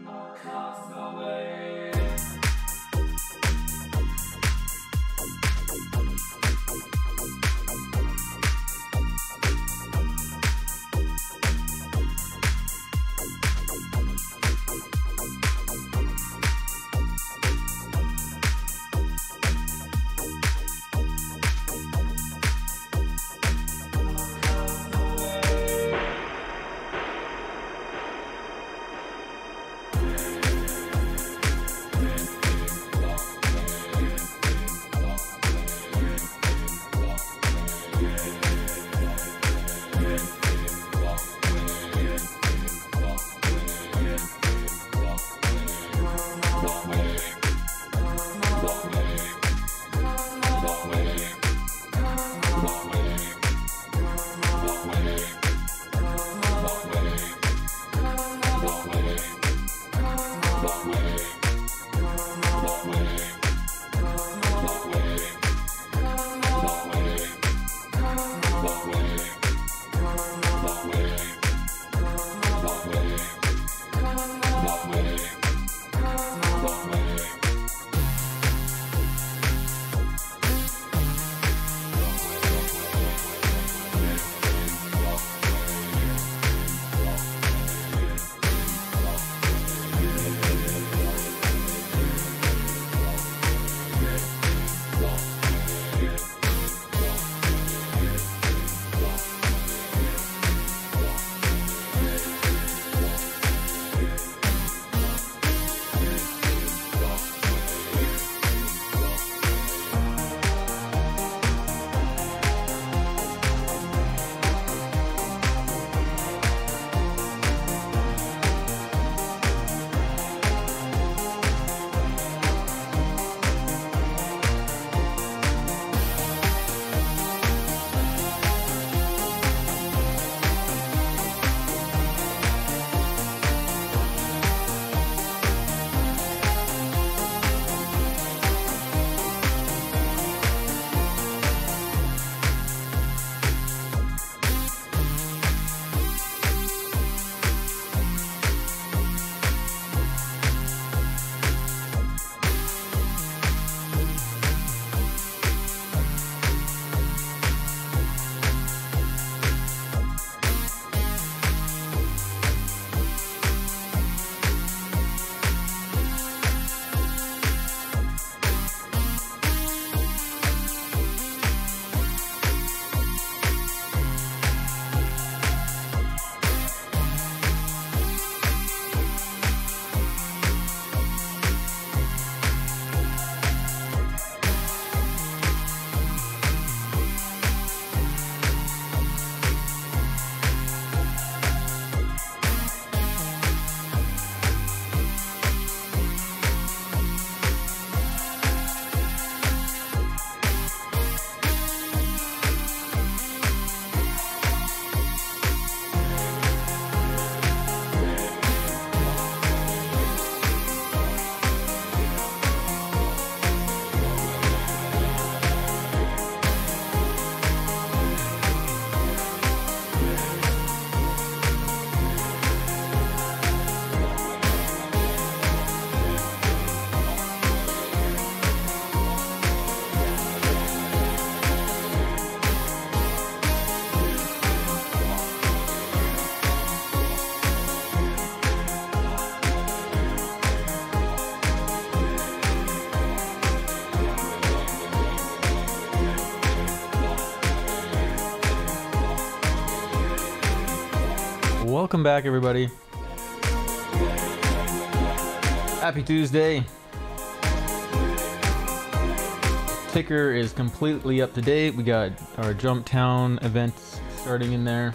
MarcusTheWay. Welcome back, everybody. Happy Tuesday. Ticker is completely up to date. We got our Jump Town events starting in there.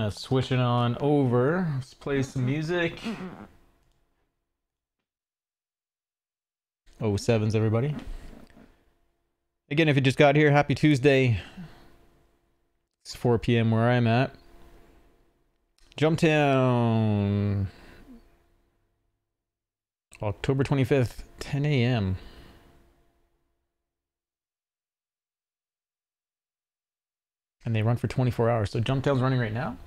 Switching on over. Let's play some music. 07s, everybody. Again, if you just got here, happy Tuesday. It's 4 p.m. where I'm at. Jump Town. October 25th, 10 a.m. And they run for 24 hours. So Jump Town's running right now.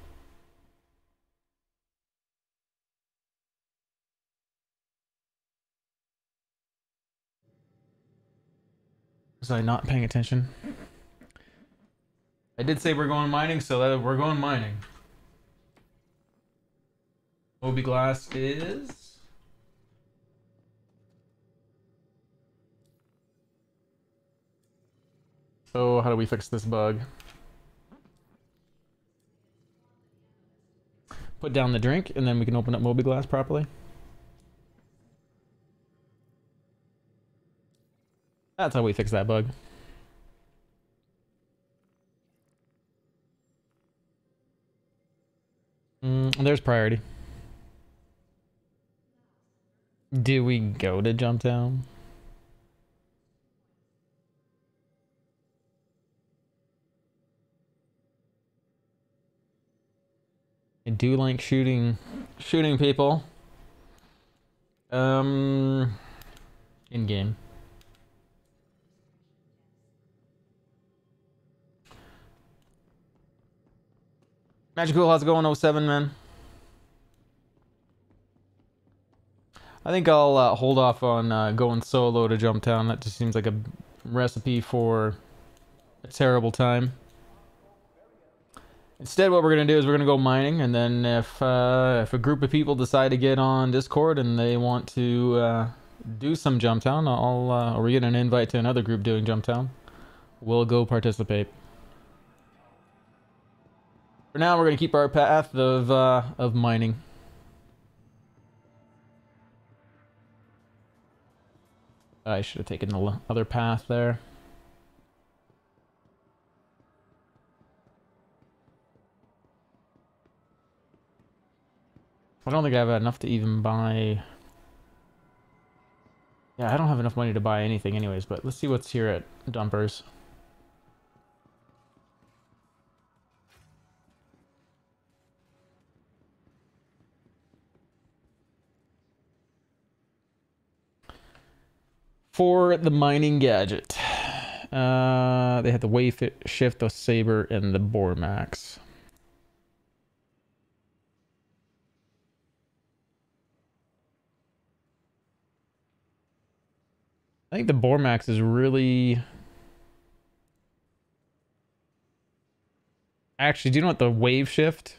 Was I not paying attention? I did say we're going mining, so we're going mining. Moby Glass is... So how do we fix this bug? Put down the drink, and then we can open up Moby Glass properly. That's how we fix that bug. There's priority. Do we go to Jump Town? I do like shooting people. In game. Magical, how's it going, 07, man? I think I'll hold off on going solo to Jump Town. That just seems like a recipe for a terrible time. Instead, what we're going to do is we're going to go mining, and then if a group of people decide to get on Discord and they want to do some Jump Town, or we get an invite to another group doing Jump Town, we'll go participate. For now, we're going to keep our path of mining. I should have taken the other path there. I don't think I have enough to even buy... Yeah, I don't have enough money to buy anything anyways, but let's see what's here at Dumpers. For the mining gadget, they have the Wave Shift, the Saber, and the Bore Max. I think the Bore Max is really... Actually, do you know what the Wave Shift?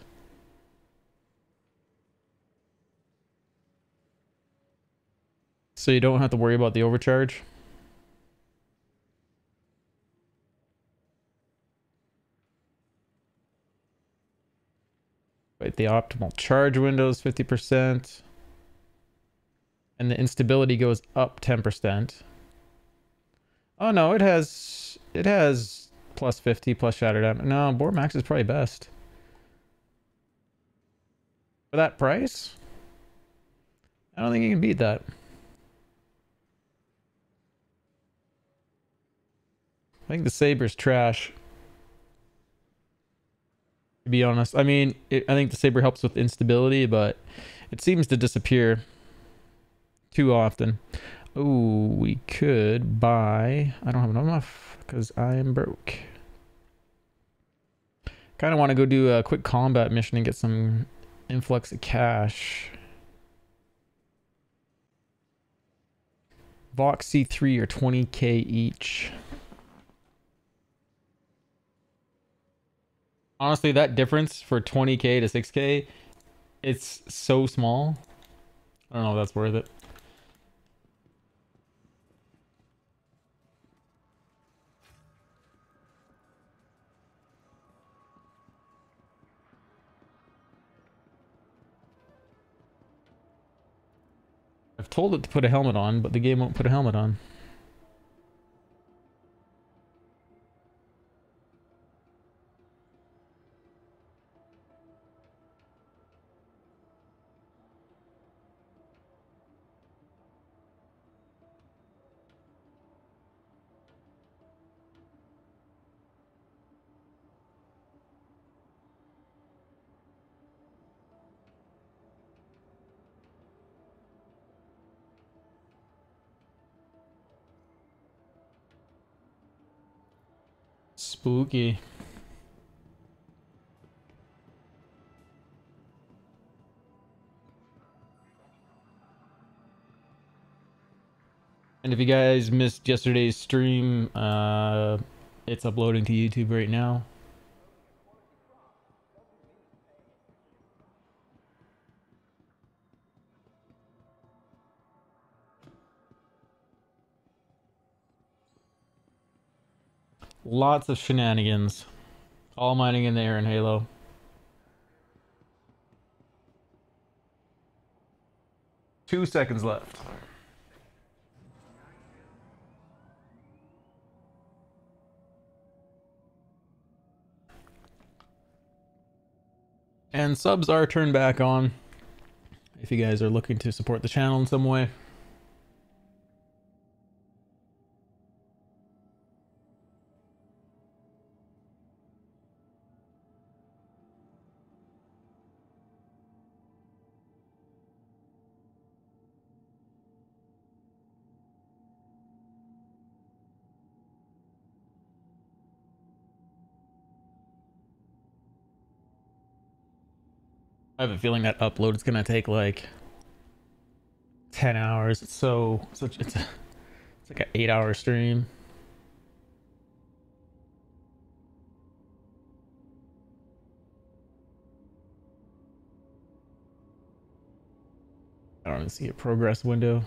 So you don't have to worry about the overcharge. Right, the optimal charge window is 50%. And the instability goes up 10%. Oh no, it has plus 50 plus shatter damage. No, Board Max is probably best. For that price? I don't think you can beat that. I think the Saber's trash. To be honest. I mean, I think the Saber helps with instability, but it seems to disappear too often. Oh, we could buy... I don't have enough because I am broke. Kind of want to go do a quick combat mission and get some influx of cash. Vox C3 are 20k each. Honestly, that difference for 20k to 6k, it's so small. I don't know if that's worth it. I've told it to put a helmet on, but the game won't put a helmet on. Spooky. And if you guys missed yesterday's stream, it's uploading to YouTube right now. Lots of shenanigans. All mining in the air in Halo. Two seconds left. And subs are turned back on if you guys are looking to support the channel in some way. I have a feeling that upload is gonna take like 10 hours. It's it's like an 8-hour stream. I don't even see a progress window.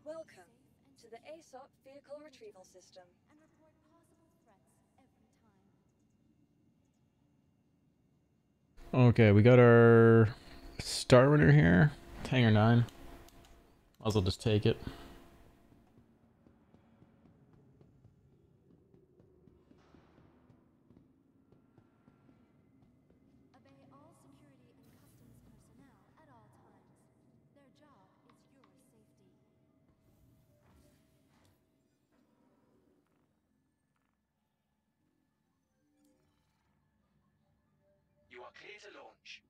Welcome to the ASOP Vehicle Retrieval System. Okay, we got our Star Runner here. Hangar 9. Might as well just take it. You are clear to launch.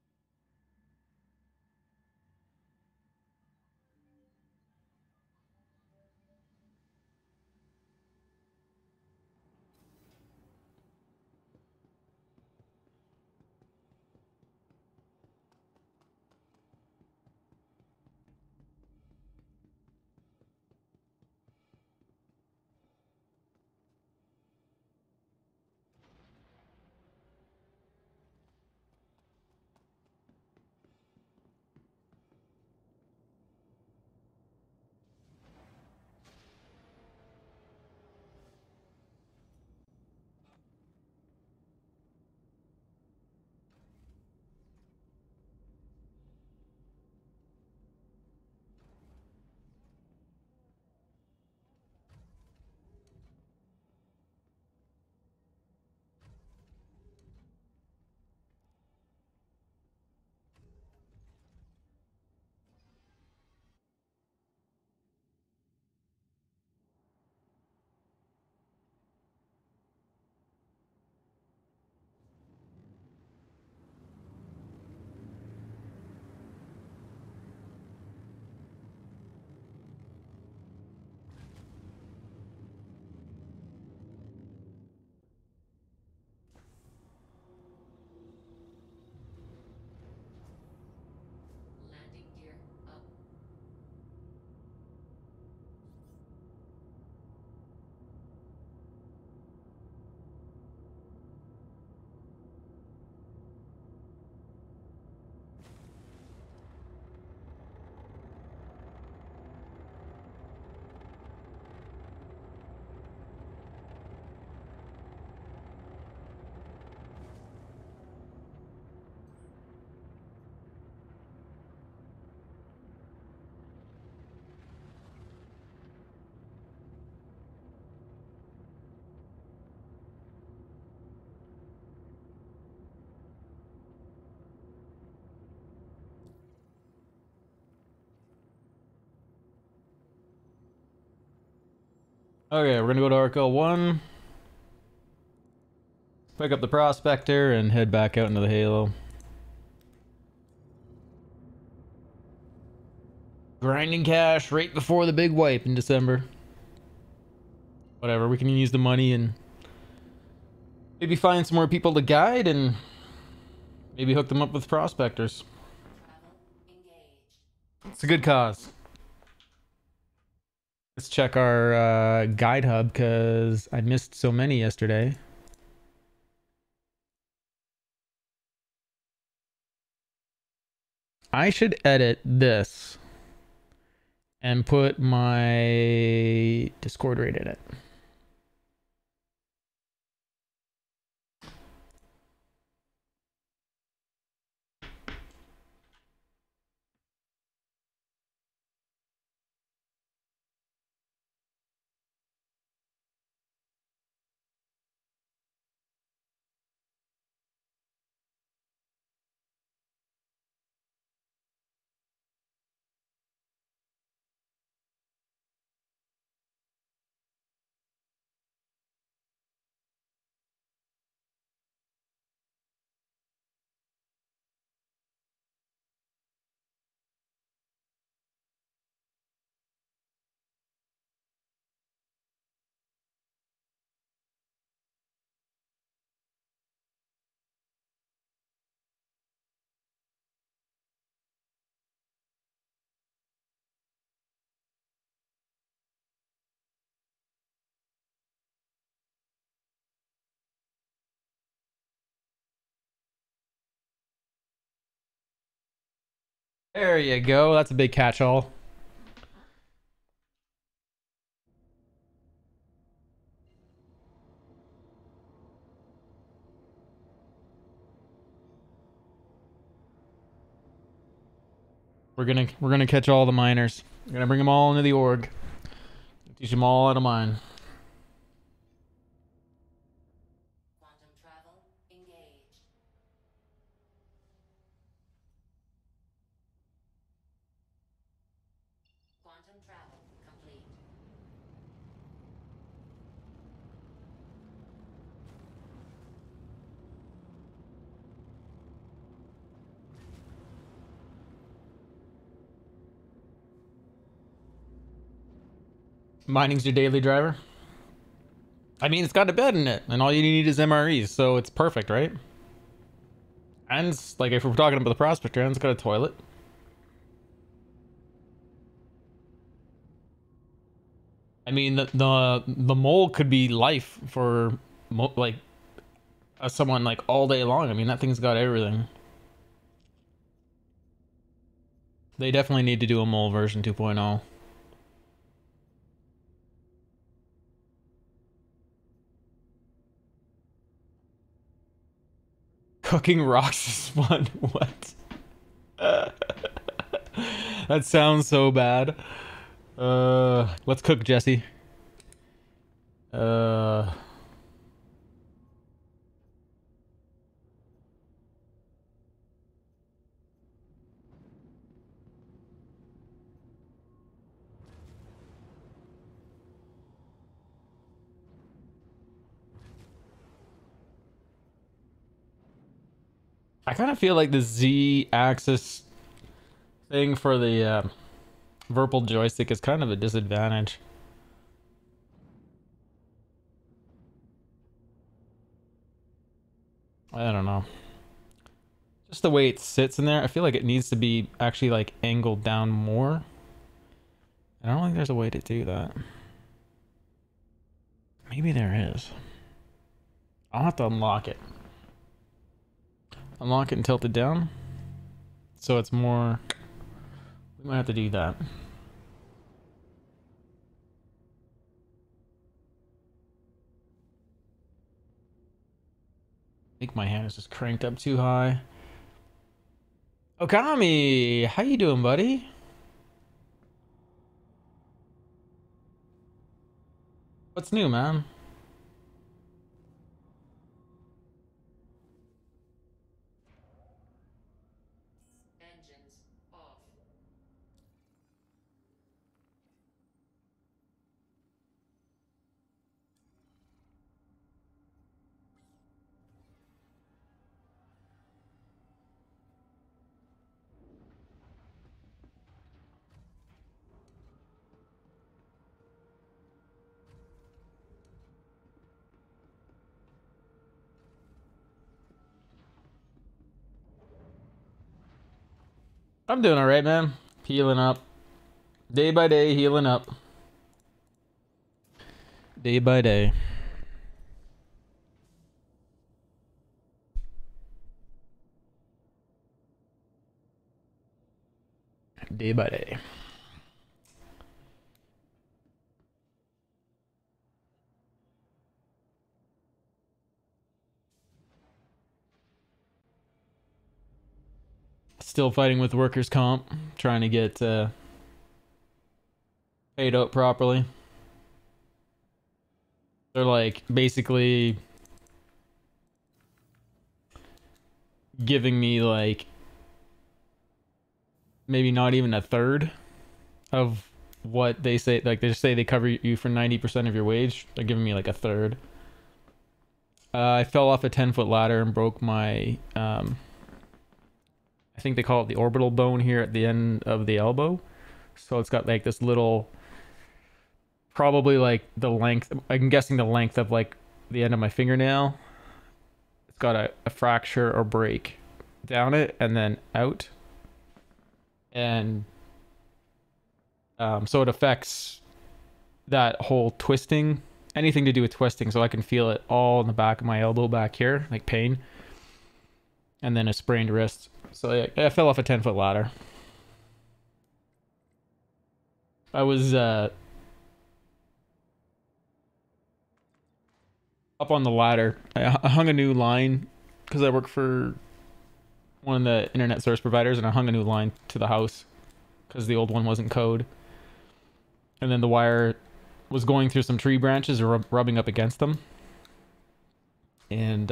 Landing gear up. Okay, we're gonna go to Arc 1. Pick up the Prospector and head back out into the Halo. Grinding cash right before the big wipe in December. Whatever, we can use the money and maybe find some more people to guide and maybe hook them up with prospectors. Travel engaged. It's a good cause. Let's check our guide hub because I missed so many yesterday. I should edit this and put my Discord rate in it. There you go. That's a big catch-all. We're gonna catch all the miners. We're gonna bring them all into the org. Teach them all how to mine. Quantum travel engaged. Quantum travel complete. Mining's your daily driver. I mean, it's got a bed in it, and all you need is MREs, so it's perfect, right? And like, if we're talking about the prospector, and it's got a toilet. I mean, the mole could be life for like someone like all day long. I mean, that thing's got everything. They definitely need to do a mole version 2.0. Cooking rocks is fun. What? That sounds so bad. Let's cook, Jesse. I kind of feel like the Z-axis thing for the Virtual joystick is kind of a disadvantage. I don't know. Just the way it sits in there, I feel like it needs to be actually like angled down more. I don't think there's a way to do that. Maybe there is. I'll have to unlock it. Unlock it and tilt it down. So it's more... We might have to do that. I think my hand is just cranked up too high. Okami! How you doing, buddy? What's new, man? Engines off. I'm doing alright, man. Healing up. Day by day, healing up. Day by day. Day by day. Still fighting with workers' comp. Trying to get paid out properly. They're like basically giving me like maybe not even a third of what they say. Like they just say they cover you for 90% of your wage. They're giving me like a third. I fell off a 10-foot ladder and broke my I think they call it the orbital bone here at the end of the elbow. So it's got like this little, probably like the length, I'm guessing the length of like the end of my fingernail. It's got a fracture or break down it and then out. And so it affects that whole twisting, anything to do with twisting. So I can feel it all in the back of my elbow back here, like pain. And then a sprained wrist. So yeah, I fell off a 10-foot ladder. I was up on the ladder. I hung a new line because I work for one of the internet service providers, and I hung a new line to the house because the old one wasn't code. And then the wire was going through some tree branches or rubbing up against them. And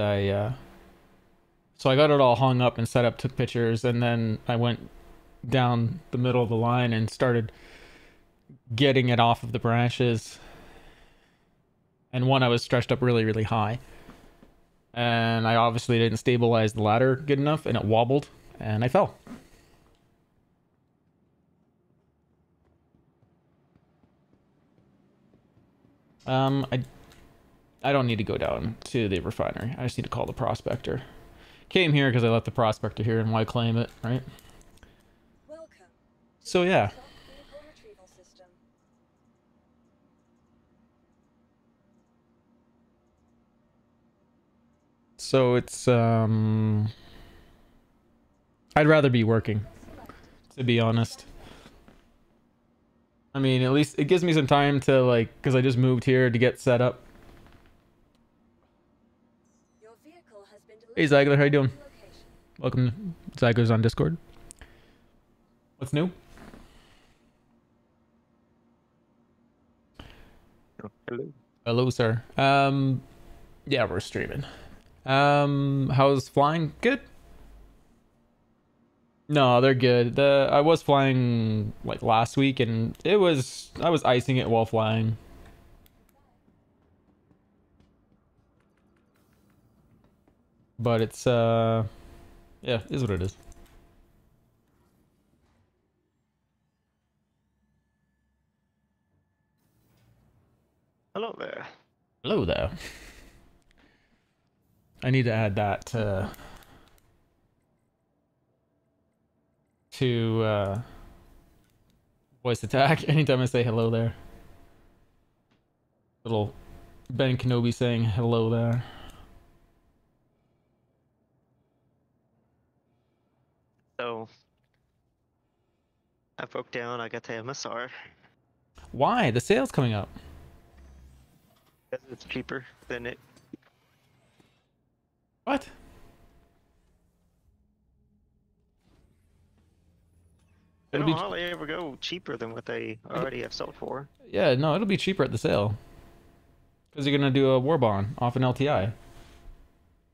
so I got it all hung up and set up, took pictures, and then I went down the middle of the line and started getting it off of the branches. And one, I was stretched up really, really high. And I obviously didn't stabilize the ladder good enough, and it wobbled, and I fell. I don't need to go down to the refinery. I just need to call the prospector. Came here because I left the prospector here, and why claim it, right? Welcome to So the yeah. ASOP vehicle retrieval system. So it's I'd rather be working, to be honest. I mean, at least it gives me some time to, like, because I just moved here to get set up. Your vehicle has been delivered Hey Zagler, how you to your doing? location. Welcome to Zagler's on Discord. What's new? Hello. Hello, sir. Yeah, we're streaming. How's flying? Good? No, they're good. I was flying like last week, and I was icing it while flying. But it's yeah, it is what it is. Hello there. Hello there. I need to add that to voice attack anytime I say hello there. Little Ben Kenobi saying hello there. So, I broke down, I got the MSR. Why? The sale's coming up. Because it's cheaper than it. What? They It'll don't be hardly ever go cheaper than what they already have sold for. yeah, no, it'll be cheaper at the sale. Because you're gonna do a war bond off an LTI.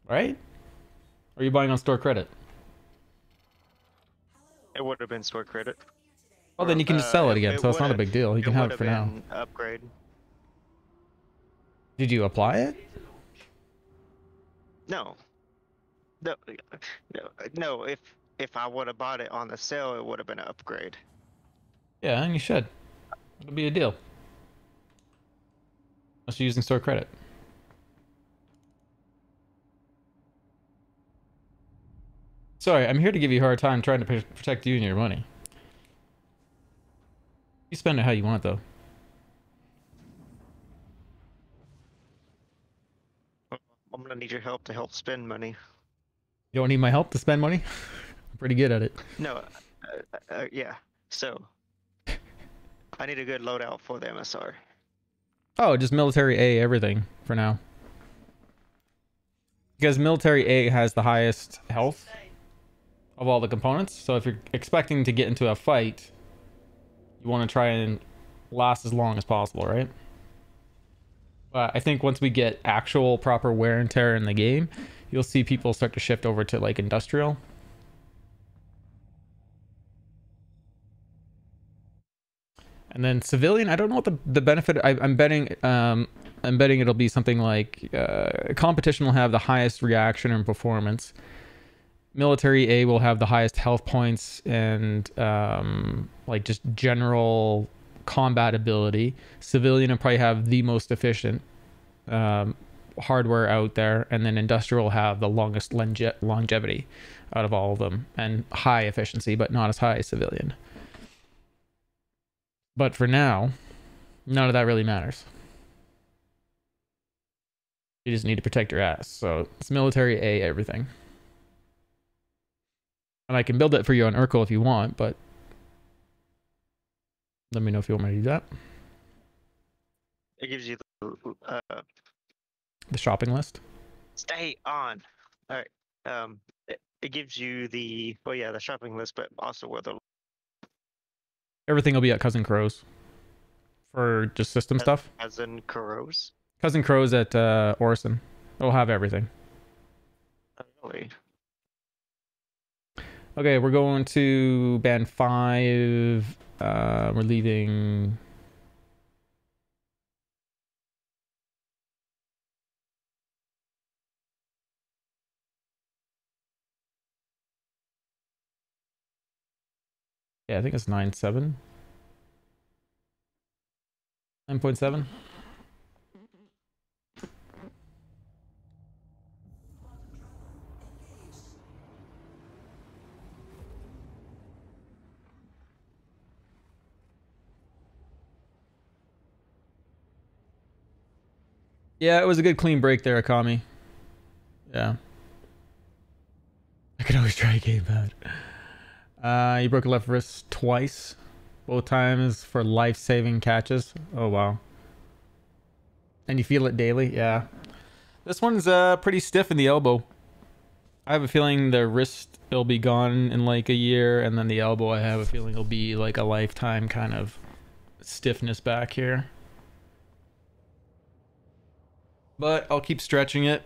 Right? Or are you buying on store credit? It would have been store credit. Oh, then you can just sell it again, so it's not a big deal. You can have it for now. Upgrade. Did you apply it? No. No. No. If I would have bought it on the sale, it would have been an upgrade. Yeah, and you should. It'll be a deal. Unless you're using store credit. Sorry, I'm here to give you a hard time trying to protect you and your money. You spend it how you want, though. I'm gonna need your help to help spend money. You don't need my help to spend money? I'm pretty good at it. No. Yeah. So, I need a good loadout for the MSR. Oh, just military A everything for now. Because military A has the highest health of all the components. So if you're expecting to get into a fight, you want to try and last as long as possible, right? But I think once we get actual proper wear and tear in the game, you'll see people start to shift over to like industrial. And then civilian, I don't know what the benefit. I'm betting it'll be something like competition will have the highest reaction and performance. Military A will have the highest health points and like just general combat ability. Civilian will probably have the most efficient hardware out there, and then industrial will have the longest longevity out of all of them and high efficiency, but not as high as civilian. But for now, none of that really matters. You just need to protect your ass. So it's military A everything. And I can build it for you on Urkel if you want, but let me know if you want me to do that. It gives you The shopping list. stay on. All right. It gives you the the shopping list, but also where the Everything will be at Cousin Crow's for just system stuff. as in Kuros. Cousin Crow's at Orson. They'll have everything. Really? Okay, we're going to band 5. We're leaving. Yeah, I think it's 9.7. 9.7. Yeah, it was a good clean break there, Akami. Yeah. I could always try a game pad. You broke a left wrist twice. Both times for life-saving catches. Oh, wow. And you feel it daily? Yeah. This one's pretty stiff in the elbow. I have a feeling the wrist will be gone in like a year, and then the elbow, I have a feeling it'll be like a lifetime kind of stiffness back here. But I'll keep stretching it.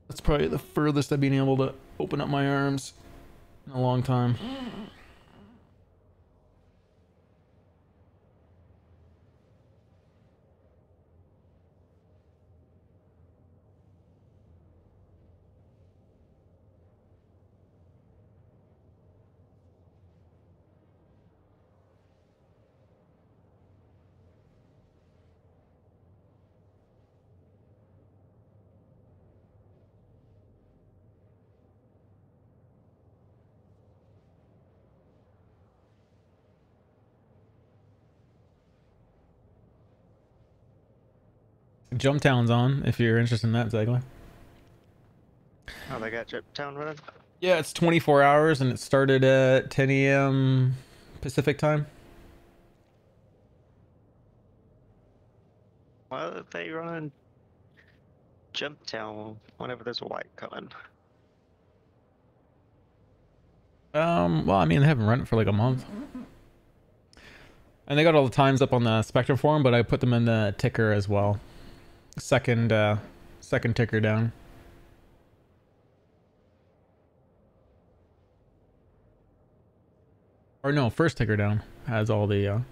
That's probably the furthest I've been able to open up my arms in a long time. Jumptown's on, if you're interested in that, Zegler. Oh, they got Town running? Yeah, it's 24 hours, and it started at 10 a.m. Pacific time. Why are they running Jump Town whenever there's a white coming? Well, I mean, they haven't run it for like a month. And they got all the times up on the Spectrum forum, but I put them in the ticker as well. Second ticker down. Or no, first ticker down has all the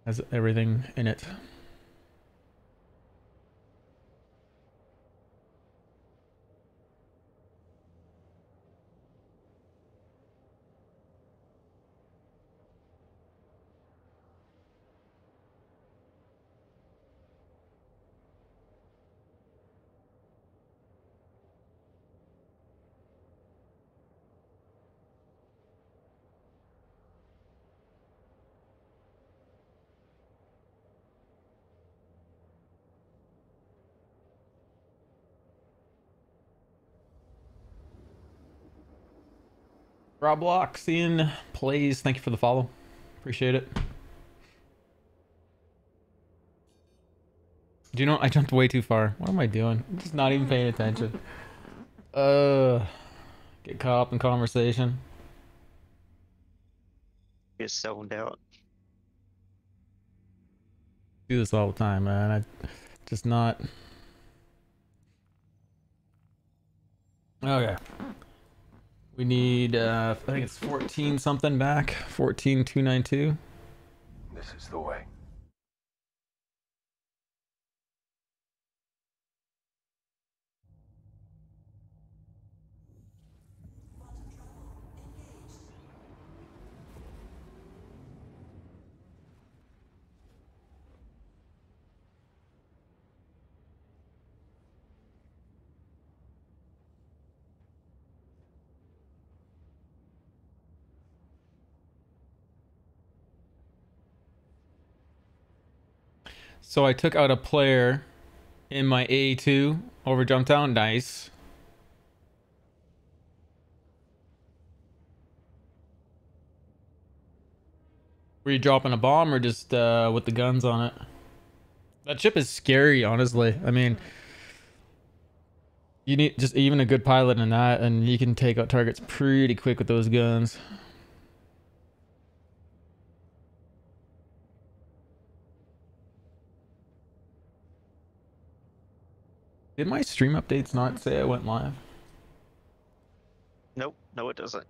has everything in it. Robloxian plays, thank you for the follow. Appreciate it. Do you know, I jumped way too far. What am I doing? I'm just not even paying attention. Get caught up in conversation. Get zoned out. Do this all the time, man. I just not. Okay. We need, I think it's 14 something back. 14292. This is the way. So I took out a player in my A2 over jump down. Nice. Were you dropping a bomb or just with the guns on it? That ship is scary, honestly. I mean, you need just even a good pilot in that, and you can take out targets pretty quick with those guns. Did my stream updates not say I went live? Nope, no it doesn't.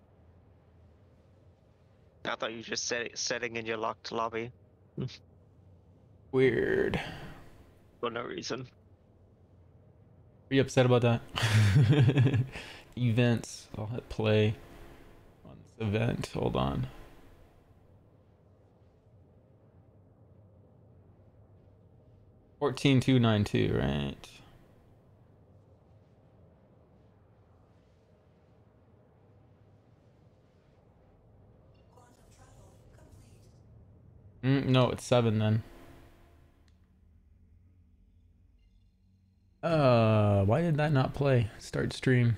I thought you just setting in your locked lobby Weird. for no reason. Are you upset about that? Events. I'll hit play on this event. Hold on. $14,292, right? No, it's 7 then. Why did that not play? Start stream.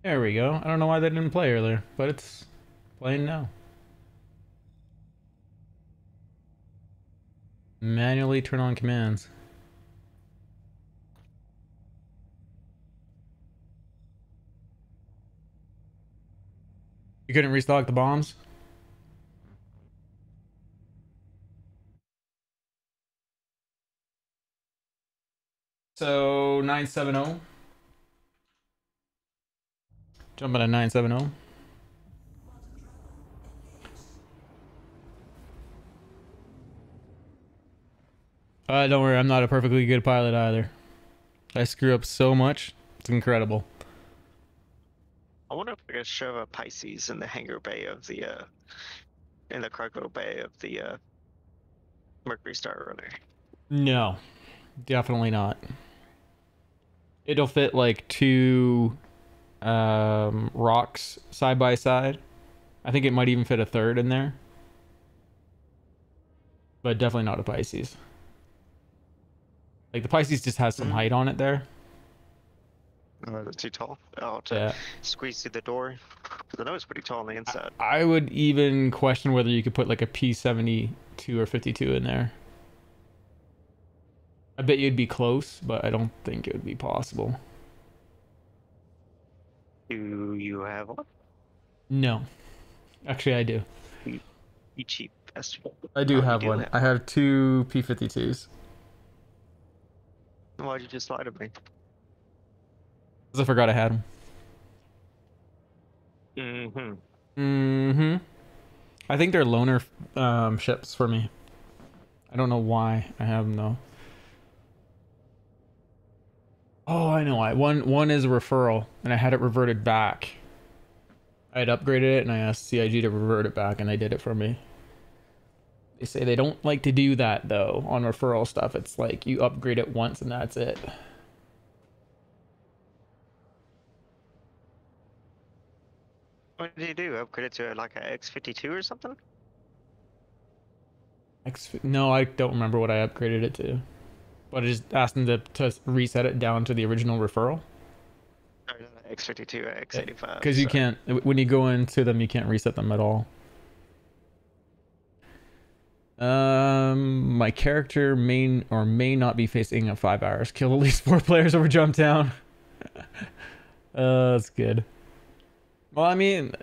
There we go. I don't know why that didn't play earlier, but it's playing now. Manually turn on commands. You couldn't restock the bombs? So 970. Jumping at 970. Don't worry, I'm not a perfectly good pilot either. I screw up so much. It's incredible. I wonder if I could shove a Pisces in the hangar bay of the in the cargo bay of the Mercury Star Runner. No, definitely not. It'll fit like 2 rocks side by side. I think it might even fit a 3rd in there. But definitely not a Pisces. Like the Pisces just has some height on it there. Oh, that's too tall. Oh, to Yeah. squeeze through the door. Because I know it's pretty tall on the inside. I would even question whether you could put like a P-72 or 52 in there. I bet you'd be close, but I don't think it would be possible. Do you have one? No. Actually, I do. You cheap bastard. I do Oh, have you do one. have I have 2 P-52s. Why'd you just lie to me? Because I forgot I had them. I think they're loaner ships for me. I don't know why I have them though. Oh, I know why. One is a referral, and I had it reverted back. I had upgraded it, and I asked CIG to revert it back, and they did it for me. They say they don't like to do that though on referral stuff. It's like you upgrade it once and that's it. What did you do? Upgrade it to like a X52 or something? No, I don't remember what I upgraded it to. But I just asked them to reset it down to the original referral. No, not X52, X85. Because you can't, when you go into them, you can't reset them at all. My character may or may not be facing a 5 hours. Kill at least 4 players over Jump Town. That's good. Well, I mean,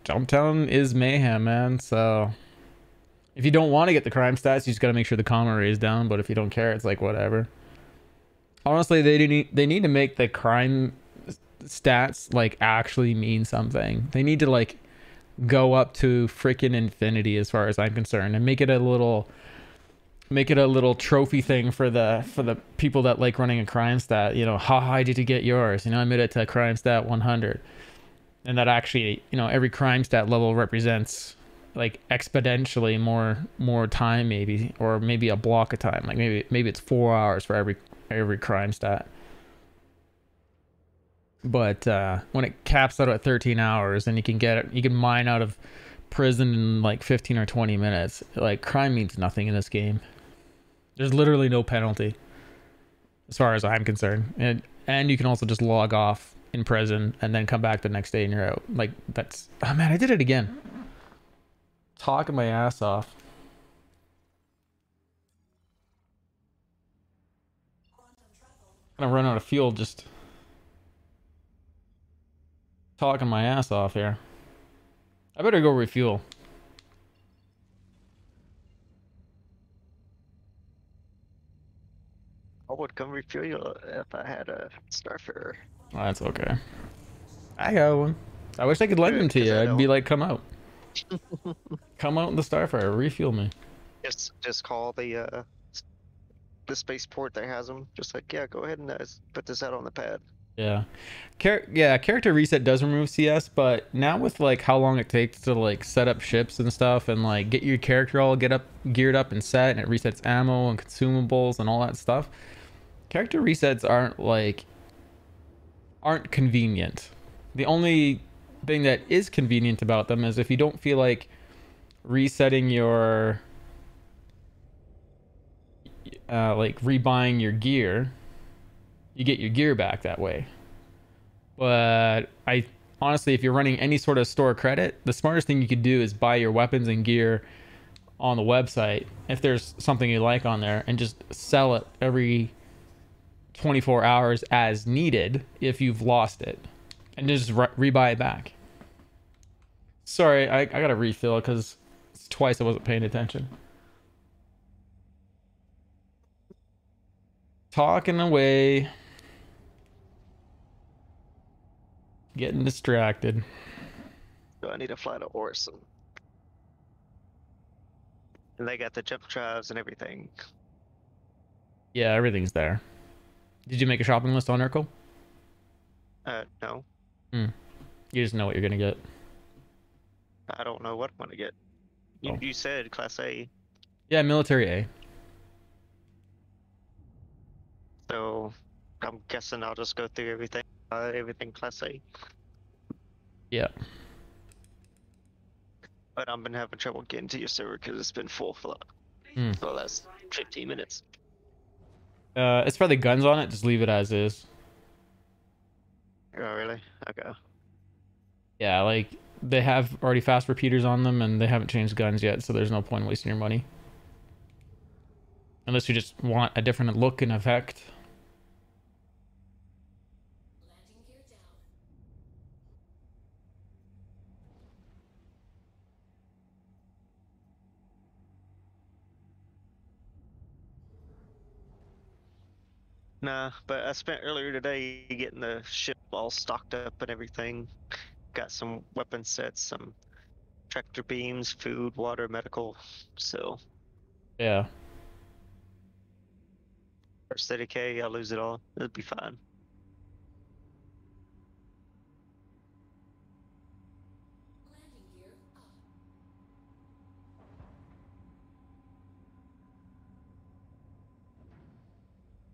Jump Town is mayhem, man. So if you don't want to get the crime stats, you just got to make sure the comma ray is down. But if you don't care, it's like whatever. Honestly, they need to make the crime stats like actually mean something. They need to like go up to freaking infinity as far as I'm concerned, and make it a little trophy thing for the people that like running a crime stat. You know, how high did you get yours? You know, I made it to crime stat 100, and that actually, you know, every crime stat level represents like exponentially more time, maybe, or maybe a block of time. Like maybe it's 4 hours for every crime stat. But when it caps out at 13 hours and you can mine out of prison in like 15 or 20 minutes, like crime means nothing in this game. There's literally no penalty as far as I'm concerned. And you can also just log off in prison and then come back the next day and you're out. Like that's, oh man, I did it again. Talking my ass off. I'm gonna run out of fuel just talking my ass off here. I better go refuel. I would come refuel you if I had a Starfarer. Oh, that's okay. I got one. I wish I could lend Good, them to 'cause you. I I'd be don't. like, come out. Come out in the Starfire. Refuel me. Just call the spaceport that has them. Just like, yeah, go ahead and put this out on the pad. Yeah. Character reset does remove CS, but now with like how long it takes to like set up ships and stuff and like get your character all geared up and set, and it resets ammo and consumables and all that stuff. Character resets aren't convenient. The only thing that is convenient about them is if you don't feel like resetting your like rebuying your gear, you get your gear back that way. But I honestly, if you're running any sort of store credit, the smartest thing you could do is buy your weapons and gear on the website if there's something you like on there, and just sell it every 24 hours as needed if you've lost it, and just rebuy it back. Sorry, I gotta refill because it's twice I wasn't paying attention. Talking away. Getting distracted. So I need to fly to Orson. And they got the jump drives and everything. Yeah, everything's there. Did you make a shopping list on Urkel? No. You just know what you're gonna get. I don't know what I'm gonna get. You said Class A. Yeah, military A. So I'm guessing I'll just go through everything Class A. Yeah. But I've been having trouble getting to your server because it's been full for the last 15 minutes. It's for the guns on it. Just leave it as is. Oh, really? Okay. Yeah, like they have already fast repeaters on them, and they haven't changed guns yet, so there's no point in wasting your money. Unless you just want a different look and effect. Landing gear down. Nah, but I spent earlier today getting the ship all stocked up and everything. Got some weapon sets, some tractor beams, food, water, medical. So, Yeah. first 30K, I'll lose it all. It'll be fine. Landing gear up.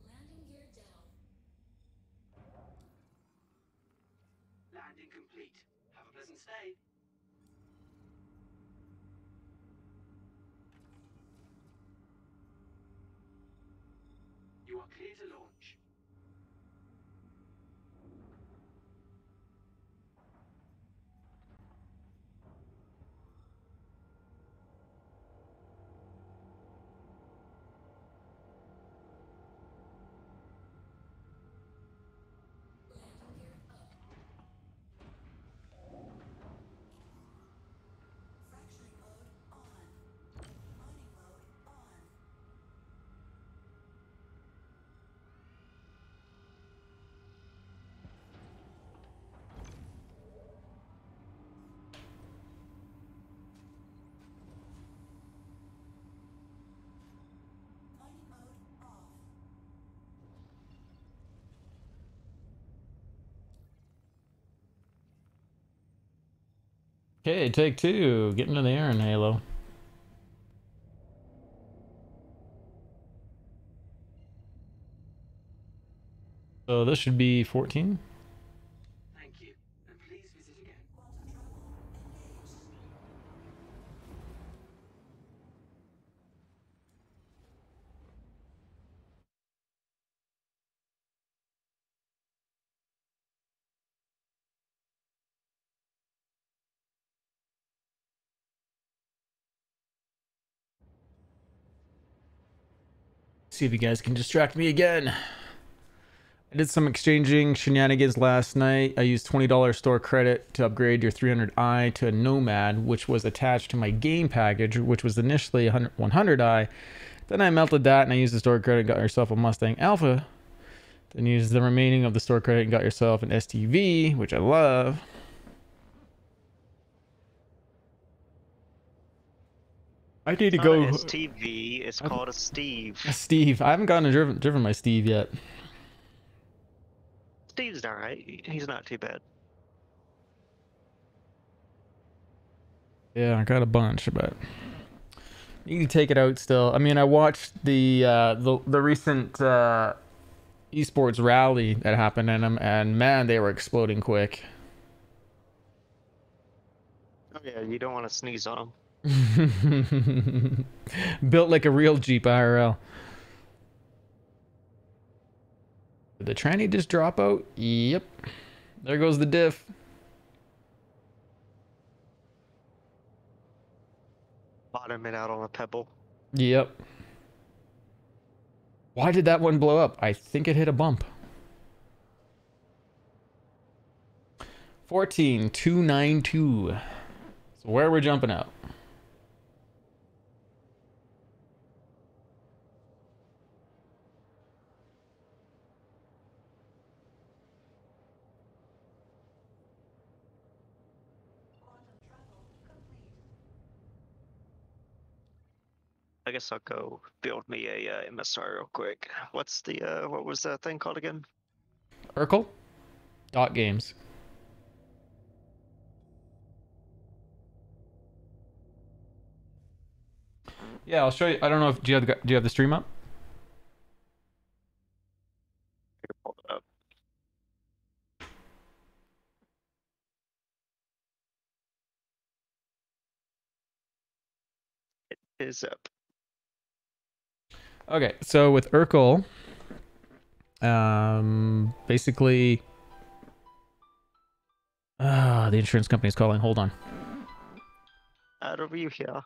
Landing gear down. Landing complete. Have a pleasant stay. You are clear to launch. Landing gear up. Fracturing mode on. Mining mode on. Mining mode off. Okay, take two. Get into the air in Halo. So this should be 14. Thank you. And please visit again. Quantum travel engaged. See if you guys can distract me again. I did some exchanging shenanigans last night. I used $20 store credit to upgrade your 300i to a Nomad, which was attached to my game package, which was initially 100i. Then I melted that and I used the store credit and got yourself a Mustang Alpha. Then used the remaining of the store credit and got yourself an STV, which I love. I need to Not a go. STV. It's called a Steve. Steve, I haven't gone and driven my Steve yet. Steve's all right. He's not too bad. Yeah, I got a bunch, but you can take it out still. I mean, I watched the recent esports rally that happened in them, and man, they were exploding quick. Oh yeah, you don't want to sneeze on him. Built like a real Jeep IRL. Did the tranny just drop out? Yep. There goes the diff. Bottom it out on a pebble. Yep. Why did that one blow up? I think it hit a bump. 14292. So where we're jumping out? I guess I'll go build me a MSR real quick. What's the what was that thing called again? Urkel? Dot games. Yeah, I'll show you. I don't know if do you have the stream up? Pull it up. It is up. Okay, so with Urkel, basically, the insurance company is calling. Hold on. Out of you here.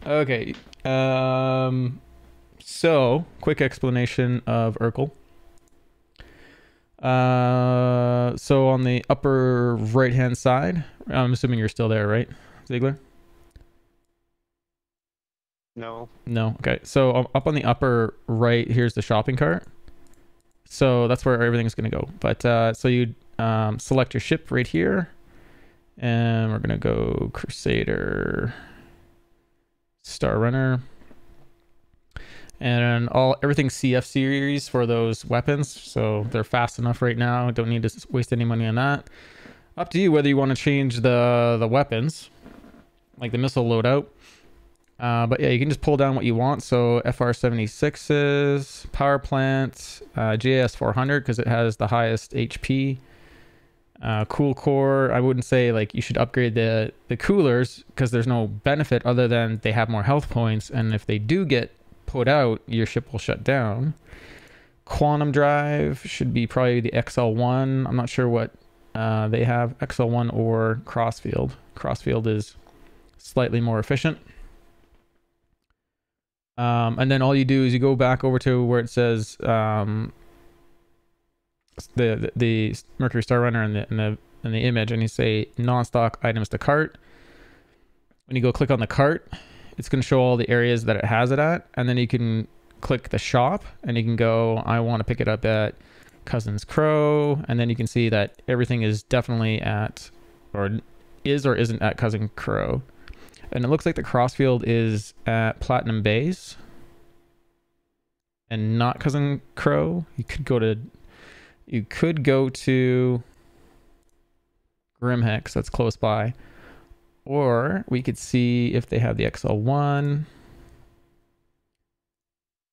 Okay. So, quick explanation of Urkel. So on the upper right-hand side, I'm assuming you're still there, right, Ziegler? No. No. Okay. So up on the upper right, here's the shopping cart. So that's where everything's gonna go. But so you select your ship right here, and we're gonna go Crusader, Star Runner, and everything's CF series for those weapons. So they're fast enough right now. Don't need to waste any money on that. Up to you whether you want to change the weapons, like the missile loadout. But yeah, you can just pull down what you want. So FR-76s, power plant, JS 400 because it has the highest HP. Cool core. I wouldn't say like you should upgrade the coolers because there's no benefit other than they have more health points, and if they do get put out, your ship will shut down. Quantum drive should be probably the XL1. I'm not sure what they have, XL1 or Crossfield. Crossfield is slightly more efficient. And then all you do is you go back over to where it says the Mercury Star Runner in the image, and you say non-stock items to cart. When you go click on the cart, it's going to show all the areas that it has it at, and then you can click the shop, and you can go, I want to pick it up at Cousin's Crow, and then you can see that everything is definitely at, or isn't at Cousin Crow. And it looks like the Crossfield is at Platinum Base and not Cousin Crow. You could go to Grimhex, that's close by. Or we could see if they have the XL1.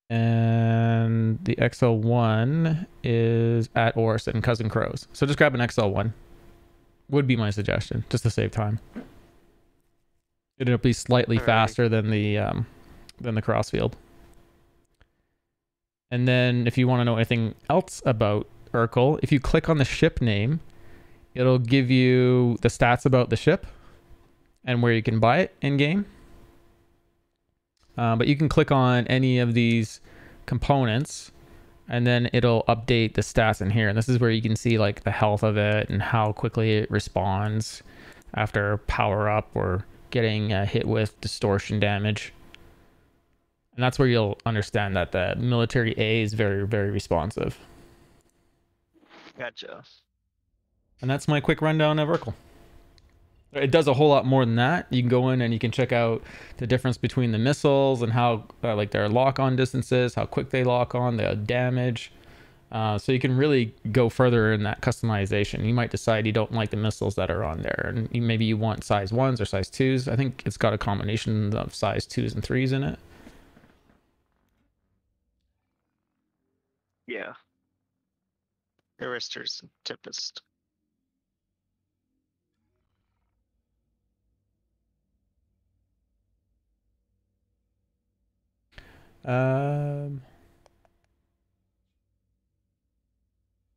And the XL1 is at Orst and Cousin Crow's. So just grab an XL1. Would be my suggestion, just to save time. It'll be slightly faster than the Crossfield. And then if you want to know anything else about Urkel, if you click on the ship name, it'll give you the stats about the ship and where you can buy it in game. But you can click on any of these components and then it'll update the stats in here. And this is where you can see like the health of it and how quickly it responds after power up or getting hit with distortion damage. And that's where you'll understand that the military A is very, very responsive. Gotcha. And that's my quick rundown of Urkel. It does a whole lot more than that. You can go in and you can check out the difference between the missiles and how like their lock-on distances, how quick they lock on, the damage. So you can really go further in that customization. You might decide you don't like the missiles that are on there, and maybe you want size 1s or size 2s. I think it's got a combination of size 2s and 3s in it. Yeah. Aristers and Tempest.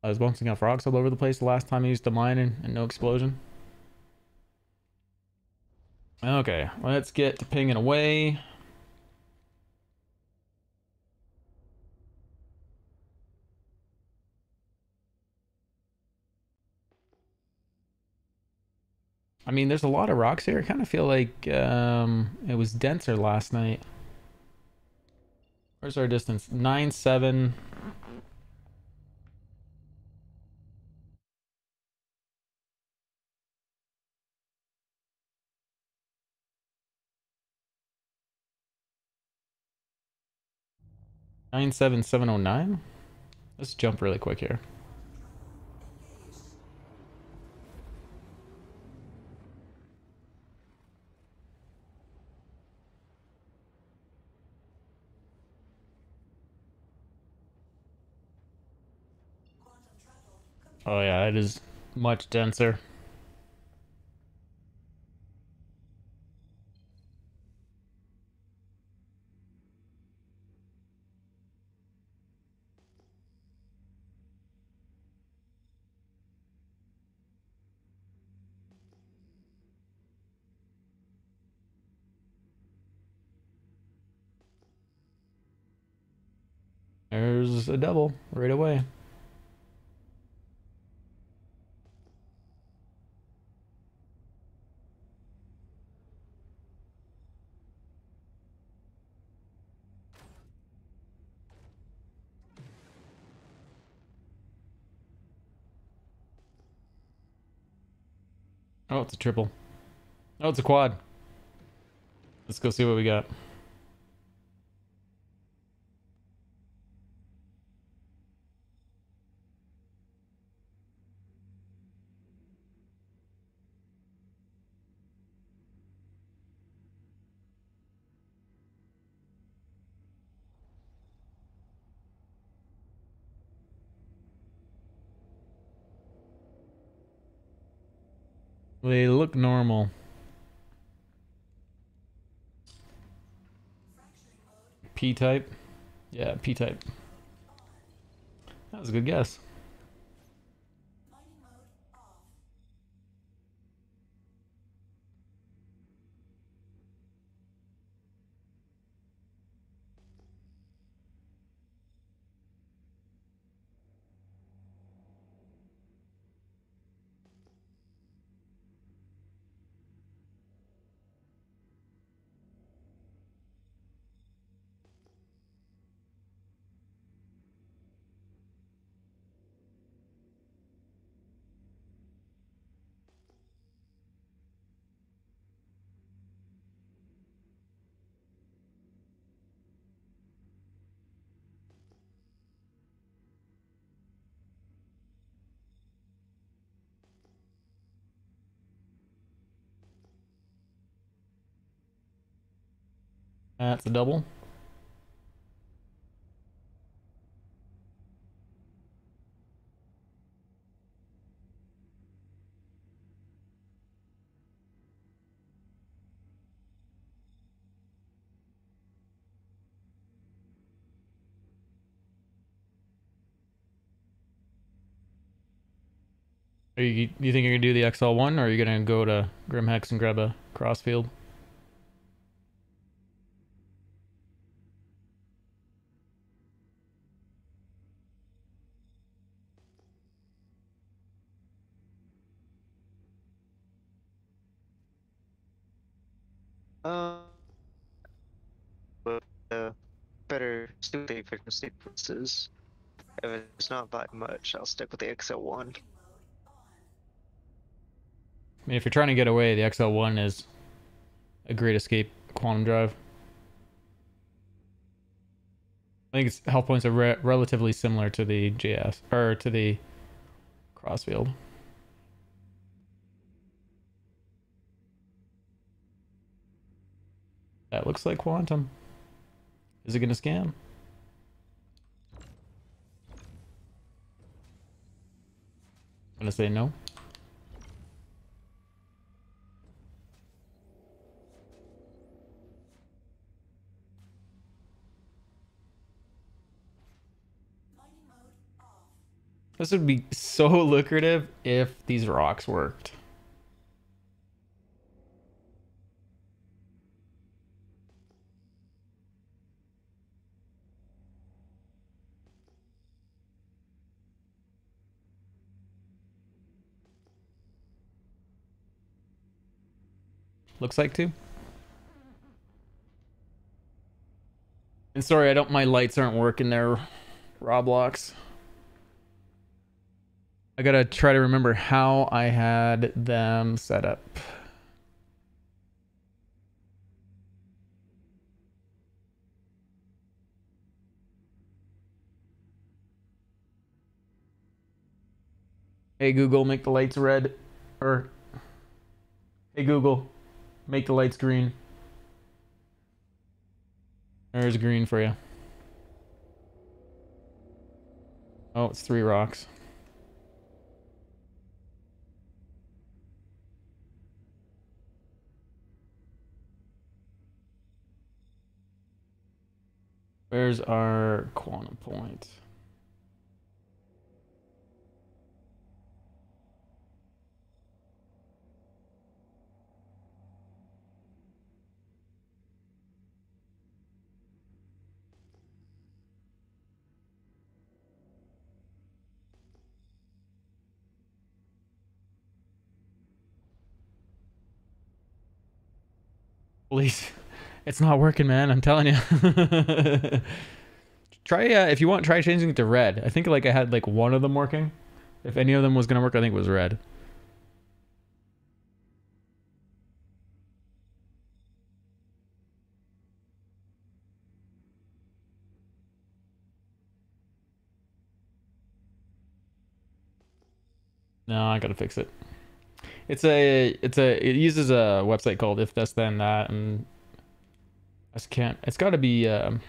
I was bouncing off rocks all over the place the last time I used the mine and no explosion. Okay, let's get to pinging away. I mean, there's a lot of rocks here. I kind of feel like it was denser last night. Where's our distance? 9-7. Nine seven 709. Let's jump really quick here. Oh yeah, it is much denser. There's a double right away. Oh, it's a triple. Oh, it's a quad. Let's go see what we got. They look normal. P-type? Yeah, P-type. That was a good guess. Mining mode off. That's a double. Do you think you're gonna do the XL1, or are you gonna go to Grimhex and grab a crossfield? Uh, but better see the efficiency differences. If it's not by much, I'll stick with the XL1. Mode on. I mean, if you're trying to get away, the XL1 is a great escape quantum drive. I think its health points are relatively similar to the JS, or to the crossfield. That looks like quantum. Is it gonna scan? I'm gonna say no. Mining mode off. This would be so lucrative if these rocks worked. Looks like two. And sorry, my lights aren't working there, Roblox. I gotta try to remember how I had them set up. Hey Google, make the lights red. Or, hey Google, make the lights green. There's green for you. Oh, it's three rocks. Where's our quantum point? Please. It's not working, man. I'm telling you. Try, if you want, try changing it to red. I think like I had like one of them working. If any of them was gonna work, I think it was red. No, I gotta fix it. It uses a website called If This Then That, and I just can't. It's got to be you're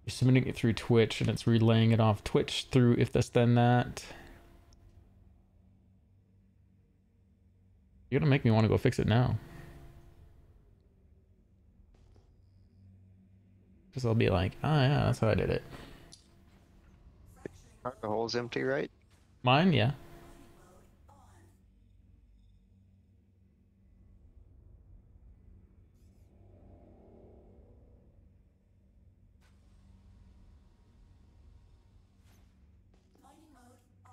submitting it through Twitch, and it's relaying it off Twitch through If This Then That. You're gonna make me want to go fix it now. Because I'll be like, oh yeah, that's how I did it. The hole's empty, right? Mine, yeah. Mining mode off.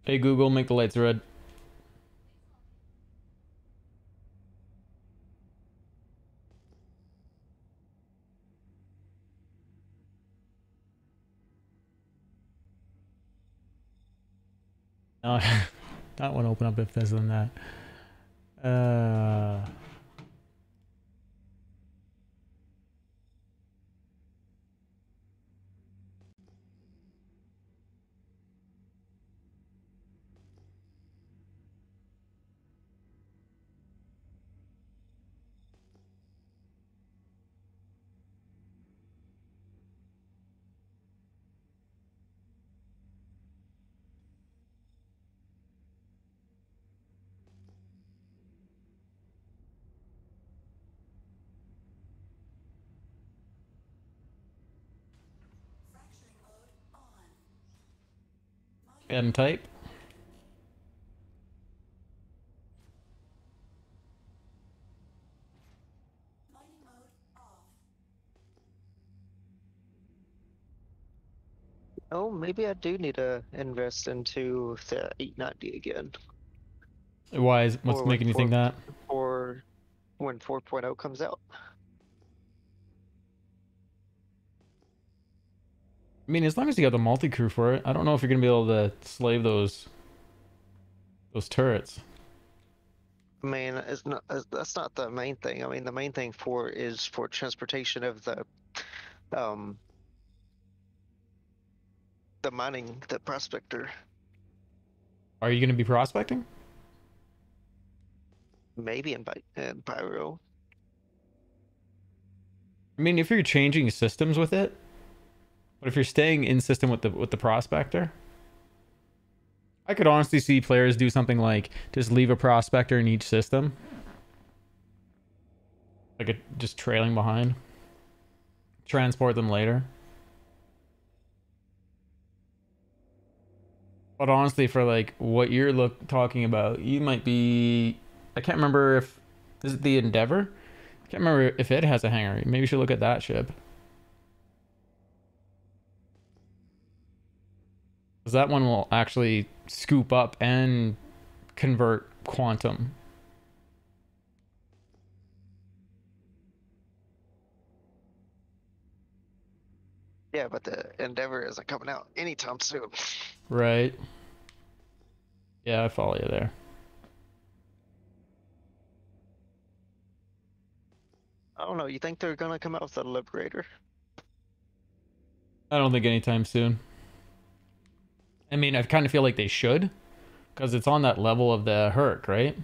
Hey Google, make the lights red. No, that one open up If This Then That. Fracturing mode on. And type. Mining mode off. Oh, maybe I do need to invest into the 890 again. Why is what's Or making you think that? Or when 4.0 comes out. I mean, as long as you got the multi-crew for it, I don't know if you're gonna be able to slave those turrets. I mean, that's not the main thing. I mean, the main thing is for transportation of the mining, the prospector. Are you gonna be prospecting? Maybe in Pyro. I mean, if you're changing systems with it, but if you're staying in system with the prospector, I could honestly see players do something like just leave a prospector in each system, like just trailing behind, transport them later. But honestly, for like what you're talking about, you might be. I can't remember if is it the Endeavor. I can't remember if it has a hangar. Maybe you should look at that ship. Because that one will actually scoop up and convert quantum. Yeah, but the Endeavor isn't coming out anytime soon. Right. Yeah, I follow you there. I don't know. You think they're gonna come out with a Liberator? I don't think anytime soon. I mean, I kind of feel like they should, because it's on that level of the Herc, right?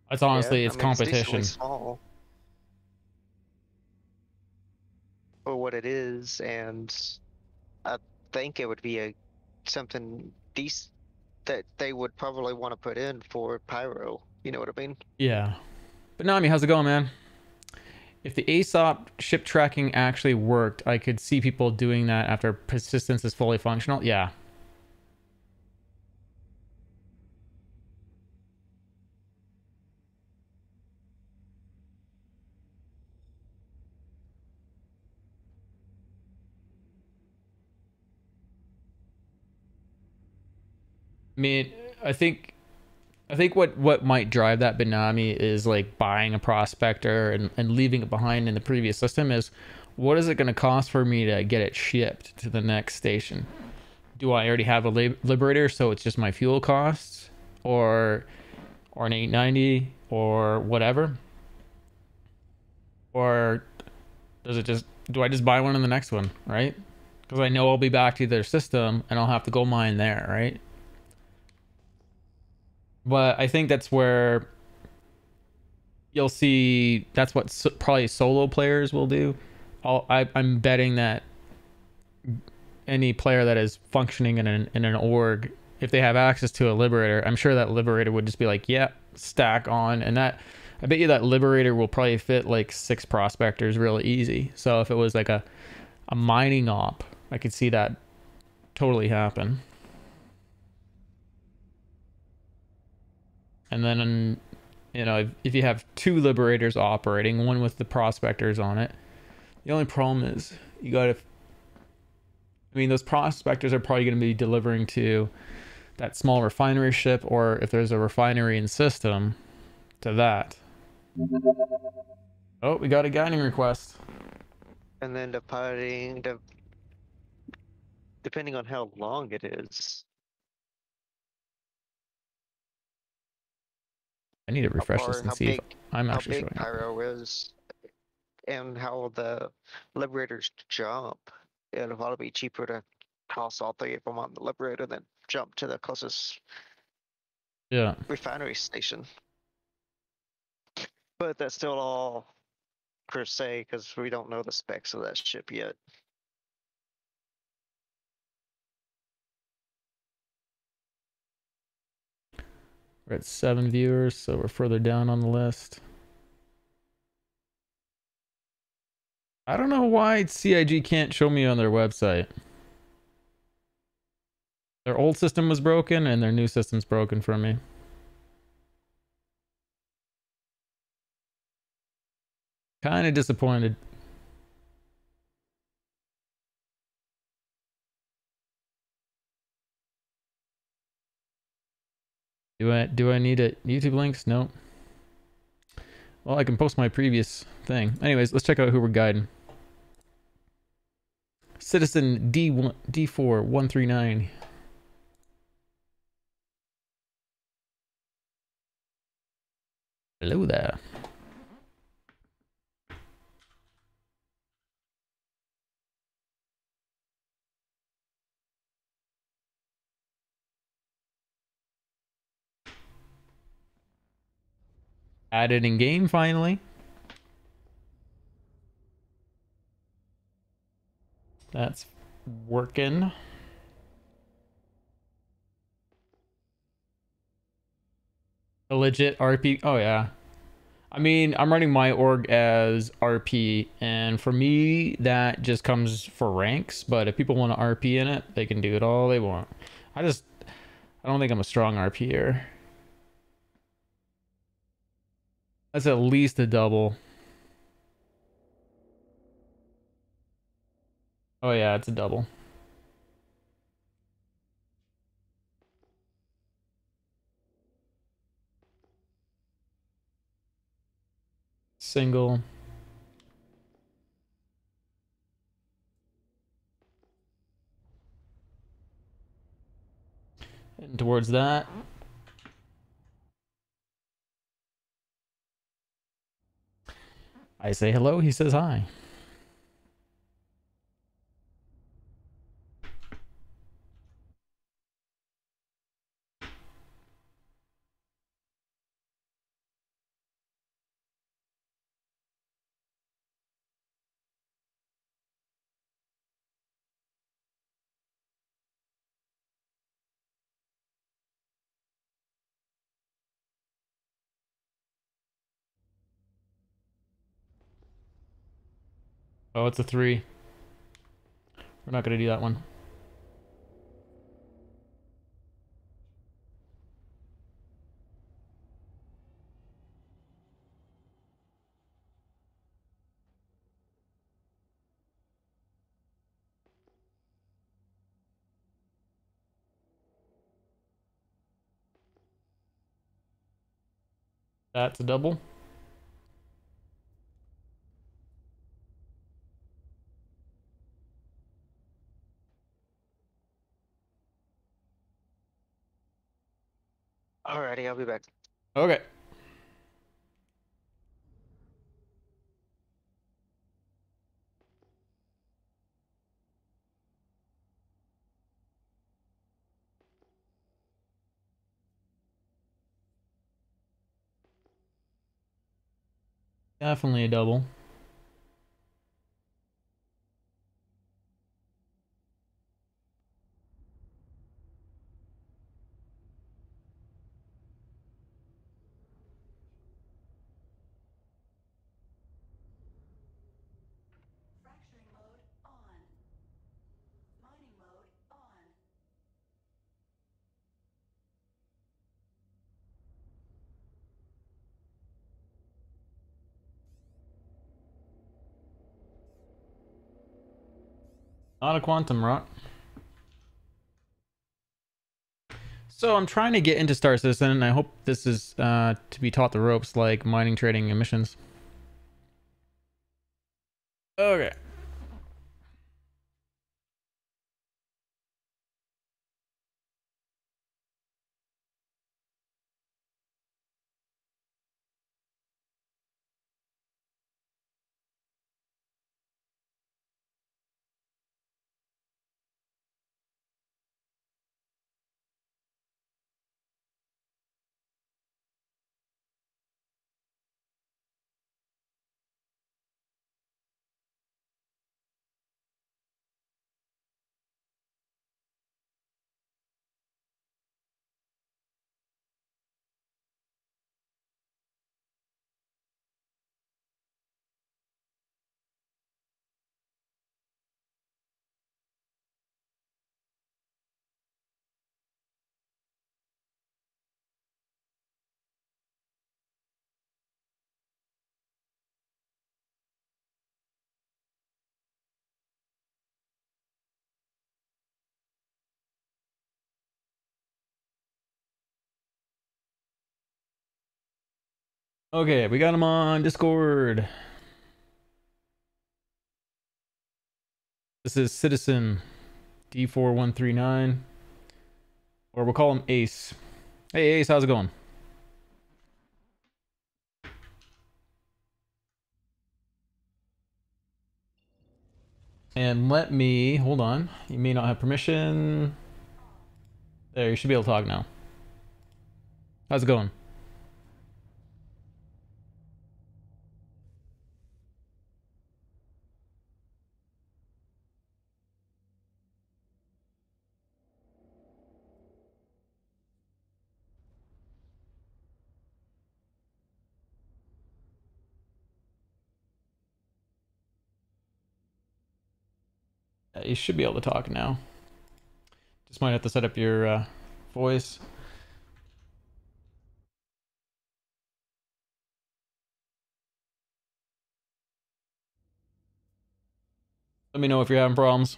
It's honestly, Yeah, it's I mean, competition. It's decently small for what it is, and I think it would be something decent that they would probably want to put in for Pyro. You know what I mean? Yeah. But Nami, how's it going, man? If the ASOP ship tracking actually worked, I could see people doing that after persistence is fully functional. Yeah. I mean, I think what might drive that Benami is like buying a prospector and leaving it behind in the previous system is what is it going to cost for me to get it shipped to the next station? Do I already have a Liberator, so it's just my fuel costs, or an 890 or whatever? Or do I just buy one in the next one, right? Because I know I'll be back to their system and I'll have to go mine there, right? But I think that's where you'll see that's what probably solo players will do. I'm betting that any player that is functioning in an org, if they have access to a Liberator, I'm sure that Liberator would just be like, yeah, stack on. And that, I bet you that Liberator will probably fit like 6 prospectors really easy. So if it was like a mining op, I could see that totally happen. And then, you know, if you have 2 Liberators operating, one with the prospectors on it, the only problem is you gotta, I mean, those prospectors are probably going to be delivering to that small refinery ship, or if there's a refinery in system, to that. Oh, we got a guiding request. And then depending on how long it is, I need to refresh this and how see if big I'm how actually big showing up. Pyro is, and how the Liberators jump, it'll probably be cheaper to toss all 3 of them on the Liberator than jump to the closest Yeah. refinery station. But that's still all per se, because we don't know the specs of that ship yet. We're at 7 viewers, so we're further down on the list. I don't know why CIG can't show me on their website. Their old system was broken and their new system's broken for me. Kind of disappointed. Do I need a YouTube links? Nope. Well, I can post my previous thing. Anyways, let's check out who we're guiding. Citizen D4139. Hello there. Added in game finally. That's working. A legit RP. Oh yeah. I mean, I'm running my org as RP, and for me, that just comes for ranks. But if people want to RP in it, they can do it all they want. I don't think I'm a strong RPer. That's at least a double. Oh yeah, it's a double. Single. And towards that. I say hello, he says hi. Oh, it's a 3. We're not going to do that one. That's a double. Alrighty, I'll be back. Okay. Definitely a double. Fracturing mode on. Mining mode on. Not a quantum rock. So I'm trying to get into Star Citizen, and I hope this is to be taught the ropes like mining, trading, and missions. Okay. Okay, we got him on Discord. This is Citizen D4139, or we'll call him Ace. Hey Ace, how's it going? And let me, hold on. You may not have permission. There, you should be able to talk now. How's it going? You should be able to talk now. Just might have to set up your voice. Let me know if you're having problems.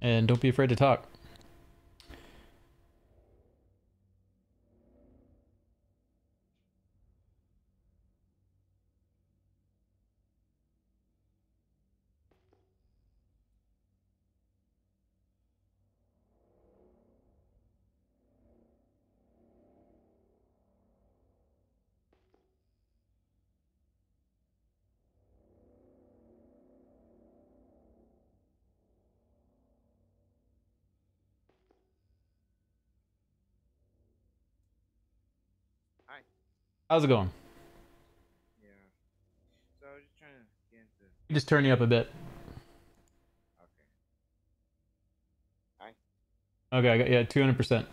And don't be afraid to talk. Hi. How's it going? Yeah. So I was just trying to get into. Just turn you up a bit. Okay. Hi. Okay, I got, yeah, 200%.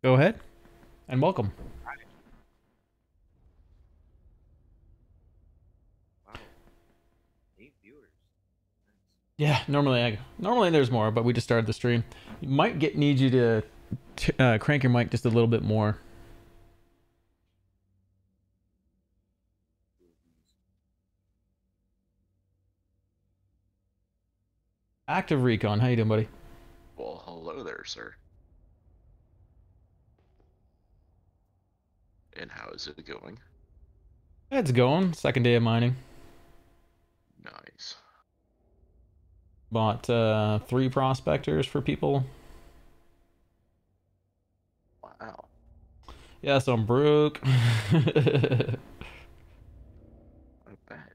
Go ahead and welcome. Hi. Wow. 8 viewers. Nice. Yeah, normally there's more, but we just started the stream. You might need you to crank your mic just a little bit more. Active Recon. How you doing, buddy? Well, hello there, sir. And how is it going? It's going. Second day of mining. Nice. Bought 3 prospectors for people. Wow. Yeah, so I'm broke. Not bad.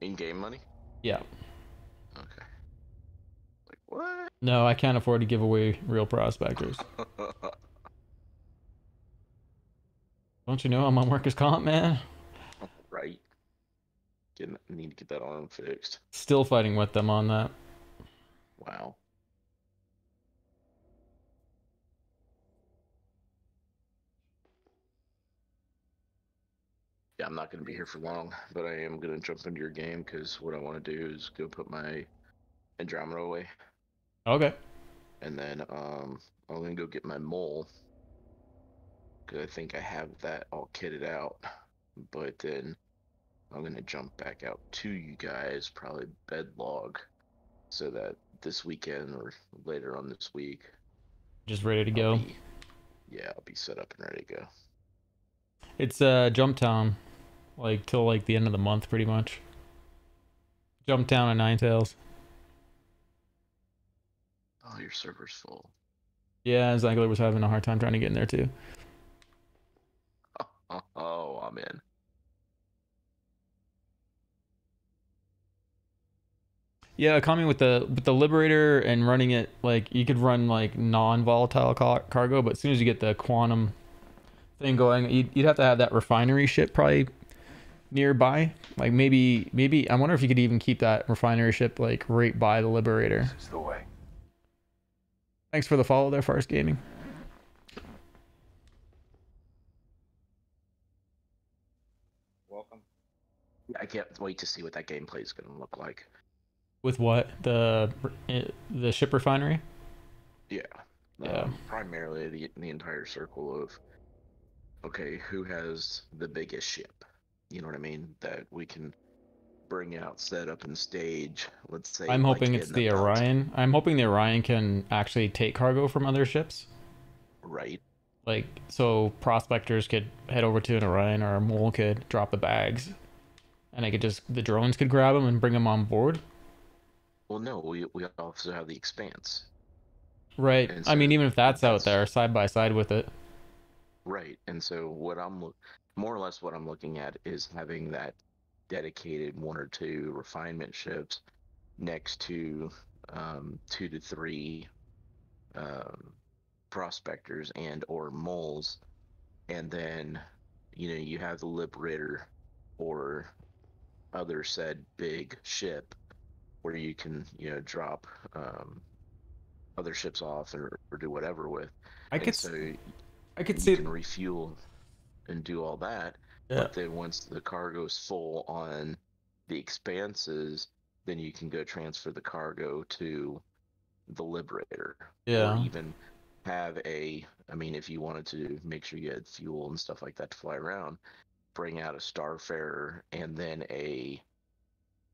In-game money? Yeah. Okay. Like, what? No, I can't afford to give away real prospectors. Don't you know I'm on workers' comp, man? Right. Need to get that arm fixed. Still fighting with them on that. Wow. Yeah, I'm not going to be here for long, but I am going to jump into your game because what I want to do is go put my Andromeda away. Okay. And then I'm going to go get my mole because I think I have that all kitted out. But then I'm going to jump back out to you guys, probably bedlog, so that this weekend or later on this week, Just ready to I'll go. I'll be set up and ready to go. It's Jump Town, like till like the end of the month, pretty much. Jump Town and Ninetales. Oh, your server's full. Yeah, Zangler was having a hard time trying to get in there too. Oh, I'm in. Yeah, coming with the Liberator and running it, like you could run like non-volatile cargo, but as soon as you get the quantum thing going, you'd have to have that refinery ship probably nearby. Like maybe I wonder if you could even keep that refinery ship like right by the Liberator. This is the way. Thanks for the follow there, Farce Gaming. Welcome. I can't wait to see what that gameplay is going to look like. With what? The ship refinery? Yeah. Yeah. Primarily the entire circle of, okay, who has the biggest ship? You know what I mean? That we can bring out, set up, and stage. Let's say. I'm like hoping it's in the belt. Orion. I'm hoping the Orion can actually take cargo from other ships. Right. Like, so prospectors could head over to an Orion, or a mole could drop the bags, and the drones could grab them and bring them on board. Well, no, we also have the Expanse. Right. And I mean, so even if that's out there side by side with it. Right. And so more or less what I'm looking at is having that dedicated 1 or 2 refinement ships next to 2 to 3 prospectors and or moles, and then you have the Liberator or other said big ship where you can drop other ships off or do whatever with. I could see you can refuel and do all that. Yeah. But then once the cargo's full on the Expanses, then you can go transfer the cargo to the Liberator. Yeah. Or even have if you wanted to make sure you had fuel and stuff like that to fly around, bring out a Starfarer and then a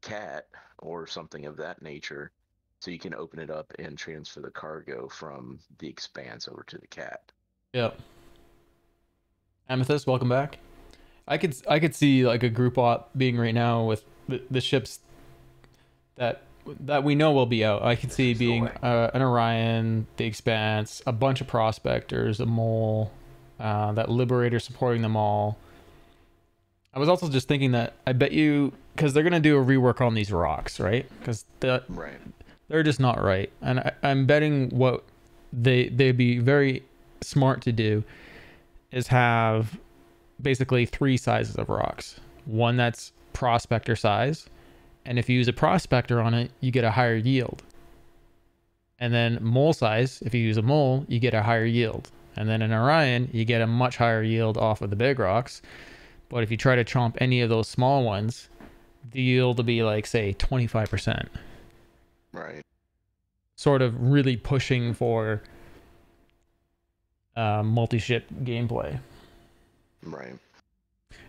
Cat or something of that nature, so you can open it up and transfer the cargo from the Expanse over to the Cat. Yep. Amethyst, welcome back. I could see like a group op being right now with the ships that we know will be out. I could see being an Orion, the Expanse, a bunch of prospectors, a mole, that Liberator supporting them all. I was also just thinking that I bet you, because they're gonna do a rework on these rocks, right? Because they're just not right, and I'm betting what they'd be very smart to do is have basically 3 sizes of rocks. One that's prospector size, and if you use a prospector on it, you get a higher yield. And then mole size, if you use a mole, you get a higher yield. And then in Orion, you get a much higher yield off of the big rocks. But if you try to chomp any of those small ones, the yield will be like, say, 25%. Right. Sort of really pushing for multi-ship gameplay. Right.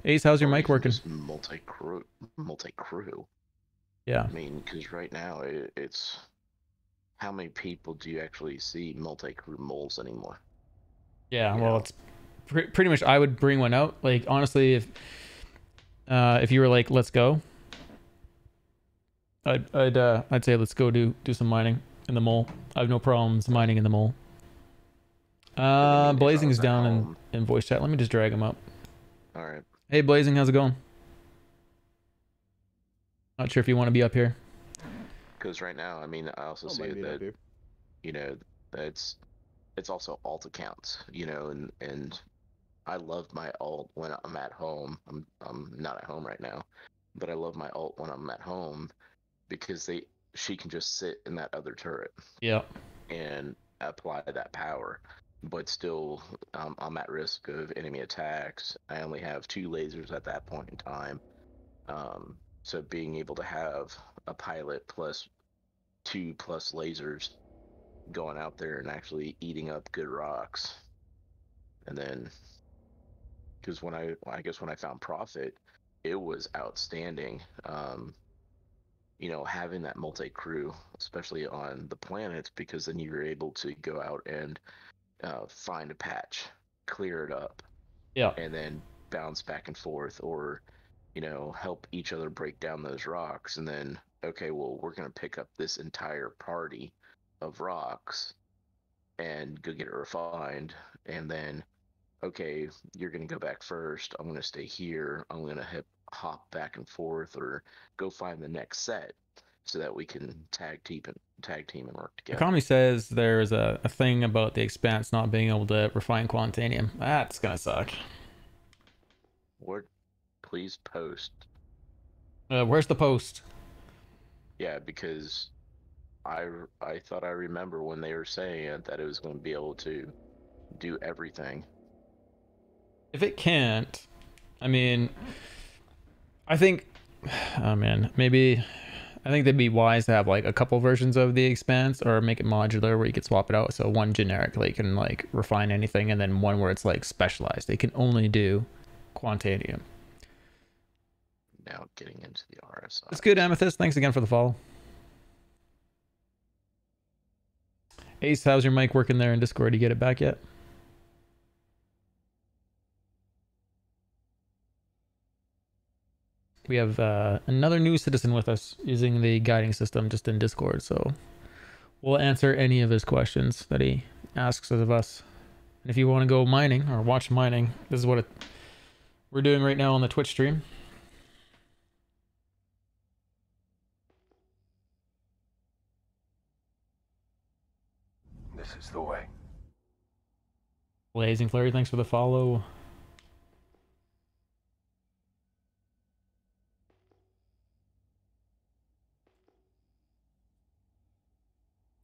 Ace, how's your mic working? Multi-crew. Yeah. I mean, because right now it's how many people do you actually see multi-crew moles anymore? Yeah. You Well, know? it's pretty much. I would bring one out. Like honestly, if you were like, let's go, I'd say let's go do some mining in the mole. I have no problems mining in the mole. 'Cause, I mean, if I Blazing's was at down home, in voice chat. Let me just drag him up. all right. Hey Blazing, how's it going? Not sure if you want to be up here. Because right now, I mean, I also Don't see mind being up that here. you know that's it's also alt accounts, and I love my alt when I'm at home. I'm not at home right now, but I love my alt when I'm at home because she can just sit in that other turret Yeah. and apply that power, but still I'm at risk of enemy attacks. I only have 2 lasers at that point in time, so being able to have a pilot plus 2+ lasers going out there and actually eating up good rocks. And then, because I guess when I found Profit, it was outstanding. Having that multi crew, especially on the planets, because then you're able to go out and find a patch, clear it up, Yeah. and then bounce back and forth, or help each other break down those rocks. And then, okay, well, we're going to pick up this entire party of rocks and go get it refined. And then, okay, you're going to go back first. I'm going to stay here. I'm going to hop back and forth or go find the next set so that we can tag team and work together. Economy says there's a thing about the Expanse not being able to refine Quantanium. That's gonna suck. Or please post. Where's the post? Yeah, because I thought I remember when they were saying that it was going to be able to do everything. If it can't, I mean, I think, oh man, maybe I think they'd be wise to have like a couple versions of the Expanse or make it modular where you could swap it out. So one generic, like can like refine anything, and then one where it's like specialized. They can only do Quantanium. Now getting into the RSI. It's good, Amethyst. Thanks again for the follow. Ace, how's your mic working there in Discord? You get it back yet? We have another new citizen with us using the guiding system just in Discord, so we'll answer any of his questions that he asks of us. And if you want to go mining or watch mining, this is what we're doing right now on the Twitch stream. This is the way. Blazing Flurry, thanks for the follow.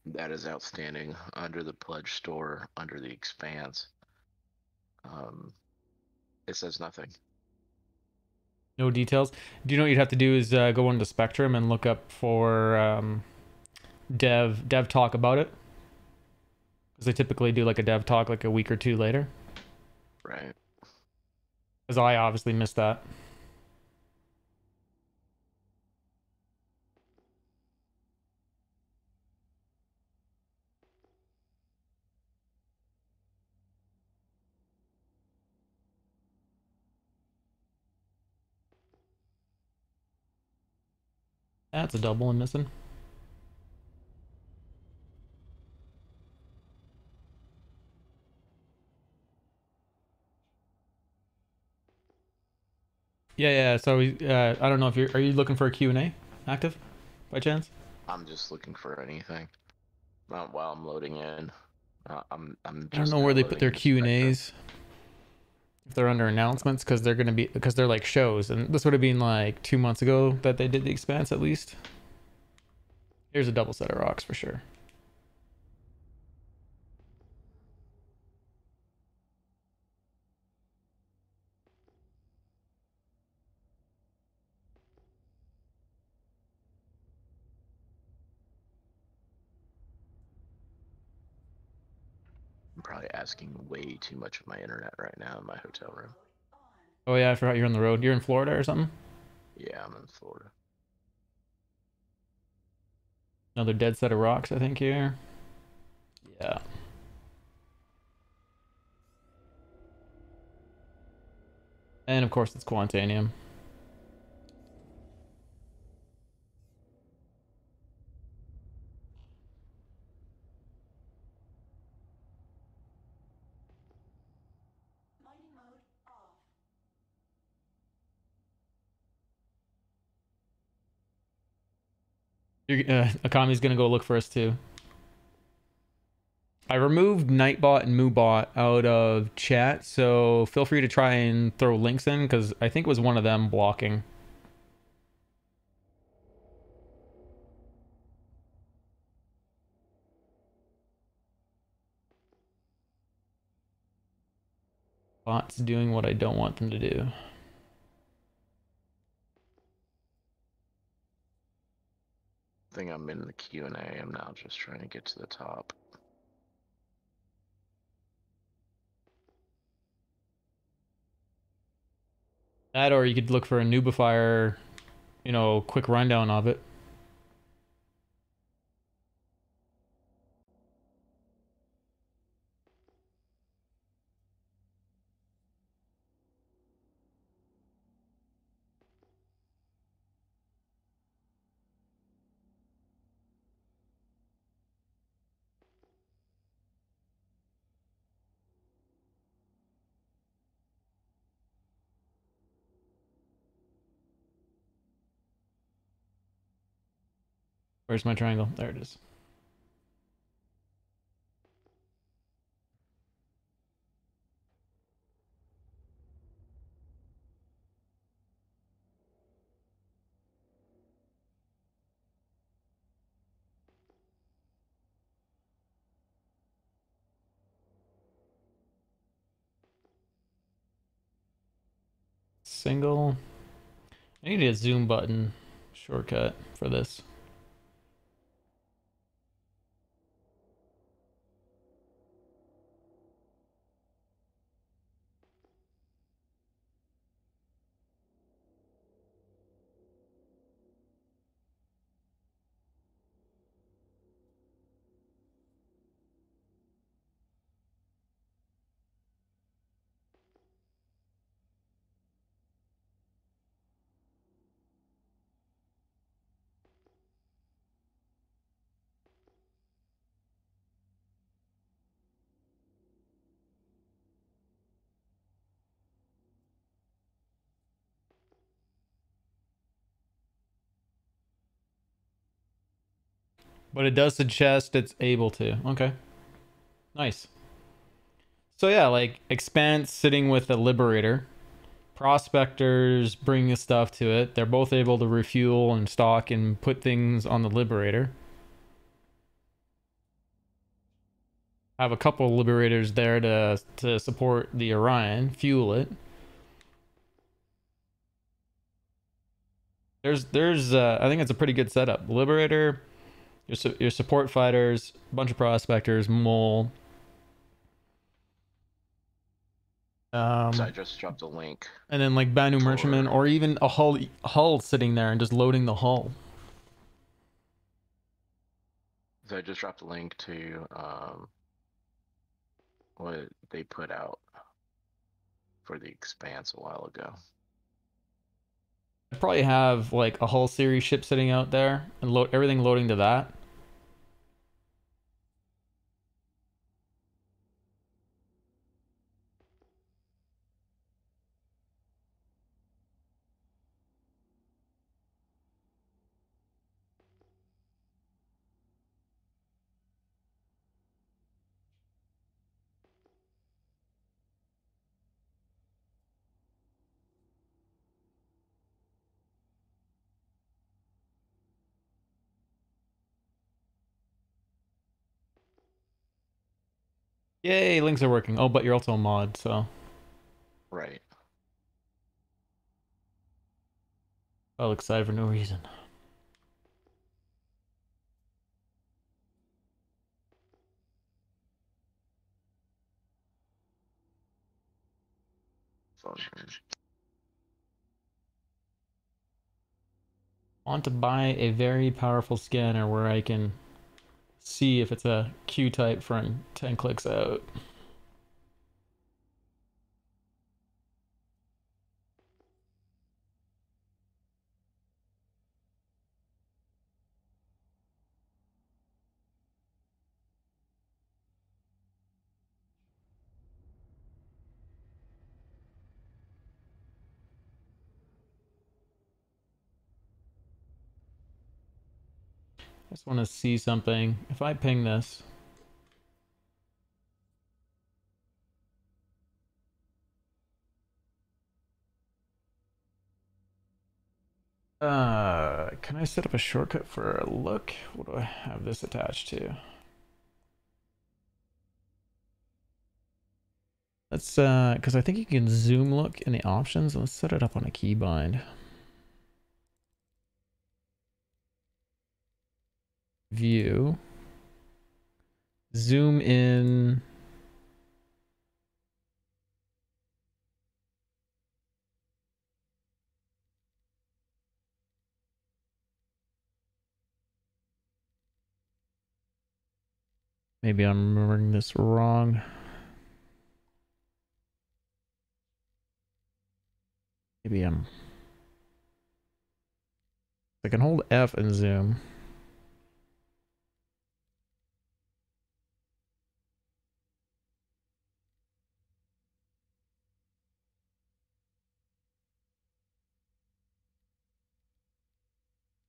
That is outstanding. Under the pledge store, under the Expanse, it says nothing. No details. Do you know what you'd have to do is go into Spectrum and look up for dev talk about it? Because they typically do like a dev talk like a week or two later. Right. Because I obviously missed that. That's a double I'm missing. Yeah. So I don't know if are you looking for a Q&A active by chance? I'm just looking for anything. While I'm loading in, I'm just I don't know where they put their Q&As. Q&As. If they're under announcements, because they're like shows, and this would have been like 2 months ago that they did the Expanse at least. Here's a double set of rocks for sure. I'm probably asking way too much of my internet right now in my hotel room. Oh yeah, I forgot you're on the road. You're in Florida or something? Yeah, I'm in Florida. Another dead set of rocks, I think, here. Yeah. And of course it's Quantanium. Mining mode off. Akami's gonna go look for us too. I removed Nightbot and Moobot out of chat, so feel free to try and throw links in, because I think it was one of them blocking. Bot's doing what I don't want them to do. I think I'm in the Q&A. I'm now just trying to get to the top. That, or you could look for a Nubifier, you know, quick rundown of it. Where's my triangle? There it is. Single. I need a zoom button shortcut for this. But it does suggest it's able to. Okay. Nice. So yeah, like Expanse sitting with a Liberator. Prospectors bringing stuff to it. They're both able to refuel and stock and put things on the Liberator. Have a couple of Liberators there to support the Orion, fuel it. There's I think it's a pretty good setup. Liberator, your support fighters, a bunch of prospectors, mole. So I just dropped a link. And then like Banu Merchantman, or even a hull sitting there and just loading the hull. So I just dropped a link to what they put out for the Expanse a while ago. I probably have like a hull series ship sitting out there and everything loading to that. Yay, links are working. Oh, but you're also a mod, so. Right. I'll excited for no reason. Phone. I want to buy a very powerful scanner where I can see if it's a Q type from 10 clicks out. I just want to see something. If I ping this, can I set up a shortcut for a look? What do I have this attached to? Let's, because I think you can zoom look in the options. Let's set it up on a keybind. View. Zoom in. Maybe I'm remembering this wrong. Maybe I'm... I can hold F and zoom.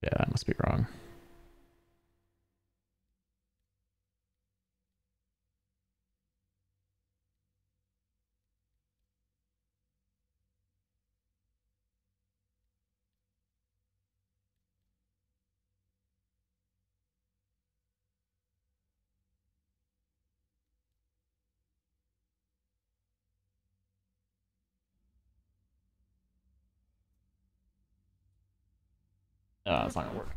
Yeah, I must be wrong. No, that's not gonna work.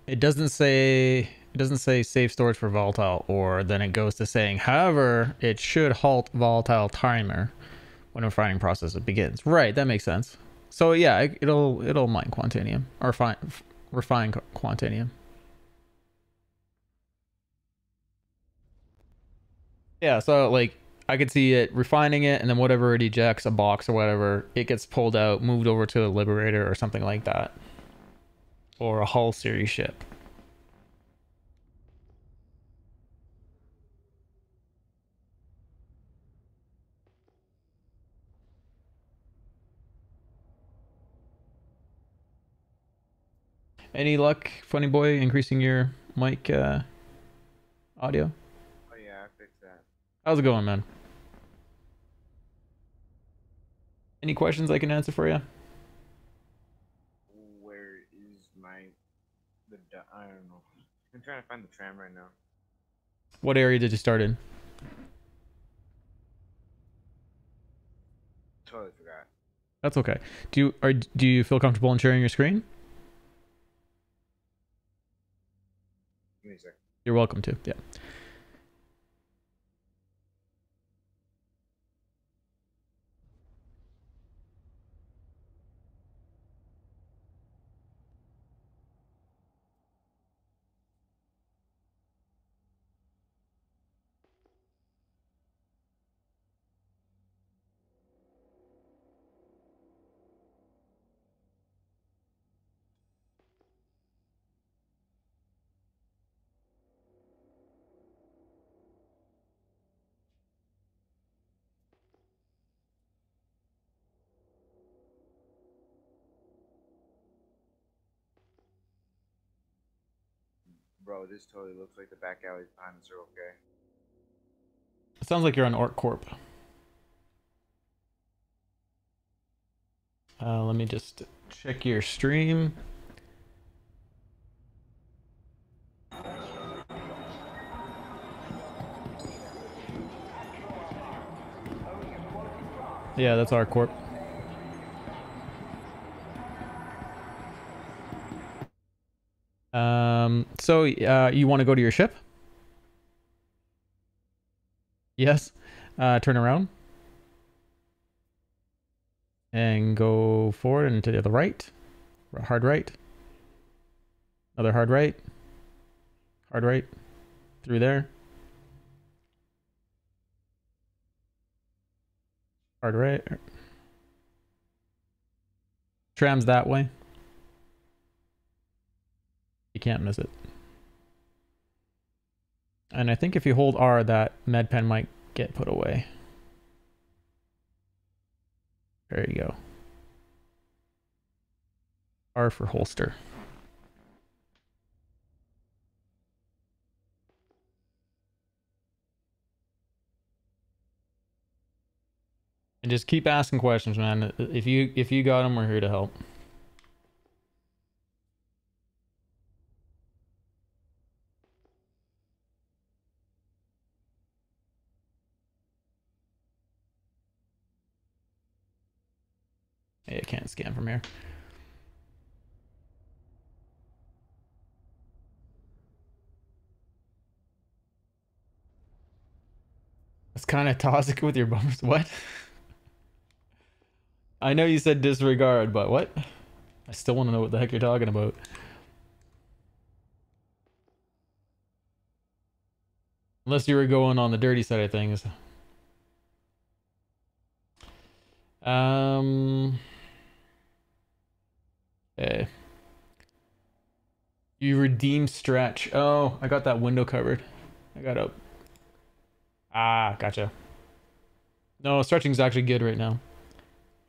It doesn't say save storage for volatile, or then it goes to saying, however, it should halt volatile timer when refining process begins. Right, that makes sense. So yeah, it'll mine quantanium or refine quantanium. Yeah, so like I could see it refining it, and then whatever it ejects, a box or whatever, it gets pulled out, moved over to a Liberator or something like that, or a Hull series ship. Any luck, funny boy, increasing your mic audio? Oh yeah, I fixed that. How's it going, man? Any questions I can answer for you? Where is I don't know. I'm trying to find the tram right now. What area did you start in? Totally forgot. That's okay. Do you feel comfortable in sharing your screen? Give me a sec. You're welcome to. Yeah. Bro, this totally looks like the back alleys behind the Circle K. It sounds like you're on Orc Corp. Let me just check your stream. Yeah, that's our corp. So you want to go to your ship? Yes. Turn around and go forward and to the right. Hard right. Another hard right. Hard right. Through there. Hard right. Tram's that way. You can't miss it. And I think if you hold R, that med pen might get put away. There you go. R for holster. And just keep asking questions, man. If you got them, we're here to help. Hey, I can't scan from here. It's kind of toxic with your bumpers. What? I know you said disregard, but what? I still want to know what the heck you're talking about. Unless you were going on the dirty side of things. Okay. You redeem stretch. Oh, I got that window covered. I got up. Ah, gotcha. No, stretching's actually good right now.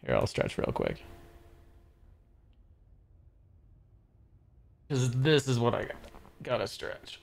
Here, I'll stretch real quick. Because this is what I gotta stretch.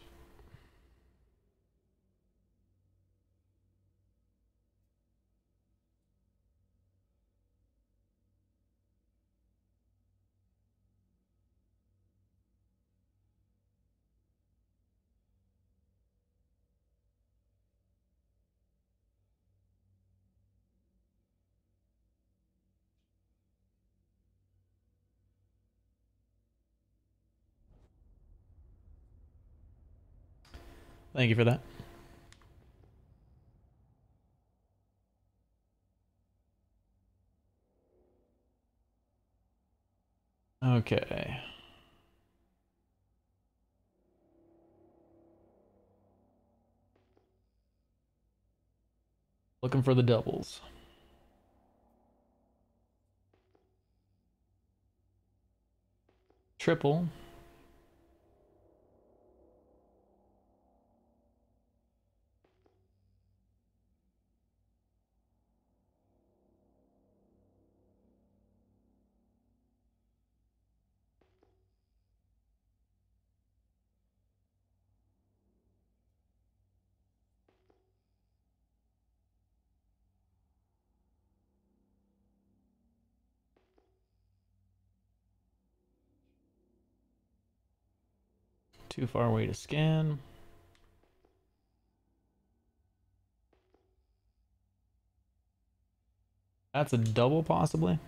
Thank you for that. Okay. Looking for the doubles. Triple. Too far away to scan. That's a double, possibly.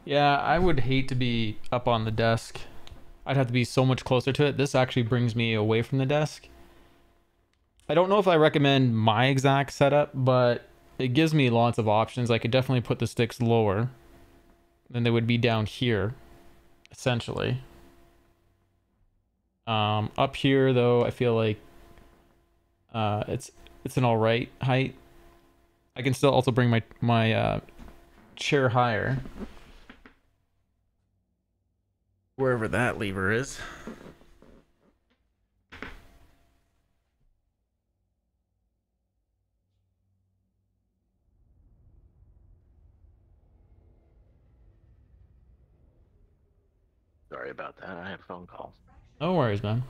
Yeah, I would hate to be up on the desk. I'd have to be so much closer to it. This actually brings me away from the desk. I don't know if I recommend my exact setup, but it gives me lots of options. I could definitely put the sticks lower than they would be down here, essentially. Up here though, I feel like it's an all right height. I can still also bring my chair higher, wherever that lever is. Sorry about that. I had a phone call. No worries, man.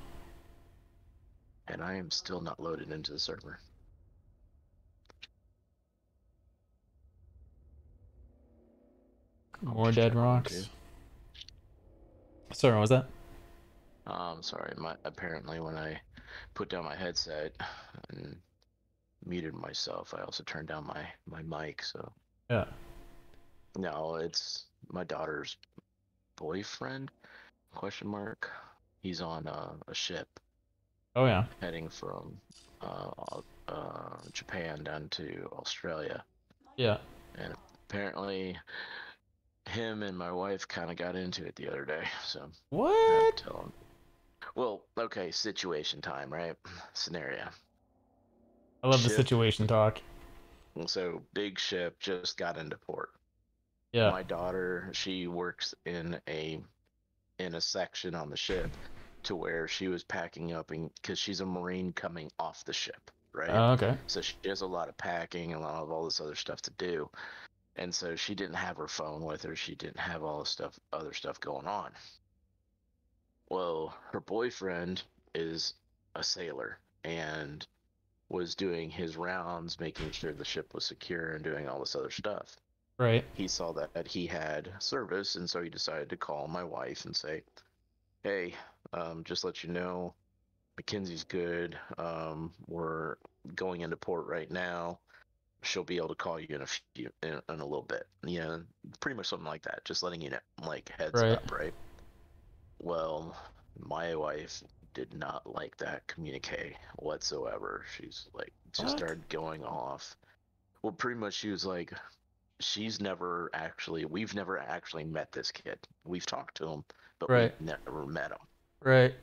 And I am still not loaded into the server. More dead rocks. Sorry, what was that? Sorry. Apparently when I put down my headset and muted myself, I also turned down my mic. So Yeah. no, it's my daughter's boyfriend? Question mark. He's on a ship Oh yeah. heading from Japan down to Australia, Yeah. and apparently him and my wife kind of got into it the other day. So I had What? to tell him. Well, okay, situation time, right? Scenario. I love the Ship. situation talk. So big ship just got into port. Yeah. My daughter, she works in a section on the ship to where she was packing up, and because she's a Marine coming off the ship, right? Oh, okay. So she has a lot of packing and a lot of all this other stuff to do. And so she didn't have her phone with her. She didn't have all this stuff, other stuff going on. Well, her boyfriend is a sailor and was doing his rounds, making sure the ship was secure and doing all this other stuff. Right. He saw that he had service, and so he decided to call my wife and say, hey, just let you know, Mackenzie's good. We're going into port right now. She'll be able to call you in a little bit. Yeah, pretty much something like that. Just letting you know, like heads Right. up, right? Well, my wife did not like that communique whatsoever. She's like, just What? started going off. Well, pretty much she was like, we've never actually met this kid. We've talked to him, but Right. we've never met him. Right.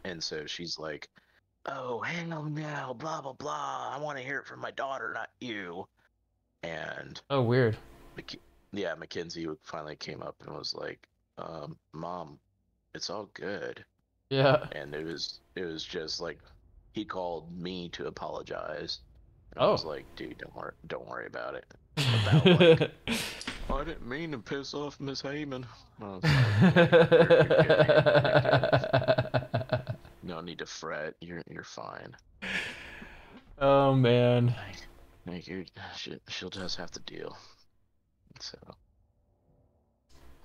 And so she's like, oh, hang on now, blah, blah, blah. I want to hear it from my daughter, not you. And Oh, weird. yeah, Mackenzie finally came up and was like, Mom, it's all good. Yeah. And it was just like, he called me to apologize. And Oh. I was like, dude, don't worry about it. About like, I didn't mean to piss off Miss Heyman. I was like, no need to fret. You're fine. Oh man. Like she'll just have to deal. So,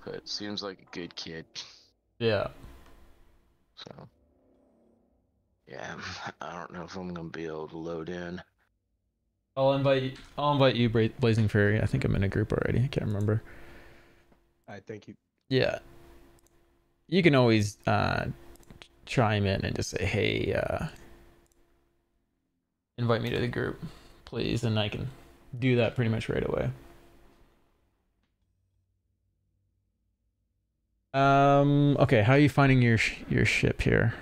but seems like a good kid. Yeah. So, yeah, I don't know if I'm gonna be able to load in. I'll invite you, Blazing Fairy. I think I'm in a group already. I can't remember. I thank you. Yeah. You can always chime in and just say, hey, invite me to the group, please, and I can do that pretty much right away. Okay, how are you finding your ship here?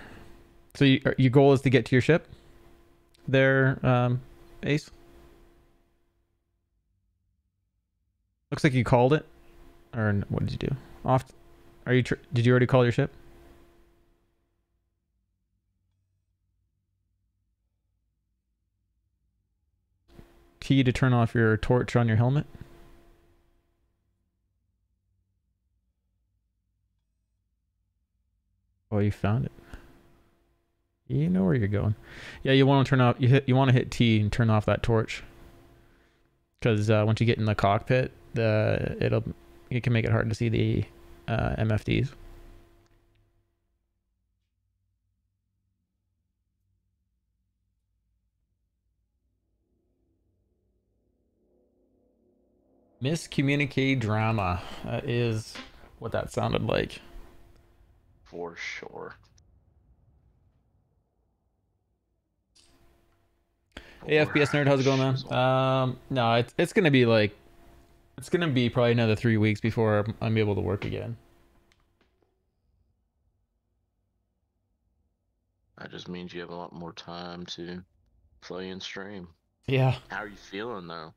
So your goal is to get to your ship there, Ace? Looks like you called it. Or what did you do? Did you already call your ship? T to turn off your torch on your helmet? Oh, you found it. You know where you're going. Yeah, you want to turn off. You want to hit T and turn off that torch. Because once you get in the cockpit, it can make it hard to see the MFDs. Miscommunicate drama. That is what that sounded like. For sure. Hey, FPS nerd, how's it going, man? No, it's gonna be like, it's gonna be probably another 3 weeks before I'm able to work again. That just means you have a lot more time to play and stream. Yeah. How are you feeling though?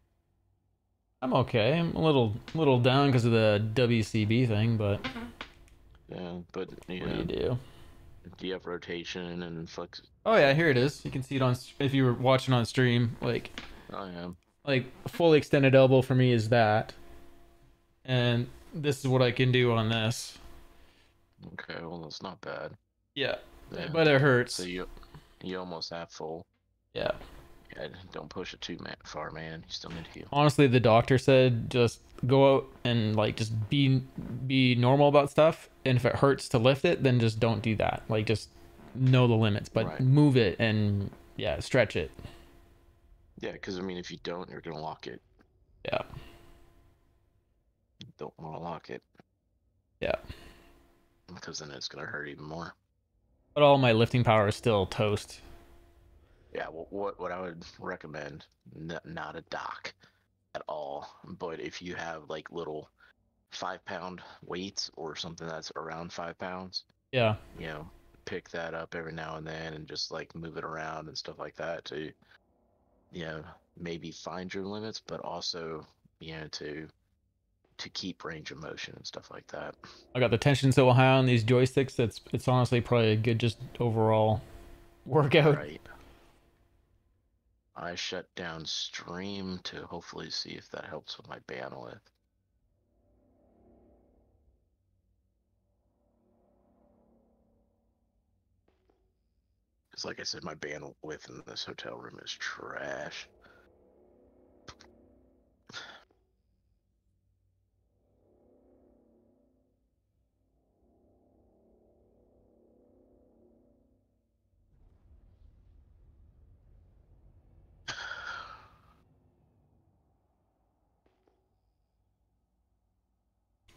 I'm okay. I'm a little down because of the WCB thing, but Yeah, but what do you do? Do you have rotation and flex? Oh yeah, here it is. You can see it on if you were watching on stream. Like, I am. Like fully extended elbow for me is that, and this is what I can do on this. Okay, well that's not bad. Yeah, Yeah. but it hurts. So you almost have full. Yeah. Yeah, don't push it too far, man. You still need to heal. Honestly, the doctor said just go out and like just be normal about stuff, and if it hurts to lift it, then just don't do that. Like just know the limits, but Right. move it and yeah, stretch it. Yeah, because I mean, if you don't, you're gonna lock it. Yeah. You don't want to lock it. Yeah. Because then it's gonna hurt even more. But all my lifting power is still toast. Yeah, what I would recommend, not a dock at all, but if you have like little 5-pound weights or something that's around 5 pounds, Yeah. you know, pick that up every now and then and just like move it around and stuff like that to, you know, maybe find your limits, but also, you know, to keep range of motion and stuff like that. I got the tension so high on these joysticks. It's honestly probably a good just overall workout. Right. I shut down stream to hopefully see if that helps with my bandwidth. Because like I said, my bandwidth in this hotel room is trash.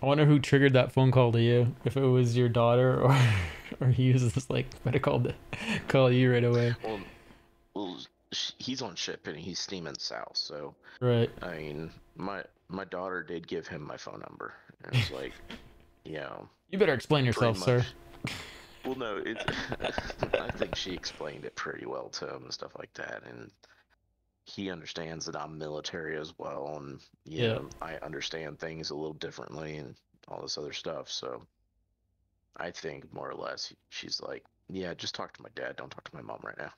I wonder who triggered that phone call to you. If it was your daughter or he was just like, better call you right away. Well, he's on ship and he's steaming south, so Right. I mean, my daughter did give him my phone number, and it's like, you know, You better explain yourself, sir. Well, no, it's I think she explained it pretty well to him and stuff like that, and he understands that I'm military as well, and you know, I understand things a little differently and all this other stuff. So I think more or less she's like, yeah, just talk to my dad, don't talk to my mom right now.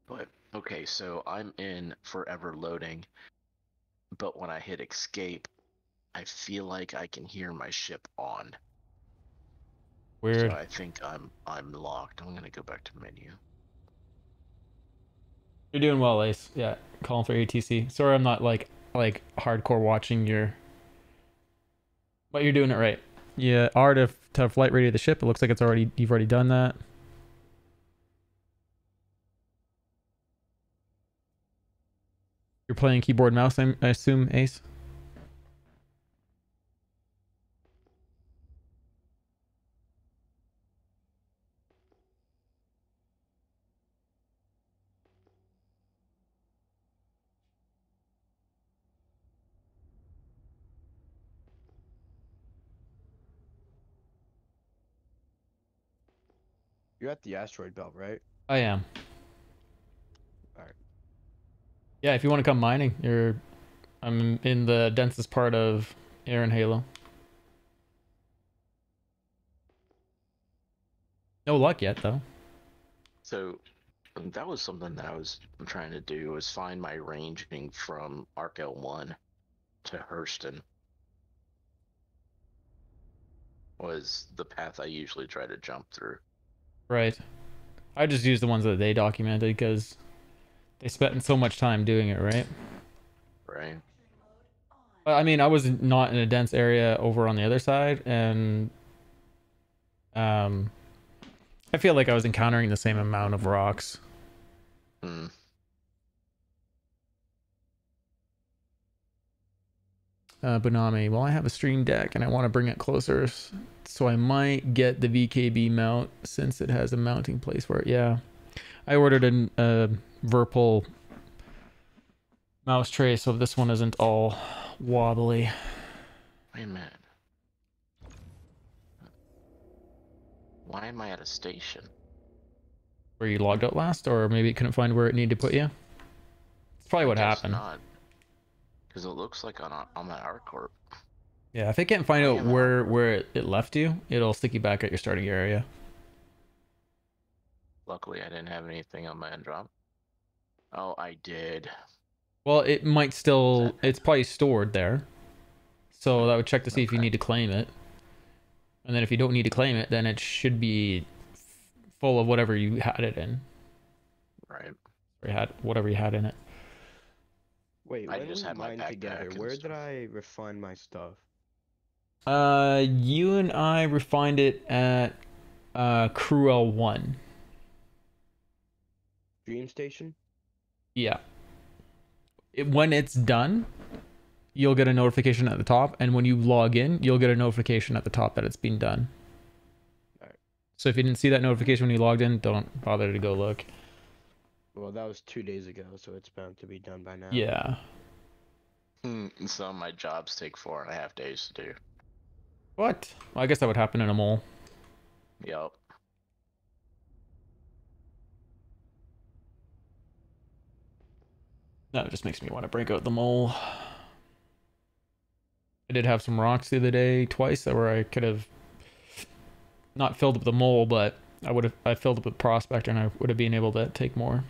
But okay, so I'm in forever loading, but when I hit escape, I feel like I can hear my ship on. Weird. So I think I'm locked. I'm gonna go back to menu. You're doing well, Ace. Yeah, calling for ATC. Sorry, I'm not like hardcore watching your. But you're doing it right. Yeah, R to flight ready the ship. It looks like you've already done that. You're playing keyboard and mouse, I assume, Ace. You're at the asteroid belt, right? I am. Alright. Yeah, if you want to come mining, I'm in the densest part of Air and Halo. No luck yet, though. So that was something that I was trying to do, was find my ranging from Arc L1 to Hurston. Was the path I usually try to jump through. Right. I just use the ones that they documented because they spent so much time doing it, right? Right. I mean, I was not in a dense area over on the other side, and I feel like I was encountering the same amount of rocks. Hmm. Bunami, well, I have a Stream Deck and I want to bring it closer, so I might get the VKB mount since it has a mounting place for it. Yeah, I ordered a Virpil mouse tray, so this one isn't all wobbly. Wait a minute. Why am I at a station? Were you logged out last, or maybe it couldn't find where it needed to put you? It's probably what happened. Not. Because it looks like I'm at ArcCorp. Yeah, if it can't find out where it left you, it'll stick you back at your starting area. Luckily, I didn't have anything on my end drop. Oh, I did. Well, it might still... It's probably stored there. So that would check to see if you need to claim it. And then if you don't need to claim it, then it should be full of whatever you had it in. Right. Or you had whatever you had in it. Wait, I when just we had my mined together, backpack and where did stuff. I refine my stuff? You and I refined it at Cruel 1. Dream Station? Yeah. When it's done, you'll get a notification at the top, and when you log in, you'll get a notification at the top that it's been done. Alright. So if you didn't see that notification when you logged in, don't bother to go look. Well, that was 2 days ago, so it's bound to be done by now. Yeah. Some of my jobs take 4.5 days to do. What? Well, I guess that would happen in a mole. Yep. That just makes me want to break out the mole. I did have some rocks the other day, twice, where I could have not filled up the mole, but I filled up with prospector and I would have been able to take more.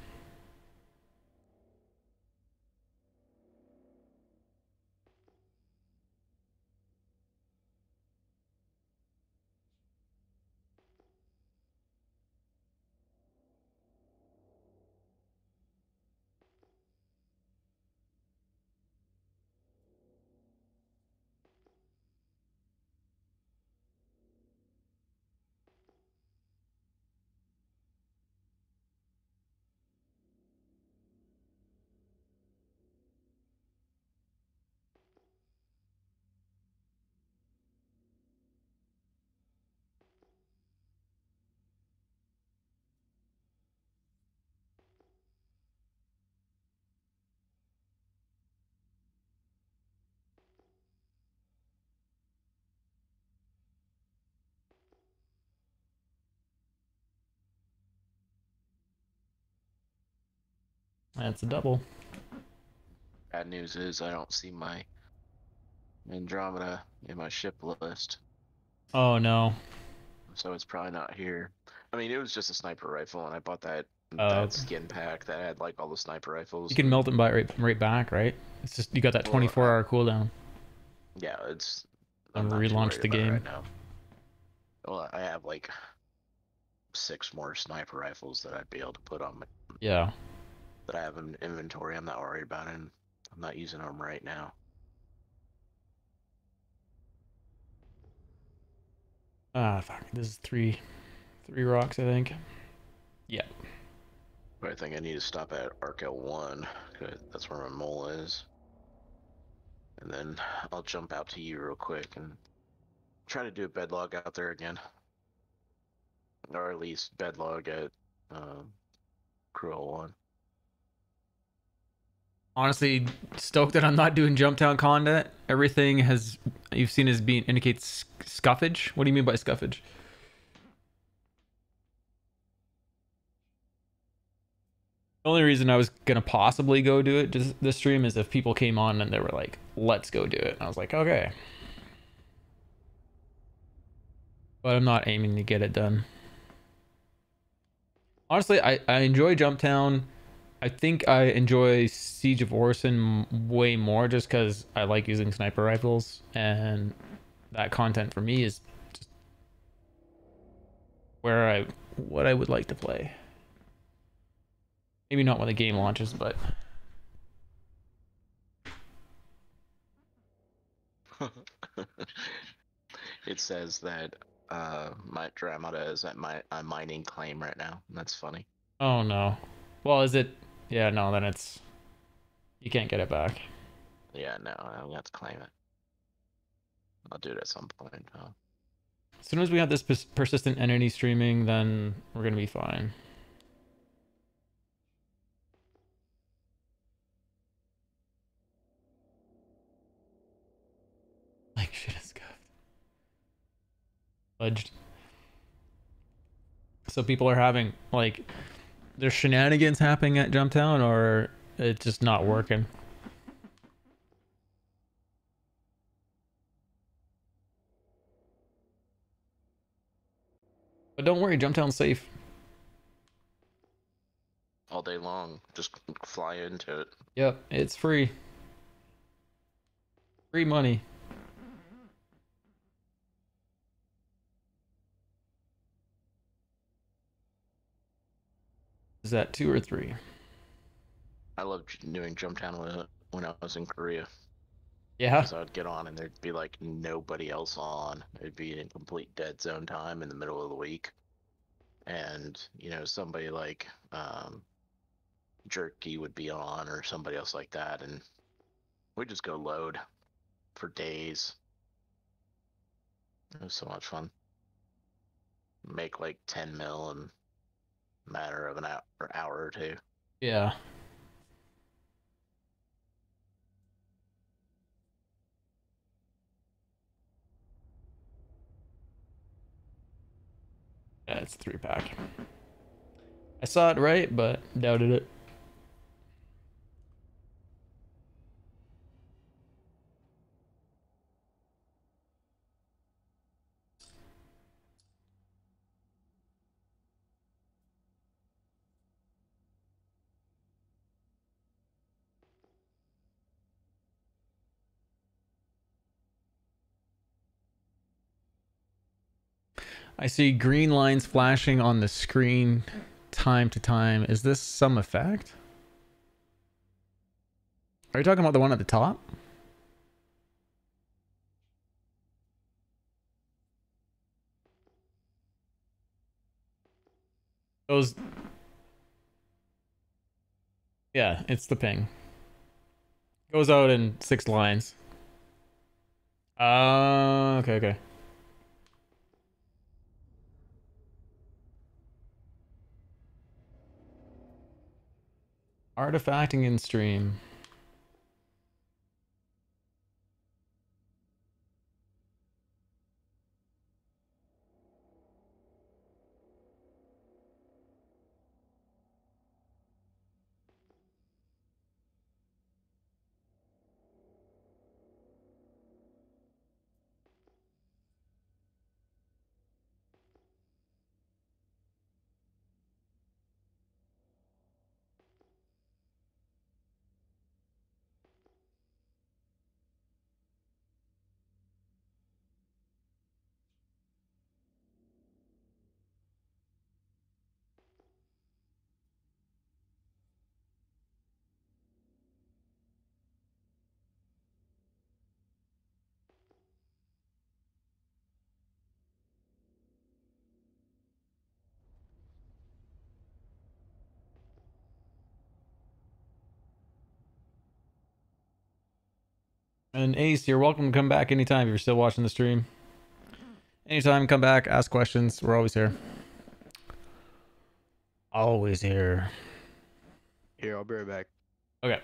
That's a double. Bad news is I don't see my Andromeda in my ship list, Oh no. so it's probably not here. I mean, it was just a sniper rifle, and I bought that Okay. skin pack that had like all the sniper rifles. You can melt it right back, right? It's just you got that 24-hour cooldown. Yeah, it's. And I'm not too relaunch worried the about it game. right now. Well, I have like 6 more sniper rifles that I'd be able to put on my, Yeah. that I have in inventory. I'm not worried about it. And I'm not using them right now. Ah, fuck. This is three rocks, I think. Yeah. But I think I need to stop at Arkel 1, because that's where my mole is. And then I'll jump out to you real quick and try to do a bedlog out there again. Or at least bedlog at Cruel 1. Honestly, stoked that I'm not doing Jumptown content. Everything you've seen as being indicates scuffage. What do you mean by scuffage? The only reason I was gonna possibly go do it this stream is if people came on and they were like, "Let's go do it." And I was like, "Okay," but I'm not aiming to get it done. Honestly, I enjoy Jumptown. I think I enjoy Siege of Orson way more just because I like using sniper rifles, and that content for me is just what I would like to play. Maybe not when the game launches, but It says that my Andromeda is at a mining claim right now. And that's funny. oh no. Well, is it? Yeah, no. Then you can't get it back. Yeah, no, I'm gonna have to claim it. I'll do it at some point. As soon as we have this persistent entity streaming, then we're gonna be fine. Like shit is scuffed. Fudged. So people are having like there's shenanigans happening at Jumptown, or it's just not working. But don't worry, Jumptown's safe. All day long, just fly into it. Yep, it's free. Free money. Is that 2 or 3? I loved doing Jumptown when I was in Korea. Yeah. Because I would get on and there'd be like nobody else on. It'd be in complete dead zone time in the middle of the week. And, you know, somebody like Jerky would be on or somebody else like that. And we'd just go load for days. It was so much fun. Make like 10 mil in a matter of an hour or two. Yeah. Yeah, it's a 3-pack. I saw it right, but doubted it. I see green lines flashing on the screen time to time. Is this some effect? Are you talking about the one at the top? Those... Yeah, it's the ping. Goes out in 6 lines. Okay. Artifacting in stream. And Ace, you're welcome to come back anytime if you're still watching the stream. Anytime, come back, ask questions. We're always here. Always here. Here, I'll be right back. Okay.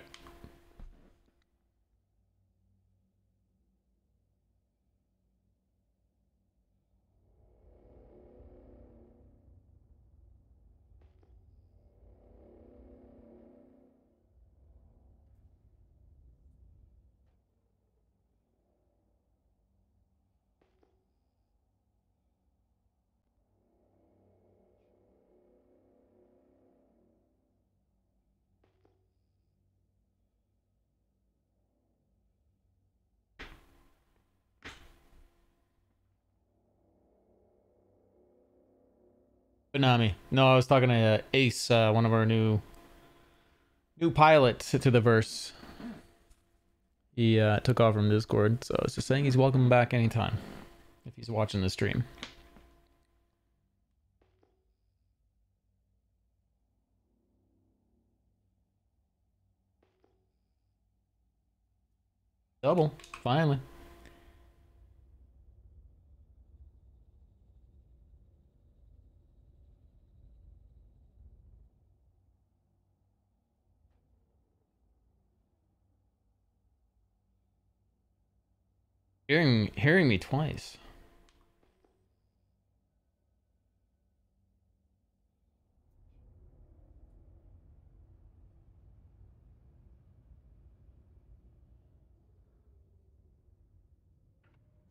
Benami. No, I was talking to Ace, one of our new pilots to the verse. He took off from Discord, so I was just saying he's welcome back anytime if he's watching the stream. Double, finally. Hearing me twice.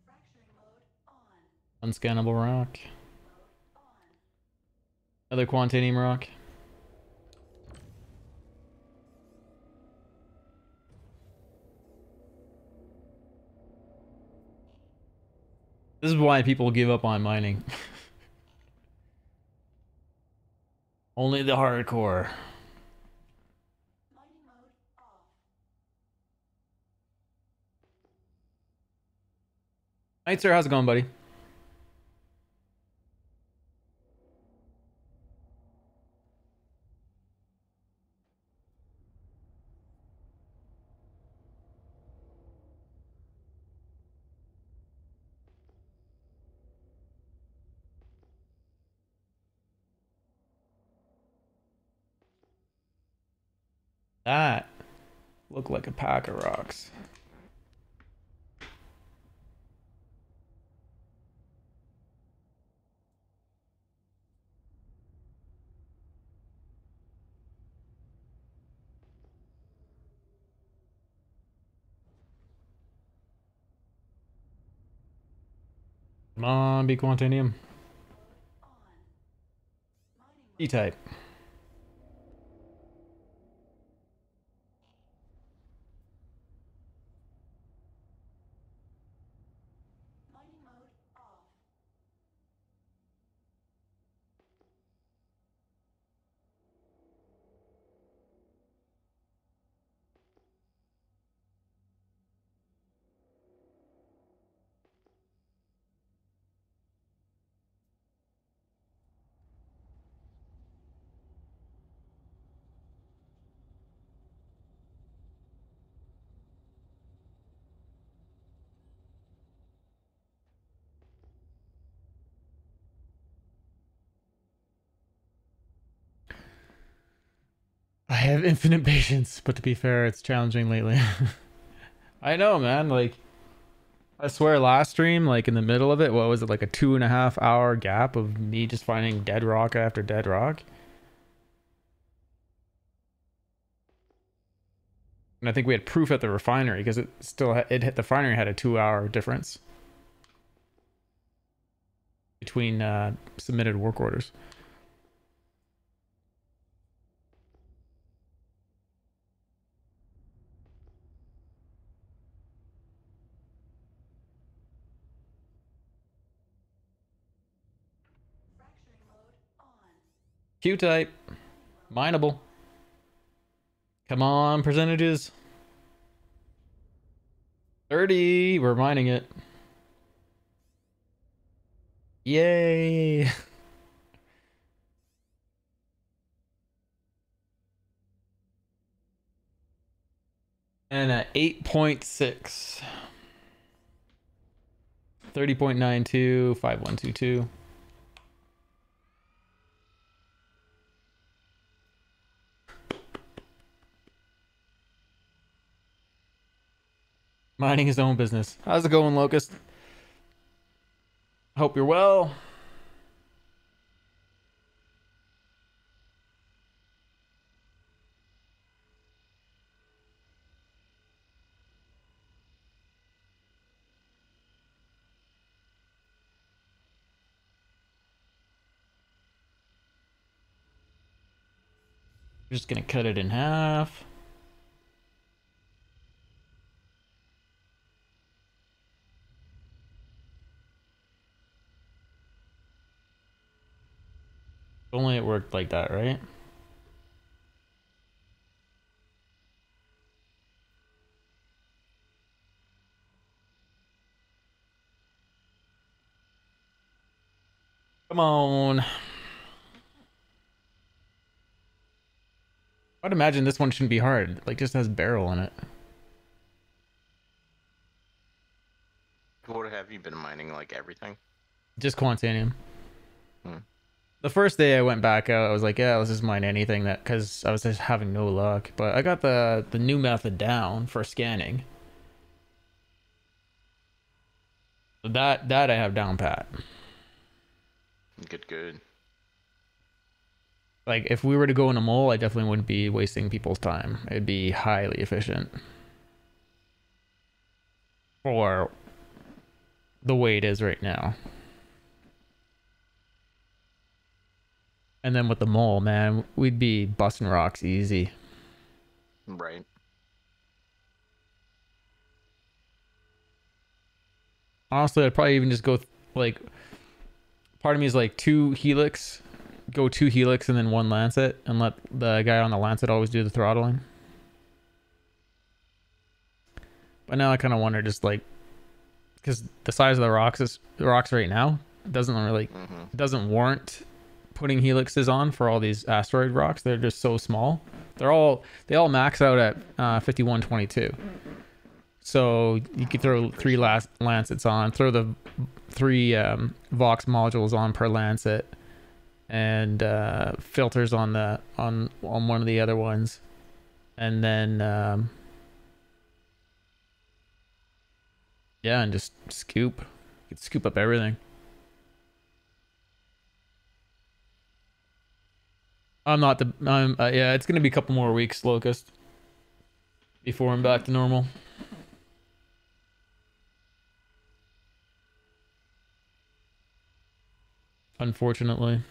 Fracturing mode on. Unscannable rock. Mode on. Another Quantanium rock. This is why people give up on mining. Only the hardcore. Mining mode off. Night, sir. How's it going, buddy? That looked like a pack of rocks. Come on, be Quantanium. On. Mining mode. E-type. Mining mode off. I have infinite patience, but to be fair, it's challenging lately. I know, man. Like, I swear, last stream, like in the middle of it, what was it, like a 2.5 hour gap of me just finding dead rock after dead rock? And I think we had proof at the refinery because it still it hit the refinery had a 2 hour difference between submitted work orders. Fracturing mode on. Q-type, mineable. Come on, percentages. 30, we're mining it. Yay. And at 8.6. 30.92, 5122. Minding his own business. How's it going, Locust? Hope you're well. We're just gonna cut it in half. If only it worked like that, right? Come on. I'd imagine this one shouldn't be hard. Like, just has barrel in it. What have you been mining? Like everything? Just Quantanium. Hmm. The first day I went back out, I was like, yeah, let's just mine anything that, because I was just having no luck. But I got the new method down for scanning. That I have down pat. Good. Like, if we were to go in a mole, I definitely wouldn't be wasting people's time. It'd be highly efficient. For the way it is right now. And then with the mole, man, we'd be busting rocks easy. Right. Honestly, I'd probably even just go, like, part of me is like 2 helix go 2 helix and then 1 lancet, and let the guy on the lancet always do the throttling. But now I kind of wonder, just like, because the size of the rocks right now doesn't really doesn't warrant putting helixes on for all these asteroid rocks. They're just so small. They all max out at 5122. So you could throw 3 lancets on, throw the 3 Vox modules on per lancet, and filters on one of the other ones, and then yeah, and just scoop. You could scoop up everything. Yeah, it's gonna be a couple more weeks, Locust, before I'm back to normal. Unfortunately.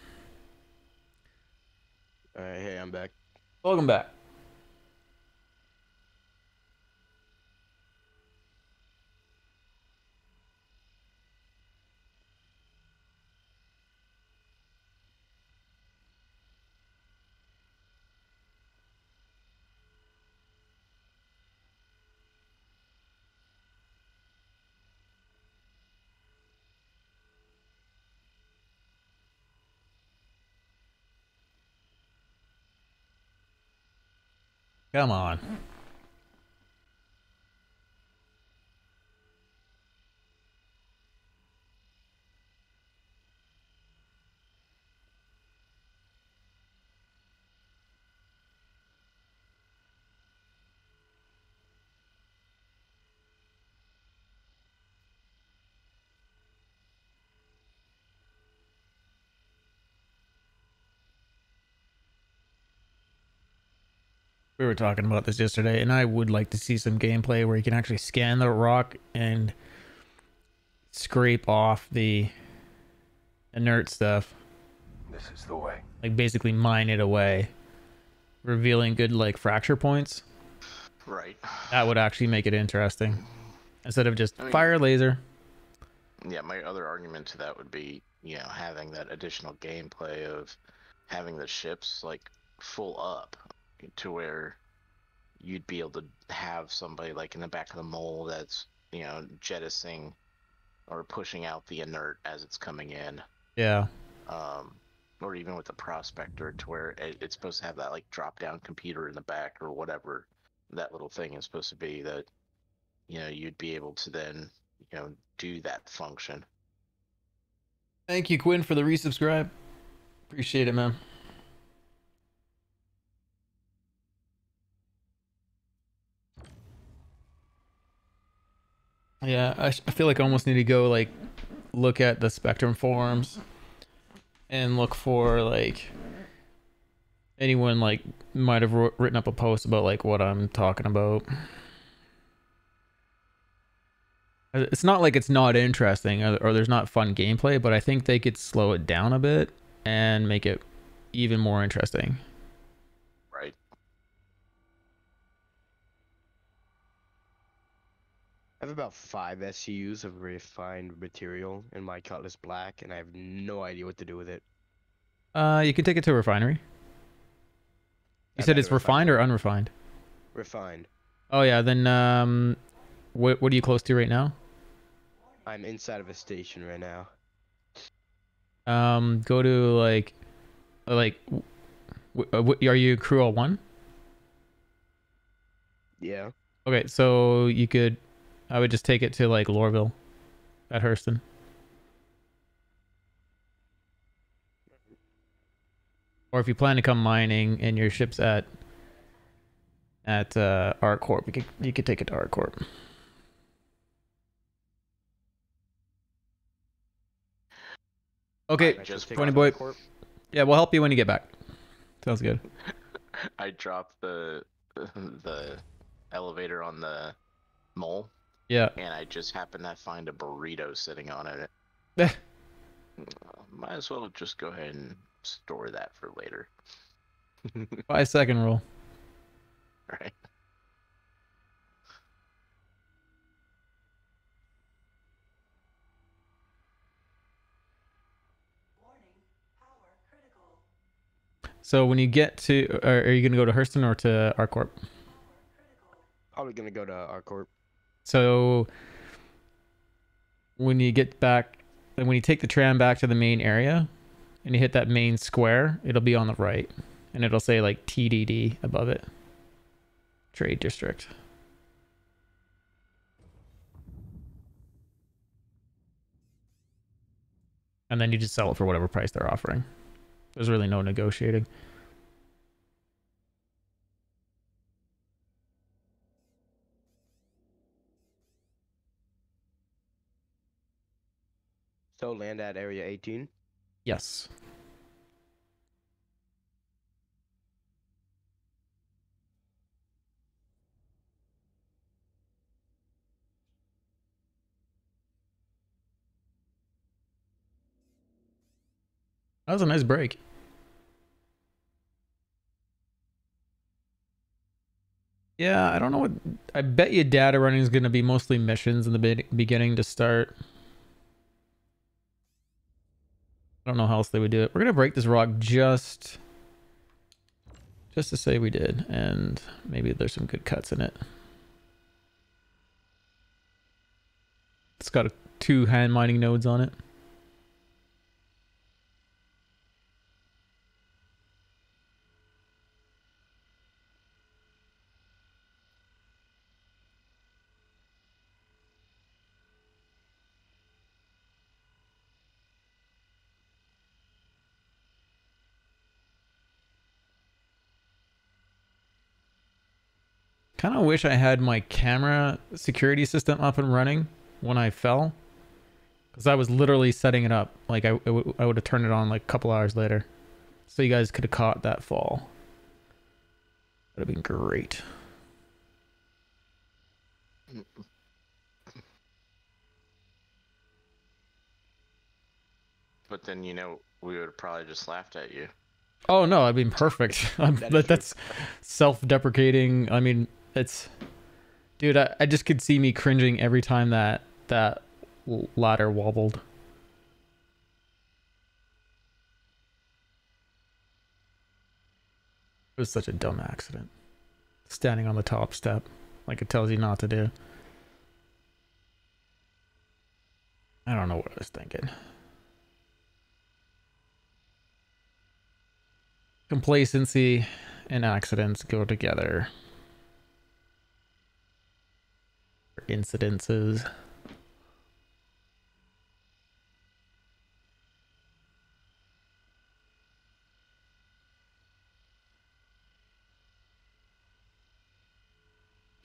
Alright, hey, I'm back. Welcome back. Come on. We were talking about this yesterday, and I would like to see some gameplay where you can actually scan the rock and scrape off the inert stuff. This is the way. Like basically mine it away, revealing good like fracture points. Right. That would actually make it interesting, instead of just fire laser. Yeah, my other argument to that would be, having that additional gameplay of having the ships like full up to where you'd be able to have somebody like in the back of the mole that's, jettisoning or pushing out the inert as it's coming in. Yeah. Or even with the prospector, to where it's supposed to have that like drop down computer in the back or whatever that little thing is supposed to be, that you'd be able to then do that function. Thank you, Quinn, for the resubscribe. Appreciate it, man. Yeah, I feel like I almost need to go like look at the Spectrum forums and look for like anyone like might have written up a post about like what I'm talking about. It's not like it's not interesting or there's not fun gameplay, but I think they could slow it down a bit and make it even more interesting. Right. I have about 5 SCUs of refined material in my Cutlass Black, and I have no idea what to do with it. You can take it to a refinery. You said it's refined or unrefined? Refined. Oh yeah, then what are you close to right now? I'm inside of a station right now. Go to like are you crew all 1? Yeah. Okay, so I would just take it to like Lorville at Hurston. Or if you plan to come mining and your ship's at ArcCorp, you could take it to ArcCorp. Okay, Tony boy. Yeah, we'll help you when you get back. Sounds good. I dropped the elevator on the mole. Yeah. And I just happened to find a burrito sitting on it. Might as well just go ahead and store that for later. 5-second rule. Right. Warning, power critical. So when you get to, are you gonna go to Hurston or to ArcCorp? Probably gonna go to ArcCorp. So when you get back, and when you take the tram back to the main area, and you hit that main square, it'll be on the right, and it'll say like TDD above it, Trade District. And then you just sell it for whatever price they're offering. There's really no negotiating. So land at area 18. Yes. That was a nice break. Yeah, I don't know what... I bet you data running is going to be mostly missions in the beginning to start. I don't know how else they would do it. We're going to break this rock just to say we did. And maybe there's some good cuts in it. It's got 2 hand mining nodes on it. Kind of wish I had my camera security system up and running when I fell. Because I was literally setting it up. Like, I would have turned it on like a couple hours later. So you guys could have caught that fall. Would have been great. But then, you know, we would have probably just laughed at you. Oh, no, I mean, perfect. That's self-deprecating. I mean, it's... Dude, I just could see me cringing every time that ladder wobbled. It was such a dumb accident. Standing on the top step, like it tells you not to do. I don't know what I was thinking. Complacency and accidents go together. Incidences.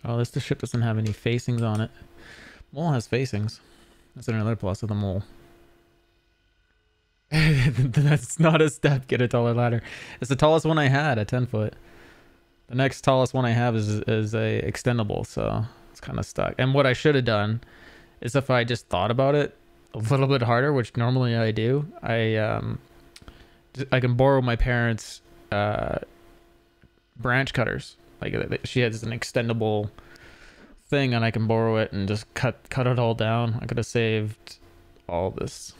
Oh, this ship doesn't have any facings on it. Mole has facings. That's another plus of the mole. That's not a step. Get a taller ladder. It's the tallest one I had at 10 foot. The next tallest one I have is a extendable, so it's kind of stuck. And what I should have done is if I just thought about it a little bit harder, which normally I do, I can borrow my parents' branch cutters. Like, she has an extendable thing, and I can borrow it and just cut it all down. I could have saved all this.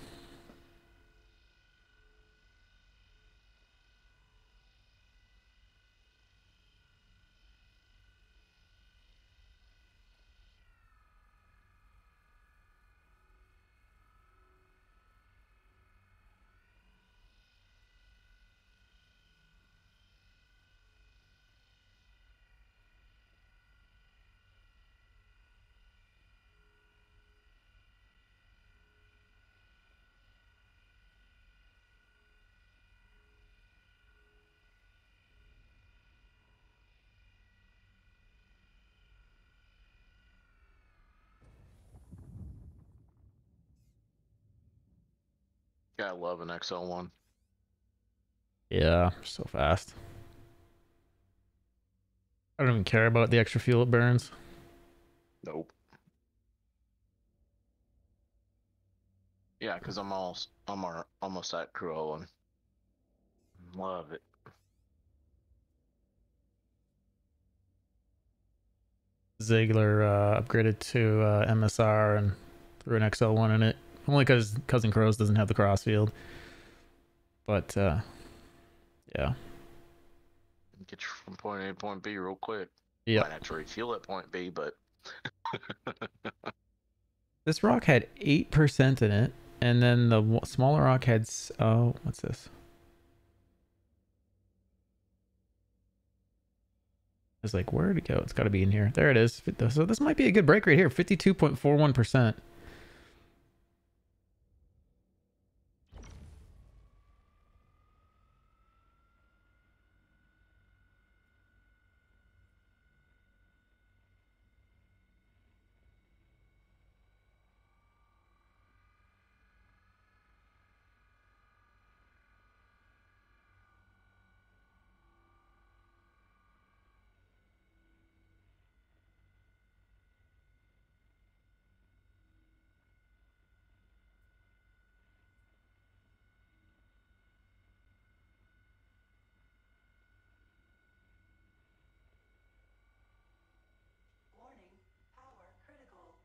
Gotta love an XL1. Yeah, so fast. I don't even care about the extra fuel it burns. Nope. Yeah, because I'm almost at crew 01. Love it. Ziegler upgraded to MSR and threw an XL1 in it. Only because Cousin Crows doesn't have the crossfield. But, yeah. Get you from point A to point B real quick. Yep. Might have to refuel at point B, but This rock had 8% in it, and then the smaller rock had oh, what's this? It's like, where'd it go? It's got to be in here. There it is. So this might be a good break right here. 52.41%. Warning, power critical.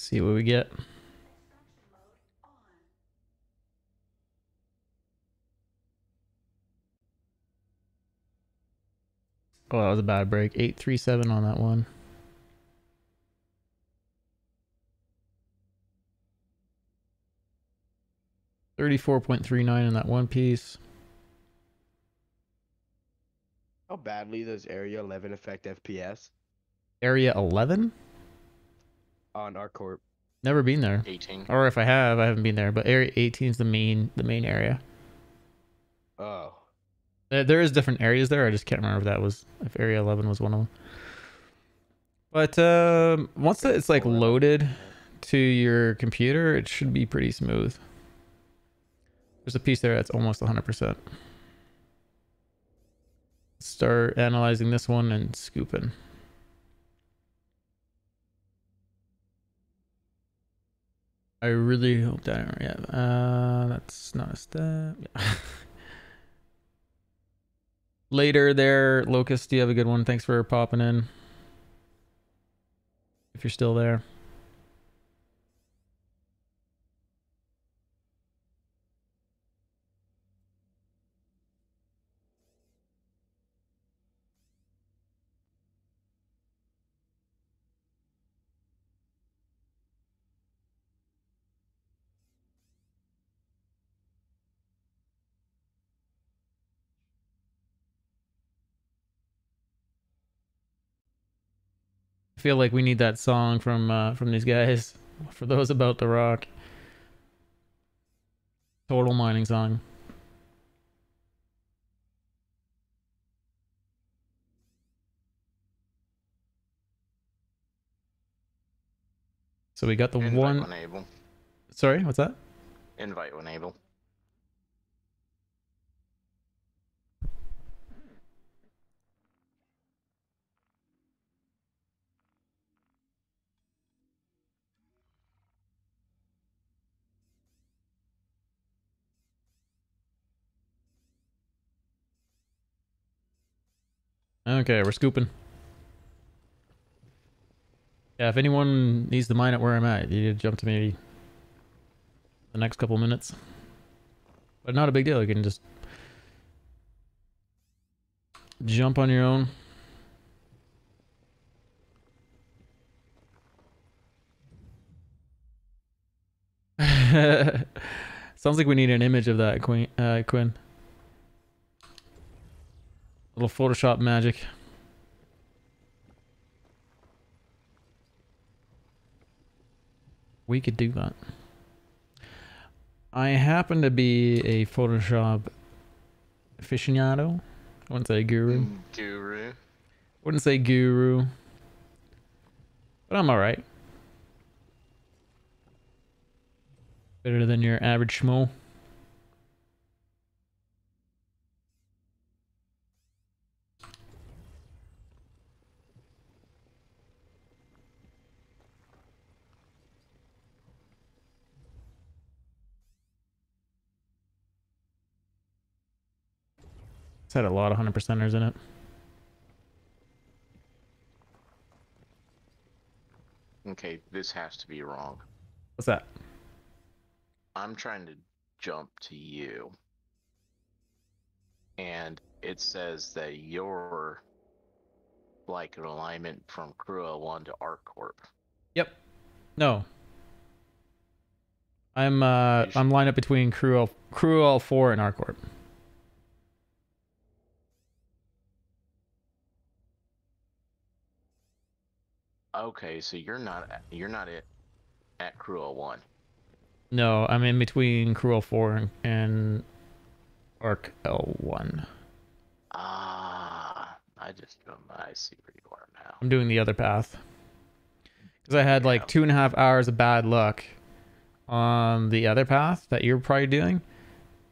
See what we get. Extraction mode on. Oh, that was a bad break. 837 on that one. $34.39 in that one piece. How badly does Area 11 affect FPS Area 11? on our corp? Never been there. 18. Or if I have, I haven't been there. But Area 18 is the main area. Oh. There is different areas there. I just can't remember if Area 11 was one of them. But once it's like loaded to your computer, it should be pretty smooth. There's a piece there that's almost 100%. Start analyzing this one and scooping. I really hope that, yeah, that's not a step. Yeah. Later there, Locust, you have a good one. Thanks for popping in. If you're still there. I feel like we need that song from these guys for those about the rock. Total mining song. So we got the Invite one. when able. Sorry, what's that? Invite when able. Okay, we're scooping. Yeah, if anyone needs to mine it where I'm at, you need to jump to me the next couple minutes. But not a big deal. You can just jump on your own. Sounds like we need an image of that, Quinn. Little Photoshop magic. We could do that. I happen to be a Photoshop aficionado. I wouldn't say guru. Guru. Wouldn't say guru. But I'm alright. Better than your average schmo. It's had a lot of 100%ers in it. Okay, this has to be wrong. What's that? I'm trying to jump to you, and it says that you're like an alignment from Crew 1 to ArcCorp. Yep. No. I'm lined up between Crew L4 and ArcCorp. Okay, so you're not at Crew 1. No, I'm in between Crew L4 and Arc L1. I see where you are now. I'm doing the other path. Because I had like 2.5 hours of bad luck on the other path that you're probably doing.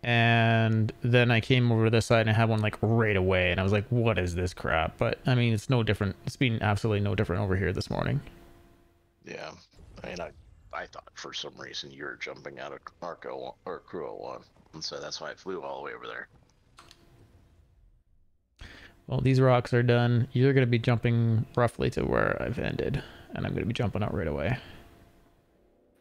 And then I came over to this side and I had one like right away. And I was like, what is this crap? But I mean, it's no different. It's been absolutely no different over here this morning. Yeah. I mean, I thought for some reason you were jumping out of Arco or Crew 1. And so that's why I flew all the way over there. Well, these rocks are done. You're going to be jumping roughly to where I've ended. And I'm going to be jumping out right away.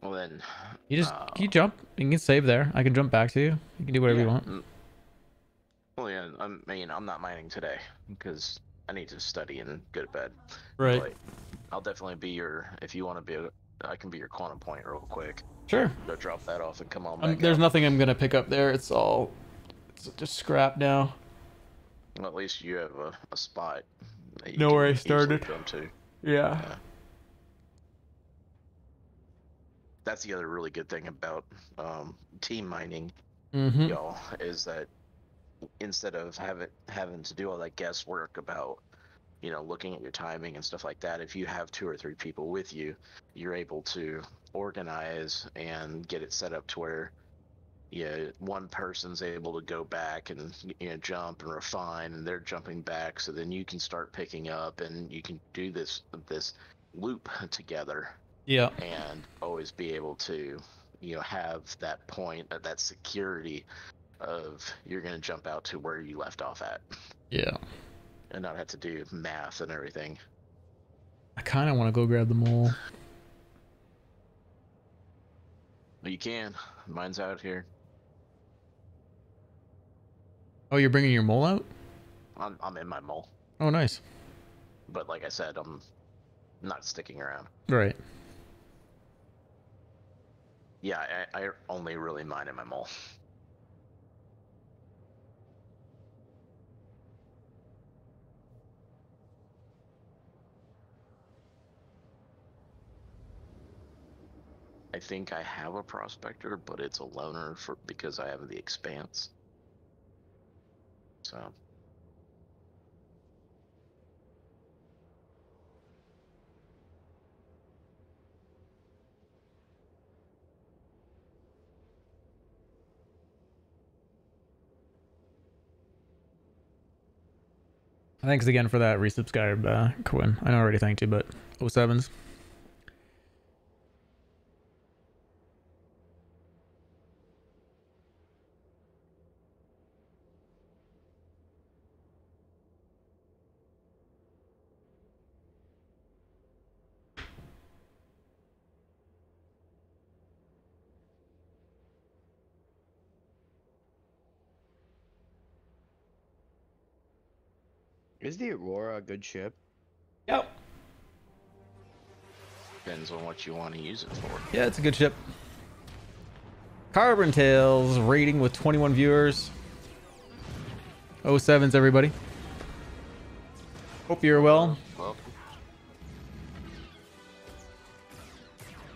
Well, then... You jump. You can save there. I can jump back to you. You can do whatever you want. Well, yeah, I'm not mining today because I need to study and go to bed. Right. But I'll definitely be your... If you want to be... I can be your quantum point real quick. Sure. Go drop that off and come on back There's out. nothing I'm going to pick up there. It's just scrap now. Well, at least you have a spot that you Know can where I easily started. jump to. Yeah. That's the other really good thing about team mining, Mm-hmm. y'all, is that instead of having to do all that guesswork about, looking at your timing and stuff like that, if you have 2 or 3 people with you, you're able to organize and get it set up to where one person's able to go back and jump and refine, and they're jumping back, so then you can start picking up and you can do this loop together. Yeah. And always be able to have that point, that security of you're going to jump out to where you left off at. Yeah. And not have to do math and everything. I kind of want to go grab the mole. Well, you can. Mine's out here. Oh, you're bringing your mole out? I'm in my mole. Oh, nice. But like I said, I'm not sticking around. Right. Yeah, I only really mine in my mole. I think I have a prospector, but it's a loner because I have the expanse. So. Thanks again for that resubscribe, Quinn. I know I already thanked you, but 07s. Is the Aurora a good ship? Yep. Depends on what you want to use it for. Yeah, it's a good ship. Carbon Tales rating with 21 viewers. 07s, everybody. Hope you're well. Welcome.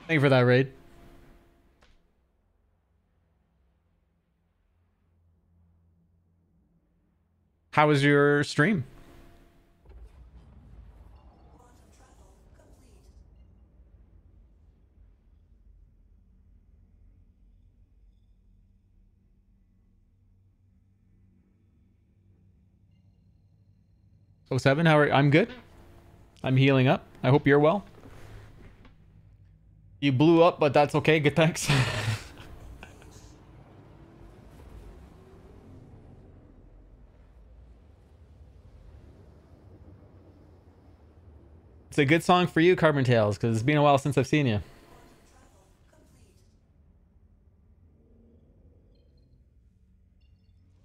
Thank you for that raid. How was your stream? Oh, 07, how are you? I'm good. I'm healing up. I hope you're well. You blew up, but that's okay. Good, thanks. It's a good song for you, Carbon Tales, because it's been a while since I've seen you.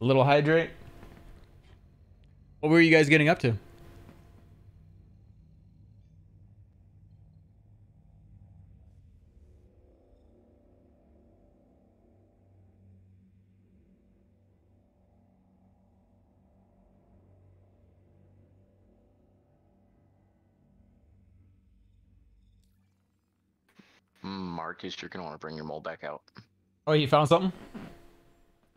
A little hydrate. What were you guys getting up to? Marcus, you're gonna want to bring your mold back out. Oh, you found something?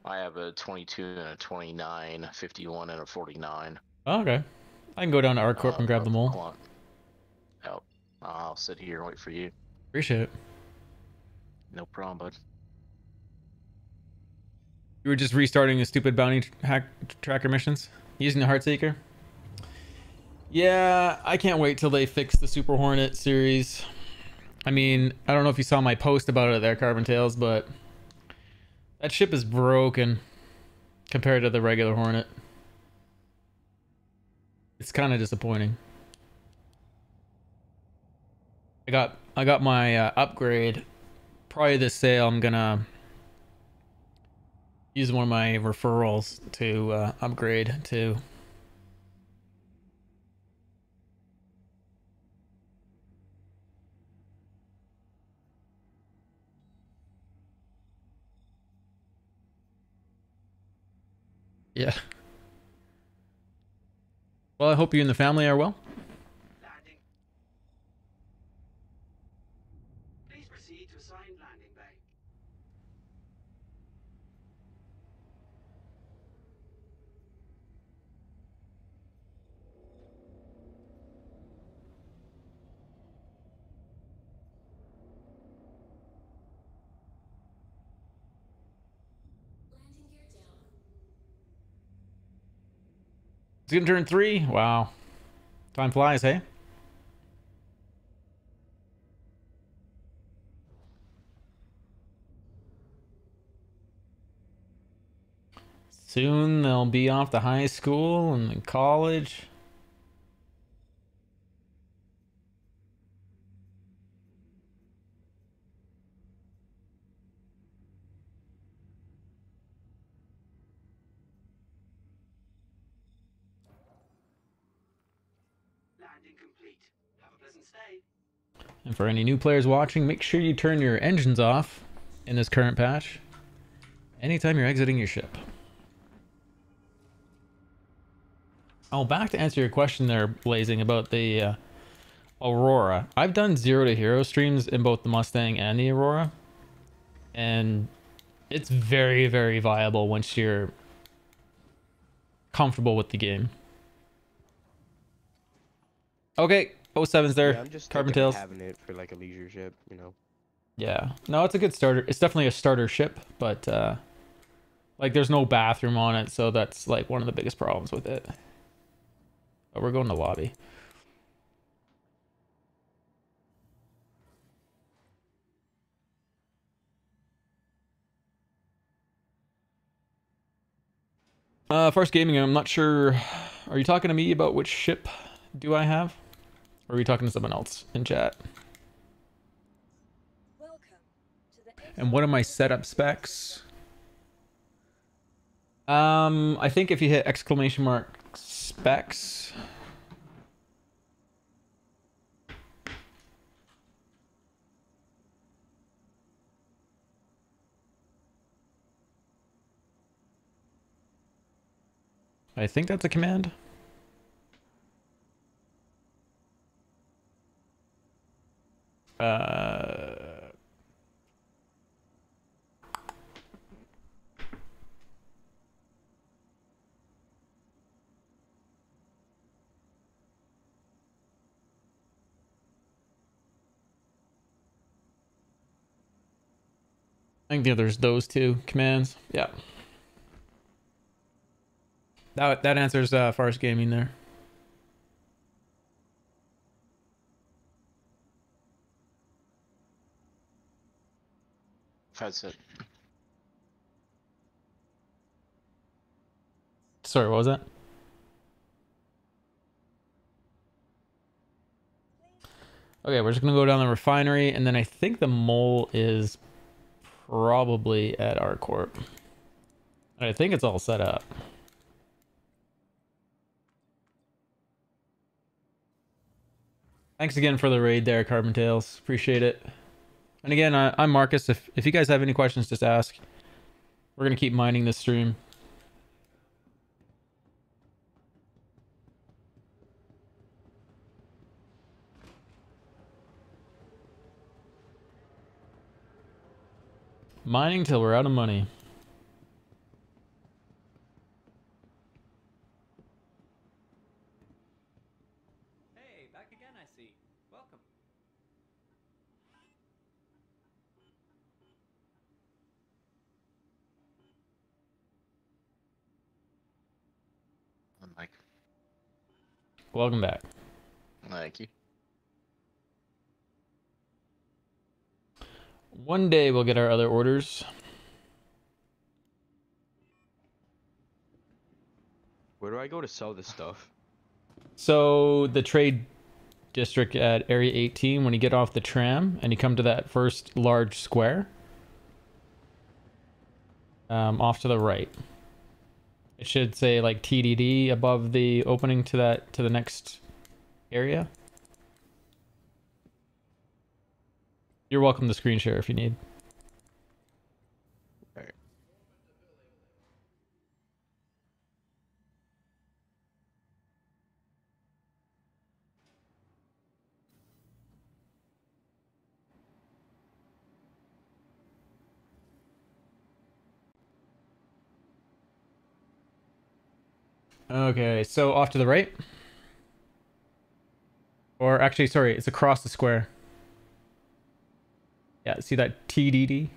I have a 22 and a 29, 51 and a 49. Oh, okay. I can go down to ArtCorp and grab them all. Oh, I'll sit here and wait for you. Appreciate it. No problem, bud. You were just restarting the stupid bounty hack tracker missions using the Heartseeker. Yeah, I can't wait till they fix the Super Hornet series. I mean, I don't know if you saw my post about it there, Carbon Tales, but that ship is broken compared to the regular Hornet. It's kind of disappointing. I got my upgrade. Probably this sale, I'm gonna use one of my referrals to upgrade to. Yeah. Well, I hope you and the family are well. Landing. Please proceed to assigned landing bay. Landing gear down. It's gonna turn 3. Wow. Time flies, hey? Soon they'll be off to high school and then college. Landing complete. Have a pleasant stay. And for any new players watching, make sure you turn your engines off in this current patch anytime you're exiting your ship. Oh, back to answer your question there, Blazing, about the Aurora. I've done 0 to hero streams in both the Mustang and the Aurora. And it's very, very viable once you're comfortable with the game. Okay, 07's there. Yeah, I'm just Carbon thinking of Tales. having it for like a leisure ship, you know. Yeah. No, it's a good starter. It's definitely a starter ship, but like there's no bathroom on it, so that's like one of the biggest problems with it. But we're going to lobby. First gaming, I'm not sure. Are you talking to me about which ship do I have? Or are you talking to someone else in chat? Welcome to the And what are my setup specs? I think if you hit exclamation mark specs. I think that's a command. I think there's those two commands. Yeah. That answers Farce Gaming there. That's it. Sorry, what was that? Okay, we're just gonna go down the refinery, and then I think the mole is probably at ArcCorp. And I think it's all set up. Thanks again for the raid there, Carbon Tales. Appreciate it. And again, I'm Marcus. If you guys have any questions, just ask. We're gonna keep mining this stream. Mining till we're out of money. Hey, back again, I see. Welcome. Mike. Welcome back. Thank you. One day we'll get our other orders. Where do I go to sell this stuff? So the trade district at Area 18, when you get off the tram and you come to that first large square, off to the right. It should say like TDD above the opening to the next area. You're welcome to screen share if you need. Alright. Okay, so off to the right. Or actually, sorry, it's across the square. Yeah, see that TDD?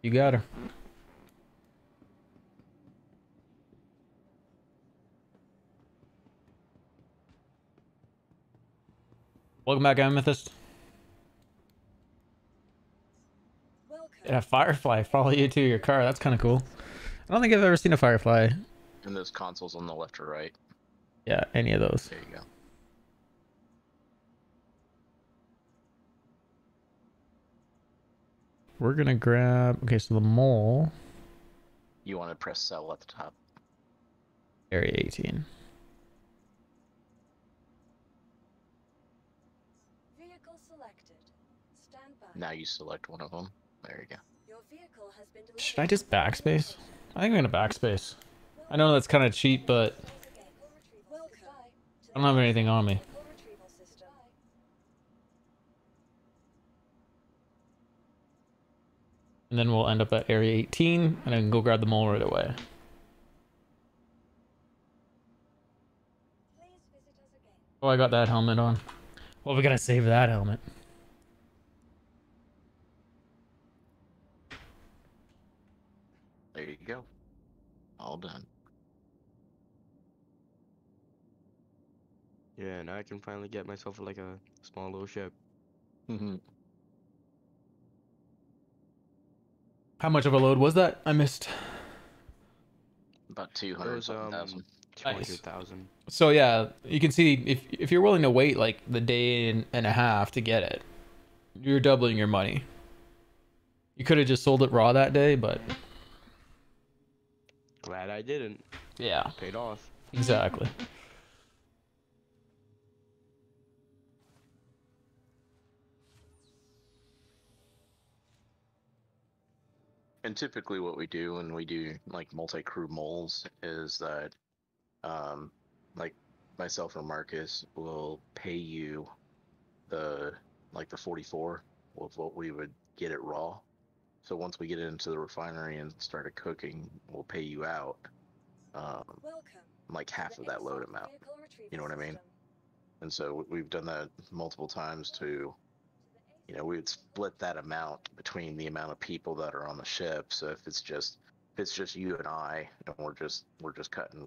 You got her. Welcome back, Amethyst. Welcome. Yeah, Firefly follow you to your car. That's kind of cool. I don't think I've ever seen a Firefly. And those consoles on the left or right. Yeah, any of those. There you go. We're gonna grab. Okay, so the mole. You want to press sell at the top. Area 18. Vehicle selected. Stand by. Now you select one of them. There you go. Your vehicle has been delivered. Should I just backspace? I think I'm gonna backspace. I know that's kind of cheap, but Welcome. I don't have anything on me. Vehicle retrieval system. And then we'll end up at Area 18, and I can go grab the mole right away. Please visit us again. Oh, I got that helmet on. Well, we gotta save that helmet. There you go. All done. Yeah, now I can finally get myself like a small little ship. How much of a load was that? I missed. About It 200 was something thousand. 200,000. So yeah, you can see if you're willing to wait like the day and a half to get it, you're doubling your money. You could have just sold it raw that day, but Glad I didn't. yeah, Paid off. exactly. And typically what we do when we do like multi-crew moles is that like myself or Marcus will pay you the 44 with what we would get it raw. So once we get it into the refinery and started cooking, we'll pay you out Welcome. like half of that load amount. You know what I mean? And so we've done that multiple times to, you know, we would split that amount between the amount of people that are on the ship. So if it's just you and I, and we're just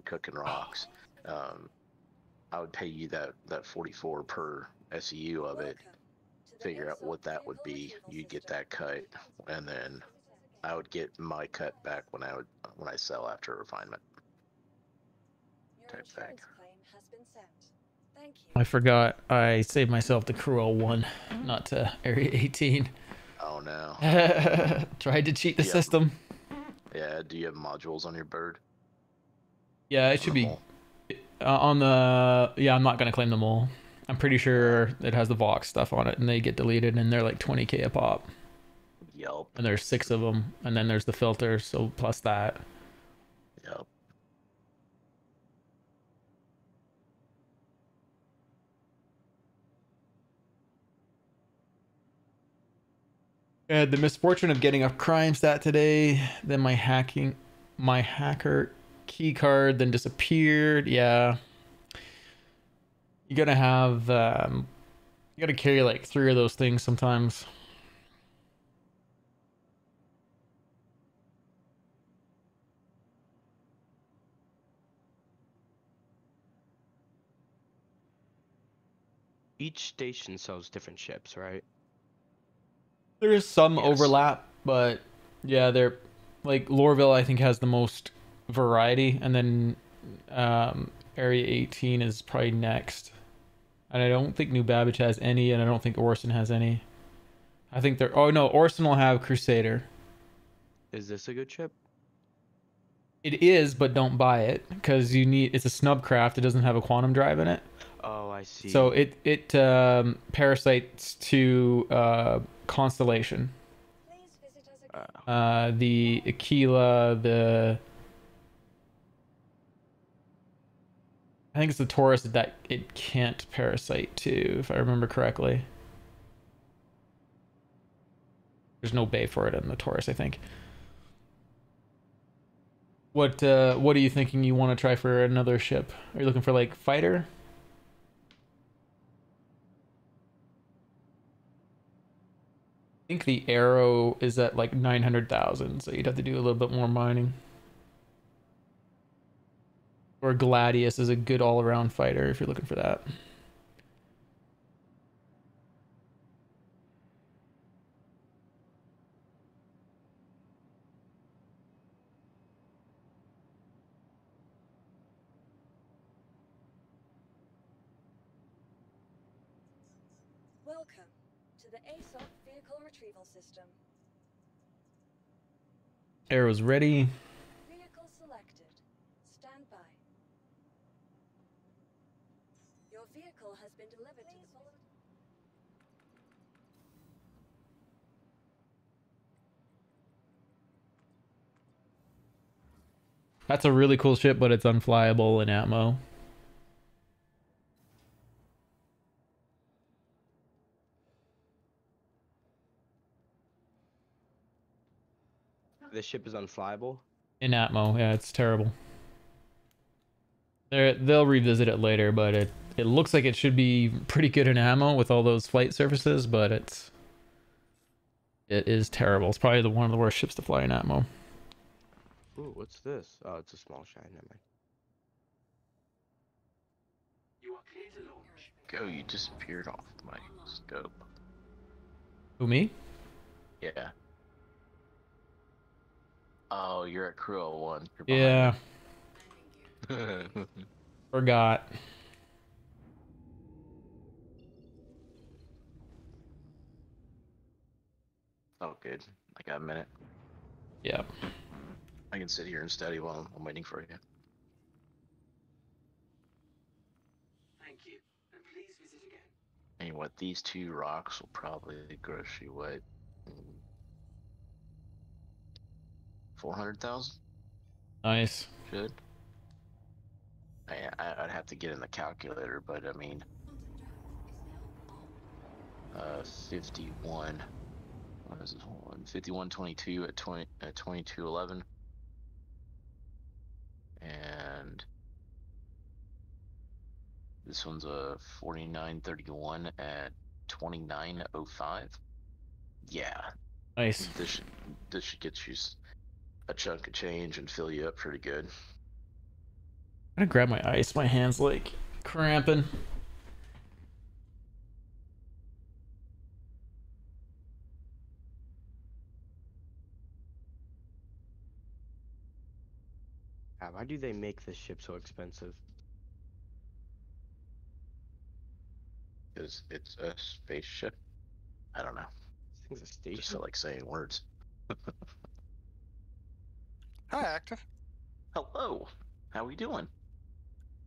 cooking rocks, I would pay you that 44 per SEU of it. Figure out what that would be. You'd get that cut, and then I would get my cut back when I sell after refinement. Your type back. insurance claim has been sent. Thank you. I forgot I saved myself to Crew 01, not to Area 18. Oh no. Tried to cheat the Yep. system. Yeah, do you have modules on your bird? Yeah, it On should the be mole? on the. Yeah, I'm not gonna claim them all. I'm pretty sure it has the Vox stuff on it, and they get deleted, and they're like 20k a pop. Yelp. And there's 6 of them, and then there's the filter, so plus that. Yep. I had the misfortune of getting a crime stat today. Then my hacker key card then disappeared. Yeah, you gotta have you gotta carry like 3 of those things sometimes. Each station sells different ships, right? There's some Yes. overlap, but yeah, they're like Lorville I think has the most variety, and then Area 18 is probably next. And I don't think New Babbage has any, and I don't think Orson has any. I think they're. Oh no, Orson will have Crusader. Is this a good ship? It is, but don't buy it because you need. It's a snub craft. It doesn't have a quantum drive in it, Oh, I see. so it parasites to Constellation. Please visit us again. The Aquila, the. I think it's the Taurus that it can't parasite to, if I remember correctly. There's no bay for it in the Taurus, I think. What are you thinking you want to try for another ship? Are you looking for like fighter? I think the Arrow is at like 900,000, so you'd have to do a little bit more mining. Or Gladius is a good all-around fighter if you're looking for that. Welcome to the ASOP vehicle retrieval system. Arrow's ready. Vehicle selected. Stand by. Your vehicle has been delivered to the That's a really cool ship, but it's unflyable in Atmo. This ship is unflyable. In Atmo, yeah, it's terrible. They'll revisit it later, but it looks like it should be pretty good in ammo with all those flight surfaces, but it is terrible. It's probably one of the worst ships to fly in Atmo. Ooh, what's this? Oh, it's a small shine. Never mind. You are clear to launch. Go, you disappeared off my scope. Who, me? Yeah. Oh, you're at Crew 01. Yeah, Yeah. forgot. Oh, good. I got a minute. Yeah. I can sit here and study while I'm waiting for you. Thank you. And please visit again. And what, these 2 rocks will probably gross you what? 400,000? Nice. Should. I'd have to get in the calculator, but I mean, 51. What is it? Hold on. 5122 at 2211, and this one's a 4931 at 2905. Yeah, Nice. this should get you a chunk of change and fill you up pretty good. I'm gonna grab my ice. My hand's like cramping. Why do they make this ship so expensive? because it's a spaceship. I don't know. This thing's a Just station. feel like saying words. Hi, Active. Hello. How we doing?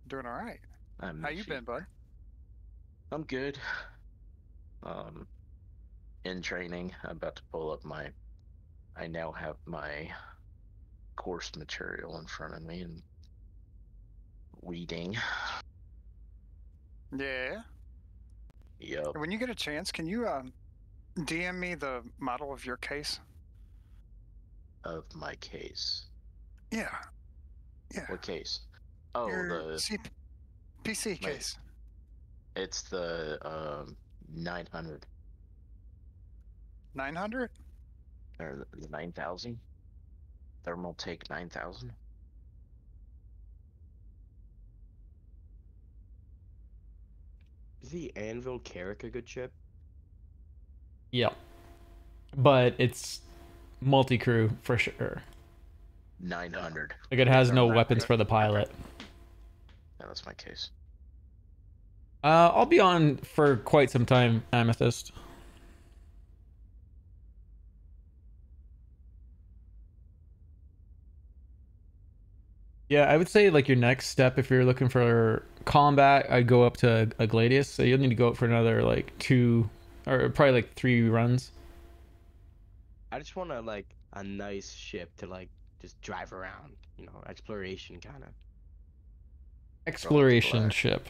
Doing all right. I'm How you been, bud? I'm good. In training. I'm about to pull up my. I now have my course material in front of me and reading. Yeah. Yup. When you get a chance, can you DM me the model of your case? Of my case. Yeah. Yeah. What case? Oh, Your PC my- case. It's the 900 900? or the 9000. Thermaltake 9000. Is the Anvil Carrick a good ship? Yeah. But it's multi-crew for sure. 900. Like it has no Okay. weapons for the pilot. Yeah, that's my case. I'll be on for quite some time, Amethyst. Yeah, I would say like your next step if you're looking for combat, I'd go up to a Gladius. So you'll need to go up for another like 2 or probably like 3 runs. I just want a nice ship to just drive around, exploration kind of. Exploration black. ship.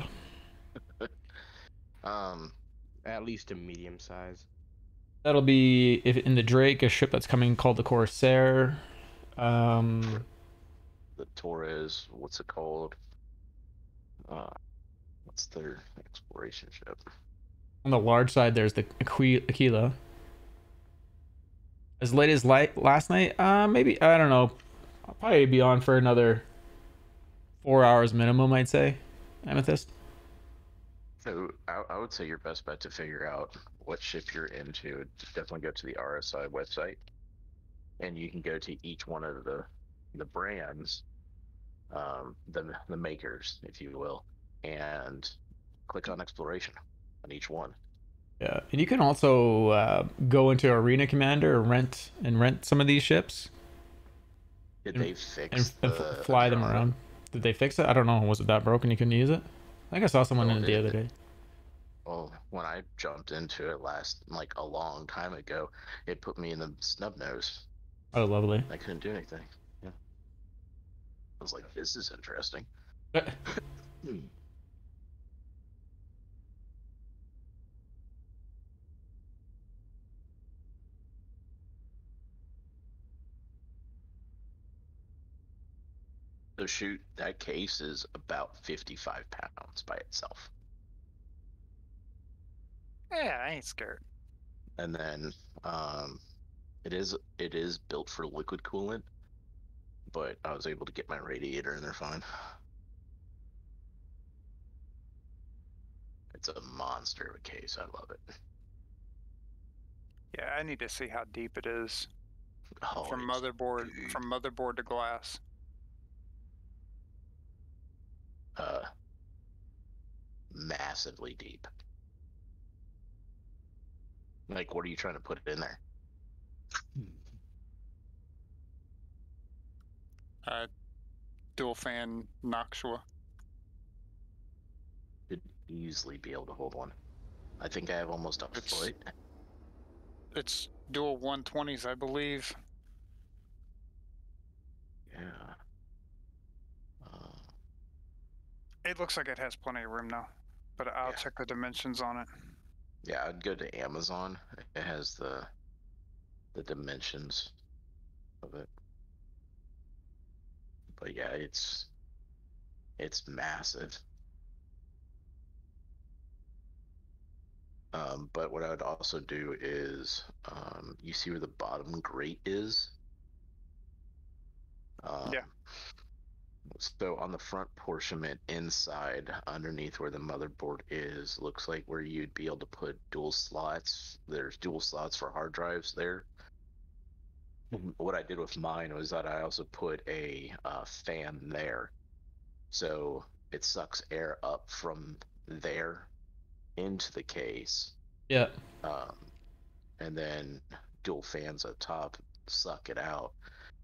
At least a medium size. That'll be if in the Drake, a ship that's coming called the Corsair. The Torres, what's it called? What's their exploration ship? On the large side, there's the Aquila. As late as last night, maybe I don't know. I'll probably be on for another 4 hours minimum, I'd say. Amethyst. So I would say your best bet to figure out what ship you're into. Definitely go to the RSI website, and you can go to each one of the brands, the makers, if you will, and click on exploration on each one. Yeah, and you can also go into Arena Commander and rent some of these ships. Did they fix and fly them around? Did they fix it? I don't know. Was it that broken you couldn't use it? I think I saw someone in it the other day. Well, when I jumped into it a long time ago, it put me in the snub nose. Oh, lovely. I couldn't do anything. Yeah. I was like, this is interesting. So shoot, that case is about 55 pounds by itself. Yeah, I ain't scared. And then it is built for liquid coolant, but I was able to get my radiator in there fine. It's a monster of a case. I love it. Yeah, I need to see how deep it is Oh, from it's motherboard to glass. Massively deep. Like, what are you trying to put in there? Dual fan Noxua. Could easily be able to hold one. I think I have almost a foot. It's dual 120s, I believe. Yeah. It looks like it has plenty of room now, but I'll check the dimensions on it. Yeah, I'd go to Amazon. It has the dimensions of it. But yeah, it's massive. But what I would also do is, you see where the bottom grate is? Yeah. So on the front portion inside, underneath where the motherboard is, looks like where you'd be able to put dual slots. There's dual slots for hard drives there. What I did with mine was that I also put a fan there. So it sucks air up from there into the case, Yeah. and then dual fans up top suck it out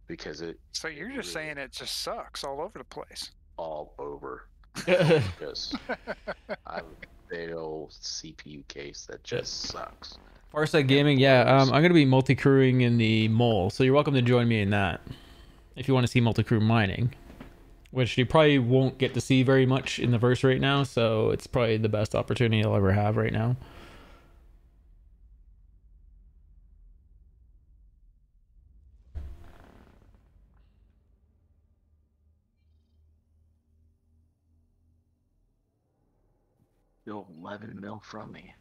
because So you're just really saying it just sucks all over the place. all over. Just a big old CPU case that just sucks. Farsight Gaming, yeah. I'm going to be multi-crewing in the mole, so you're welcome to join me in that if you want to see multi-crew mining, which you probably won't get to see very much in the verse right now, so it's probably the best opportunity I'll ever have right now. Still 11 mil from me.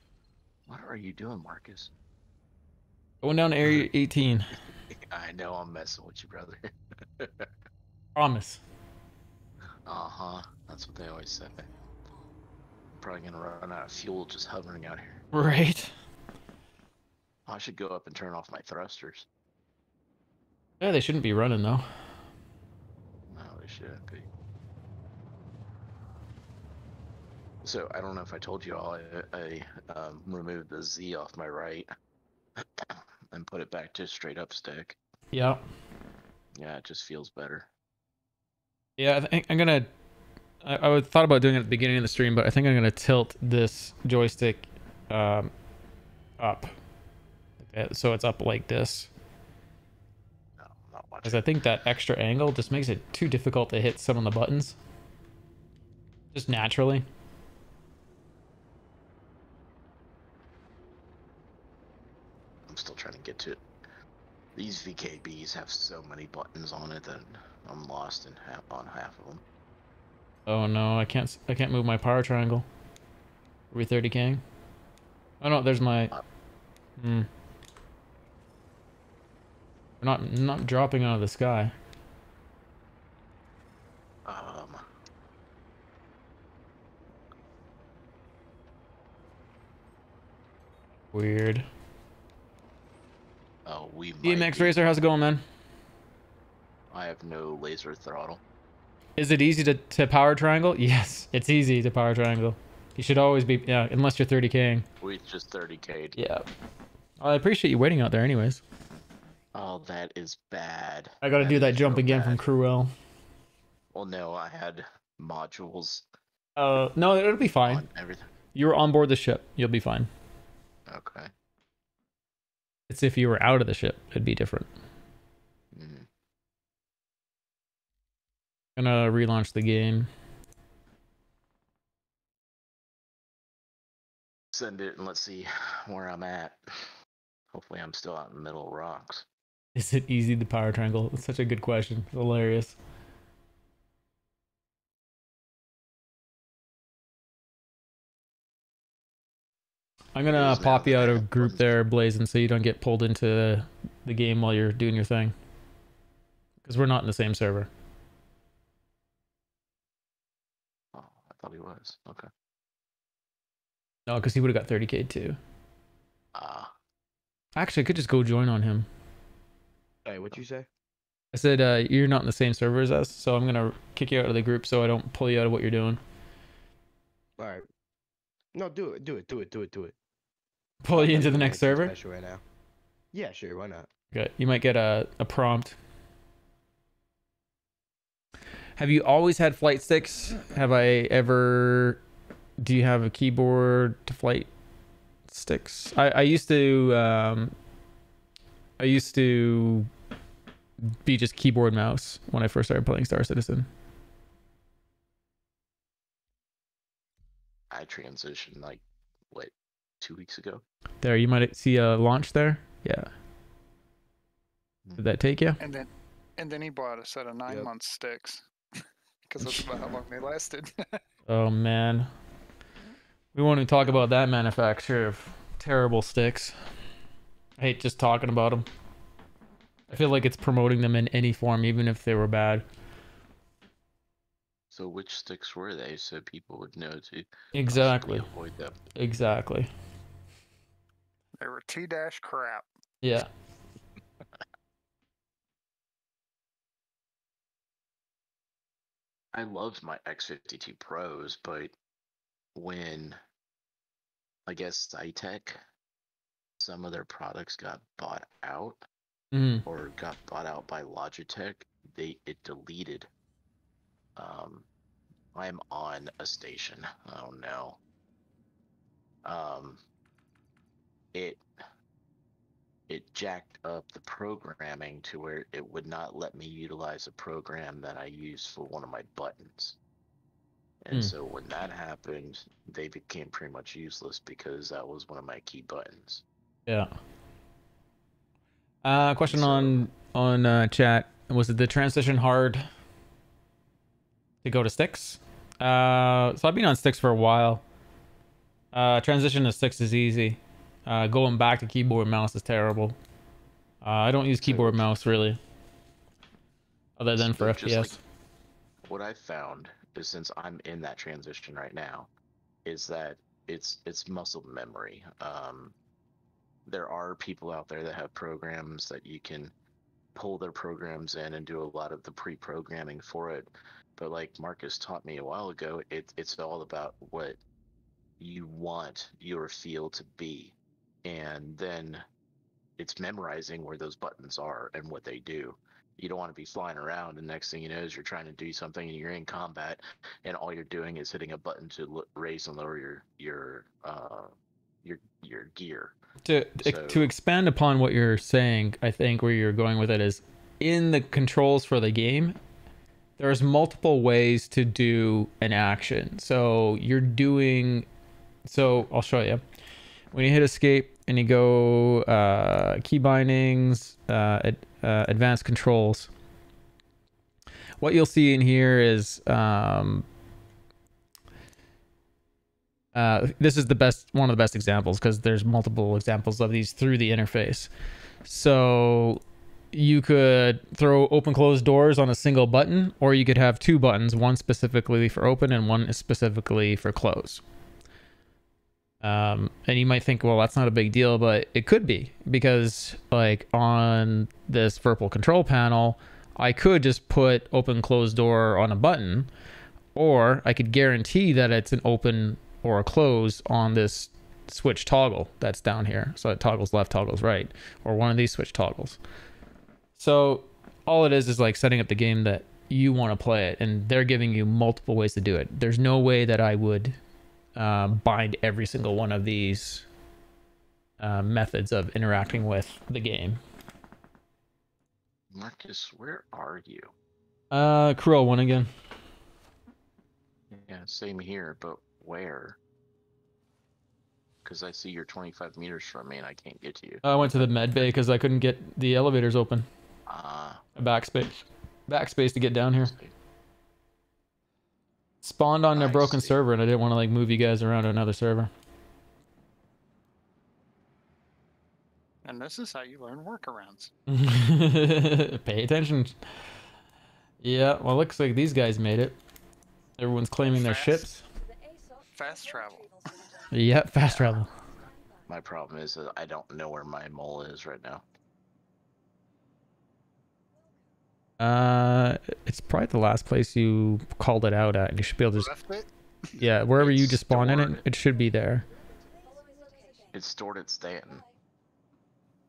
What are you doing, Marcus? Going down to Area 18. I know I'm messing with you, brother. Promise. Uh-huh. That's what they always say. Probably gonna run out of fuel just hovering out here. Right. I should go up and turn off my thrusters. Yeah, they shouldn't be running, though. No, they shouldn't be. So, I don't know if I told you all, I removed the Z off my right and put it back to straight up stick. Yeah. Yeah, it just feels better. Yeah, I think I'm gonna. I thought about doing it at the beginning of the stream, but I think I'm gonna tilt this joystick up, so it's up like this. No, I'm not watching. Because I think that extra angle just makes it too difficult to hit some of the buttons, just naturally. I'm still trying to get to it. These VKBs have so many buttons on it that I'm lost in half of them. Oh no, I can't move my power triangle. Are we 30K? Oh no, there's my. We're not dropping out of the sky. Weird. Oh, we might DMX be. Racer, how's it going, man? I have no laser throttle. Is it easy to power triangle? Yes, it's easy to power triangle. You should always be, yeah, unless you're 30K. We just 30K'd. Yeah. Well, I appreciate you waiting out there anyways. Oh, that is bad. I gotta do that jump again from Cruel. Well, no, I had modules. No, it'll be fine. On everything. You're on board the ship. You'll be fine. Okay. It's if you were out of the ship, it'd be different. Gonna relaunch the game. Send it and let's see where I'm at. Hopefully I'm still out in the middle of rocks. Is it easy to power triangle? It's such a good question. Hilarious. I'm gonna pop you out of group there, Blazing, so you don't get pulled into the game while you're doing your thing. Because we're not in the same server. Oh, I thought he was. Okay. No, because he would have got 30K too. Actually, I could just go join on him. Hey, what'd you say? I said, you're not in the same server as us, so I'm gonna kick you out of the group so I don't pull you out of what you're doing. Alright. No, do it. Pull you into the next server? Special right now. Yeah, sure, why not? Okay, you might get a prompt. Have you always had flight sticks? Have I ever... Do you have a keyboard to flight sticks? I used to be just keyboard mouse when I first started playing Star Citizen. I transitioned like, what, 2 weeks ago? There, you might see a launch there. Yeah. Did that take you? And then he bought a set of 9-month sticks because that's about how long they lasted. Oh man, we won't even talk about that manufacturer of terrible sticks. I hate just talking about them. I feel like it's promoting them in any form, even if they were bad. So which sticks were they so people would know to Exactly avoid them? Exactly. They were T-crap. Yeah. I loved my X52 Pros, but when I guess Cytec, some of their products got bought out Mm. or got bought out by Logitech. It deleted. I'm on a station. Oh no. It jacked up the programming to where it would not let me utilize a program that I use for one of my buttons. And so when that happened, they became pretty much useless because that was one of my key buttons. Yeah. Question So- on chat. Was it the transition hard to go to sticks? So I've been on sticks for a while. Transition to sticks is easy. Going back to keyboard and mouse is terrible. I don't use keyboard mouse really, other than for So just FPS. what I found is, since I'm in that transition right now, is that it's muscle memory. There are people out there that have programs that you can pull their programs in and do a lot of the pre-programming for it. But like Marcus taught me a while ago, it's all about what you want your feel to be, and then it's memorizing where those buttons are and what they do. You don't want to be flying around, and next thing you know is you're trying to do something and you're in combat, and all you're doing is hitting a button to raise and lower your gear. To expand upon what you're saying, I think where you're going with it is in the controls for the game. There's multiple ways to do an action. So you're doing. So I'll show you. When you hit escape and you go key bindings, advanced controls, what you'll see in here is this is one of the best examples because there's multiple examples of these through the interface. So you could throw open close doors on a single button, or you could have two buttons, one specifically for open and one specifically for close. And you might think, well, that's not a big deal, but it could be, because like on this Virtual control panel, I could just put open close door on a button, or I could guarantee that it's an open or a close on this switch toggle that's down here. So it toggles left, toggles right, or one of these switch toggles. So all it is like setting up the game that you want to play it, and they're giving you multiple ways to do it. There's no way that I would bind every single one of these methods of interacting with the game. Marcus, where are you? Cruel one again. Yeah, same here, but where? Because I see you're 25 meters from me and I can't get to you. I went to the med bay because I couldn't get the elevators open. A backspace to get down here. Spawned on their broken server, and I didn't want to like move you guys around to another server. And this is how you learn workarounds. Pay attention. Yeah, well, looks like these guys made it. Everyone's claiming their ships. Fast travel. Yep, fast travel. My problem is that I don't know where my mole is right now. It's probably the last place you called it out at. You should be able to just... Left it? Yeah, wherever you just spawn in it, it should be there. It's stored at Stanton.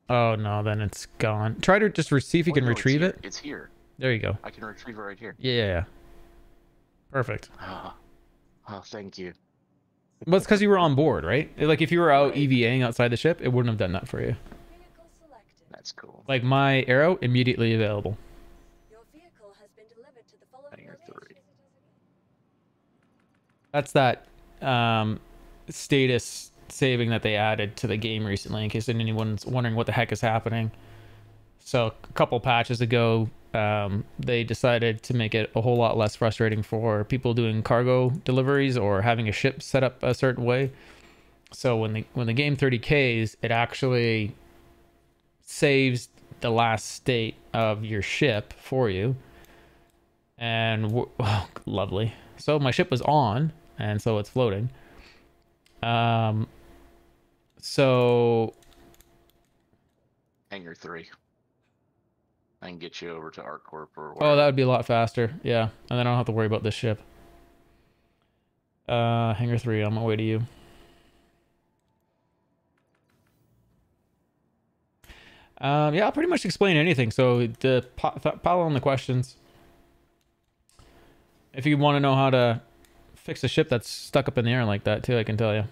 Oh, no, then it's gone. Try to just see if you can retrieve it. It's here. There you go. I can retrieve it right here. Yeah. Perfect. Oh, thank you. Well, it's because you were on board, right? Like, if you were out EVAing outside the ship, it wouldn't have done that for you. That's cool. Like, my arrow, immediately available. Hangar 3. That's that status saving that they added to the game recently, in case anyone's wondering what the heck is happening. So a couple patches ago, they decided to make it a whole lot less frustrating for people doing cargo deliveries or having a ship set up a certain way. So when the game 30Ks, it actually saves the last state of your ship for you. And oh, lovely. So my ship was on, and so it's floating. So Hangar 3. I can get you over to ArcCorp or whatever. Oh, that would be a lot faster. Yeah, and then I don't have to worry about this ship. Hangar 3, on my way to you. Yeah, I'll pretty much explain anything. So pile on the questions. If you want to know how to fix a ship that's stuck up in the air like that too, I can tell you.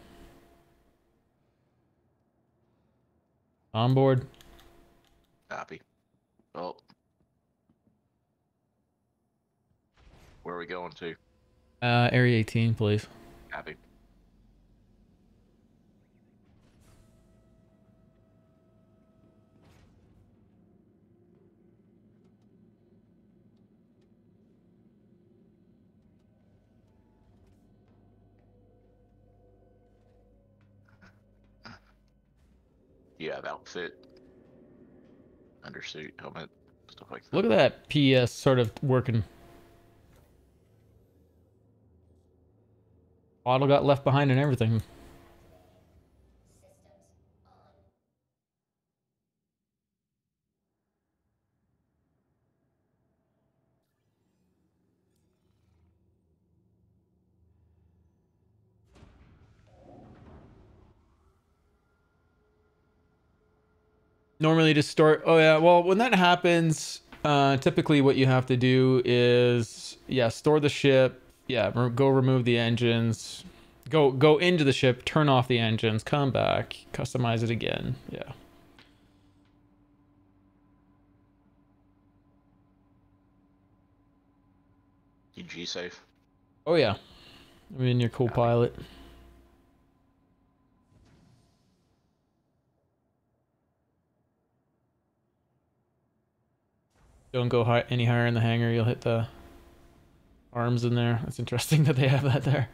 On board. Copy. Oh. Where are we going to? Area 18, please. Copy. You have outfit, undersuit, helmet, stuff like that. Look at that PS sort of working. Bottle got left behind and everything. Normally just store. Oh yeah, well when that happens, typically what you have to do is store the ship. Yeah, go remove the engines. Go into the ship, turn off the engines, come back, customize it again. Yeah. You G-safe? Oh yeah. I'm in your co-pilot. Don't go any higher in the hangar, you'll hit the arms in there. That's interesting that they have that there.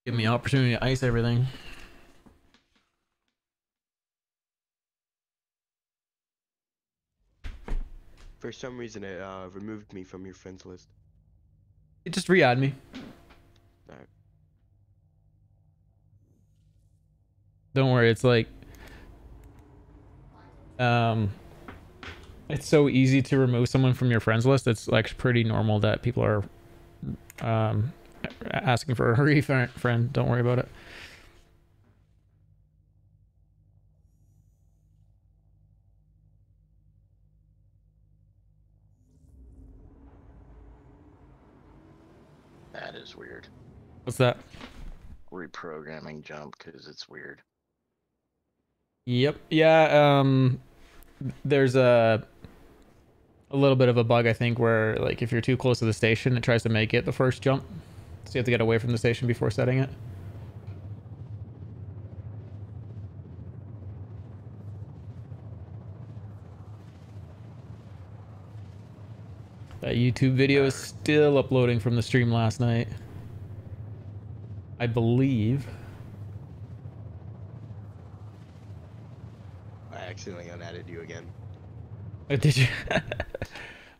Give me opportunity to ice everything. For some reason, it removed me from your friends list. It just re-add me. Alright. Don't worry, it's like it's so easy to remove someone from your friends list. It's like pretty normal that people are asking for a refriend. Don't worry about it. That is weird. What's that? Reprogramming jump because it's weird. Yep. Yeah, there's a little bit of a bug, I think, where like if you're too close to the station, it tries to make it the first jump. So you have to get away from the station before setting it. That YouTube video is still uploading from the stream last night, I believe. I accidentally unadded you again. Did you?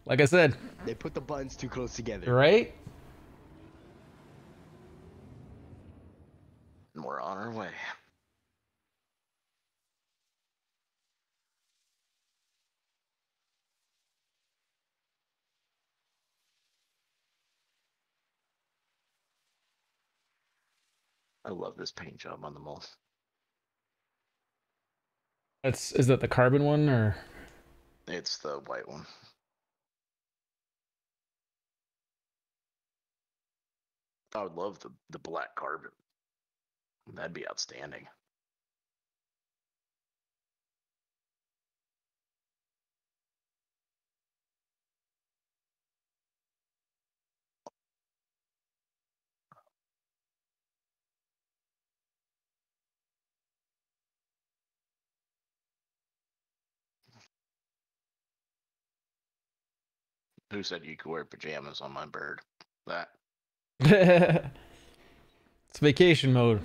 Like I said. They put the buttons too close together. Right? And we're on our way. I love this paint job on the mall. Is that the carbon one or? It's the white one. I would love the black carbon. That'd be outstanding. Who said you could wear pajamas on my bird? That. It's vacation mode.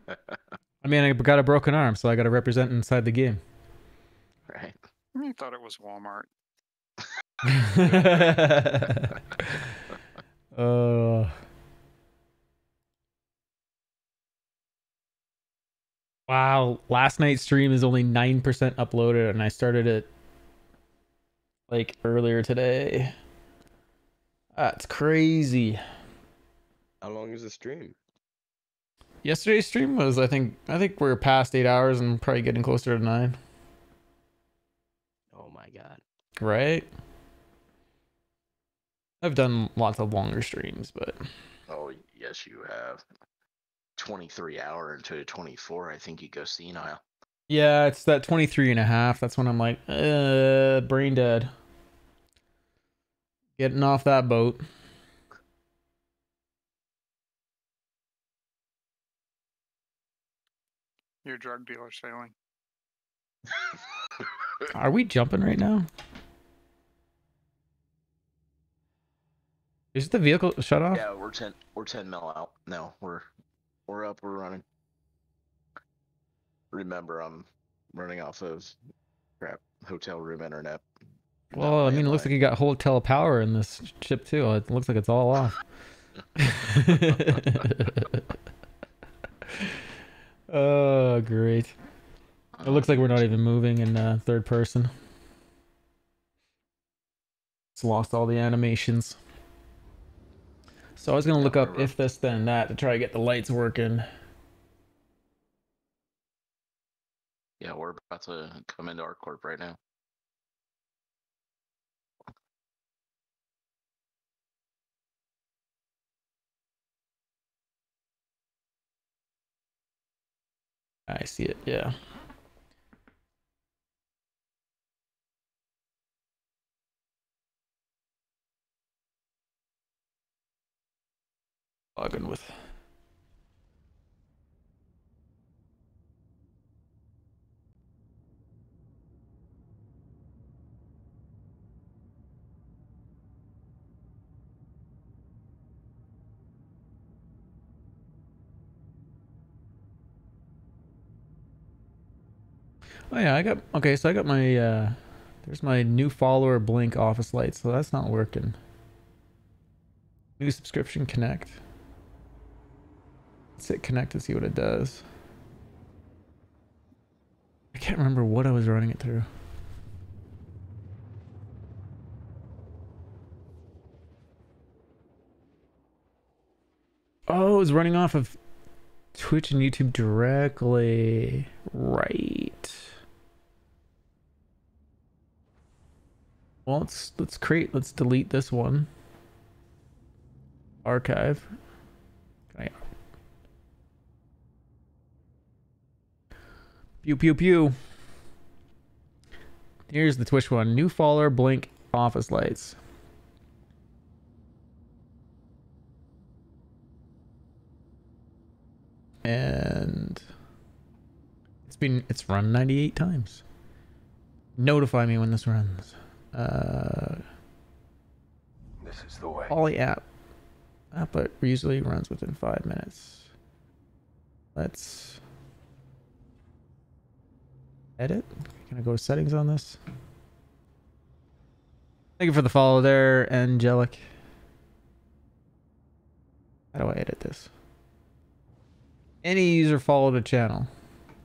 I mean, I got a broken arm, so I got to represent inside the game. Right. I thought it was Walmart. Wow, last night's stream is only 9% uploaded, and I started it like earlier today. That's crazy. How long is the stream? Yesterday's stream was, I think we're past 8 hours and probably getting closer to 9. Oh my god. Right? I've done lots of longer streams, but Oh, yes, you have. 23-hour into 24, I think you go senile. yeah, it's that 23 and a half. That's when I'm like, brain dead. Getting off that boat. Your drug dealer sailing. Are we jumping right now? Is the vehicle shut off? Yeah, we're 10 mil out. No, we're up, we're running. Remember, I'm running off of crap hotel room internet. Well, I mean, it looks like you got hotel power in this ship too. It looks like it's all off. Oh, great. It looks like we're not even moving in third person. It's lost all the animations. So I was going to look up if this then that to try to get the lights working. Yeah, we're about to come into our corp right now. I see it, yeah. Logging with. Oh yeah, I got my there's my new follower blink office light, so that's not working. New subscription connect. Let's hit connect and see what it does. I can't remember what I was running it through. Oh, it was running off of Twitch and YouTube directly. Right. Well, let's delete this one. Archive. Pew pew pew. Here's the Twitch one. New follower blink office lights. And it's run 98 times. Notify me when this runs. This is the way. Ollie app, but usually runs within 5 minutes. Let's edit. Can I go to settings on this? Thank you for the follow there, Angelic. How do I edit this? Any user followed a channel,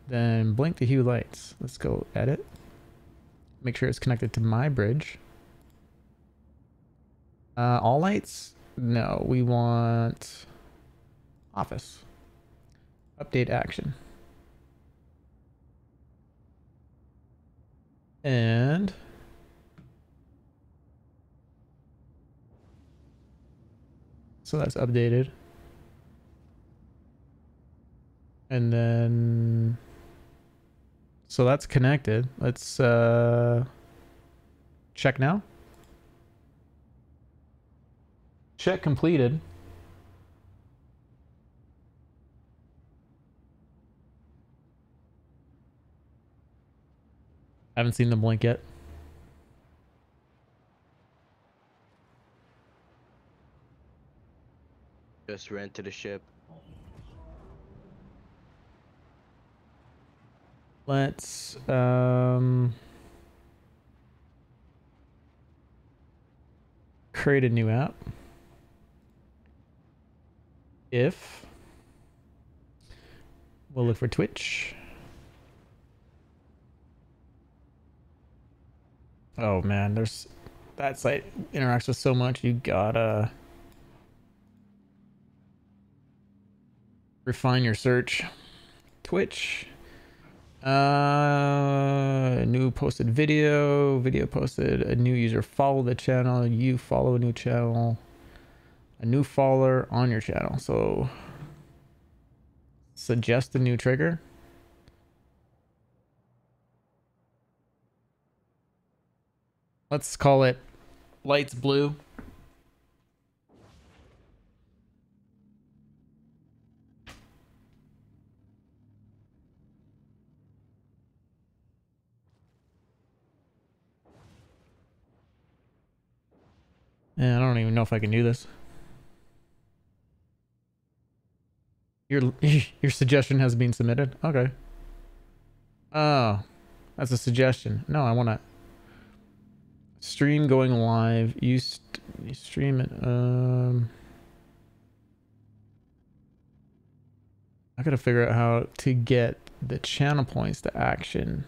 then blink the hue lights. Let's go edit. Make sure it's connected to my bridge. All lights? No, we want office. Update action. And so that's updated. And then so that's connected. Let's check now. Check completed. Haven't seen the blink yet. Just rented a ship. Let's create a new app. If we'll look for Twitch. Oh man, there's that site interacts with so much. You gotta refine your search. Twitch. New posted video. Video posted. A new user follow the channel. You follow a new channel. A new follower on your channel. So suggest a new trigger. Let's call it lights blue. Yeah, I don't even know if I can do this. Your your suggestion has been submitted. Okay. Oh, that's a suggestion. No, I want to stream going live. You stream it. I gotta figure out how to get the channel points to action.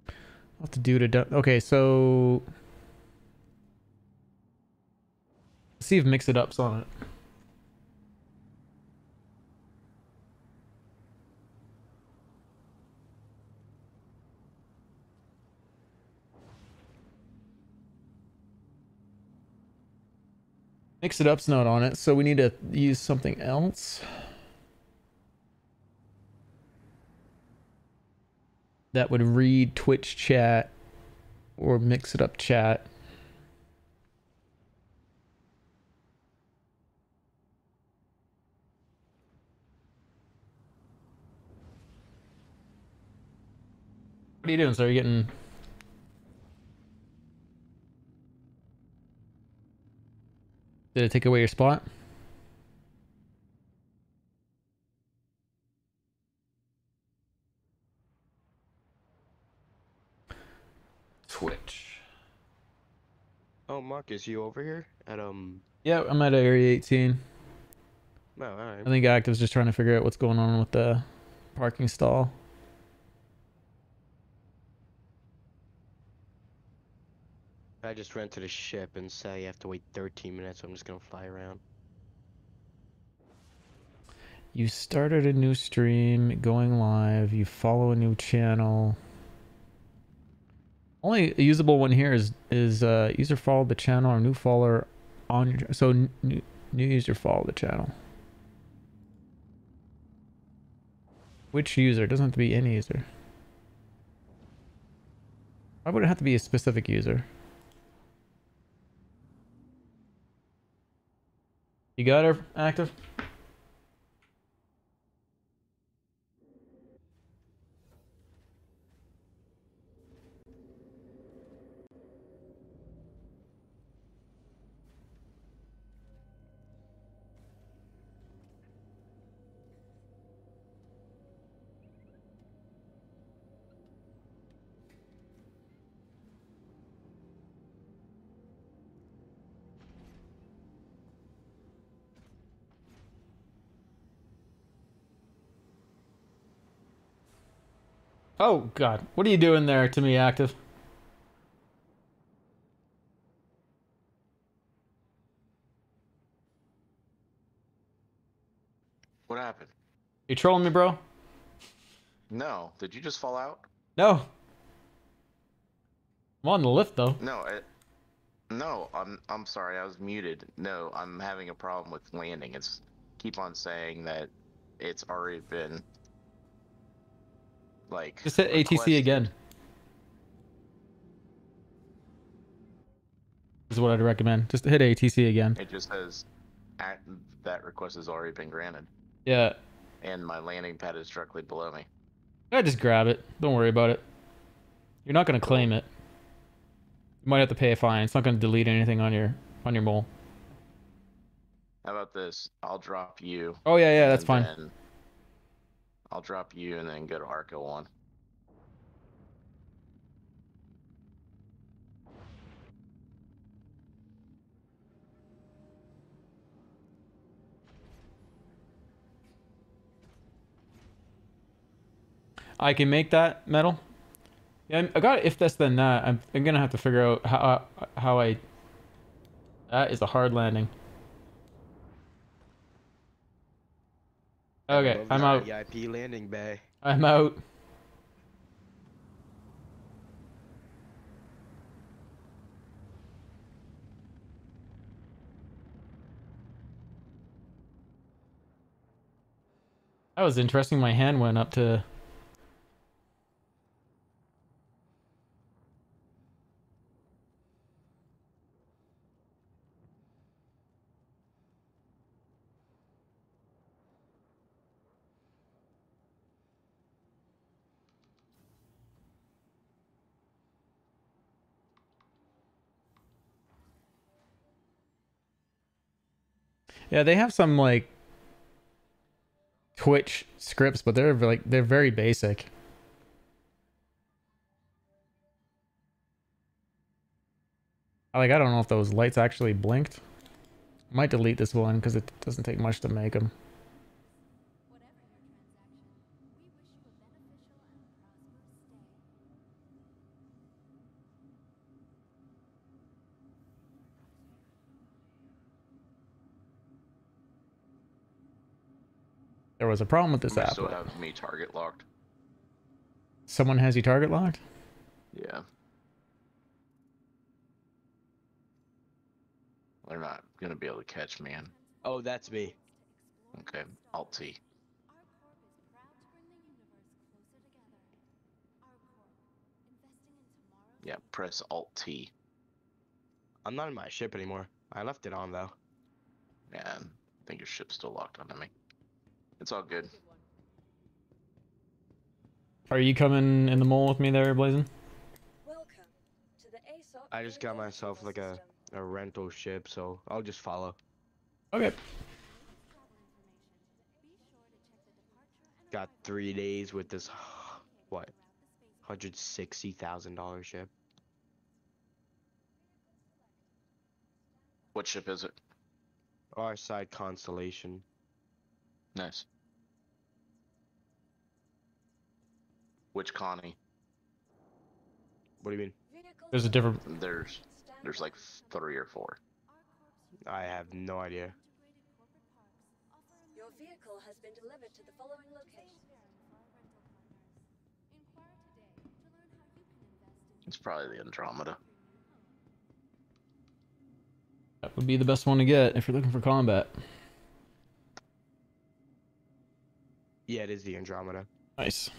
I'll have to do it. Okay, so let's see if Mix It Up's on it. Mix It Up's not on it, so we need to use something else. That would read Twitch chat or Mix It Up chat. What are you doing? So are you getting... Did it take away your spot? Twitch. Oh, Marcus, you over here at Yeah, I'm at area 18. Oh, alright. I think Active's just trying to figure out what's going on with the parking stall. I just rented a ship and say you have to wait 13 minutes, so I'm just gonna fly around. You started a new stream, going live. You follow a new channel. Only usable one here is user followed the channel or new follower on your... So new user followed the channel. Which user? It doesn't have to be any user. Why would it have to be a specific user? You got her, Active? Oh, God. What are you doing there to me, Active? What happened? You trolling me, bro? No. Did you just fall out? No. I'm on the lift, though. No. No. I'm sorry. I was muted. No. I'm having a problem with landing. It's keep on saying that it's already been like. Just hit ATC again. Is what I'd recommend. Just hit ATC again. It just says that request has already been granted. Yeah. And my landing pad is directly below me. I just grab it. Don't worry about it. You're not gonna claim it. You might have to pay a fine. It's not gonna delete anything on your mole. How about this? I'll drop you. Oh yeah, that's fine. I'll drop you and then go to Arco 1. I can make that metal. Yeah, I got if this then that. I'm gonna have to figure out how I. That is a hard landing. Okay, Above I'm the out. VIP landing bay. I'm out. That was interesting. My hand went up to. Yeah, they have some like Twitch scripts, but they're very basic. Like I don't know if those lights actually blinked. I might delete this one because it doesn't take much to make them. There was a problem with this I app. still have me target locked. Someone has you target locked? Yeah. They're not gonna be able to catch me. Oh, that's me. Okay, Alt T. Yeah, press Alt T. I'm not in my ship anymore. I left it on though. Yeah, I think your ship's still locked onto me. It's all good. Are you coming in the mole with me there, Blazin? Welcome to the ASOP I just got vehicle myself retrieval like system. a rental ship, so I'll just follow. Okay. Got 3 days with this, what, $160,000 ship. What ship is it? Our side Constellation. Nice. Which Connie? What do you mean? There's a different. There's like 3 or 4. I have no idea. Your vehicle has been delivered to the following location. It's probably the Andromeda. That would be the best one to get if you're looking for combat. Yeah, it is the Andromeda. Nice.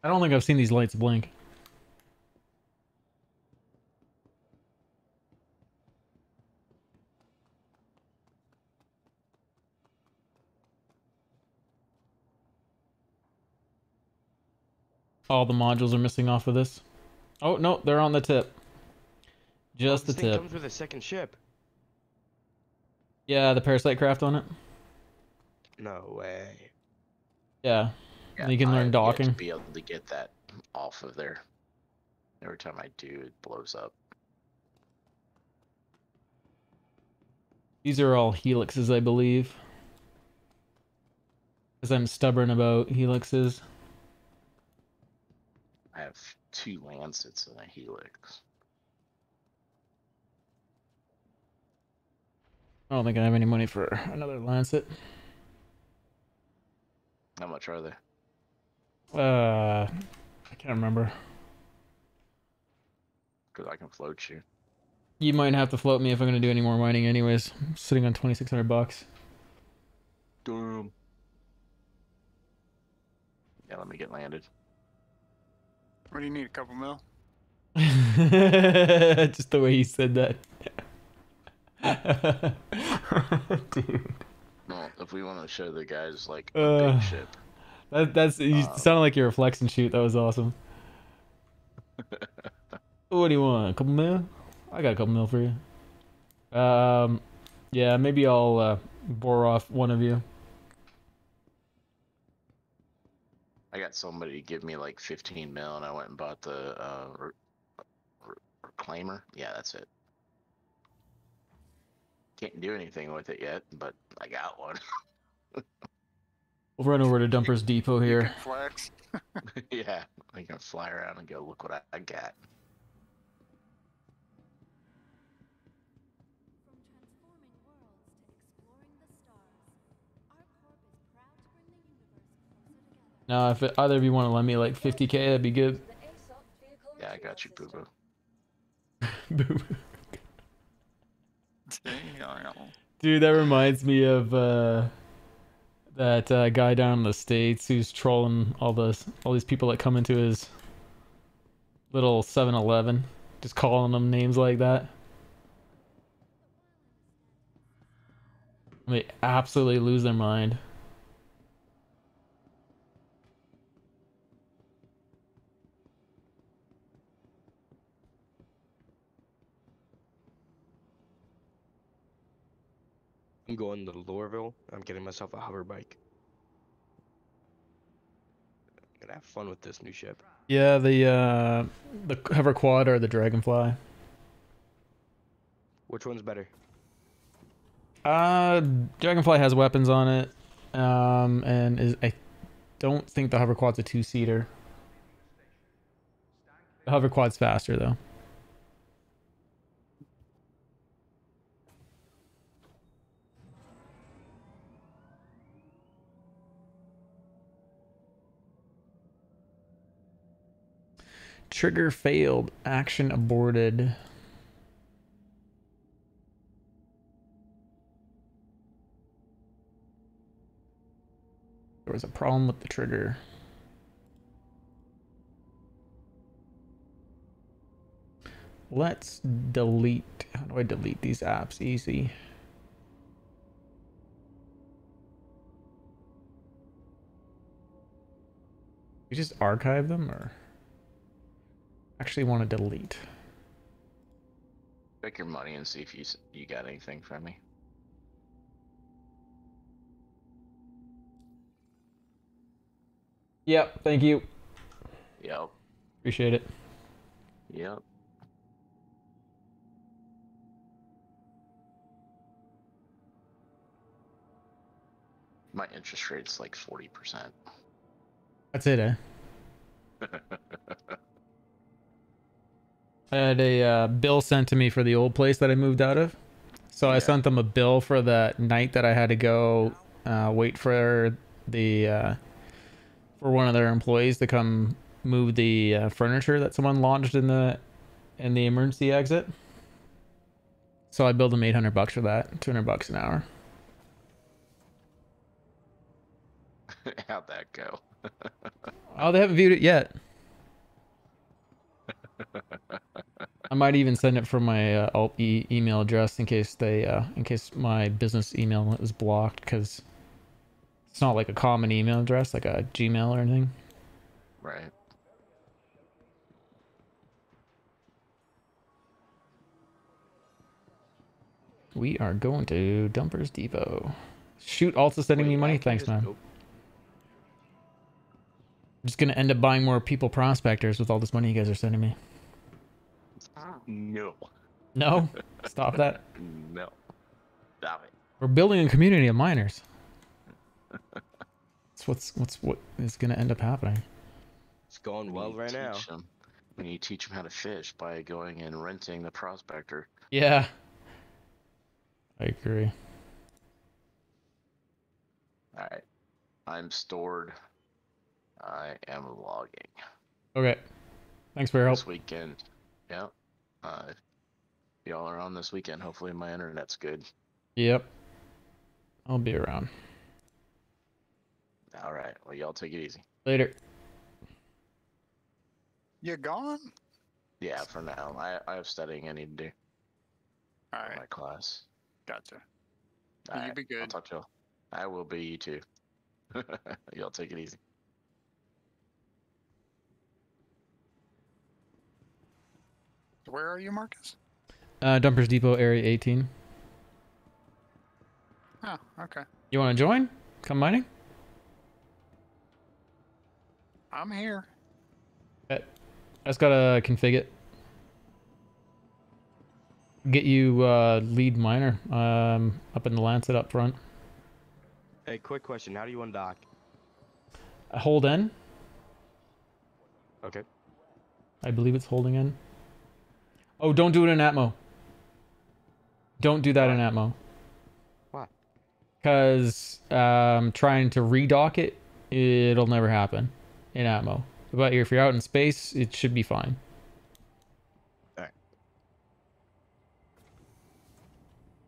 I don't think I've seen these lights blink. All the modules are missing off of this. Oh, no, they're on the tip. Just the This thing tip. comes with a second ship. Yeah, the parasite craft on it. No way. Yeah. Yeah, You can I learn have yet docking. to be able to get that off of there. Every time I do, it blows up. These are all helixes, I believe. Because I'm stubborn about helixes. I have 2 Lancets and a Helix. I don't think I have any money for another Lancet. How much are they? I can't remember. Because I can float you. You might have to float me if I'm going to do any more mining anyways. I'm sitting on 2,600 bucks. Damn. Yeah, let me get landed. What do you need? A couple mil? Just the way you said that. Dude. Well, if we want to show the guys like a big ship. That's you sounded like you were flexing shoot. That was awesome. What do you want? A couple mil? I got a couple mil for you. Yeah, maybe I'll bore off one of you. I got somebody to give me like 15 mil, and I went and bought the reclaimer. Yeah, that's it. Can't do anything with it yet, but I got one. We'll run over to Dumpers Depot You here. can flex. Yeah, I can fly around and go, look what I got. From transforming worlds to exploring the stars, our corp is proud to bring the universe closer together. Now, if either of you want to lend me like 50K, that'd be good. To the ASOP vehicle Yeah, I retrieval got you, boo system. boo. Damn. Dude, that reminds me of that guy down in the States who's trolling all these people that come into his little 7-Eleven, just calling them names like that. They absolutely lose their mind. I'm going to Lorville. I'm getting myself a hover bike. I'm gonna have fun with this new ship. Yeah, the hover quad or the dragonfly. Which one's better? Dragonfly has weapons on it, and I don't think the hover quad's a 2-seater. The hover quad's faster though. Trigger failed. Action aborted. There was a problem with the trigger. Let's delete. How do I delete these apps? Easy. We just archive them, or actually want to delete? Check your money and see if you got anything from me. Yep. Thank you. Yep. Appreciate it. Yep. My interest rate's like 40%. That's it, eh? I had a bill sent to me for the old place that I moved out of. So I sent them a bill for the night that I had to go wait for the for one of their employees to come move the furniture that someone launched in the emergency exit. So I billed them $800 for that, $200 an hour. How'd that go? Oh, they haven't viewed it yet. I might even send it from my alt email address in case my business email is blocked, because it's not like a common email address like a Gmail or anything. Right. We are going to Dumpers Depot. Shoot, also sending me money. Thanks, man. I'm just gonna end up buying more people prospectors with all this money you guys are sending me. No. No? Stop that. No. Stop it. We're building a community of miners. That's what is gonna end up happening. It's going well right now. When you teach them how to fish by going and renting the prospector. Yeah. I agree. Alright. I'm stored. I am logging. Okay. Thanks for your help. This weekend. Yeah. If y'all are on this weekend, hopefully my internet's good. Yep. I'll be around. Alright. Well, y'all take it easy. Later. You gone? Yeah, for now. I have studying I need to do. All For right. my class. Gotcha. All You right, be good. I'll talk to y'all. I will be, you too. Y'all take it easy. Where are you, Marcus? Dumpers Depot, Area 18. Oh, okay. You want to join? Come mining? I'm here. I just gotta config it. Get you lead miner up in the Lancet up front. Hey, quick question. How do you undock? Hold N. Okay. I believe it's holding N. Oh, don't do it in Atmo. Don't do that in Atmo. Why? Because trying to redock it, it'll never happen in Atmo. But if you're out in space, it should be fine. Alright.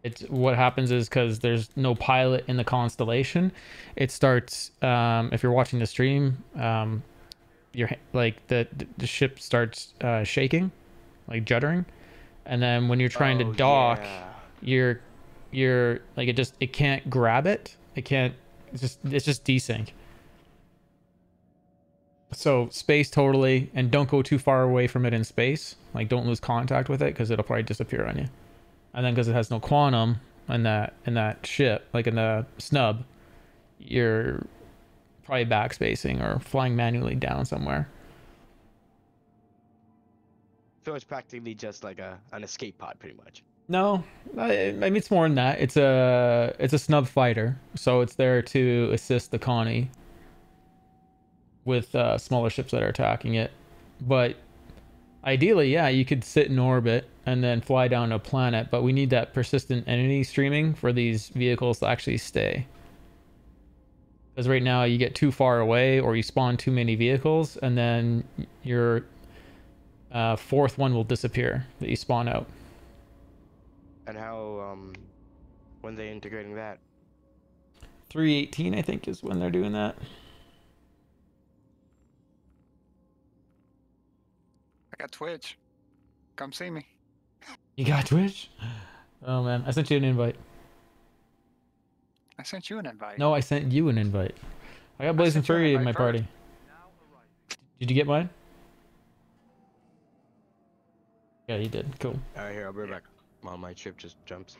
It's what happens is because there's no pilot in the constellation, it starts if you're watching the stream, you're like the ship starts shaking, like juddering, and then when you're trying to dock, you're like it can't grab it. It can't. It's just desync. So space totally, and don't go too far away from it in space. Like don't lose contact with it because it'll probably disappear on you. And then because it has no quantum in that ship, like in the snub, you're probably backspacing or flying manually down somewhere. So it's practically just like an escape pod, pretty much. No, I mean it's more than that. It's a snub fighter, so it's there to assist the Connie with smaller ships that are attacking it. But ideally, yeah, you could sit in orbit and then fly down to a planet, but we need that persistent entity streaming for these vehicles to actually stay. Because right now you get too far away or you spawn too many vehicles, and then your fourth one will disappear that you spawn out. And how, when they integrating that? 3.18, I think, is when they're doing that. I got Twitch. Come see me. You got Twitch? Oh man, I sent you an invite. I sent you an invite. No, I sent you an invite. I got Blazing Fury in my party. Did you get mine? Yeah, you did. Cool. Alright, here, I'll be right back. While my ship just jumps.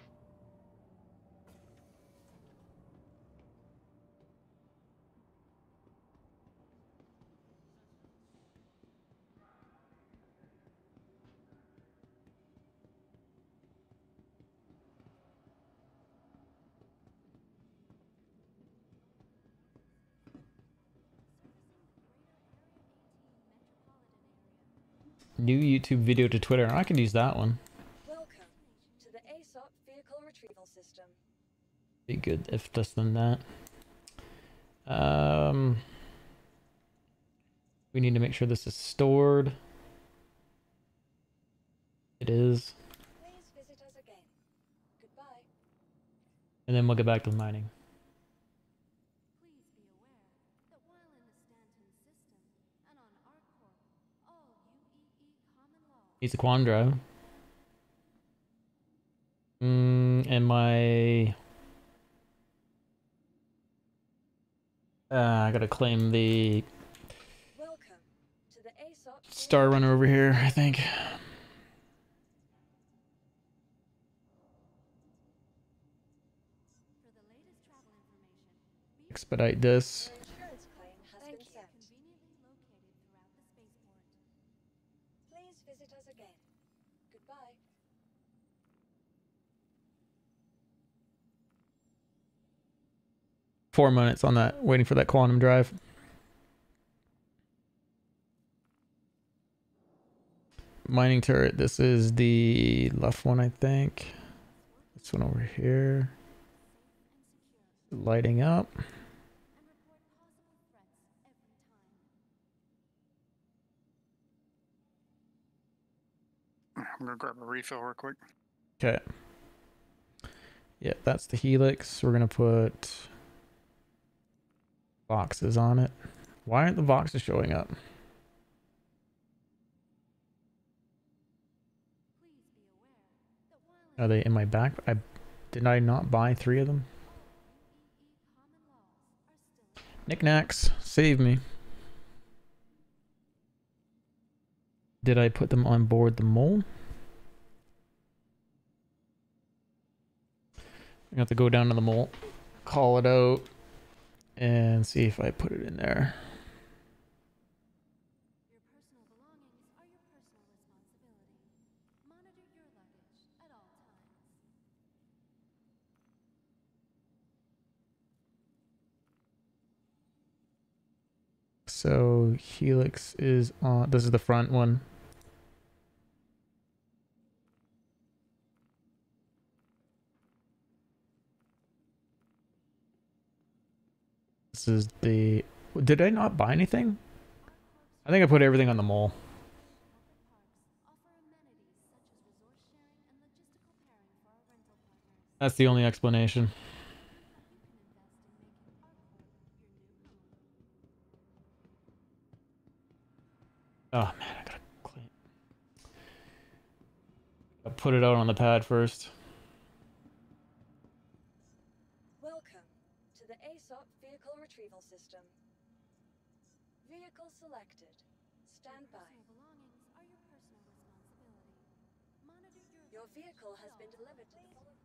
New YouTube video to Twitter. I can use that one. Welcome to the ASOP vehicle retrieval system. Be good if less than that. We need to make sure this is stored. It is. Please visit us again. Goodbye. And then we'll get back to mining. Please be aware that while in the Stanton system and on ArcCorp, all UEE common law Needs a quantum drive. And my I gotta claim the Welcome to the ASOP Star Runner over here, I think. for the latest travel information. Expedite this. Your insurance claim has been sent. Conveniently located throughout the spaceport. Please visit us again. Goodbye. Four minutes on that, waiting for that quantum drive. Mining turret. This is the left one, I think. This one over here. Lighting up. I'm gonna grab a refill real quick. Okay. Yeah, that's the helix. We're gonna put boxes on it. Why aren't the boxes showing up? Are they in my back? Did I not buy 3 of them? Knickknacks, save me. Did I put them on board the mole? I have to go down to the mole, call it out, and see if I put it in there. So Helix is on. This is the front one. This is the. Did I not buy anything? I think I put everything on the mole. That's the only explanation. Oh man, I gotta clean. Gotta put it out on the pad first. Welcome to the ASOP Vehicle Retrieval System. Vehicle selected. Stand by. Your vehicle has been delivered to the following.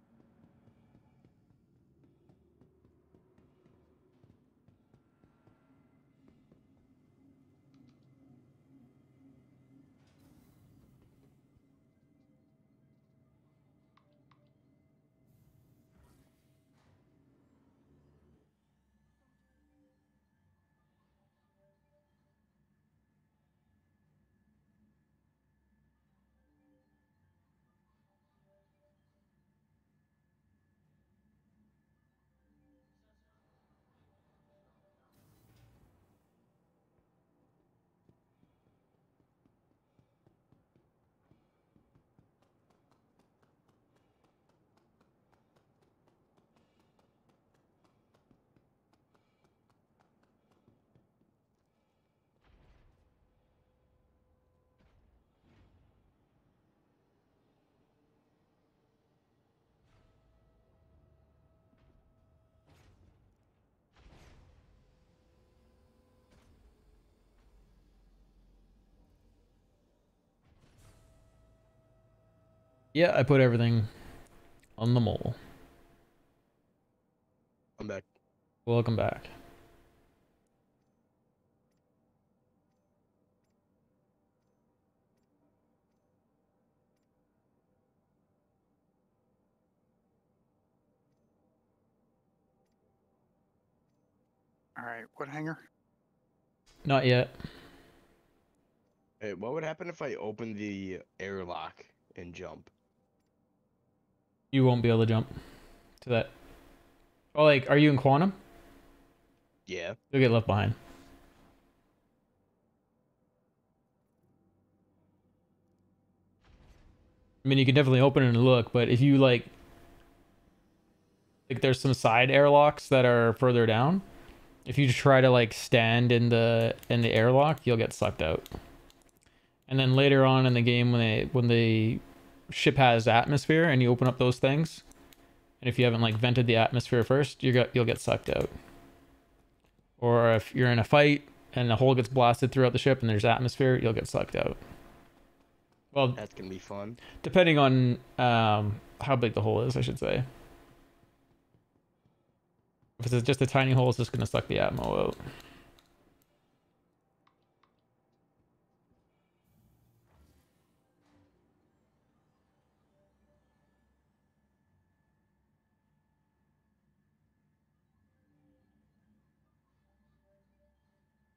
Yeah, I put everything on the mole. I'm back. Welcome back. All right, what hangar? Not yet. Hey, what would happen if I open the airlock and jump? You won't be able to jump to that. Oh, like, are you in quantum? Yeah. You'll get left behind. I mean, you can definitely open it and look, but if you like there's some side airlocks that are further down. If you try to like stand in the airlock, you'll get sucked out. And then later on in the game, when the ship has atmosphere and you open up those things, and if you haven't like vented the atmosphere first, you'll get sucked out. Or if you're in a fight and the hole gets blasted throughout the ship and there's atmosphere, you'll get sucked out. Well, That's gonna be fun. depending on how big the hole is, I should say. If it's just a tiny hole, it's just going to suck the atmo out.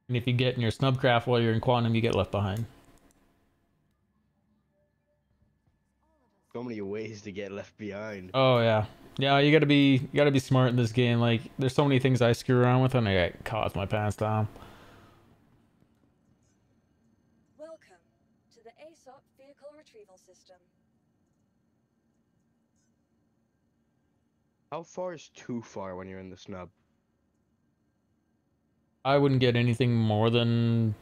And if you get in your snubcraft while you're in quantum, you get left behind. So many ways to get left behind. Oh yeah. Yeah, you gotta be smart in this game. Like, there's so many things I screw around with and I get caught with my pants down. Welcome to the ASOP Vehicle Retrieval System. How far is too far when you're in the snub? I wouldn't get anything more than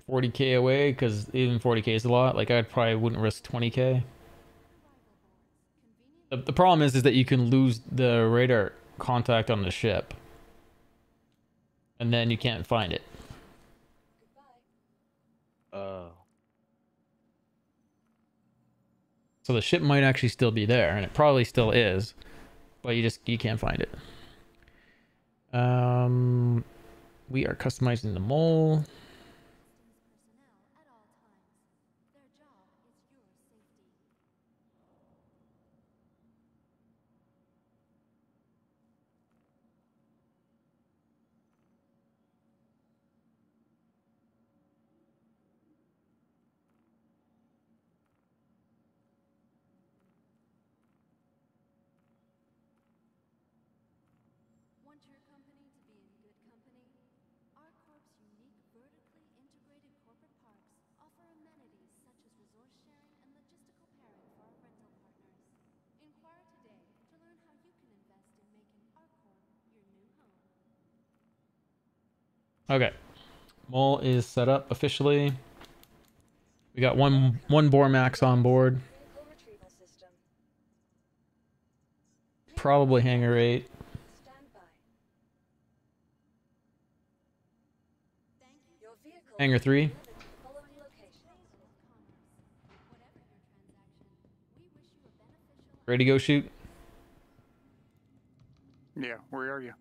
40k away, because even 40k is a lot. Like, I probably wouldn't risk 20k. The problem is that you can lose the radar contact on the ship. And then you can't find it. Goodbye. So the ship might actually still be there, and it probably still is. But you can't find it. We are customizing the mole. Okay. Mole is set up officially. We got one Bormax on board. Vehicle retrieval system. Probably hangar 8. Stand by. Your vehicle Hangar 3. delivered to the following locations. Ready to go shoot? Yeah, where are you?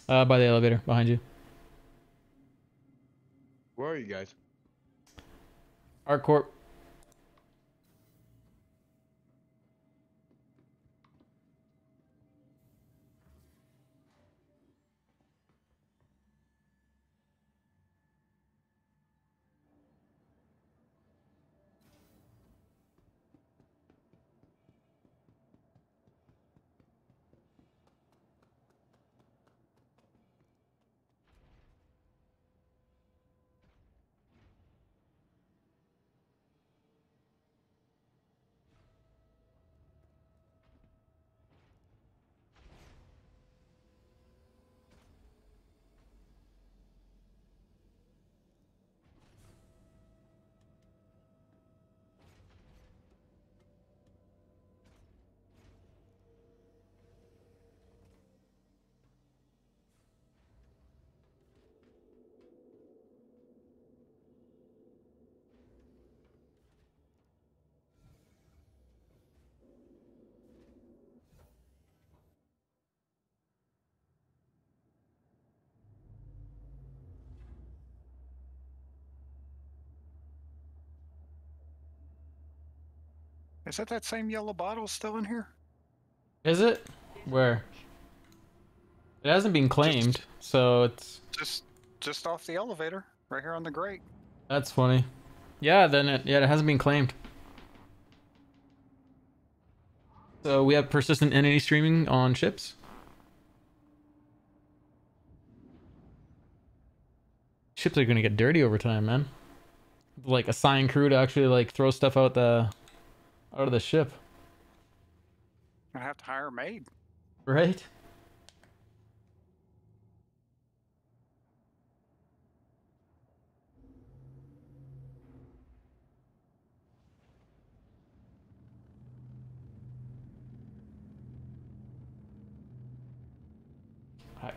By the elevator behind you. Where are you guys? ArcCorp. Is that same yellow bottle still in here? Is it? Where? It hasn't been claimed, so it's... Just off the elevator, right here on the grate. That's funny. Yeah, then it hasn't been claimed. So we have persistent entity streaming on ships. Ships are gonna get dirty over time, man. Like assign crew to actually like throw stuff out of the ship. I have to hire a maid. Right?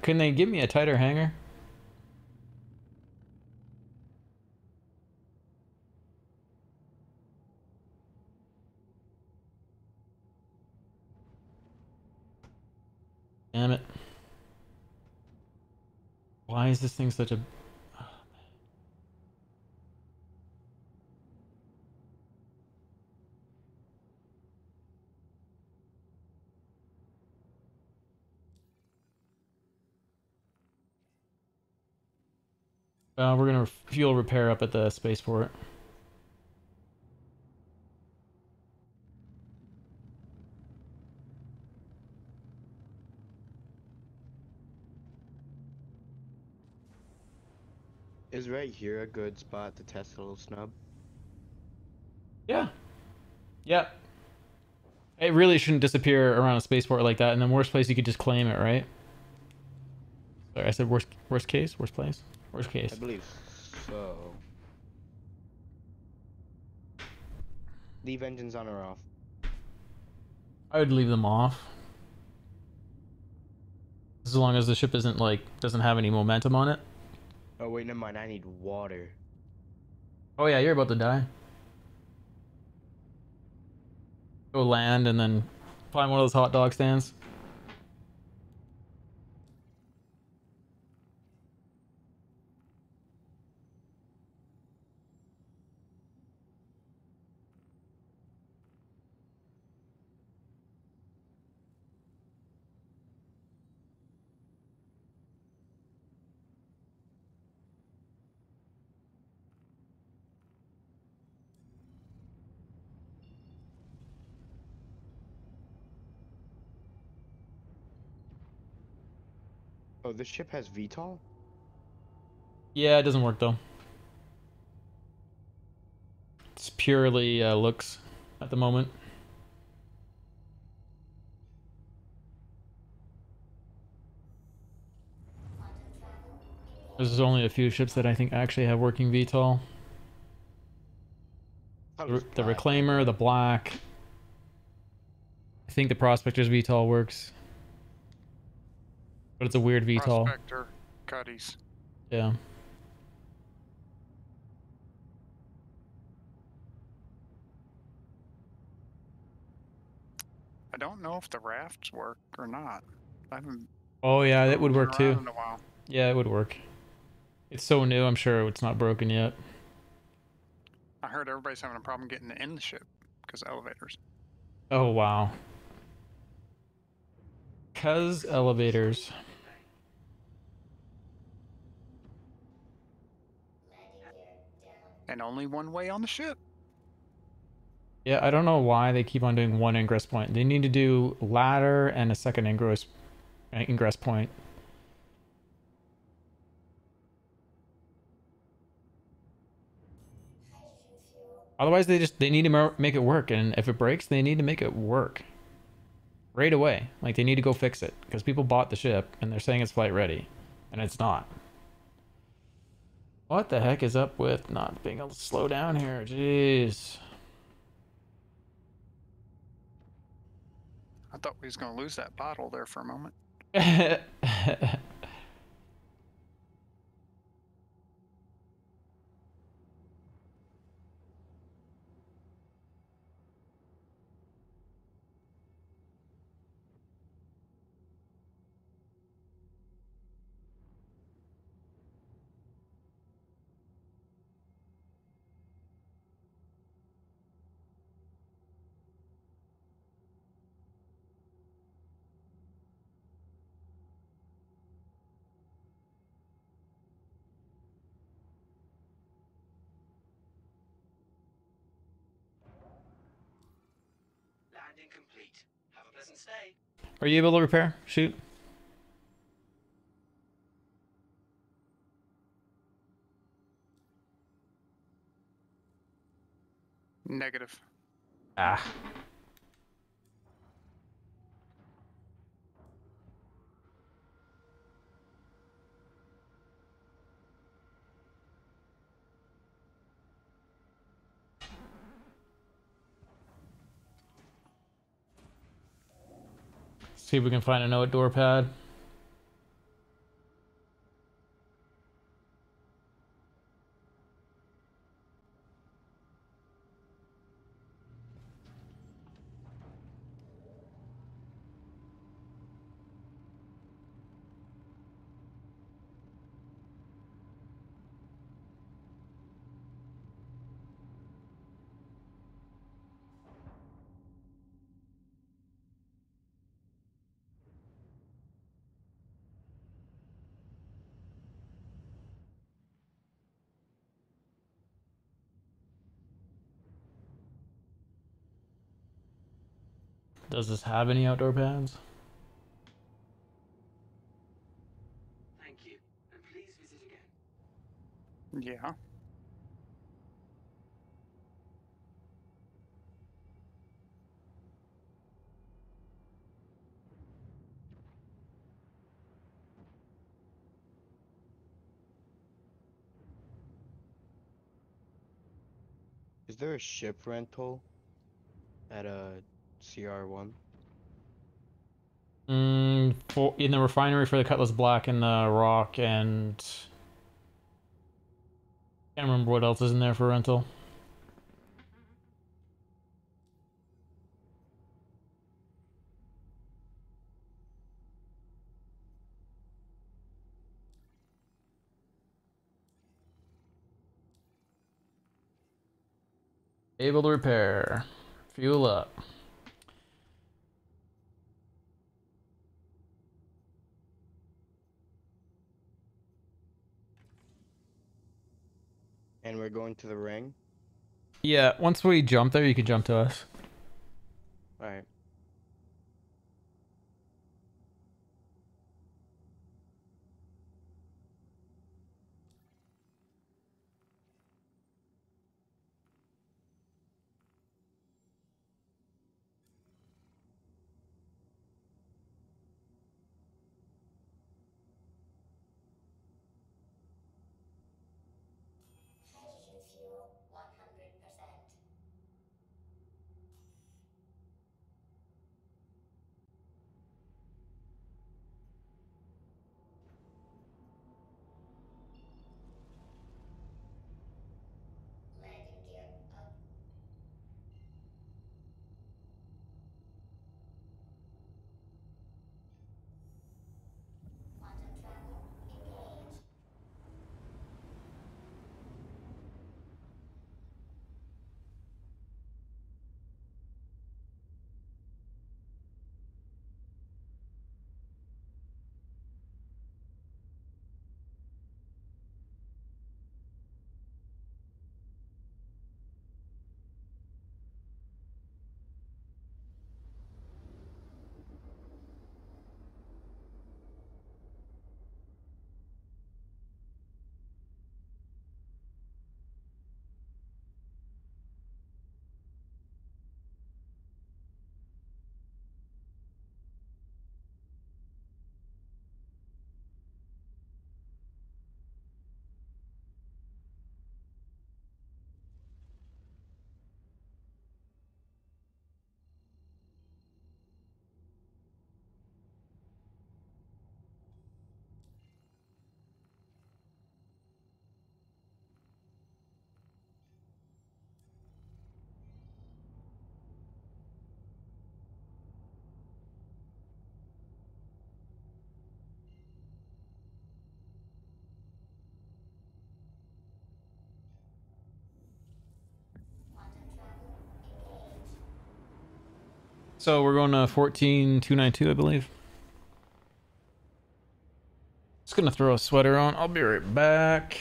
Couldn't they give me a tighter hanger? Damn it. Why is this thing such a... we're gonna fuel repair up at the spaceport. Is right here a good spot to test a little snub? Yeah. Yeah. It really shouldn't disappear around a spaceport like that. And then worst place, you could just claim it, right? Sorry, I said worst case? Worst place? Worst case. I believe so. Leave engines on or off? I would leave them off. As long as the ship isn't like, doesn't have any momentum on it. Oh wait, never mind. I need water. Oh yeah, you're about to die. Go land and then find one of those hot dog stands. Oh, this ship has VTOL? Yeah, it doesn't work though. It's purely looks at the moment. There's only a few ships that I think actually have working VTOL. The Reclaimer, the Black. I think the Prospector's VTOL works. But it's a weird VTOL. Prospector, Cuddies. Yeah. I don't know if the rafts work or not. I haven't Oh yeah, that would been work around too. in a while. Yeah, it would work. It's so new, I'm sure it's not broken yet. I heard everybody's having a problem getting in the ship because of elevators. Oh wow. 'Cause elevators. And only one way on the ship. Yeah, I don't know why they keep on doing one ingress point. They need to do ladder and a second ingress point. Otherwise, they need to make it work, and if it breaks, they need to make it work right away. Like they need to go fix it because people bought the ship and they're saying it's flight ready, and it's not. What the heck is up with not being able to slow down here? Jeez. I thought we was gonna lose that bottle there for a moment. Landing complete. Have a pleasant stay. Are you able to repair? Shoot. Negative. Ah. See if we can find an outdoor pad. Does this have any outdoor pads? Thank you, and please visit again. Yeah. Is there a ship rental at a CR1? In the refinery for the Cutlass Black and the Rock, and can't remember what else is in there for rental. Able to repair. Fuel up. And we're going to the ring? Yeah, once we jump there, you can jump to us. Alright. So we're going to 14292, I believe. Just gonna throw a sweater on. I'll be right back.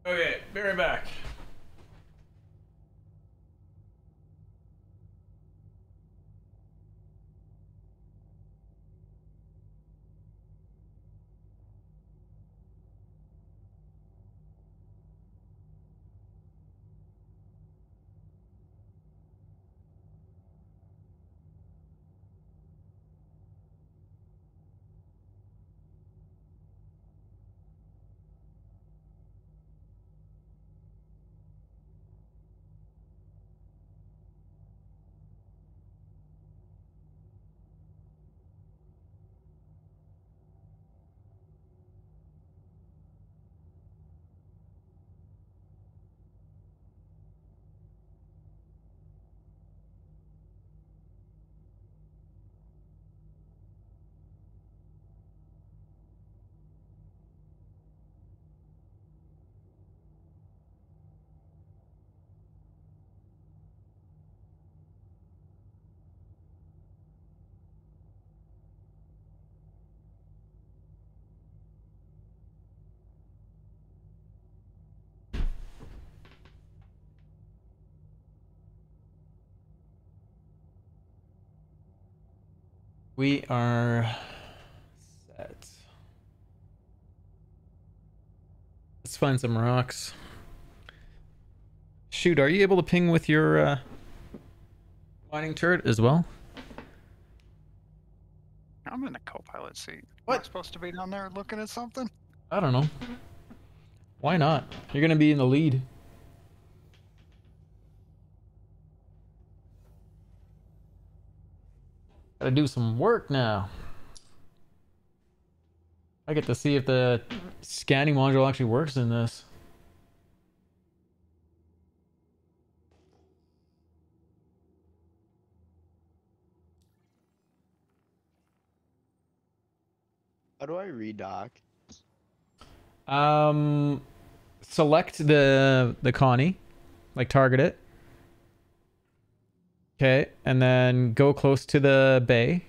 Okay, be right back. We are set. Let's find some rocks. Shoot, are you able to ping with your mining turret as well? I'm in the co-pilot seat. Am I What? supposed to be down there looking at something? I don't know. Why not? You're gonna be in the lead. Gotta do some work now. I get to see if the scanning module actually works in this. How do I redock? Select the Connie, like target it. Okay, and then go close to the bay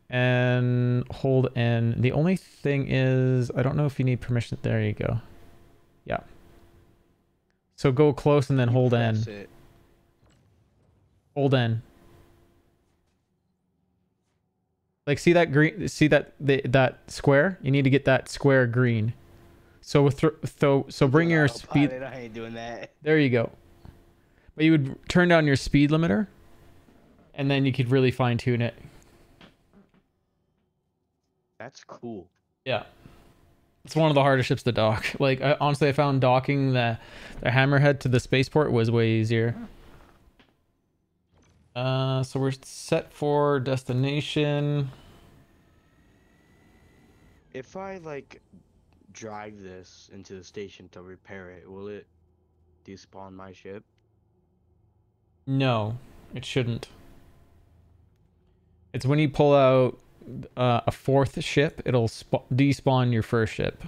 and hold N. The only thing is, I don't know if you need permission. There you go. Yeah. So go close and then hold N. It. Hold N. Like, see that green? See that that square? You need to get that square green. So with so bring your speed. I ain't doing that. There you go. But you would turn down your speed limiter, and then you could really fine tune it. That's cool. Yeah. It's one of the hardest ships to dock. Like, honestly, I found docking the Hammerhead to the spaceport was way easier. So we're set for destination. If I like drive this into the station to repair it, will it despawn my ship? No, it shouldn't. It's when you pull out a fourth ship, it'll despawn your first ship.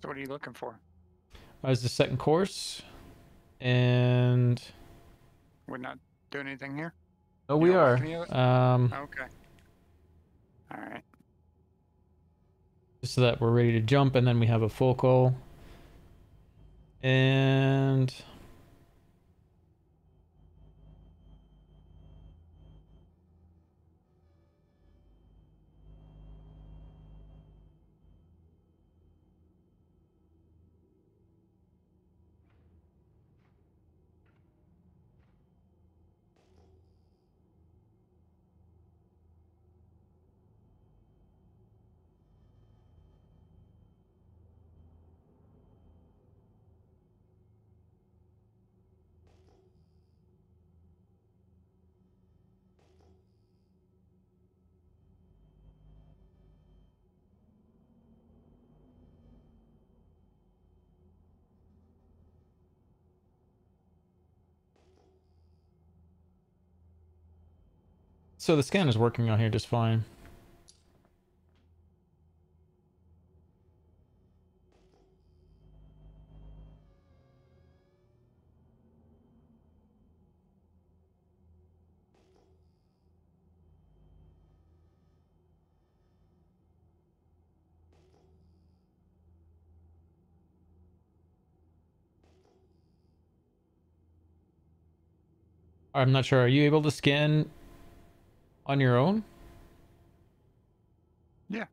So what are you looking for? As the second course, and We're not doing anything here? oh, You we don't are. like any of it? Okay. Alright. So that we're ready to jump, and then we have a focal. And so the scan is working on here just fine. I'm not sure. Are you able to scan on your own? Yeah.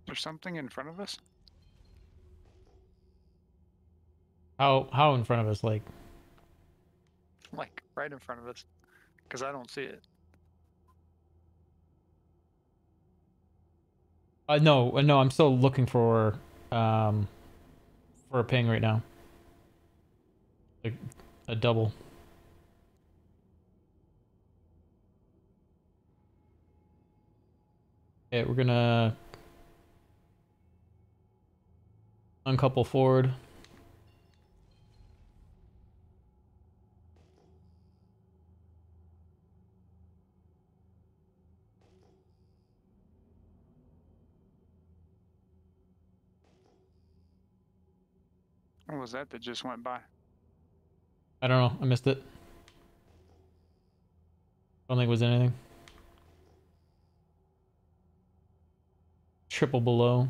There's something in front of us? How in front of us? Like, Like, right in front of us. Because I don't see it. no, no. I'm still looking for a ping right now. Like a double. Okay, we're gonna uncouple forward. What was that just went by? I don't know. I missed it. Don't think it was anything. Triple below.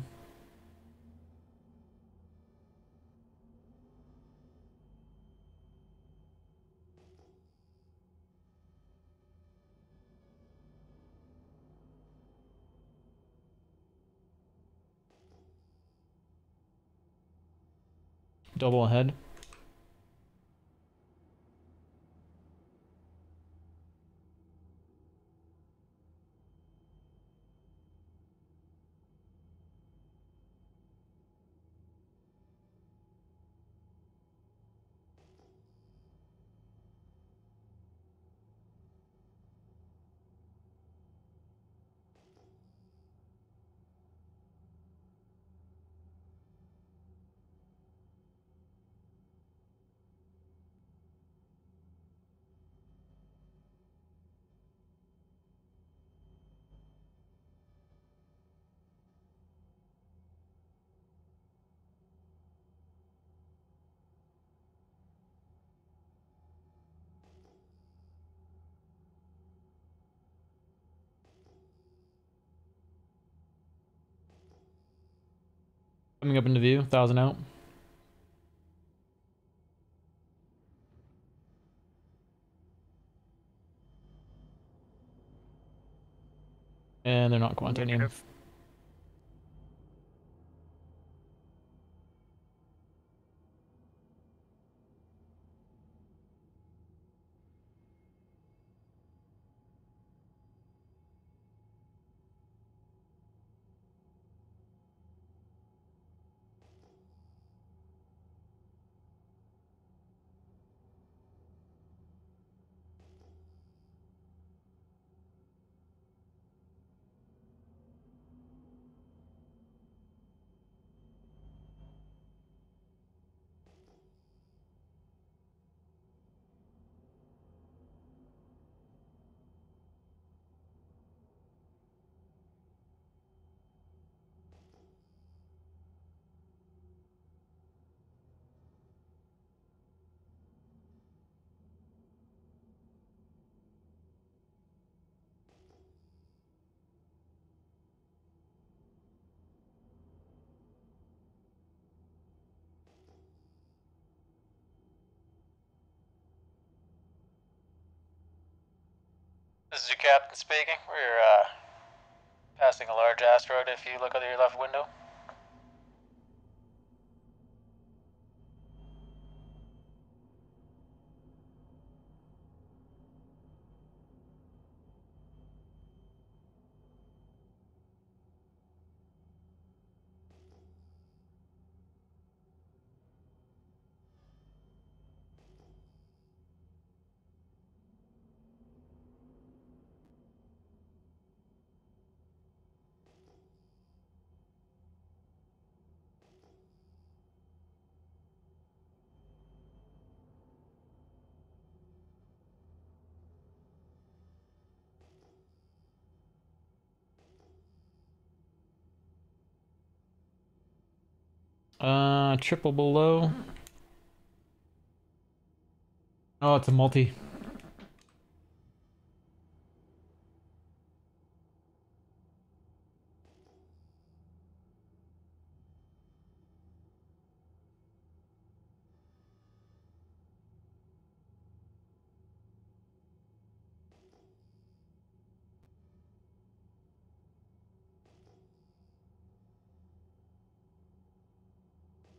Double ahead. Coming up into view, 1,000 out. And they're not quantinium. Negative. This is your captain speaking. We're passing a large asteroid if you look out your left window. Triple below. Oh, it's a multi.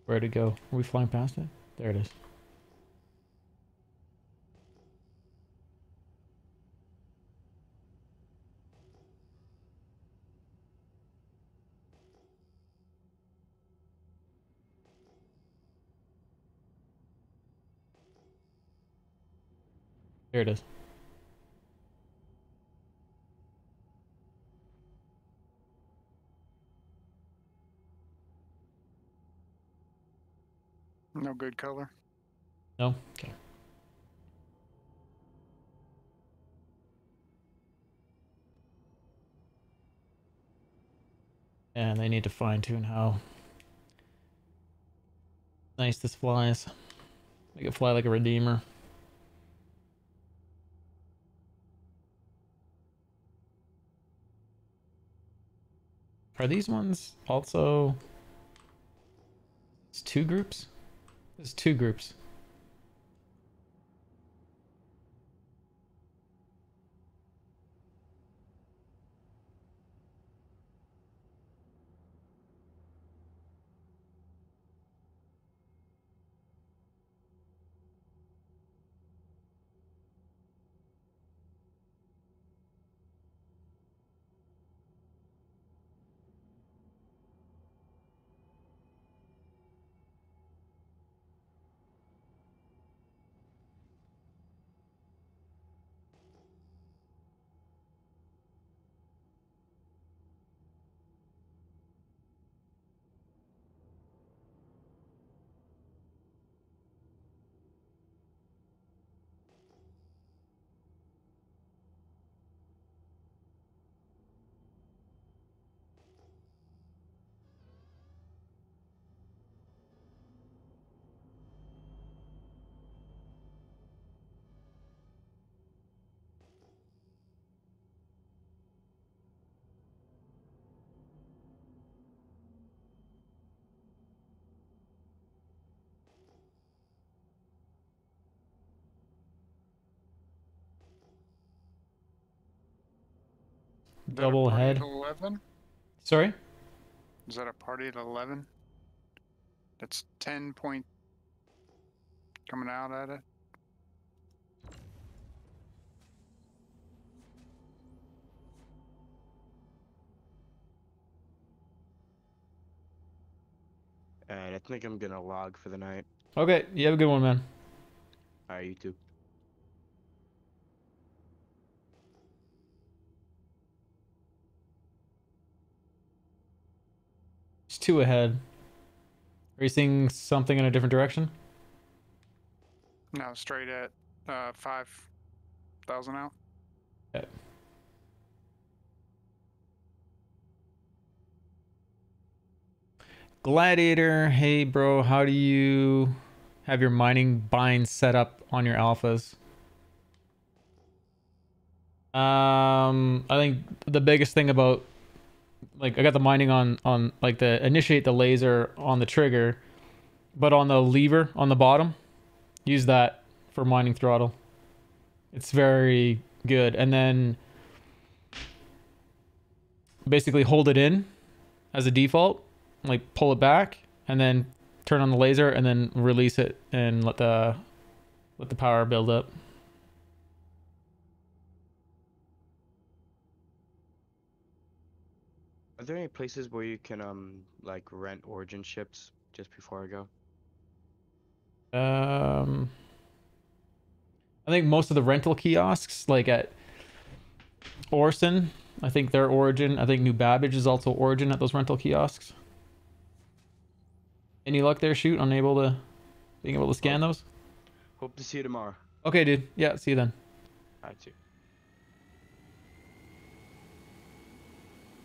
Where'd it go? Are we flying past it? There it is. There it is. No good color. No? Okay. And they need to fine tune how nice this flies. Make it fly like a Redeemer. Are these ones also... It's two groups? There's two groups. Is that a double party head. at 11? Sorry? Is that a party at 11? That's 10 point coming out at it. Alright, I think I'm gonna log for the night. Okay, you have a good one, man. Alright, you too. It's 2 ahead. Are you seeing something in a different direction? No, straight at 5,000 out. Okay. Gladiator, hey bro, how do you have your mining bind set up on your alphas? I think the biggest thing about, like, I got the mining on like the initiate the laser on the trigger, but on the lever on the bottom, use that for mining throttle. It's very good. And then basically hold it in as a default, like pull it back and then turn on the laser and then release it and let the power build up. Are there any places where you can like rent origin ships just before I go? I think most of the rental kiosks, like at Orson, I think their origin. I think New Babbage is also origin at those rental kiosks. Any luck there, shoot? Being able to scan those? Hope to see you tomorrow. Okay, dude. Yeah, see you then. Alright, see you.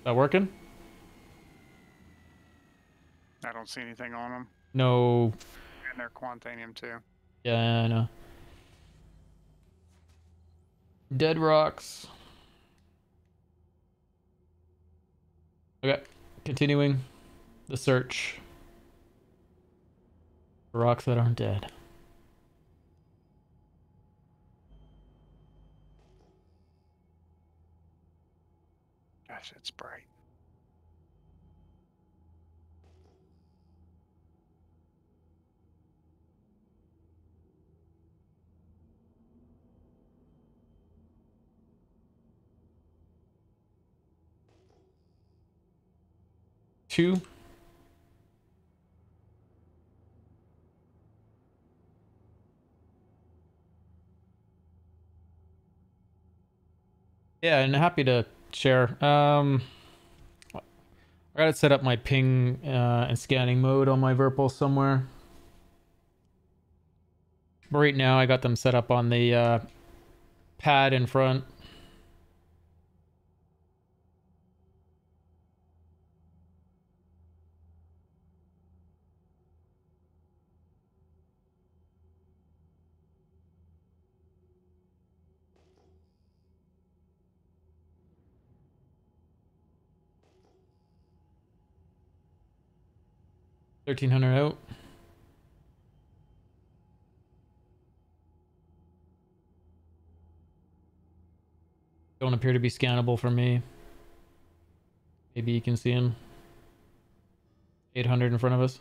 That working? I don't see anything on them. No. And they're Quantanium too. Yeah, I know. Dead rocks. Okay, continuing the search for rocks that aren't dead. Gosh, it's bright. Two. Yeah, and happy to share. I gotta set up my ping and scanning mode on my Virpil somewhere. But right now, I got them set up on the pad in front. $1,300 out. Don't appear to be scannable for me. Maybe you can see him. 800 in front of us.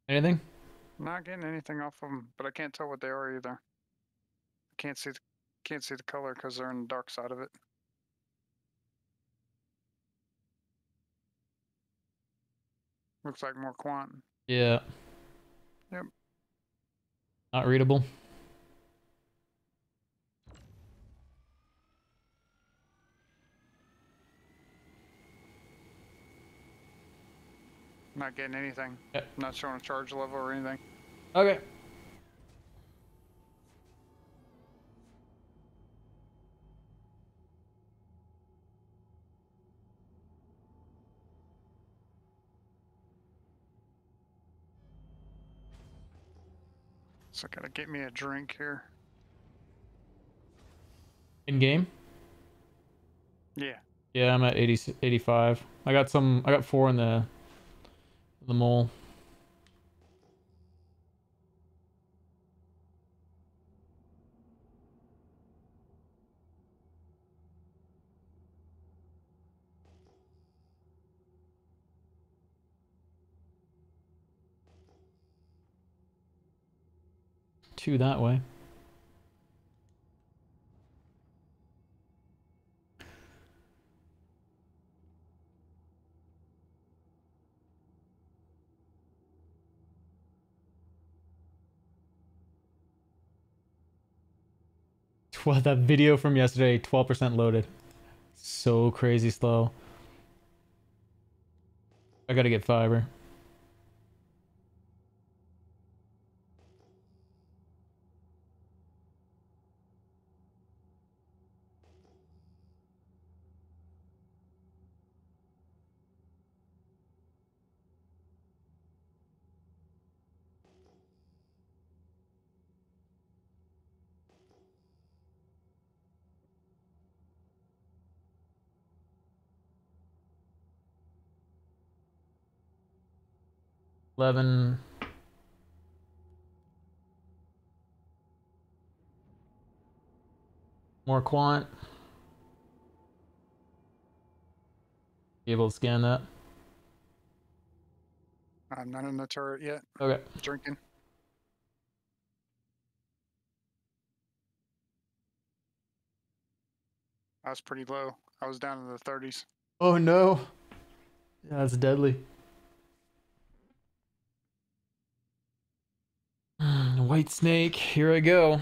Anything? Not getting anything off of them, but I can't tell what they are either. Can't see the color because they're in the dark side of it. Looks like more quant. Yeah. Yep. Not readable. Not getting anything. Okay. Not showing a charge level or anything. Okay. So I gotta get me a drink here. In game? Yeah. Yeah, I'm at 80, 85. I got 4 in the mole. Two that way. Well, that video from yesterday, 12% loaded. So crazy slow. I gotta get fiber. $11. More quant. Be able to scan that. I'm not in the turret yet. Okay. Drinking. I was pretty low. I was down in the 30s. Oh no. Yeah, that's deadly. White snake, here I go.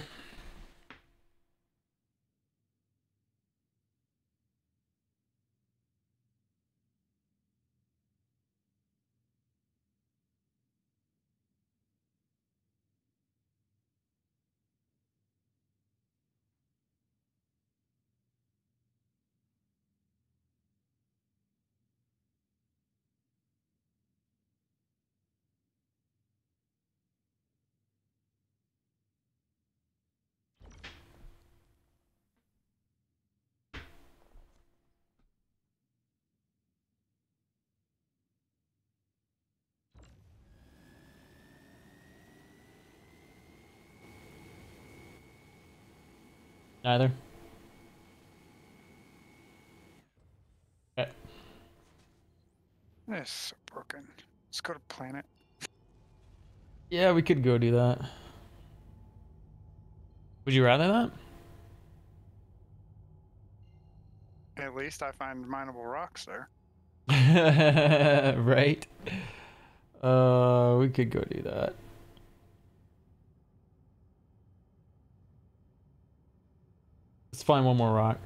Neither. Okay. This is so broken. Let's go to planet. Yeah, we could go do that. Would you rather that? At least I find mineable rocks there. Right? We could go do that. Let's find one more rock.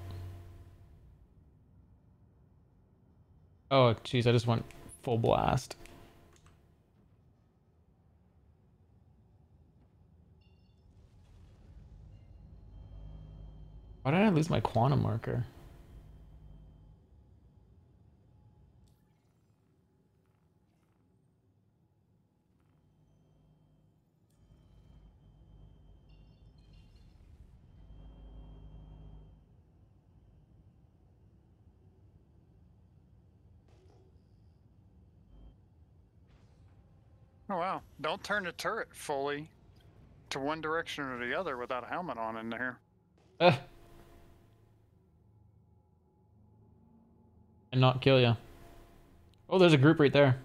Oh, jeez, I just went full blast. Why did I lose my quantum marker? Oh wow. Don't turn the turret fully to one direction or the other without a helmet on in there. And not kill you. Oh, there's a group right there.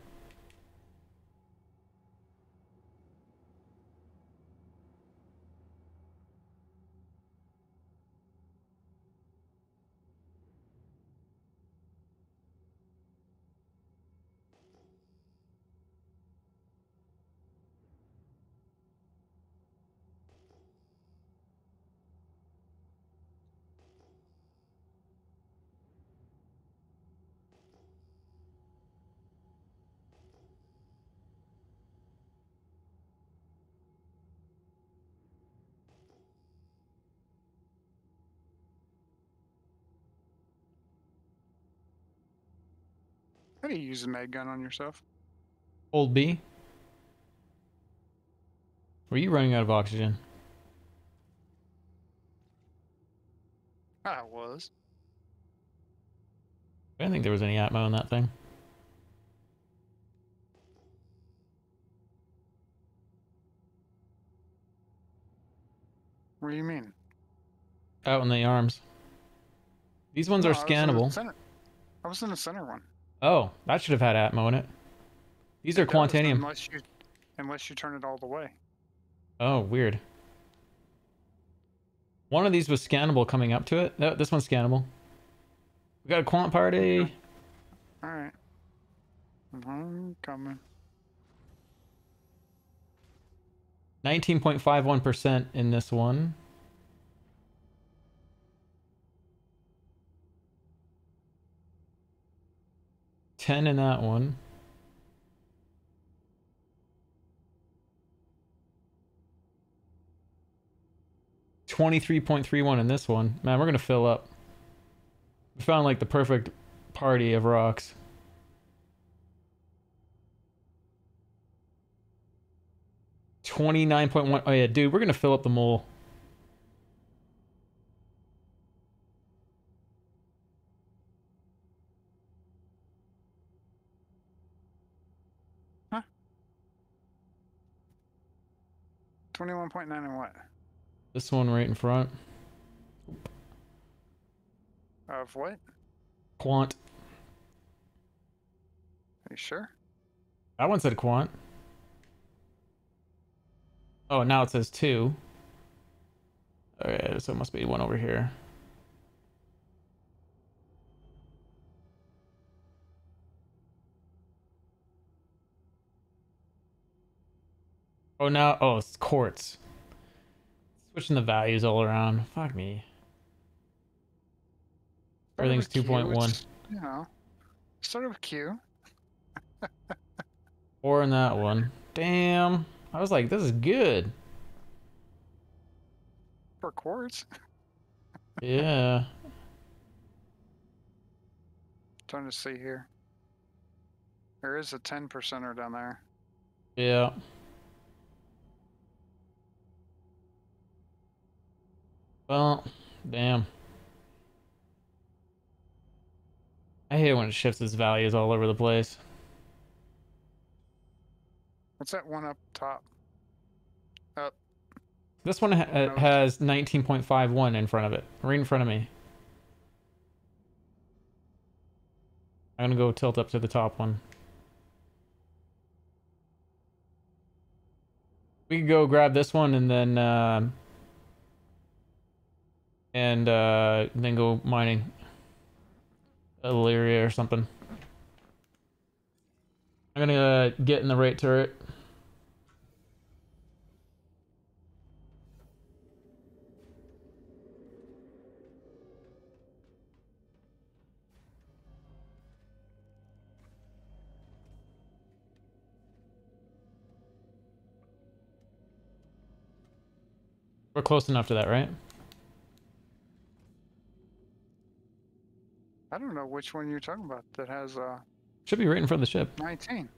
How do you use a mag gun on yourself? Hold B. Were you running out of oxygen? I was. I didn't think there was any atmo in that thing. What do you mean? Out in the arms. These ones No, are I was in the scannable. center. I was in the center one. Oh, that should have had atmo in it. These are It does, Quantanium. unless you turn it all the way. Oh, weird. One of these was scannable coming up to it. No, this one's scannable. We got a quant party. All right. I'm coming. 19.51% in this one. $10 in that one. $23.31 in this one. Man, we're gonna fill up. We found like the perfect party of rocks. $29.1. Oh yeah, dude, we're gonna fill up the mole. Huh? 21.9 and what? This one right in front. Of what? Quant. Are you sure? That one said quant. Oh, now it says 2. Okay, so it must be one over here. Oh, now, oh, it's quartz. Switching the values all around. Fuck me. Everything's Start with Q, 2.1. it's, you know, start with Q. 4 in that one. Damn. I was like, this is good. For quartz. Yeah. Trying to see here. There is a 10%er down there. Yeah. Well, damn. I hate it when it shifts its values all over the place. What's that one up top? Up. This one has 19.51 in front of it. Right in front of me. I'm gonna go tilt up to the top one. We could go grab this one and then then go mining Illyria or something. I'm gonna get in the right turret. We're close enough to that, right? I don't know which one you're talking about that has Should be right in front of the ship. 19.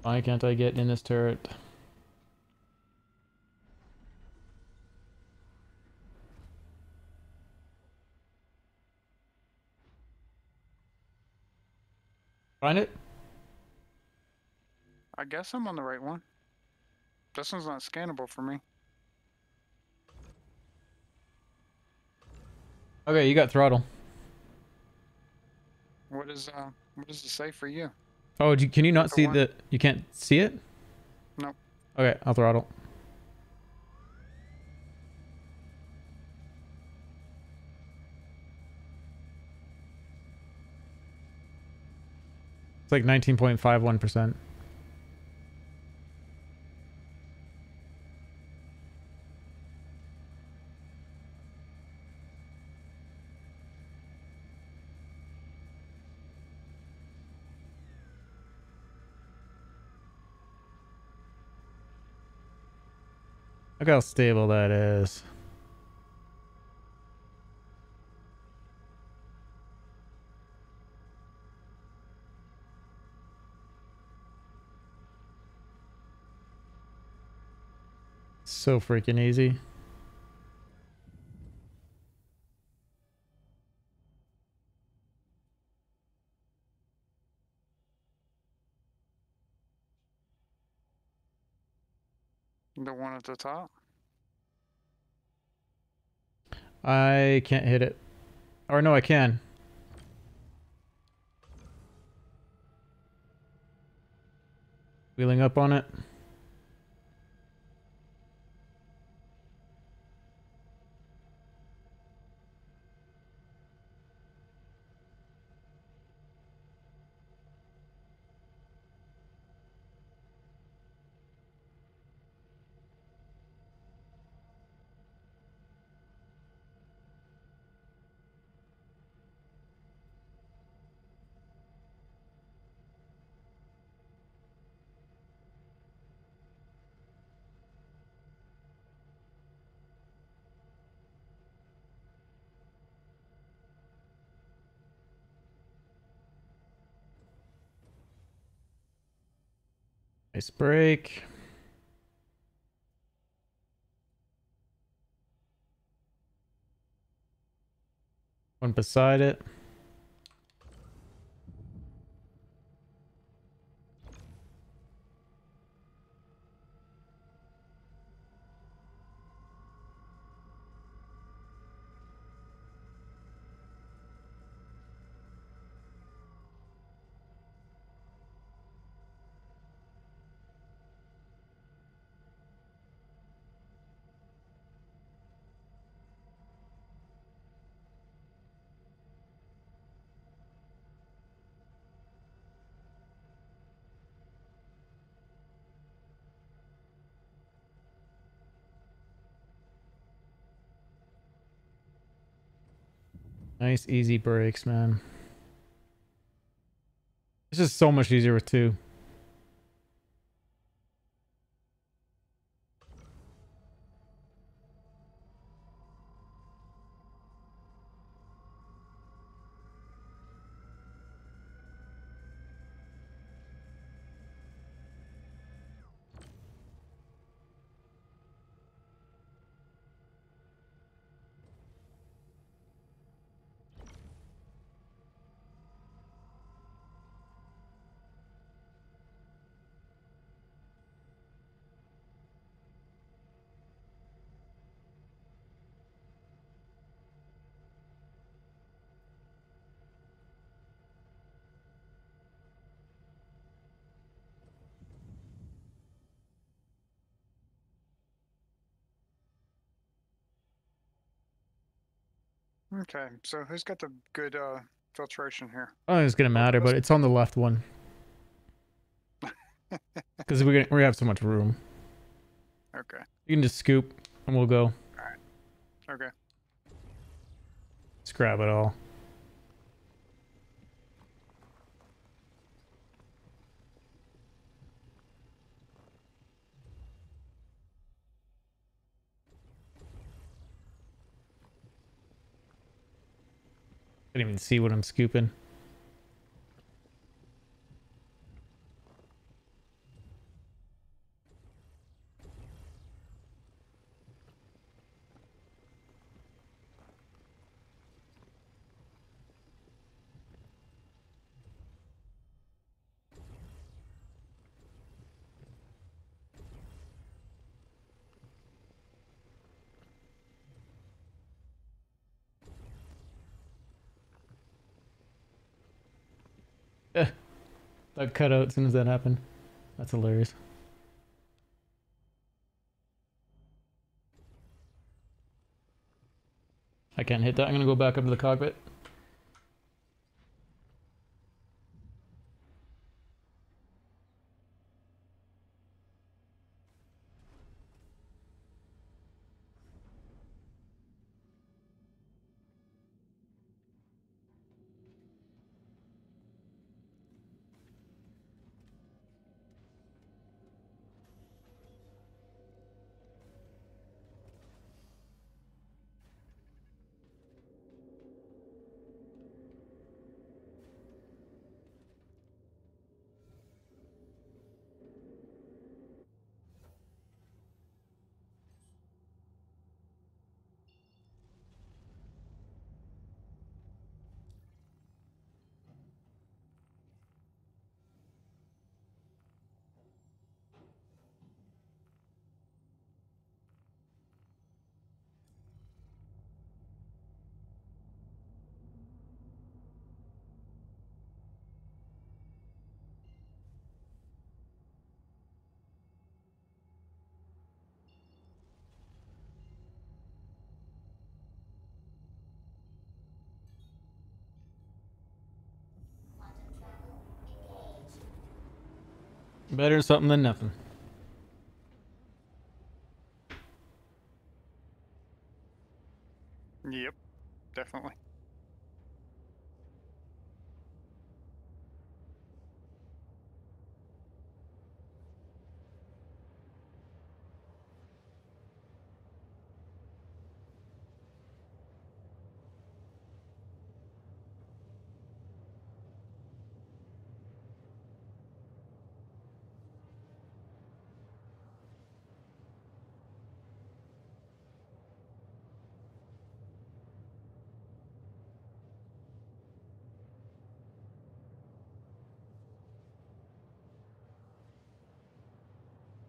Why can't I get in this turret? Find it? I guess I'm on the right one. This one's not scannable for me. Okay, you got throttle. What does it say for you? Oh, can you not The see one- the... You can't see it? Nope. Okay, I'll throttle. It's like 19.51%. Look how stable that is. So freaking easy. The one at the top. I can't hit it. Or no, I can. Wheeling up on it. Nice break. One beside it. Nice easy breaks, man. This is so much easier with two. Okay, so who's got the good filtration here? I don't think it's gonna matter, but it's on the left one. Because we have so much room. Okay. You can just scoop and we'll go. Okay. Let's grab it all. Can't even see what I'm scooping. That cut out as soon as that happened. That's hilarious. I can't hit that. I'm gonna go back up to the cockpit. Better something than nothing. Yep, definitely.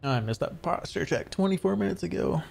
Oh, I missed that posture check 24 minutes ago.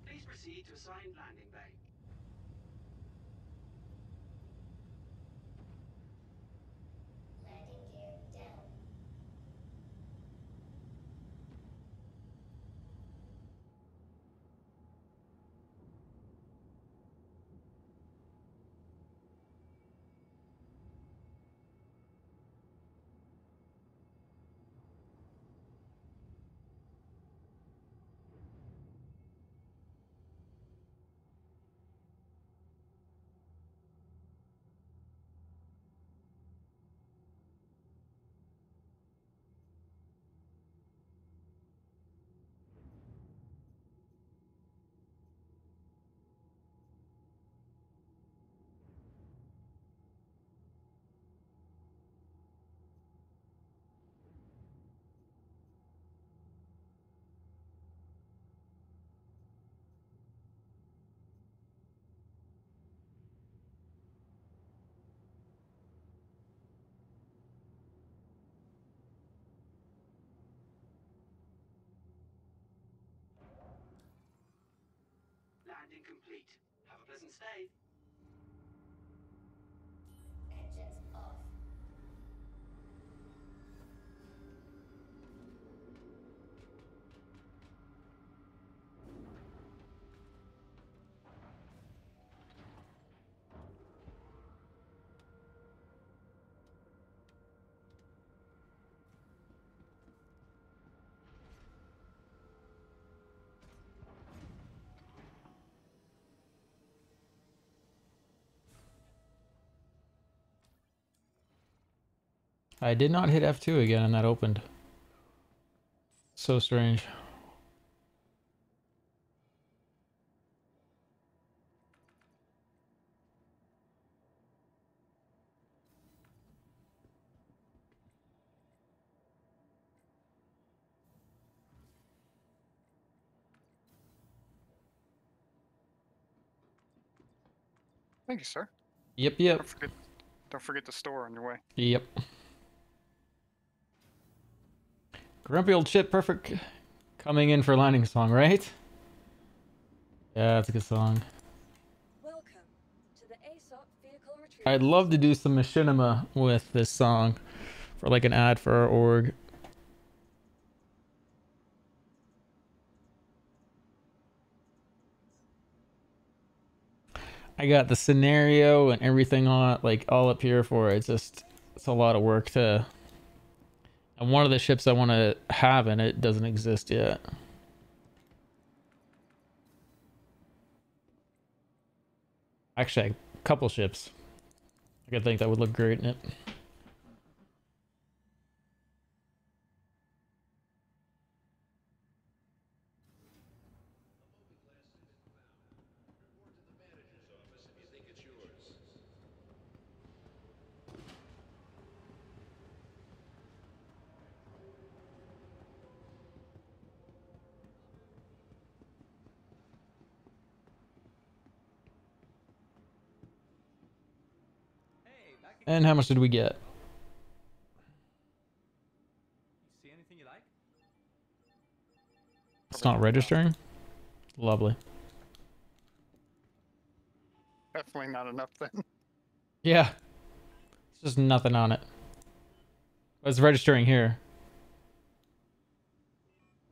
Please proceed to assigned landing bay. Landing complete. Have a pleasant stay. I did not hit F2 again and that opened. So strange. Thank you, sir. Yep, yep, Don't forget the store on your way. yep. Grumpy old shit, perfect. Coming in for landing song, right? Yeah, that's a good song. Welcome to the ASOP vehicle retrieval. I'd love to do some machinima with this song for like an ad for our org. I got the scenario and everything on it, like all up here for it. It's a lot of work to. And one of the ships I want to have in it doesn't exist yet. Actually, a couple ships. I could think that would look great in it. Hey, back again. And how much did we get? See anything you like? It's not registering? Lovely. Definitely not enough then. Yeah. It's just nothing on it. But it's registering here.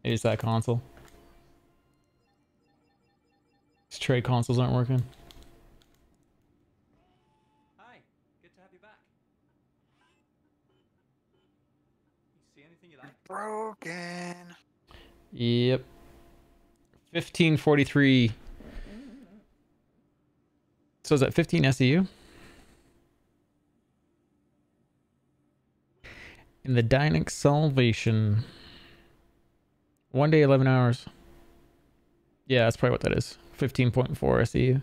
Maybe it's that console. These trade consoles aren't working. Hi, good to have you back. You see anything you like? Broken. Yep. 1543. So is that 15 SEU? In the Dynex Salvation. 1 day, 11 hours. Yeah, that's probably what that is. 15.4 SEU.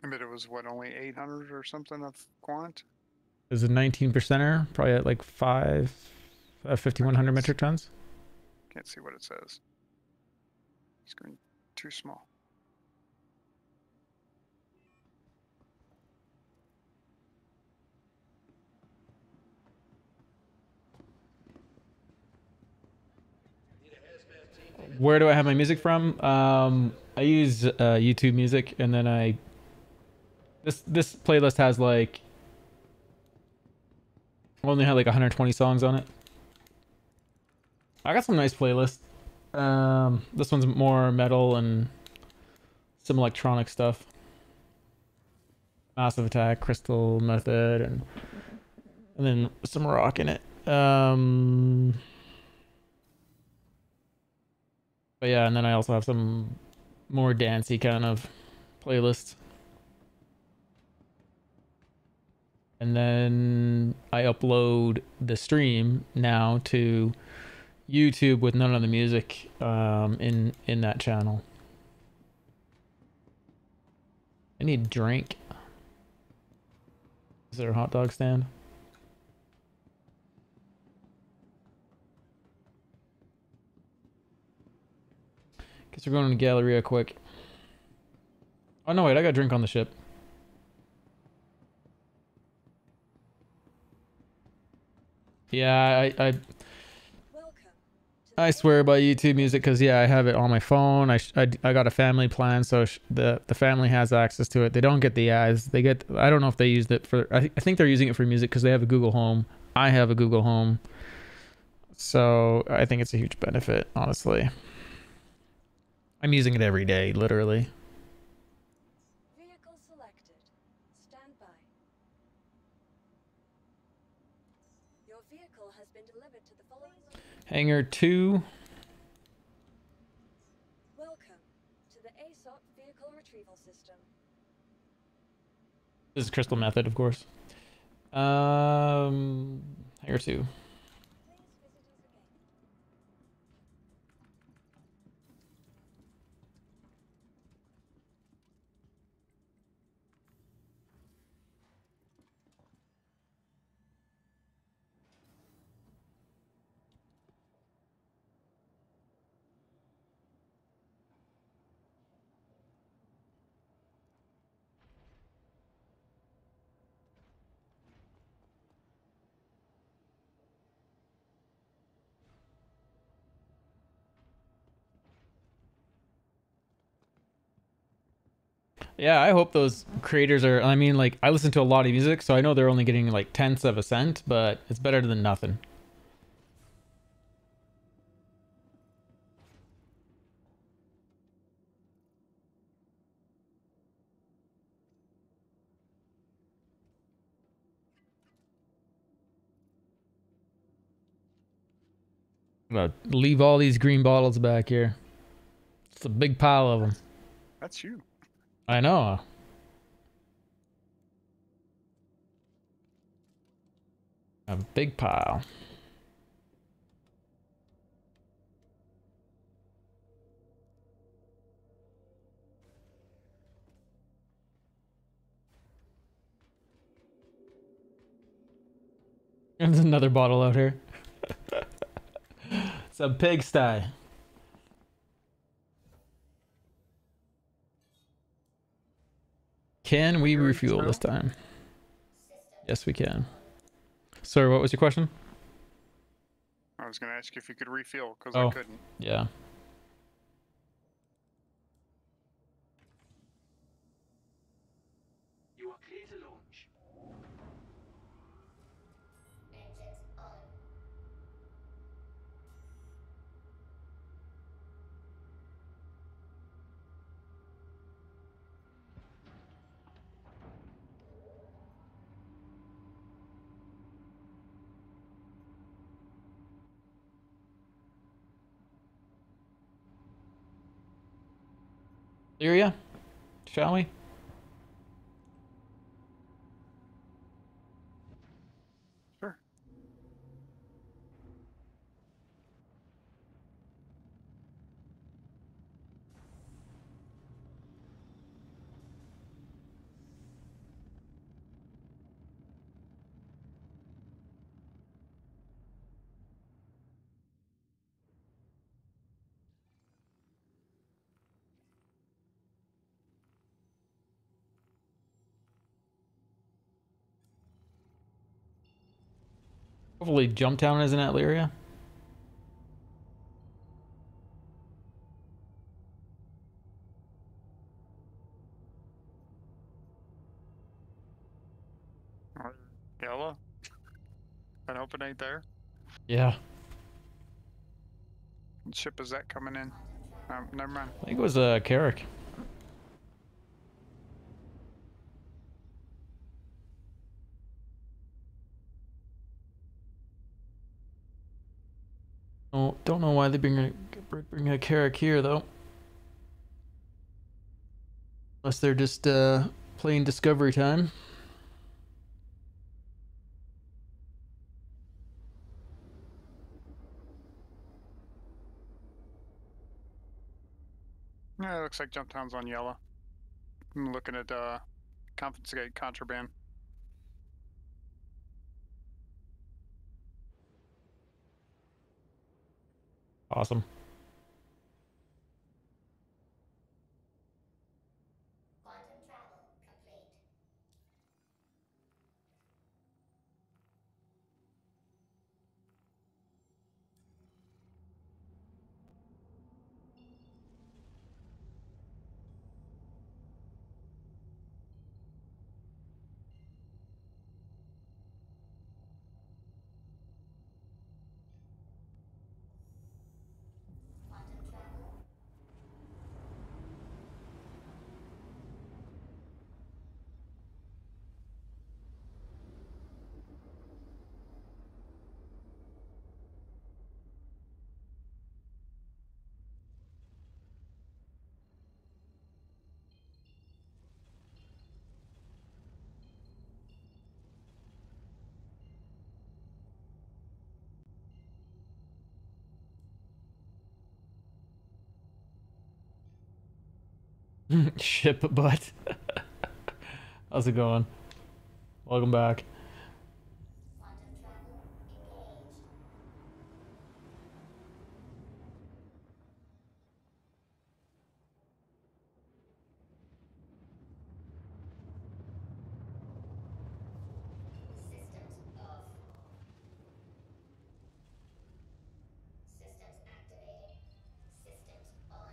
I bet it was what, only 800 or something of quant? There's a 19%er, probably at like 5,100 metric tons. Can't see what it says. Screen too small. Where do I have my music from? I use YouTube Music, and then this playlist has like only had like 120 songs on it. I got some nice playlists. This one's more metal and some electronic stuff. Massive Attack, Crystal Method, and then some rock in it. But yeah, and then I also have some more dancey kind of playlists. And then I upload the stream now to YouTube with none of the music in that channel. I need a drink. Is there a hot dog stand? Guess we're going to Galleria quick. Oh no, wait, I got a drink on the ship. Yeah, I swear by YouTube Music because yeah, I have it on my phone. I got a family plan, so the family has access to it. They don't get the ads. They get, I don't know if they used it for. I think they're using it for music because they have a Google Home. I have a Google Home, so I think it's a huge benefit. Honestly, I'm using it every day, literally. Vehicle selected. Stand by. Your vehicle has been delivered to the following. Hangar 2. Welcome to the ASOP vehicle retrieval system. This is Crystal Method, of course. Hangar 2. Yeah, I hope those creators are. I mean, like, I listen to a lot of music, so I know they're only getting like tenths of a cent, but it's better than nothing. I'm gonna leave all these green bottles back here. It's a big pile of them. That's you. I know. A big pile. There's another bottle out here. It's a pigsty. Can we refuel this time? Yes, we can. Sir, what was your question? I was gonna ask you if you could refill because Oh. I couldn't. Yeah. You are clear to launch. Engines on. Lyria? Shall we? Sure. Hopefully Jumptown isn't at Lyria. Yellow. I hope it ain't there. Yeah. What ship is that coming in? Never mind. I think it was Carrick. Oh, don't know why they bring a Carrick here though. Unless they're just playing Discovery time. Yeah, it looks like Jumptown's on yellow. I'm looking at confiscate contraband. Awesome. Quantum travel complete. Quantum travel. Ship butt. How's it going? Welcome back. Quantum travel engaged. Systems off. Systems activating. Systems on.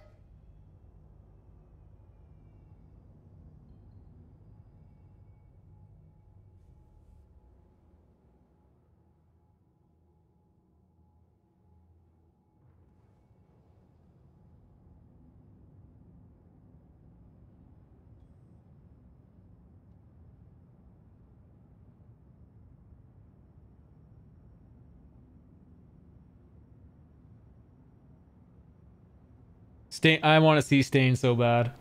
Stain. I want to see Stain so bad.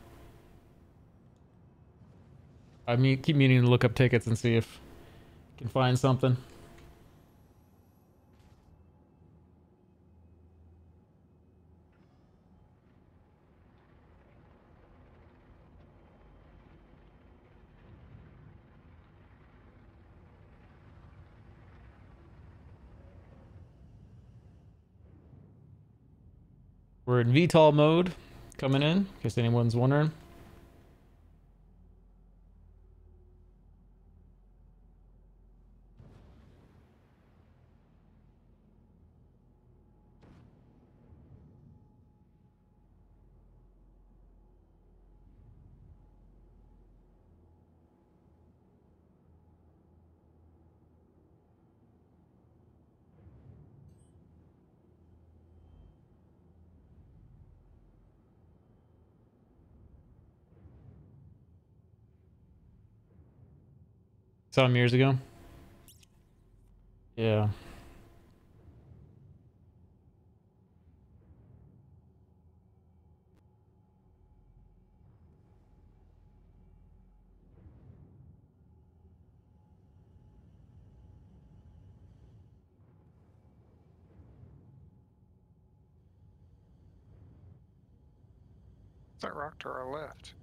Keep meaning to look up tickets and see if I can find something. We're in VTOL mode coming in, in case anyone's wondering. Saw him years ago. Yeah. That rock to our left.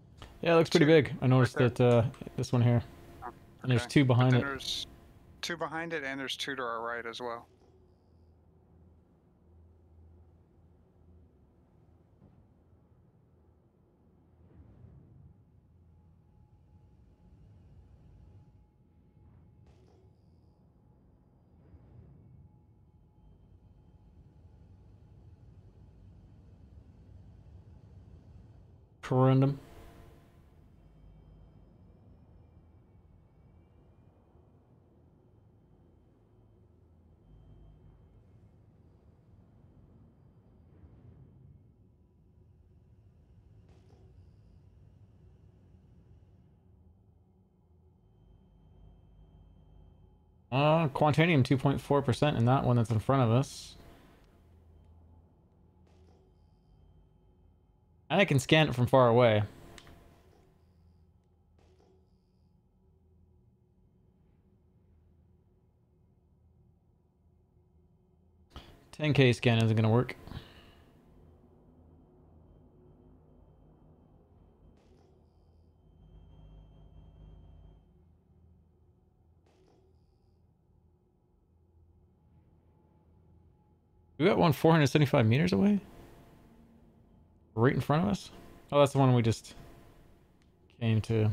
Yeah, it looks pretty Two. big. I noticed there. that this one here. Oh, And there's okay. two But behind then it. there's 2 behind it, and there's 2 to our right as well. Corundum. Quantanium 2.4% in that one that's in front of us. And I can scan it from far away. $10K scan isn't gonna work. We got one 475 meters away? Right in front of us? Oh, that's the one we just came to.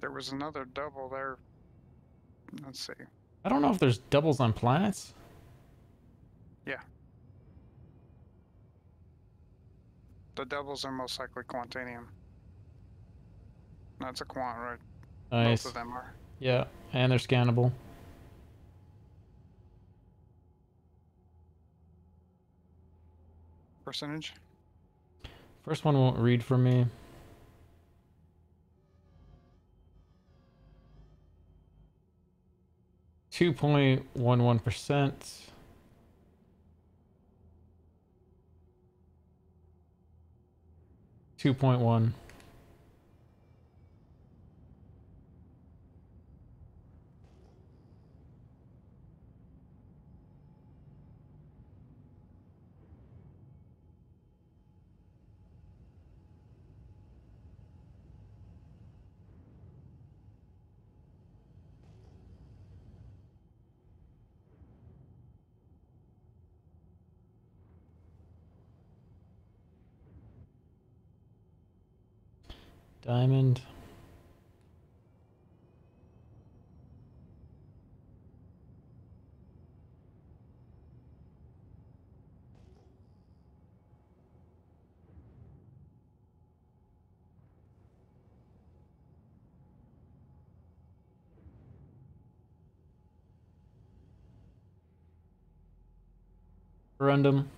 There was another double there. Let's see. I don't know if there's doubles on planets. Yeah. The doubles are most likely Quantanium. That's a Quant, right? Nice. Both of them are. Yeah, and they're scannable. Percentage? First one won't read for me. .11%. 2.1. Diamond. Random.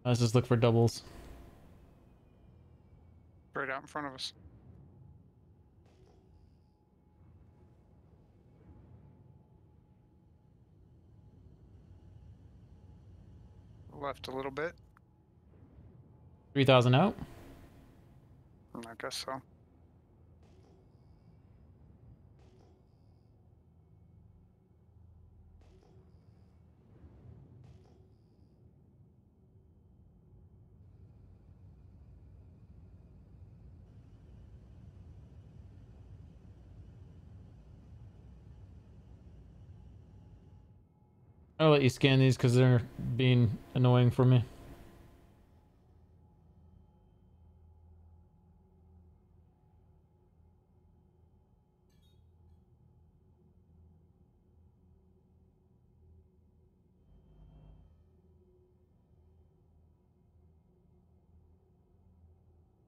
Let's just look for doubles. Right out in front of us. Left a little bit. 3,000 out. I guess so. I'll let you scan these because they're being annoying for me.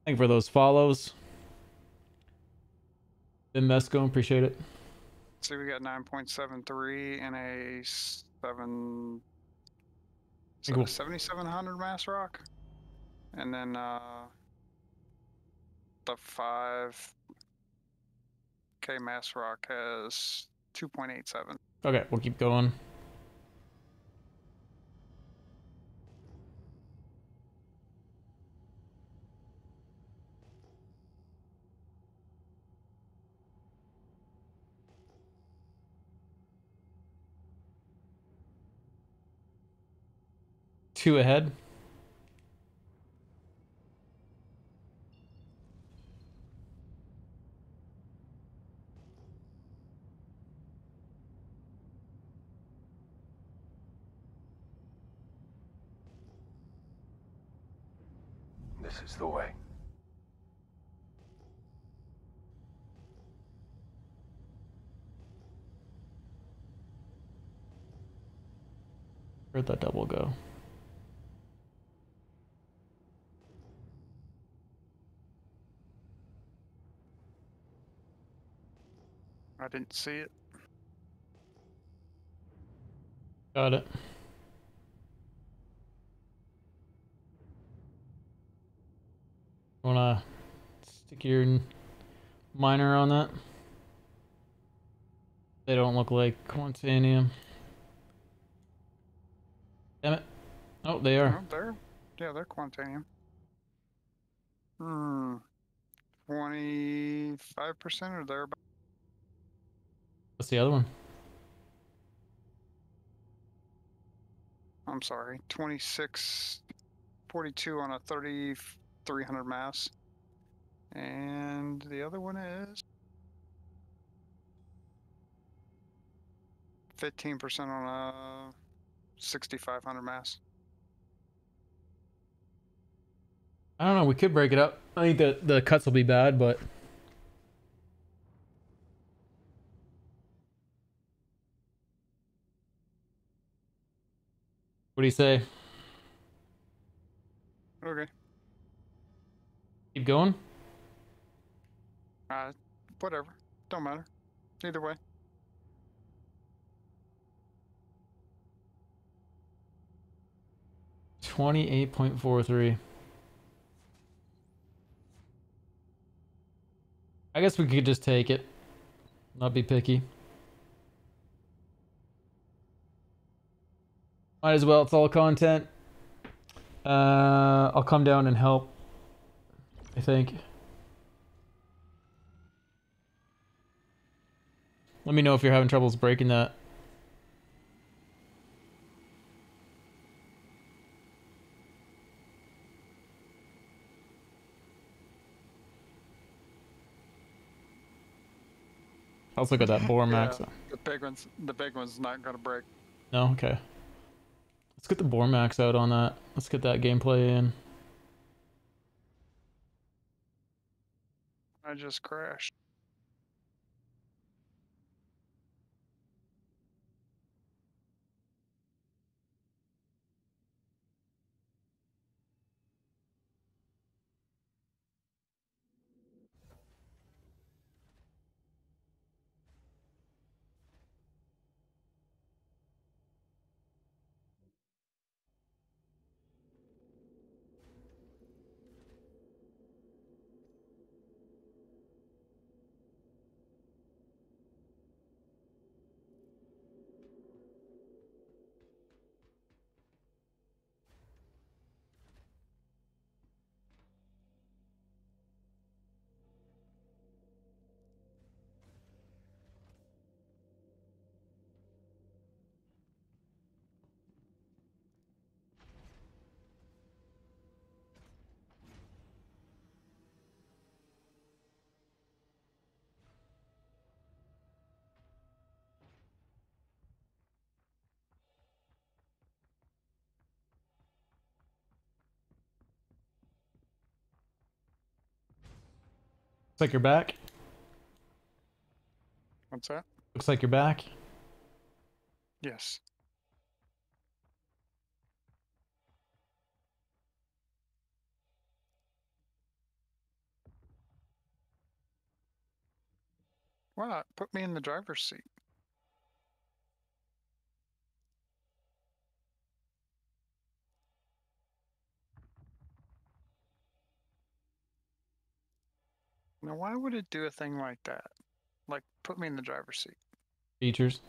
Thank you for those follows. Ben Mesco, appreciate it. See, we got 9.73 and a 7,700 mass rock, and then the 5K mass rock has 2.87. Okay, we'll keep going. Two ahead. This is the way. Where'd that double go? I didn't see it. Got it. Wanna stick your miner on that? They don't look like Quantanium. Damn it. Oh, they are. Oh, they're Quantanium. 25% or thereabouts. What's the other one? I'm sorry, 2642 on a 3,300 mass. And the other one is 15% on a 6,500 mass. I don't know. We could break it up. I think the cuts will be bad, but what do you say? Okay. Keep going? Whatever. Don't matter. Either way. $28.43. I guess we could just take it. Not be picky. Might as well. It's all content. I'll come down and help, I think. Let me know if you're having troubles breaking that. Let's look at that bore max. Yeah, the big one's not gonna break. No, okay. Let's get the bore max out on that. Let's get that gameplay in. I just crashed. Looks like you're back. What's that? Looks like you're back. Yes. Why not? Put me in the driver's seat. Now, why would it do a thing like that? Like, put me in the driver's seat. Features.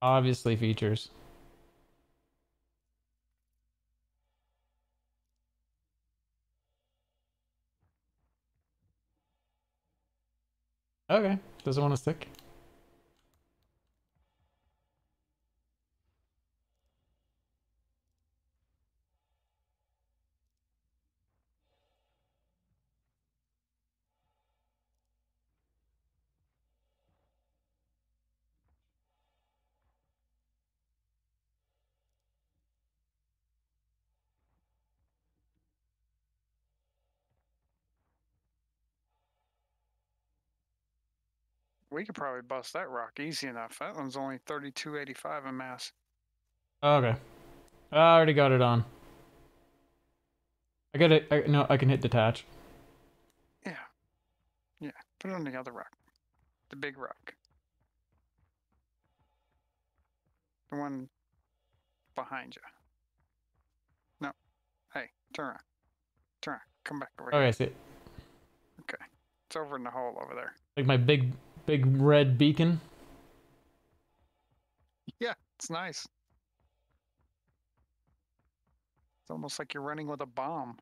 Obviously features. Okay. Doesn't want to stick. We could probably bust that rock easy enough. That one's only 3285 in mass. Okay. I already got it on. I got it. No, I can hit detach. Yeah. Yeah. Put it on the other rock. The big rock. The one behind you. No. Hey, turn around. Turn around. Come back over Okay, here. I see it. Okay. It's over in the hole over there. Like my big red beacon. Yeah, it's nice. It's almost like you're running with a bomb.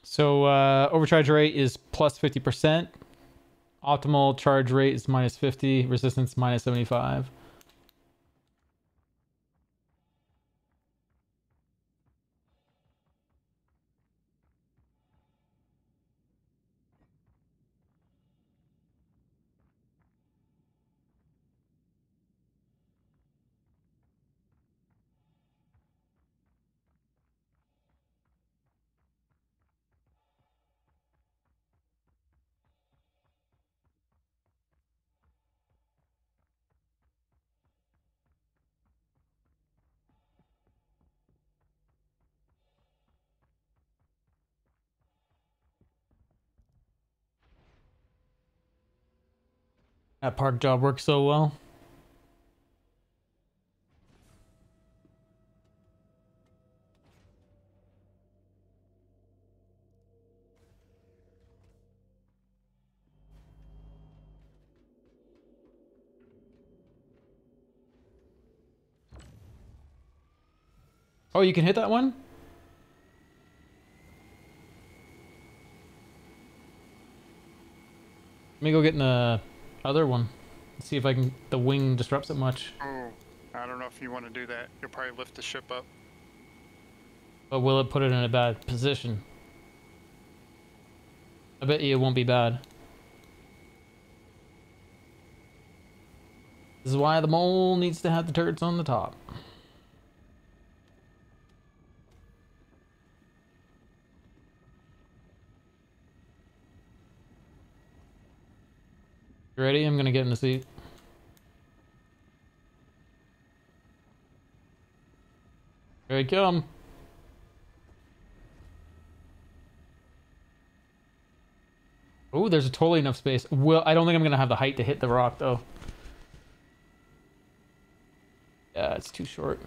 So overcharge rate is plus 50%. Optimal charge rate is minus 50. Resistance minus 75. That park job works so well. Oh, you can hit that one? Let me go get in the other one. See if I can. The wing disrupts it much. Oh, I don't know if you want to do that. You'll probably lift the ship up. But will it put it in a bad position? I bet you it won't be bad. This is why the mole needs to have the turrets on the top. You ready? I'm gonna get in the seat. Here I come. Oh, there's totally enough space. Well, I don't think I'm gonna have the height to hit the rock though. Yeah, it's too short.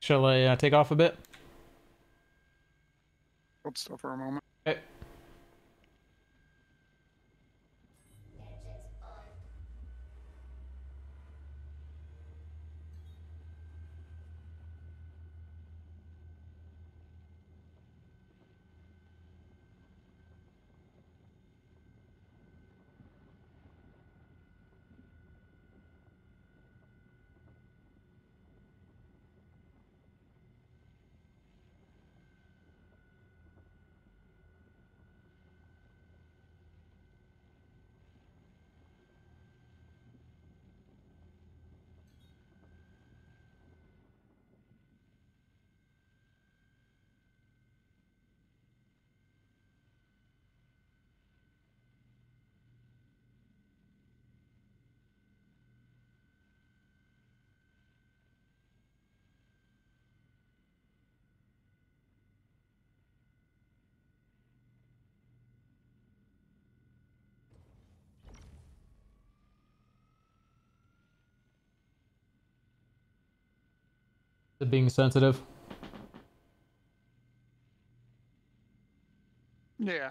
Shall I take off a bit? Hold still for a moment. Okay. Is it being sensitive? Yeah.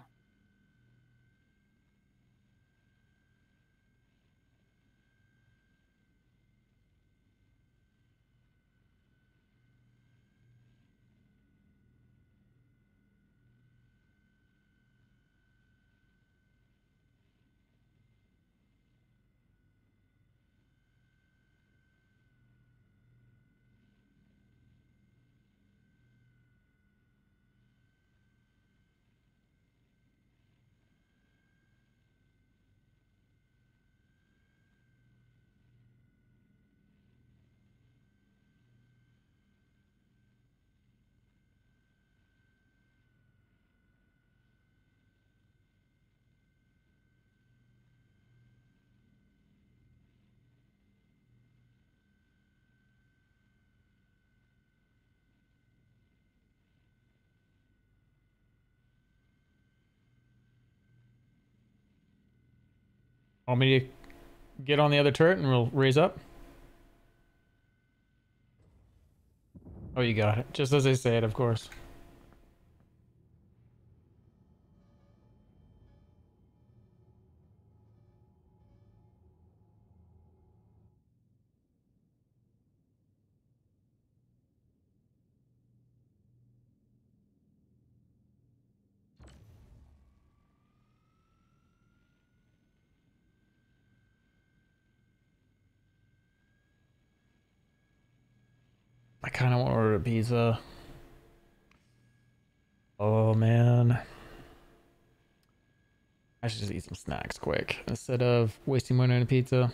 Want me to get on the other turret and we'll raise up? Oh, you got it. Just as I say it, of course. I kind of want to order a pizza. Oh, man. I should just eat some snacks quick instead of wasting money on a pizza.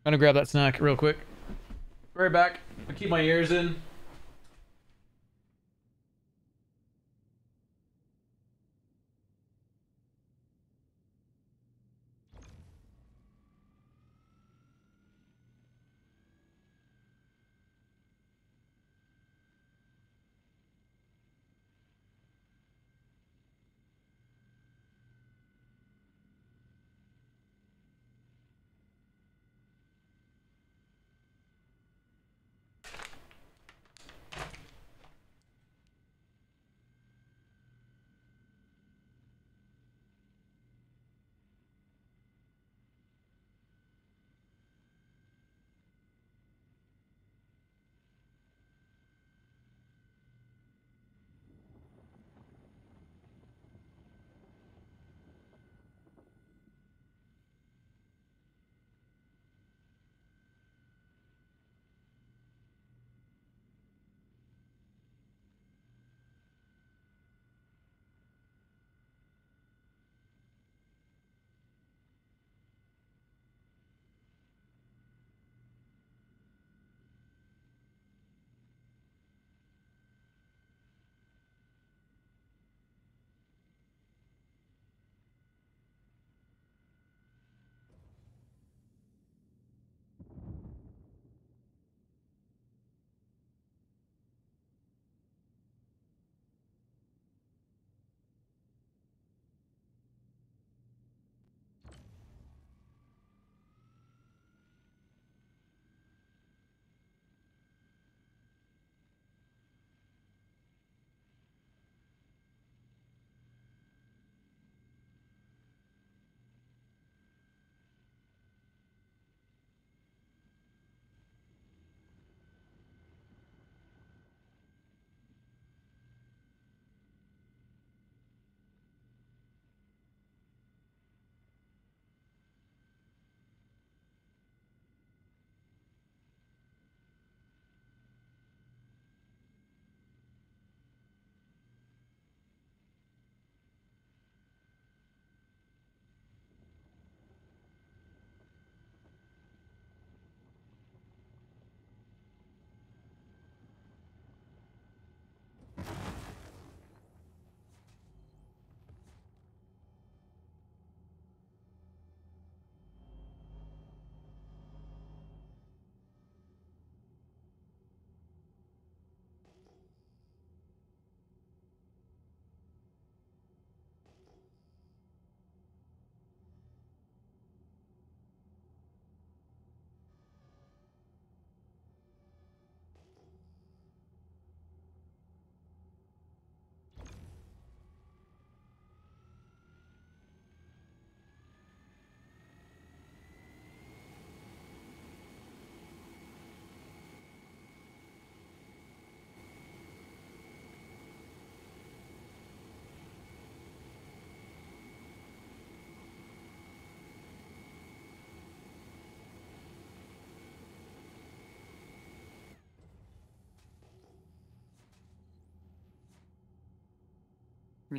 I'm gonna grab that snack real quick. Right back. I'll keep my ears in.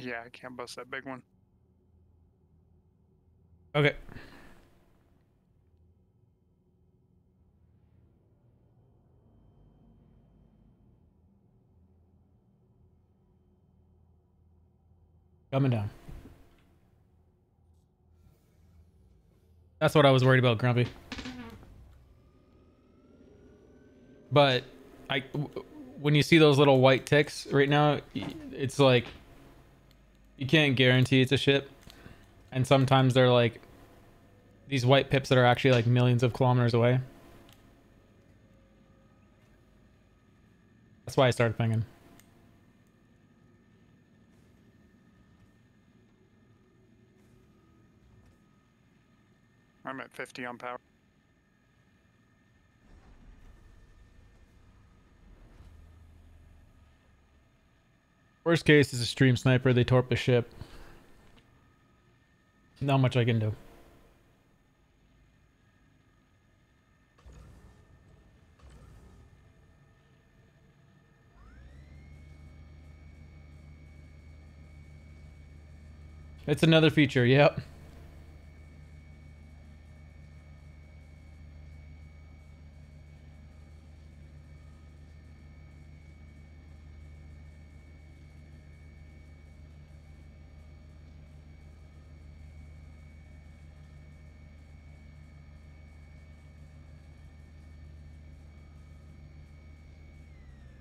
Yeah, I can't bust that big one. Okay. Coming down. That's what I was worried about, Grumpy. But when you see those little white ticks right now, it's like you can't guarantee it's a ship, and sometimes they're like these white pips that are actually like millions of kilometers away. That's why I started thinking. I'm at 50 on power. Worst case is a stream sniper. They torp the ship. Not much I can do. It's another feature, yep.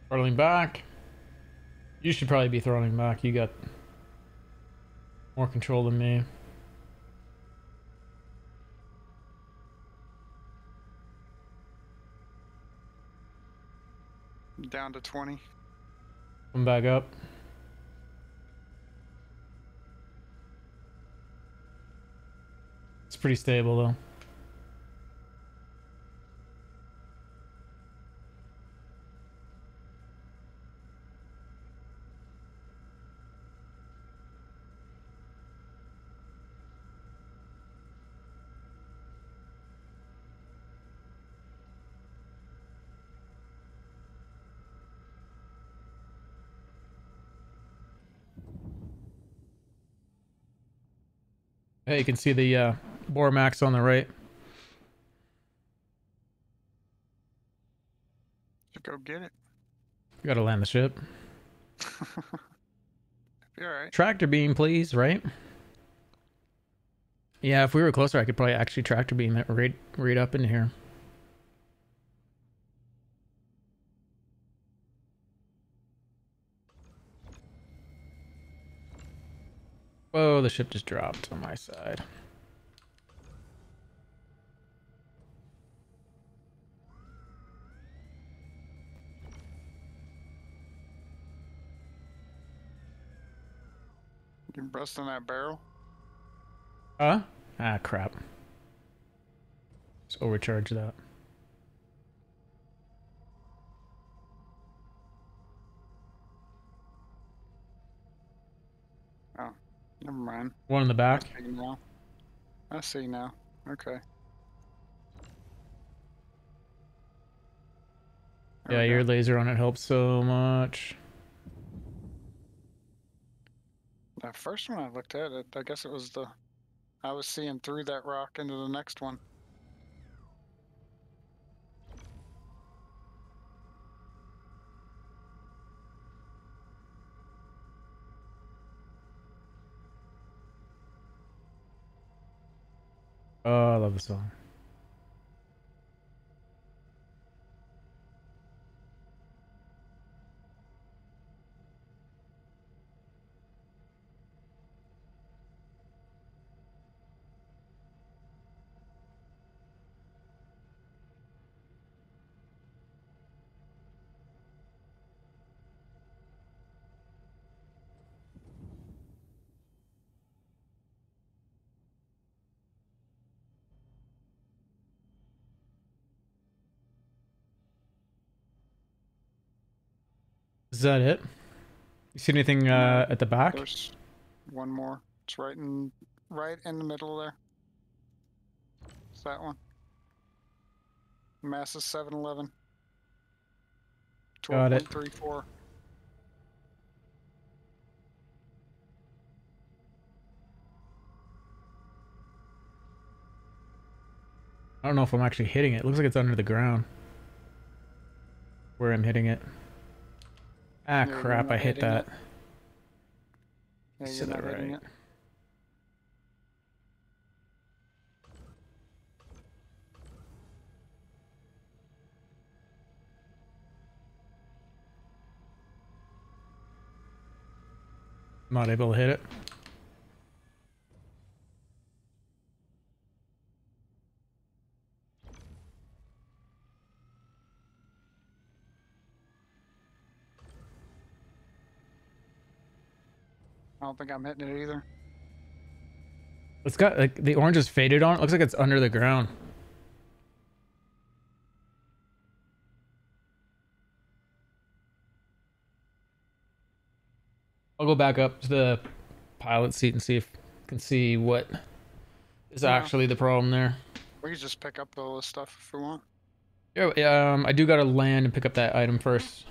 Throttling back. You should probably be throttling back. You got more control than me. Down to 20. Come back up. It's pretty stable though. Hey, you can see the bore max on the right. Should go get it. You gotta land the ship. Be alright. Tractor beam, please, right? Yeah, if we were closer, I could probably actually tractor beam it right up in here. Whoa, the ship just dropped on my side. You busting that barrel? Huh? Ah, crap. Just overcharge that. Oh, never mind. One in the back. I see now. I see now. Okay. There Yeah, we your go. laser on it helps so much. The first one I looked at, I guess it was I was seeing through that rock into the next one. Oh, I love the song. Is that it? You see anything at the back? There's one more. It's right in the middle there. It's that one. Mass is 711. Got it. 12.34. I don't know if I'm actually hitting it. It looks like it's under the ground. Where I'm hitting it. Ah, Yeah, you're crap, I not hit hitting that. it. Yeah, To you're the not hitting right. it. Not able to hit it. I don't think I'm hitting it either. It's got like the orange is faded on it. Looks like it's under the ground. I'll go back up to the pilot seat and see if I can see what is Yeah. actually the problem there. We can just pick up all this stuff if we want. Yeah, I do gotta land and pick up that item first.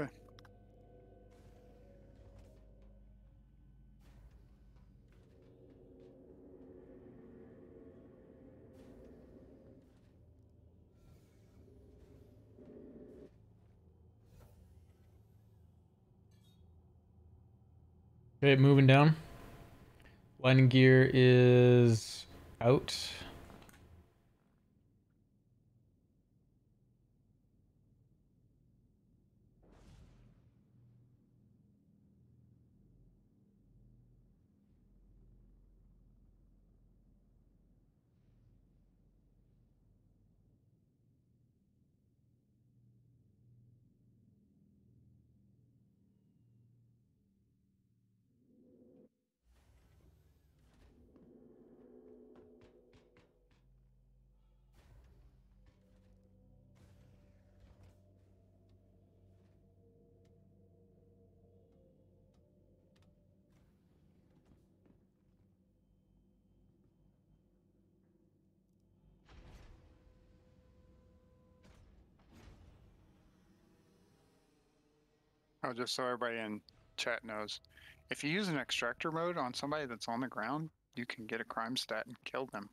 Okay. Okay, moving down. Landing gear is out. Oh, just so everybody in chat knows, if you use an extractor mode on somebody that's on the ground, you can get a crime stat and kill them.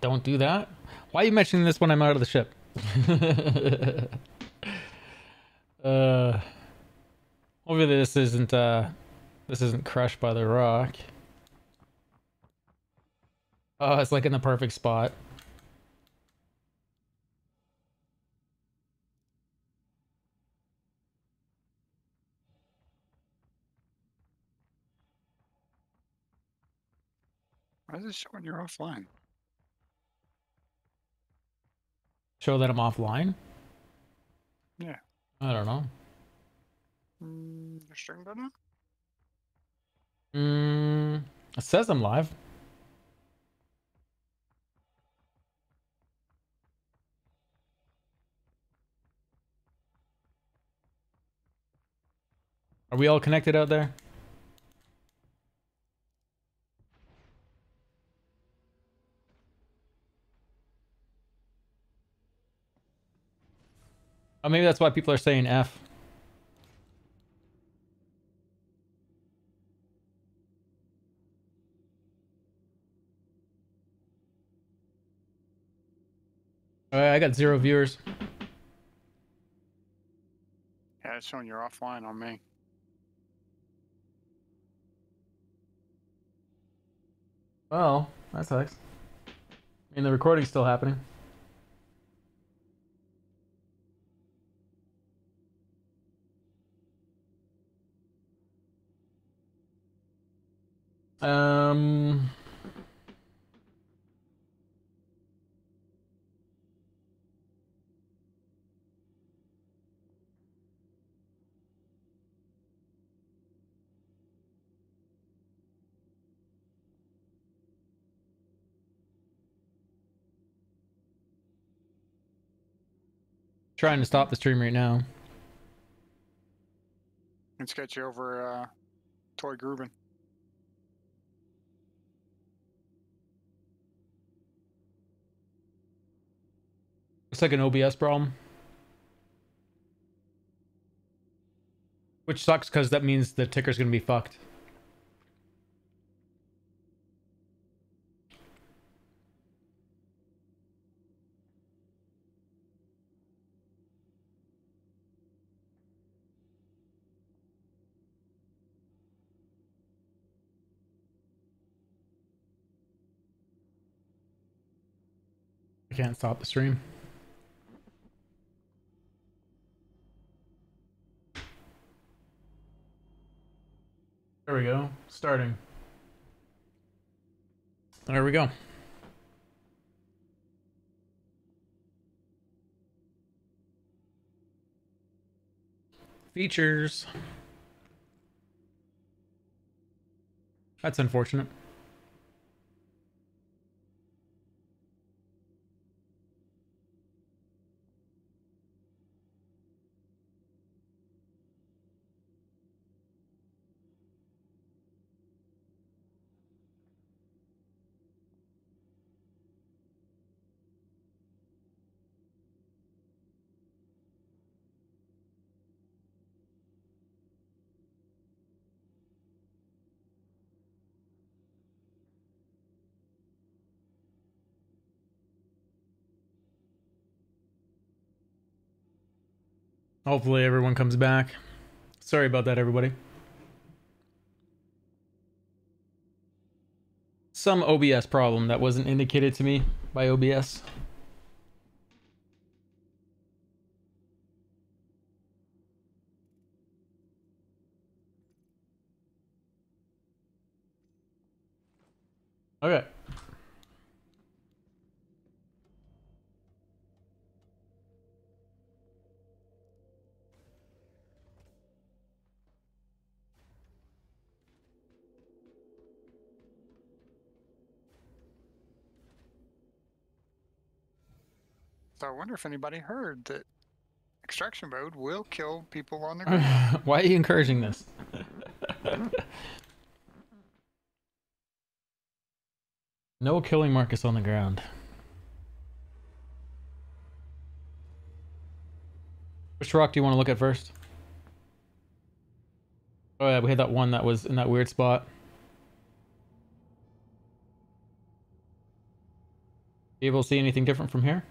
Don't do that. Why are you mentioning this when I'm out of the ship? Hopefully this isn't crushed by the rock. Oh, it's like in the perfect spot. Why is it showing you're offline? Show that I'm offline? Yeah. I don't know. Your string button? It says I'm live. Are we all connected out there? Oh, maybe that's why people are saying F. Alright, I got 0 viewers. Yeah, it's showing you're offline on me. Well, that sucks. I mean, the recording's still happening. Um... Trying to stop the stream right now. Let's get you over Toy Grubin. Looks like an OBS problem. Which sucks because that means the ticker's gonna be fucked. I can't stop the stream. There we go. Starting. There we go. Features. That's unfortunate. Hopefully everyone comes back. Sorry about that, everybody. Some OBS problem that wasn't indicated to me by OBS. Okay. So I wonder if anybody heard that extraction mode will kill people on the ground. Why are you encouraging this? No killing Marcus on the ground. Which rock do you want to look at first? Oh yeah, we had that one that was in that weird spot. You able to see anything different from here?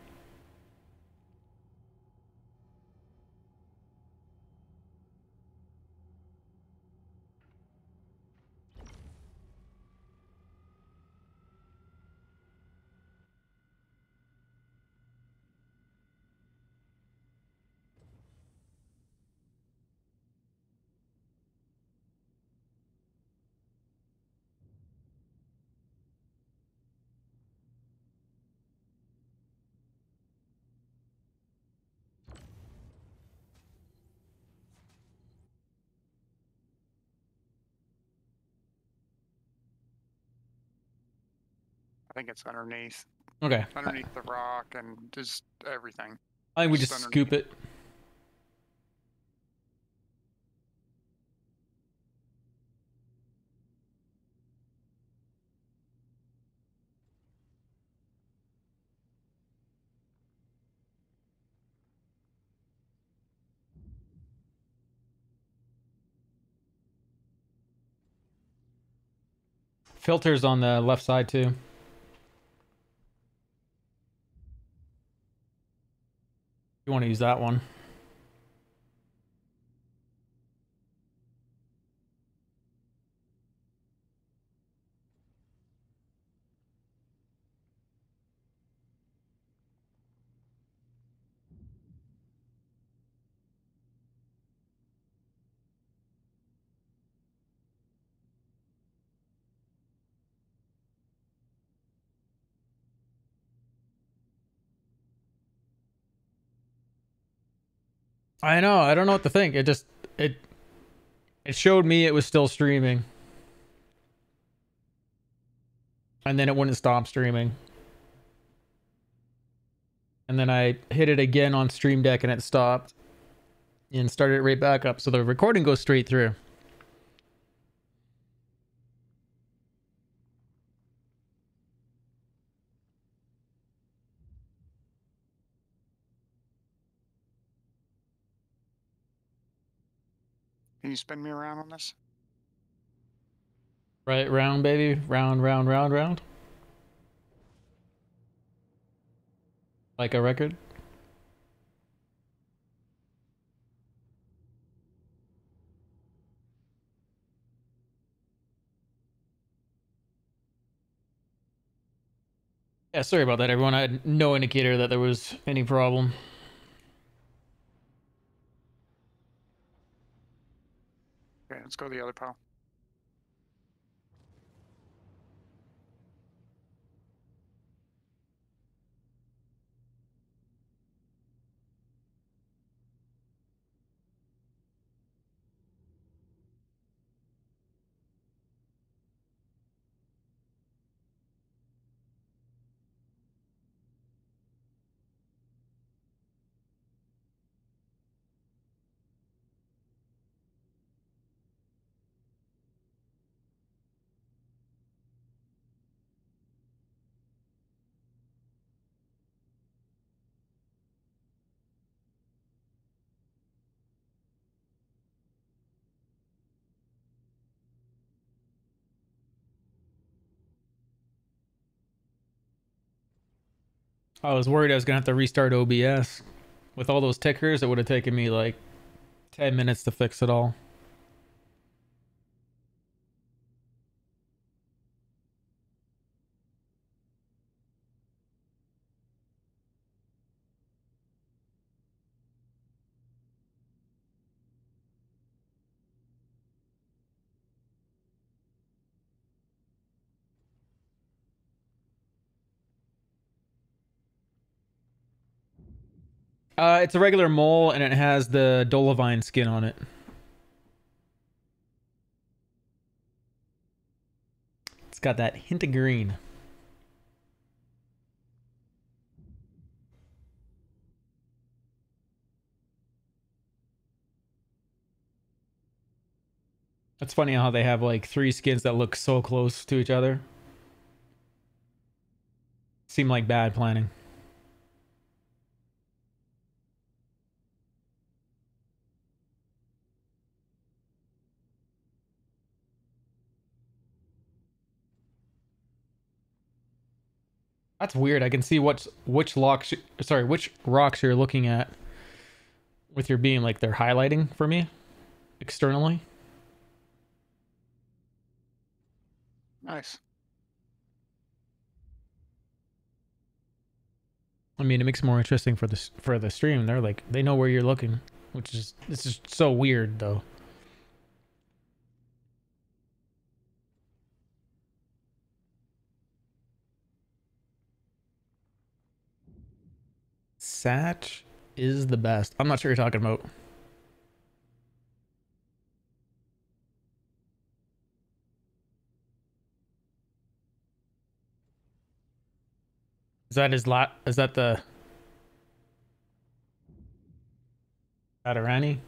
I think it's underneath. Okay. Underneath the rock and just everything. I think we Just just underneath. scoop it. Filters on the left side too. You want to use that one. I know. I don't know what to think. It showed me it was still streaming. And then it wouldn't stop streaming. And then I hit it again on Stream Deck and it stopped. And started it right back up. So the recording goes straight through. Can you spin me around on this? Right, round, baby. Round, round, round, round. Like a record. Yeah, sorry about that, everyone. I had no indicator that there was any problem. Okay, let's go to the other pile. I was worried I was gonna have to restart OBS. With all those tickers, it would have taken me like 10 minutes to fix it all. It's a regular mole and it has the Dolovine skin on it. It's got that hint of green. It's funny how they have like 3 skins that look so close to each other. Seem like bad planning. That's weird. I can see which rocks you're looking at with your beam. Like they're highlighting for me externally. Nice. I mean, it makes it more interesting for the stream. They're like they know where you're looking, which is this is so weird though. Satch is the best. I'm not sure what you're talking about. Is that his lot? Is that the Adarani?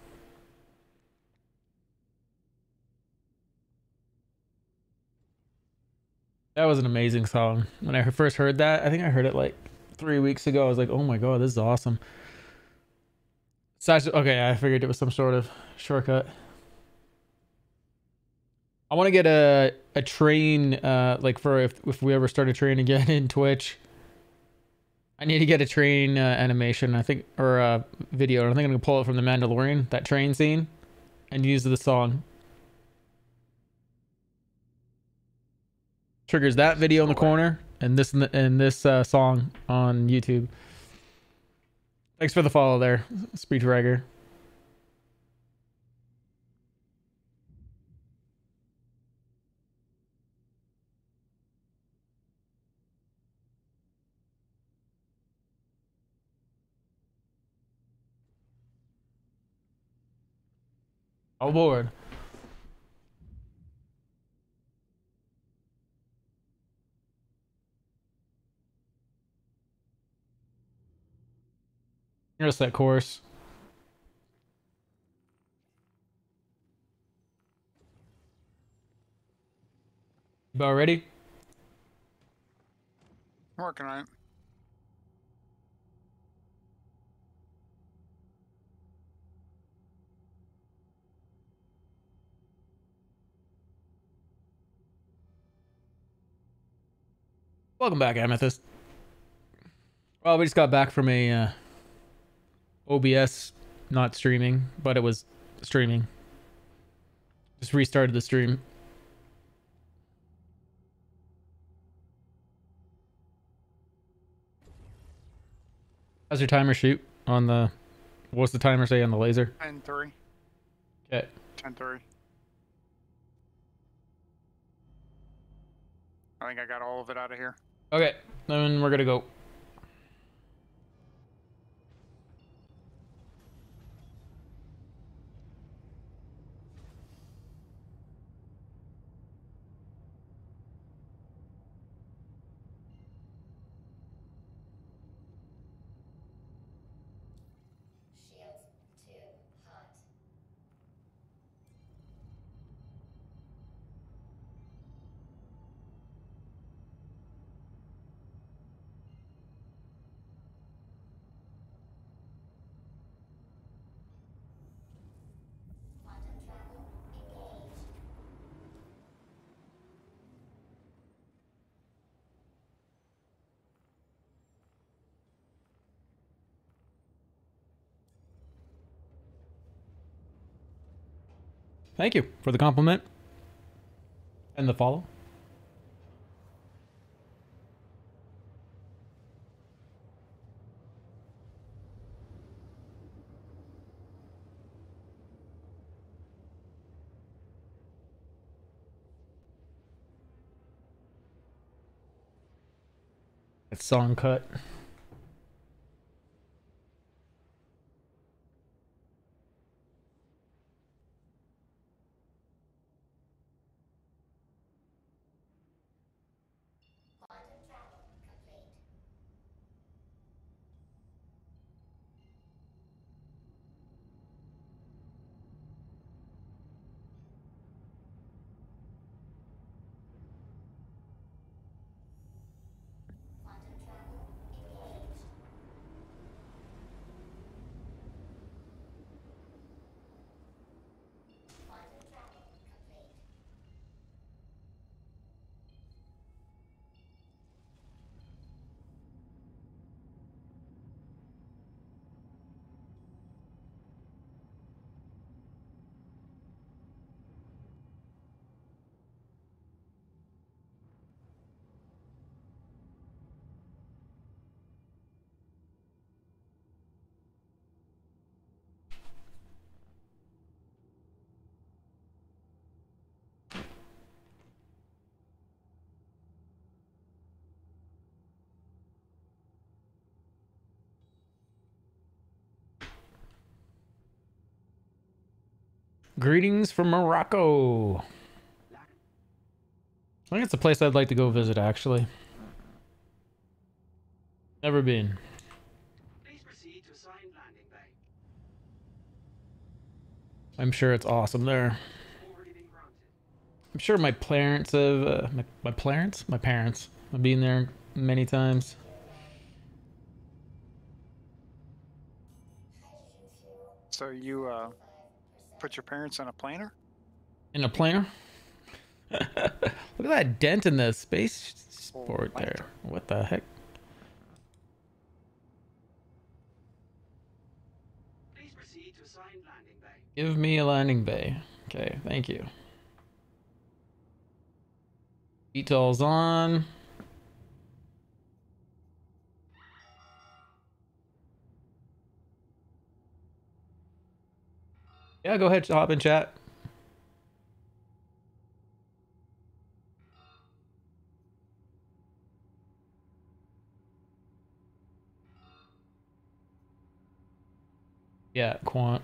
That was an amazing song. When I first heard that, I think I heard it like 3 weeks ago. I was like, oh my god, this is awesome. Satch, okay, I figured it was some sort of shortcut. I want to get a train, like for if we ever start a train again in Twitch. I need to get a train animation, I think, or a video. I think I'm gonna pull it from The Mandalorian, that train scene, and use the song. Triggers that video in the corner, and this song on YouTube. Thanks for the follow there, Speedragger. All aboard. Here's that course. About ready? I'm working on it. Welcome back, Amethyst. Well, we just got back from a OBS not streaming, but it was streaming. Just restarted the stream. How's your timer shoot on the... What's the timer say on the laser? 10-3. Okay. 10-3. I think I got all of it out of here. Okay, then we're gonna go. Shields too hot. Quantum travel engaged. Thank you for the compliment. And the follow. That song cut. Quantum travel complete. Quantum travel engaged. Quantum travel complete. Greetings from Morocco. I think it's a place I'd like to go visit, actually. Never been. Please proceed to assigned landing bay. I'm sure it's awesome there. Already been granted. I'm sure my parents have... my parents? My parents have been there many times. Hydrogen fuel. So you put your parents in a planer? In a planer? Look at that dent in the spaceport there. What the heck? Please proceed to assigned landing bay. Give me a landing bay. Okay, thank you. VTOL's on. Yeah, go ahead, hop in chat. Yeah, Quant.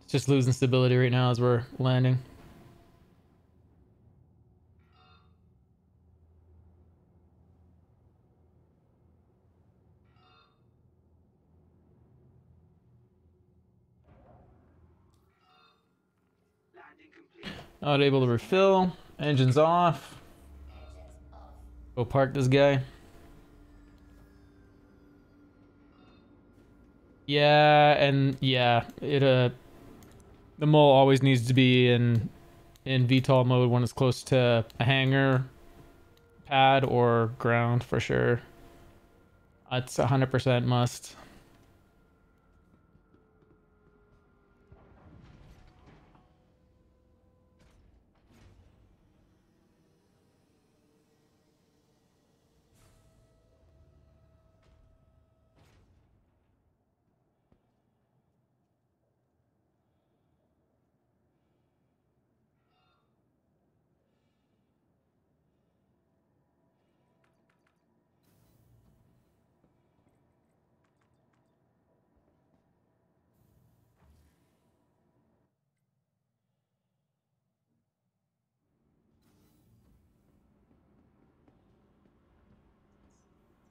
It's just losing stability right now as we're landing. Landing complete. Not able to refill. Engines off. Engines off. Go park this guy. Yeah, and yeah, it the mole always needs to be in VTOL mode when it's close to a hangar Pad or ground for sure. It's 100% must.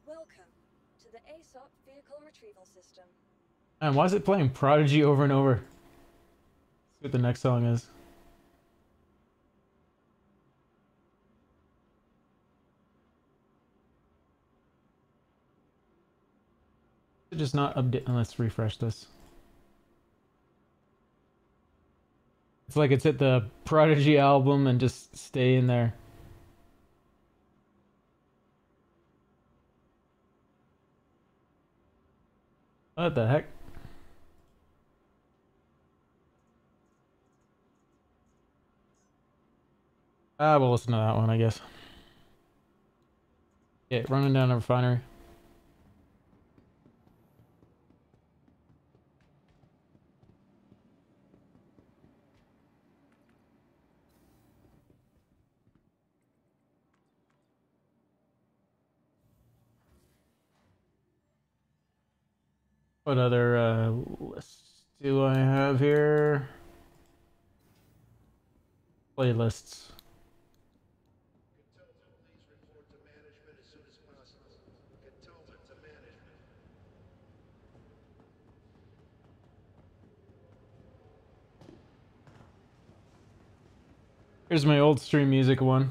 Welcome to the ASOP Vehicle Retrieval System. And why is it playing Prodigy over and over? Let's see what the next song is. Just not update. Let's refresh this. It's like it's hit the Prodigy album and just stay in there. What the heck? We'll listen to that one, I guess. Yeah, running down a refinery. What other lists do I have here? Playlists. Here's my old stream music one.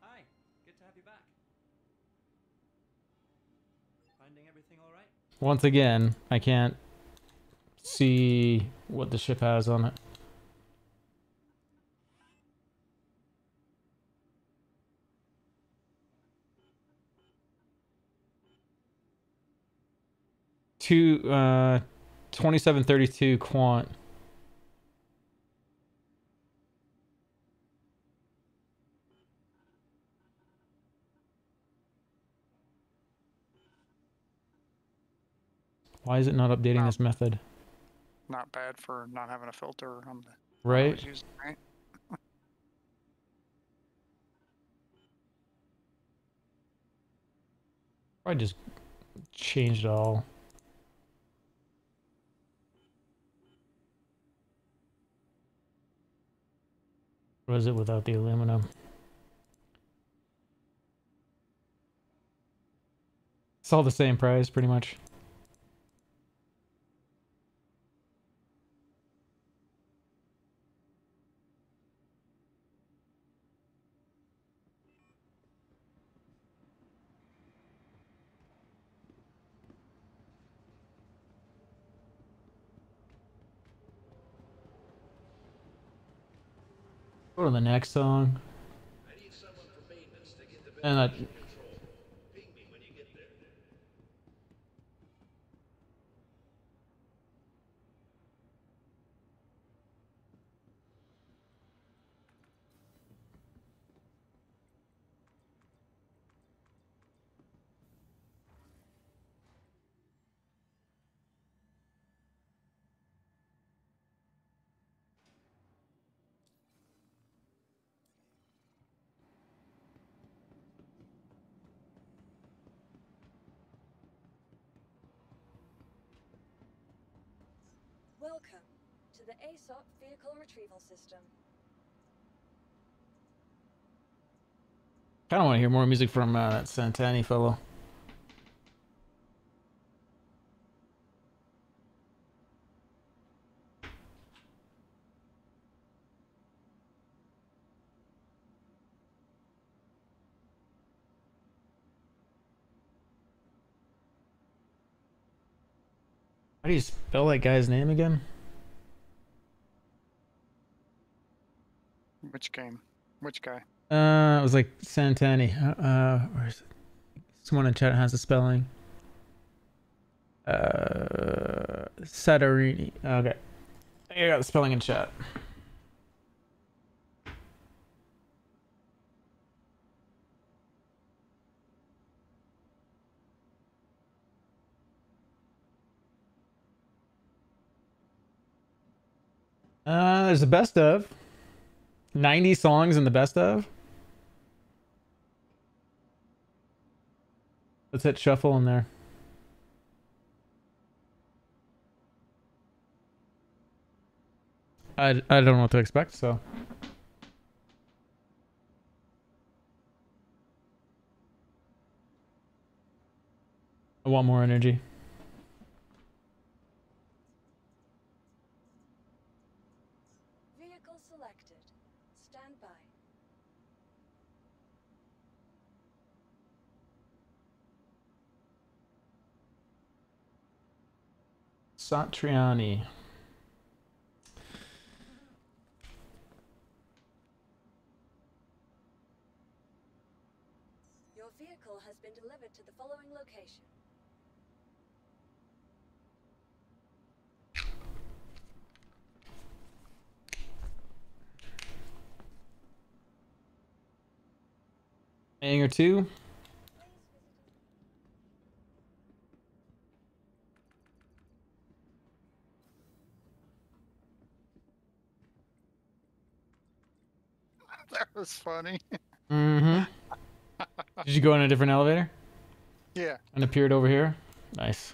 Hi, good to have you back. Finding everything all right? Once again, I can't see what the ship has on it. Two 2732 quant. Why is it not updating this method? Not bad for not having a filter on the Right? I was using, right? I just changed it all. What is it without the aluminum? It's all the same price, pretty much. Go to the next song. And that. Welcome to the ASOP Vehicle Retrieval System. Kind of want to hear more music from that Santani fellow. How do you spell that guy's name again? Which game? Which guy? It was like Santani. Where's it? Someone in chat has the spelling. Satarini. Okay. I got the spelling in chat. There's the best of. 90 songs in the best of. Let's hit shuffle in there. I don't know what to expect, so. I want more energy. Vehicle selected. Stand by. Satriani. Your vehicle has been delivered to the following location. Hangar 2. That was funny. Mm-hmm. Did you go in a different elevator? Yeah. And appeared over here? Nice.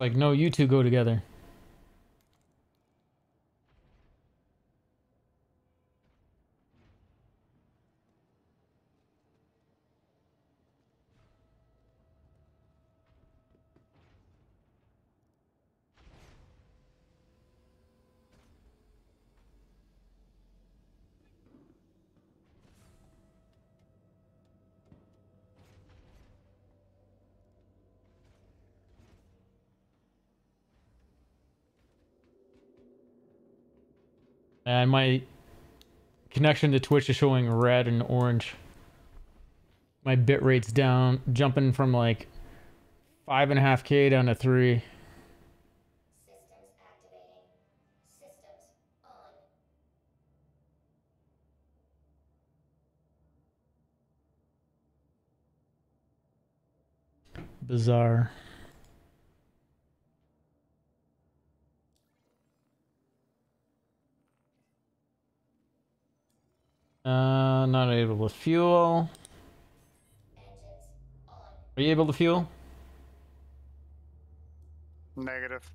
Like, no, you two go together. And my connection to Twitch is showing red and orange. My bit rate's down, jumping from like 5.5K down to 3. Systems activating. Systems on. Bizarre. Not able to fuel. Engines on. Are you able to fuel? Negative.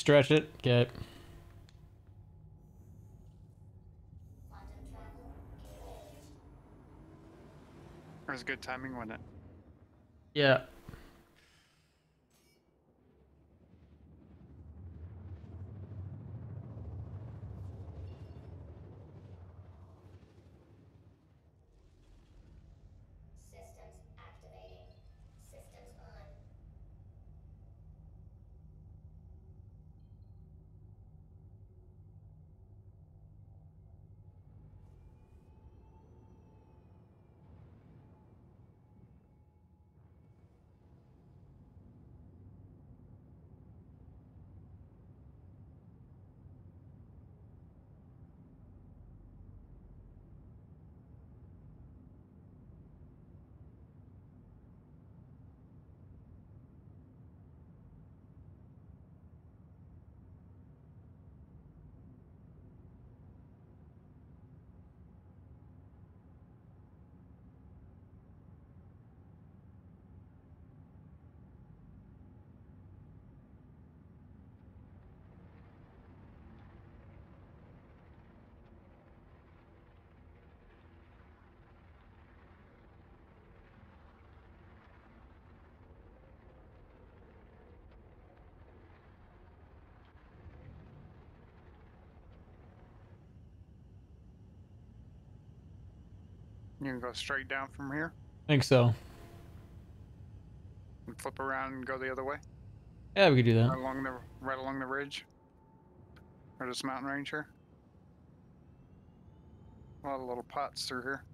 stretch it. Okay. Quantum travel engaged. It was good timing, wasn't it? Yeah. Systems activating. Systems on. You can go straight down from here Think so. and flip around and go the other way, Yeah, we could do that. right along the ridge or this mountain range here. A lot of little pots through here.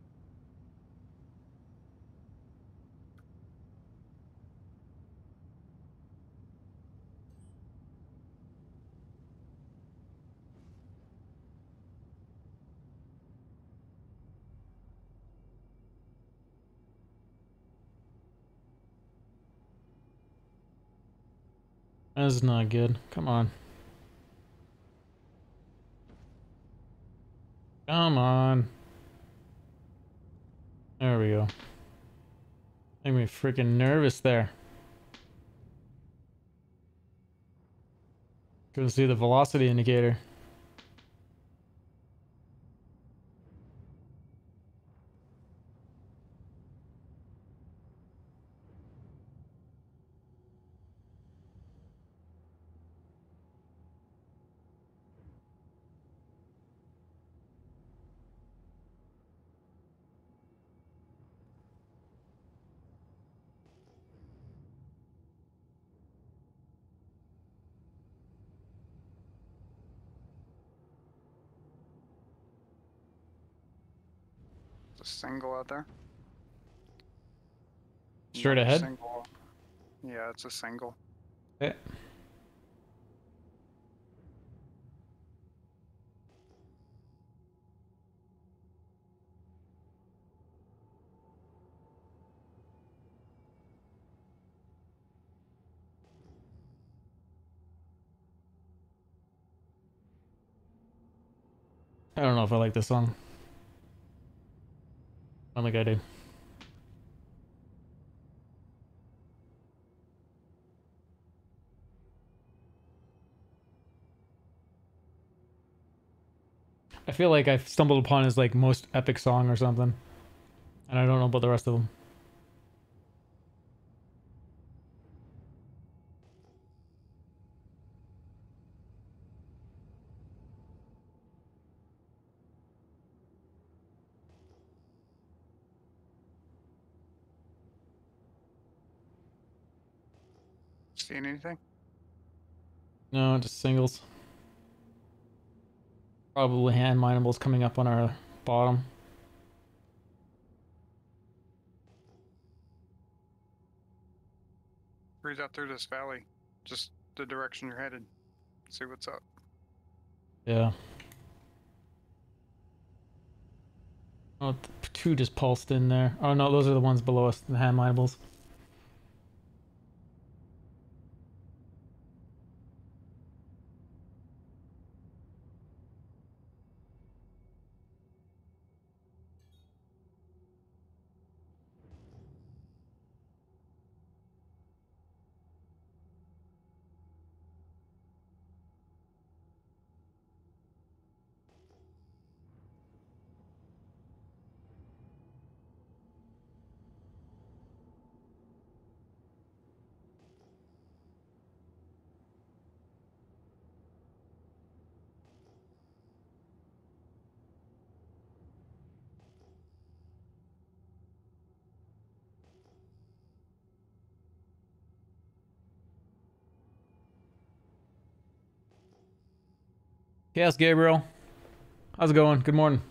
That's not good. Come on. Come on. There we go. Make me freaking nervous there. Couldn't see the velocity indicator. There's a single out there. Straight Another ahead? Single. Yeah, it's a single. Okay. I don't know if I like this song. I don't think I do. I feel like I've stumbled upon his like most epic song or something. And I don't know about the rest of them. Seeing anything? No, just singles. Probably hand minables coming up on our bottom. Breathe out through this valley. Just the direction you're headed. See what's up. Yeah. Oh, two just pulsed in there. Oh no, those are the ones below us, the hand minables. Yes, Gabriel. How's it going? Good morning.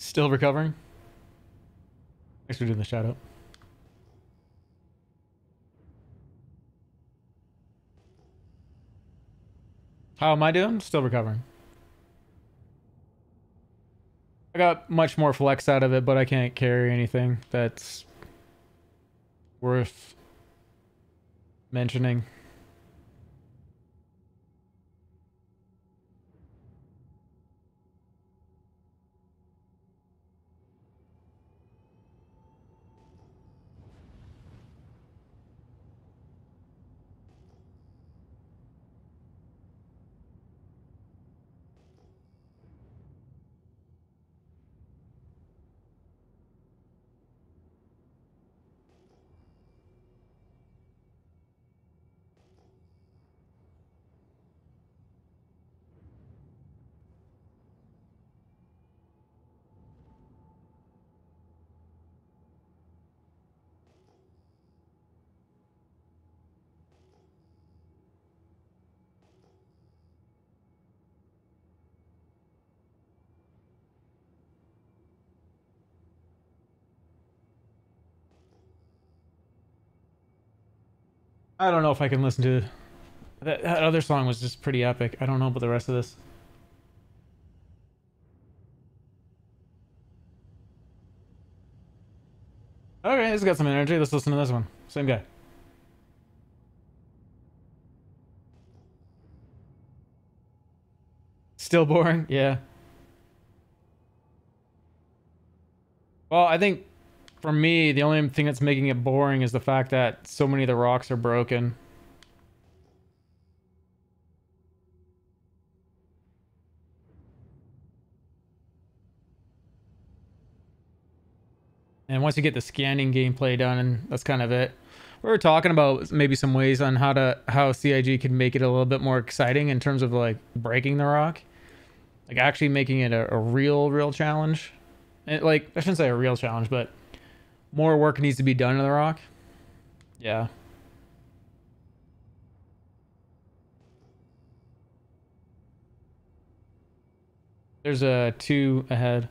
Still recovering? Thanks for doing the shout out. How am I doing? Still recovering. I got much more flex out of it, but I can't carry anything that's worth mentioning. I don't know if I can listen to that other song was just pretty epic. I don't know about the rest of this. Okay, it's got some energy. Let's listen to this one. Same guy. Still boring? Yeah. Well, I think for me, the only thing that's making it boring is the fact that so many of the rocks are broken. And once you get the scanning gameplay done, and that's kind of it. We were talking about maybe some ways on how CIG can make it a little bit more exciting in terms of like breaking the rock, like actually making it a real challenge. And like I shouldn't say a real challenge, but more work needs to be done to the rock. Yeah. There's a 2 ahead.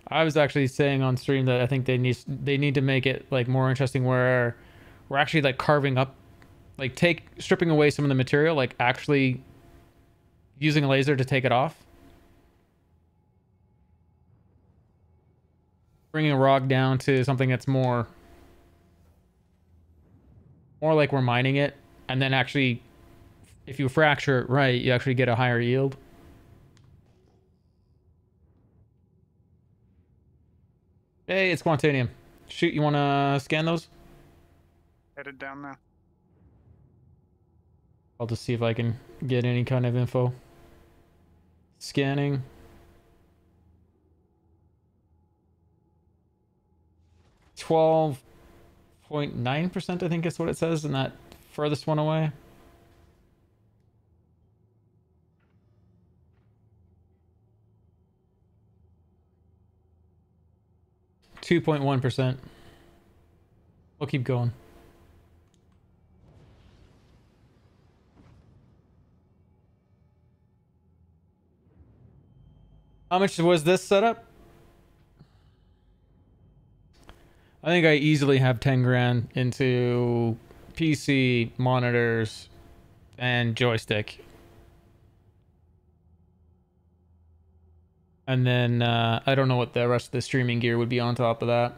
I was actually saying on stream that I think they need to make it like more interesting where we're actually like carving up, like stripping away some of the material, like actually using a laser to take it off. Bringing a rock down to something that's more like we're mining it, and then actually if you fracture it right, you actually get a higher yield. Hey, it's Quantanium. Shoot, you want to scan those? Headed down now. I'll just see if I can get any kind of info. Scanning. .9%, I think is what it says in that furthest one away. .1%. We'll keep going. How much was this setup? I think I easily have 10 grand into PC, monitors, and joystick. And then I don't know what the rest of the streaming gear would be on top of that.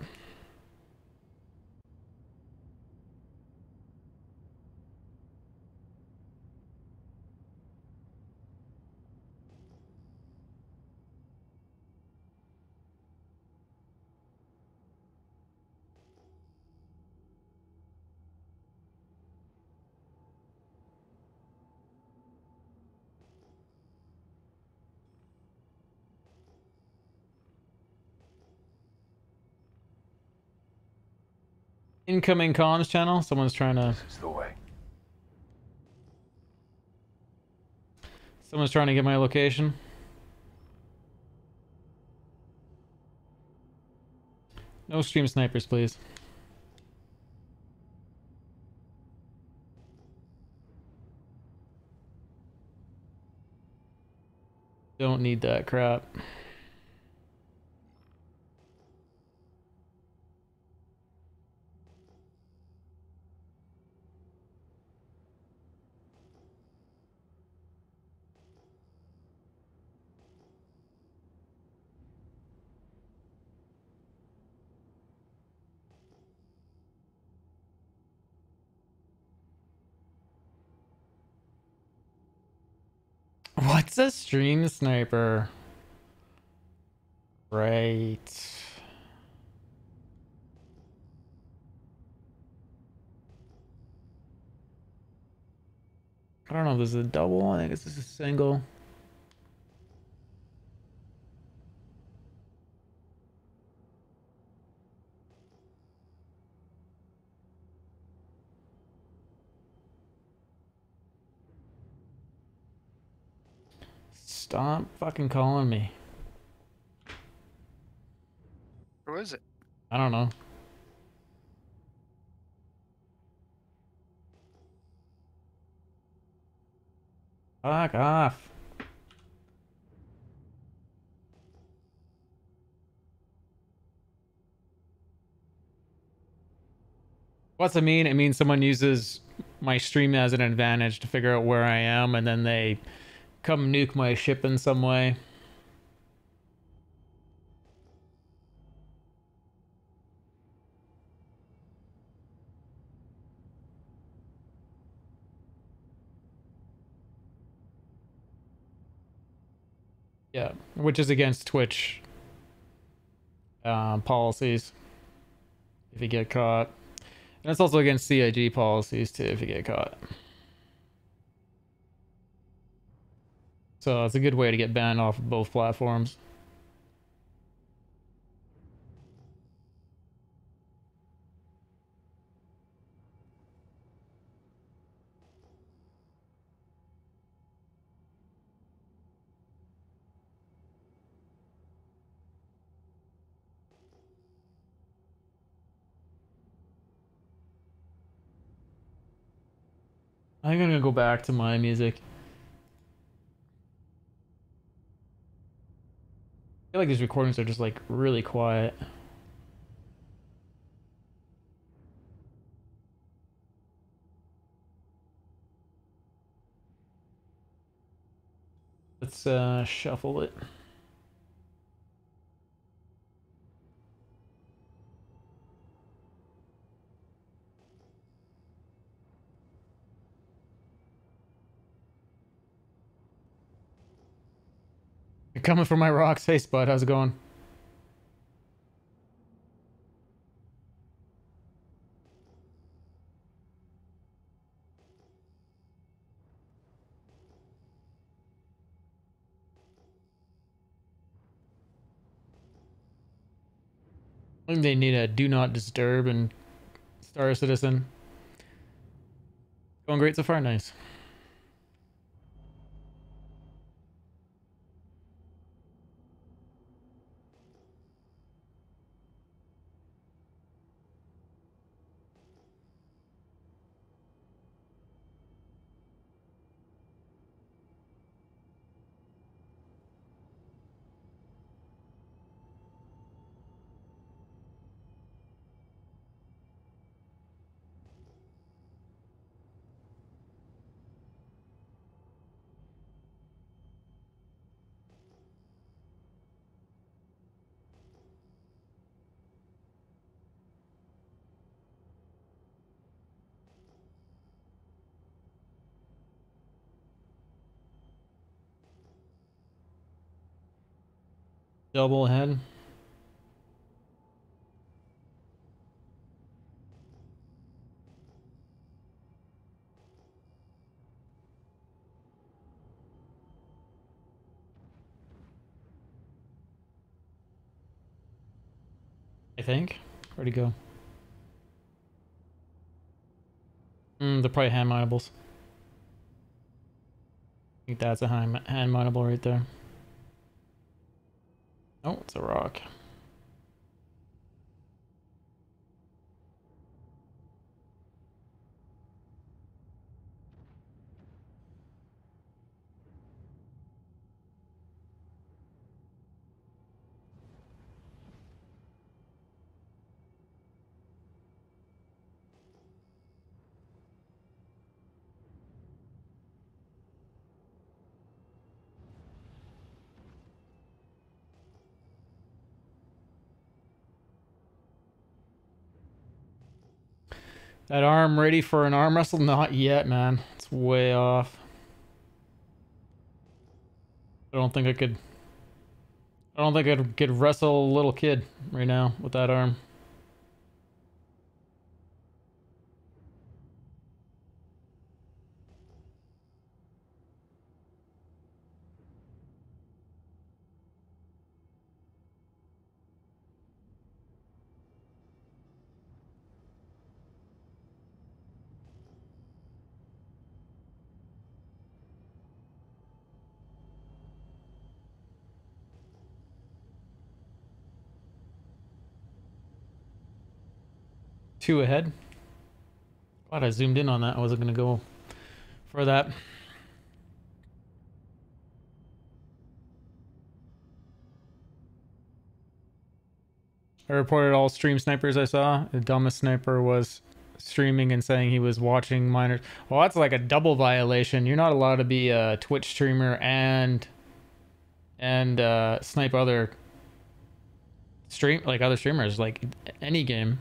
Incoming comms channel. Someone's trying to. This is the way. Someone's trying to get my location. No stream snipers, please. Don't need that crap. What's a stream sniper? Right. I don't know if this is a double. I think this is a single. Stop fucking calling me. Who is it? I don't know. Fuck off. What's it mean? It means someone uses my stream as an advantage to figure out where I am, and then they come nuke my ship in some way. Yeah, which is against Twitch policies if you get caught. And it's also against CIG policies too if you get caught. So it's a good way to get banned off of both platforms. I'm gonna go back to my music. I feel like these recordings are just like really quiet. Let's shuffle it. You're coming for my rocks. Hey, Spud, how's it going? I think they need a do not disturb and Star Citizen. Going great so far, nice. Double head. I think. Where'd he go? They're probably hand mounables. I think that's a hand mountable right there. Oh, it's a rock. That arm ready for an arm wrestle? Not yet, man. It's way off. I don't think I could. I don't think I could wrestle a little kid right now with that arm. Two ahead. Glad I zoomed in on that. I wasn't gonna go for that. I reported all stream snipers I saw. The dumbest sniper was streaming and saying he was watching minors. Well, that's like a double violation. You're not allowed to be a Twitch streamer and snipe other other streamers, like any game.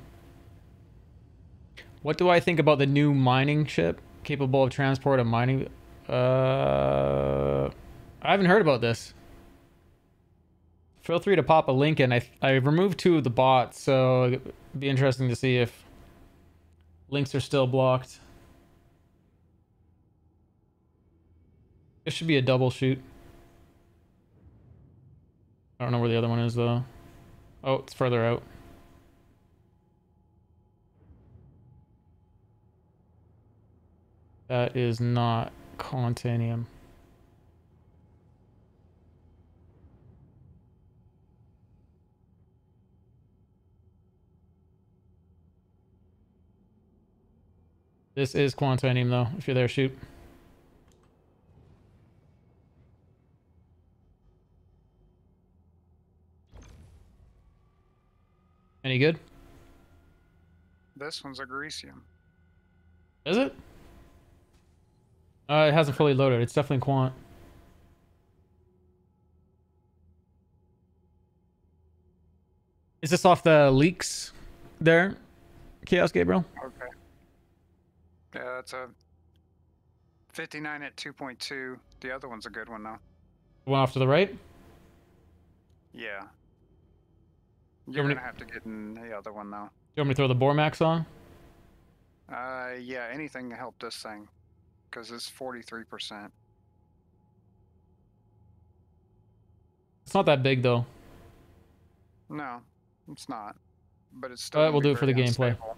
What do I think about the new mining ship capable of transport and mining? I haven't heard about this. Feel free to pop a link in. I removed 2 of the bots, so it'd be interesting to see if links are still blocked. It should be a double shoot. I don't know where the other one is though. Oh, it's further out. That is not Quantanium. This is Quantanium though, if you're there, shoot. Any good? This one's a Grecium. Is it? It hasn't fully loaded. It's definitely Quant. Is this off the leaks there, Chaos Gabriel? Okay. Yeah, it's a 59 at 2.2. The other one's a good one though. The one off to the right? Yeah. You're gonna have to get in the other one though. You want me to throw the Bormax on? Yeah, anything to help this thing, because it's 43%. It's not that big though. No, it's not. But it's still. We'll do it for the gameplay. unstable.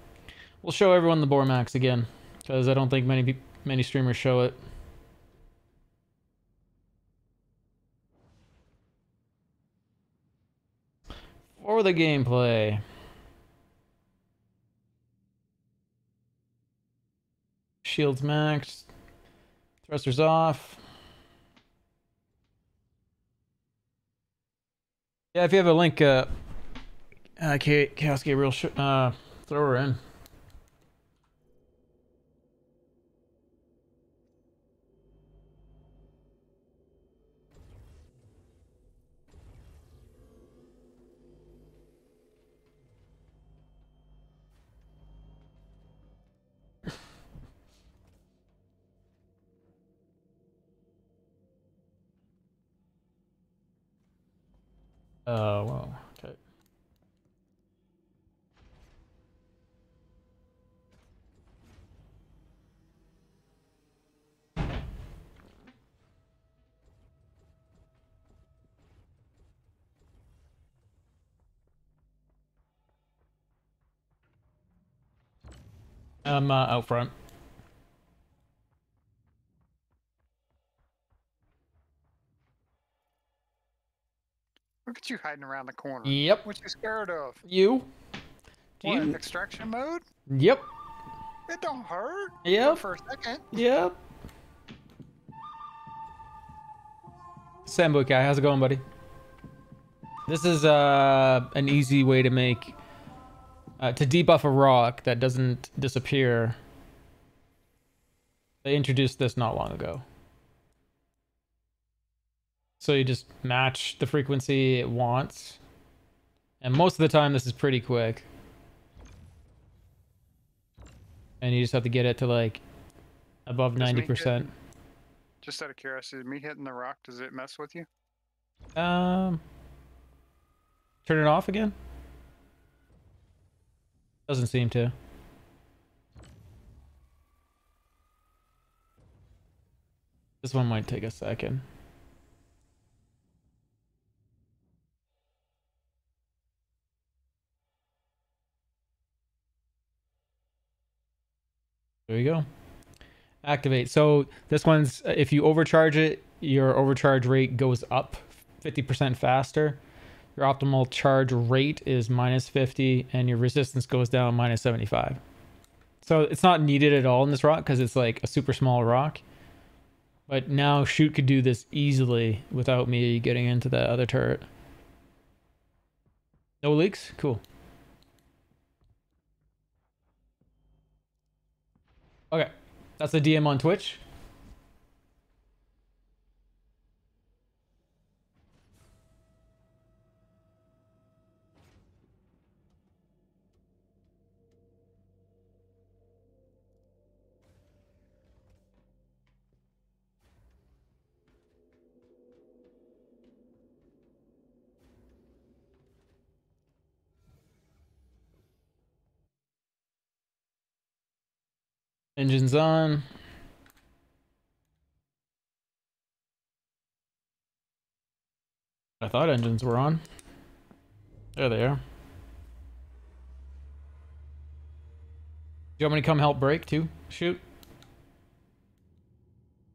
We'll show everyone the Bormax again, because I don't think many streamers show it. For the gameplay. Shields maxed. Thrusters off. Yeah, if you have a link, Chaos Gabriel, throw her in. Whoa, okay. I'm out front. Look at you hiding around the corner. Yep. What you scared of? You? Do What, you? extraction mode? Yep. It don't hurt. Yep. For a second. Yep. Sambo guy, how's it going, buddy? This is an easy way to make to debuff a rock that doesn't disappear. They introduced this not long ago. So you just match the frequency it wants. And most of the time this is pretty quick. And you just have to get it to like above 90%. Just out of curiosity, me hitting the rock, does it mess with you? Turn it off again? Doesn't seem to. This one might take a second. There you go. Activate. So this one's, if you overcharge it, your overcharge rate goes up 50% faster. Your optimal charge rate is -50 and your resistance goes down -75. So it's not needed at all in this rock because it's like a super small rock. But now Shoot could do this easily without me getting into the other turret. No leaks? Cool. Okay, that's a DM on Twitch. Engines on. I thought engines were on. There they are. Do you want me to come help brake too? Shoot.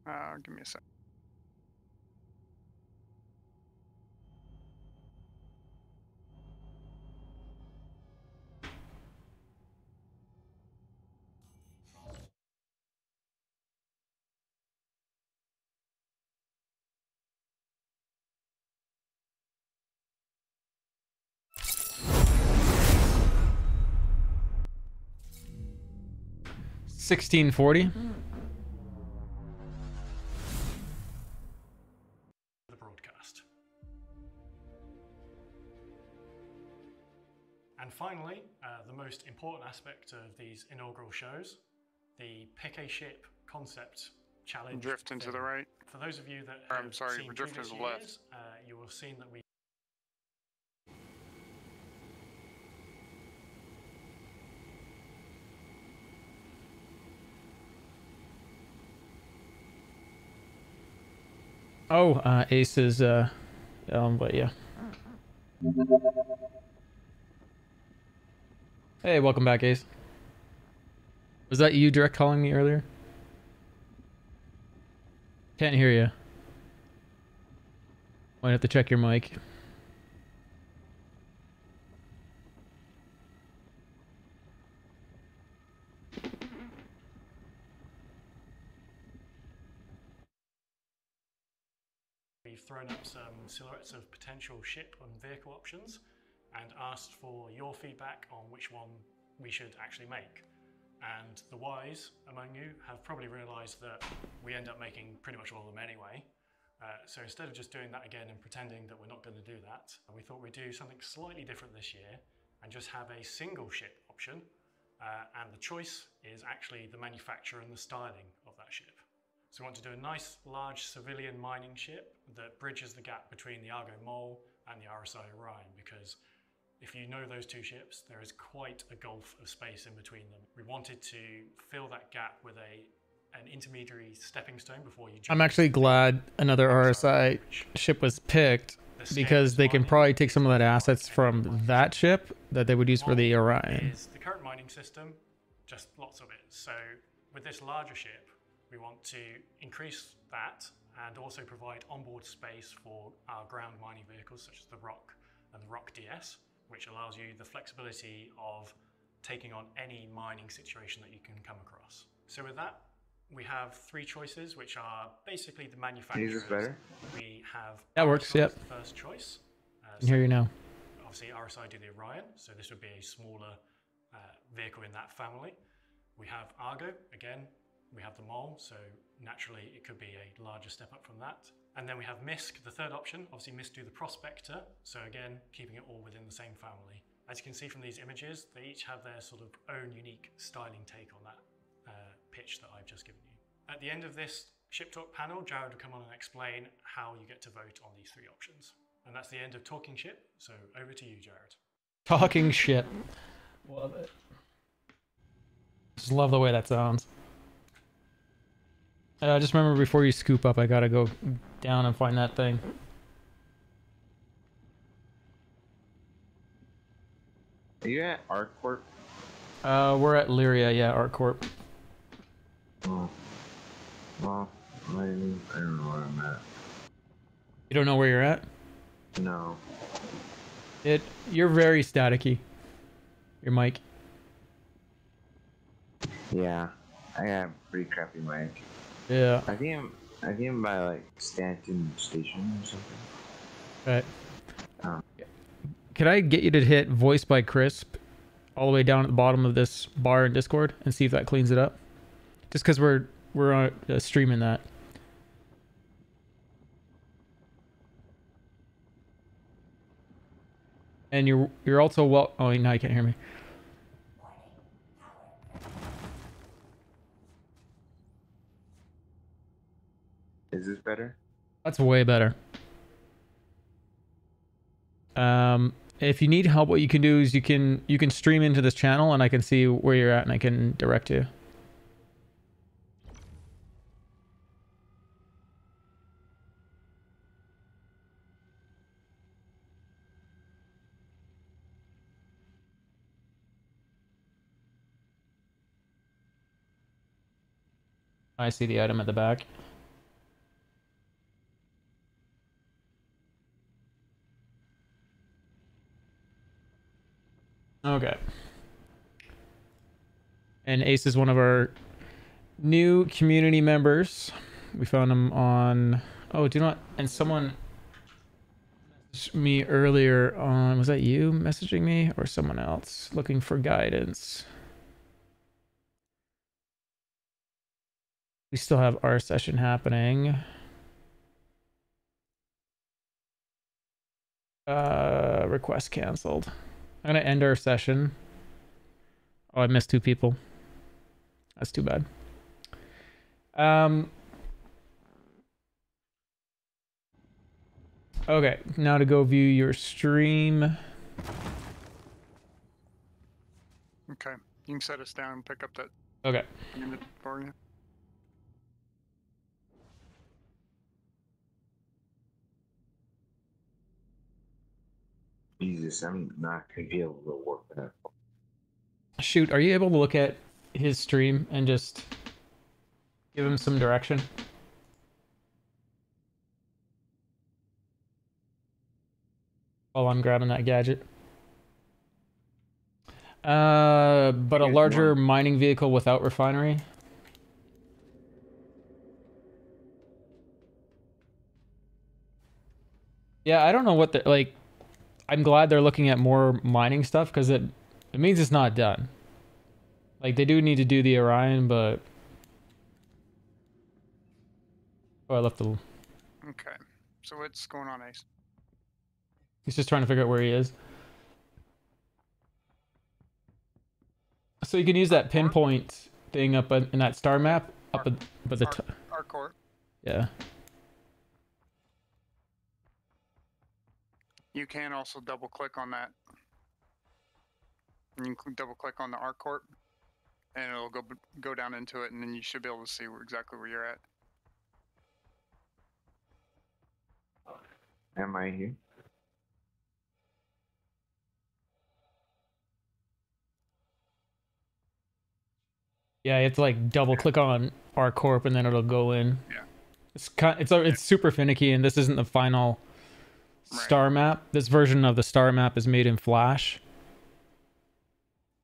Give me a sec. $16.40. The broadcast. And finally, the most important aspect of these inaugural shows, the pick a ship concept challenge. Drifting to the right. For those of you that I'm have sorry, seen we're drifting previous to the left. years, you will have seen that we Ace is but yeah. Hey, welcome back, Ace. Was that you direct calling me earlier? Can't hear you. Might have to check your mic. We've thrown up some silhouettes of potential ship and vehicle options and asked for your feedback on which one we should actually make. And the wise among you have probably realised that we end up making pretty much all of them anyway. So instead of just doing that again and pretending that we're not going to do that, we thought we'd do something slightly different this year and just have a single ship option. And the choice is actually the manufacturer and the styling of that ship. So we want to do a nice large civilian mining ship that bridges the gap between the Argo Mole and the RSI Orion, because if you know those two ships, there is quite a gulf of space in between them. We wanted to fill that gap with an intermediary stepping stone before you jump. I'm actually glad another RSI ship was picked because they can probably take some of that assets from that ship that they would use for the Orion. Is the current mining system, just lots of it. So with this larger ship, we want to increase that and also provide onboard space for our ground mining vehicles such as the Rock and the Rock DS, which allows you the flexibility of taking on any mining situation that you can come across. So with that, we have three choices, which are basically the manufacturers. Is this better? We have That works, RSI yep. as the first choice. I can hear you now. Obviously, RSI do the Orion, so this would be a smaller vehicle in that family. We have Argo, again, we have the Mole, so naturally it could be a larger step up from that. And then we have MISC, the third option. Obviously, MISC do the Prospector, so again, keeping it all within the same family. As you can see from these images, they each have their sort of own unique styling take on that pitch that I've just given you. At the end of this Ship Talk panel, Jared will come on and explain how you get to vote on these three options. And that's the end of Talking Ship, so over to you, Jared. Talking shit. Love it. Just love the way that sounds. Just remember, before you scoop up, I gotta go down and find that thing. Are you at ArcCorp? We're at Lyria, yeah, ArcCorp. Oh. Well, I don't know where I'm at. You don't know where you're at? No. You're very staticky. Your mic. Yeah, I have a pretty crappy mic. Yeah. I think I'm by like Stanton Station or something. Right. Could I get you to hit voice by Crisp all the way down at the bottom of this bar in Discord and see if that cleans it up? Just because we're streaming that. And you're also well. Oh, now you can't hear me. Is this better? That's way better. If you need help, what you can do is you can stream into this channel and I can see where you're at and I can direct you. I see the item at the back. Okay. And Ace is one of our new community members. We found him on... Oh, do not... And someone messaged me earlier on... Was that you messaging me? Or someone else looking for guidance? We still have our session happening. Request canceled. I'm gonna end our session. Oh, I missed 2 people. That's too bad. Okay, now to go view your stream. Okay, you can set us down and pick up that Okay. unit for you. Jesus, I'm not gonna be able to work that. Shoot, are you able to look at his stream and just give him some direction? While I'm grabbing that gadget. But a larger mining vehicle without refinery. Yeah, I don't know what the like. I'm glad they're looking at more mining stuff because it means it's not done. Like they do need to do the Orion, but oh, I left the. Okay, so what's going on, Ace? He's just trying to figure out where he is. So you can use that pinpoint thing up in that star map up at the top. ArcCorp. Yeah. You can also double click on that. And you can double click on the ArcCorp, and it'll go down into it, and then you should be able to see exactly where you're at. Am I here? Yeah, you have to like double click on ArcCorp and then it'll go in. Yeah. It's super finicky, and this isn't the final star map. This version of the star map is made in Flash,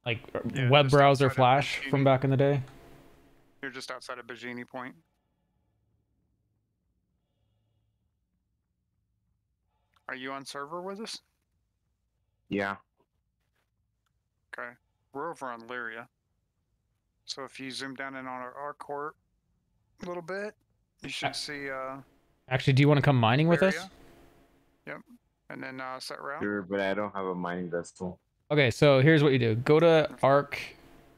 like web just browser outside of Flash from Bikini. back in the day. You're just outside of Bikini Point. Are you on server with us? Yeah. Okay. We're over on Lyria. So if you zoom down in on our court a little bit, you should see Actually, do you want to come mining with us? Lyria. Yep. And then set route. Sure, but I don't have a mining vessel. Okay, so here's what you do. Go to Arc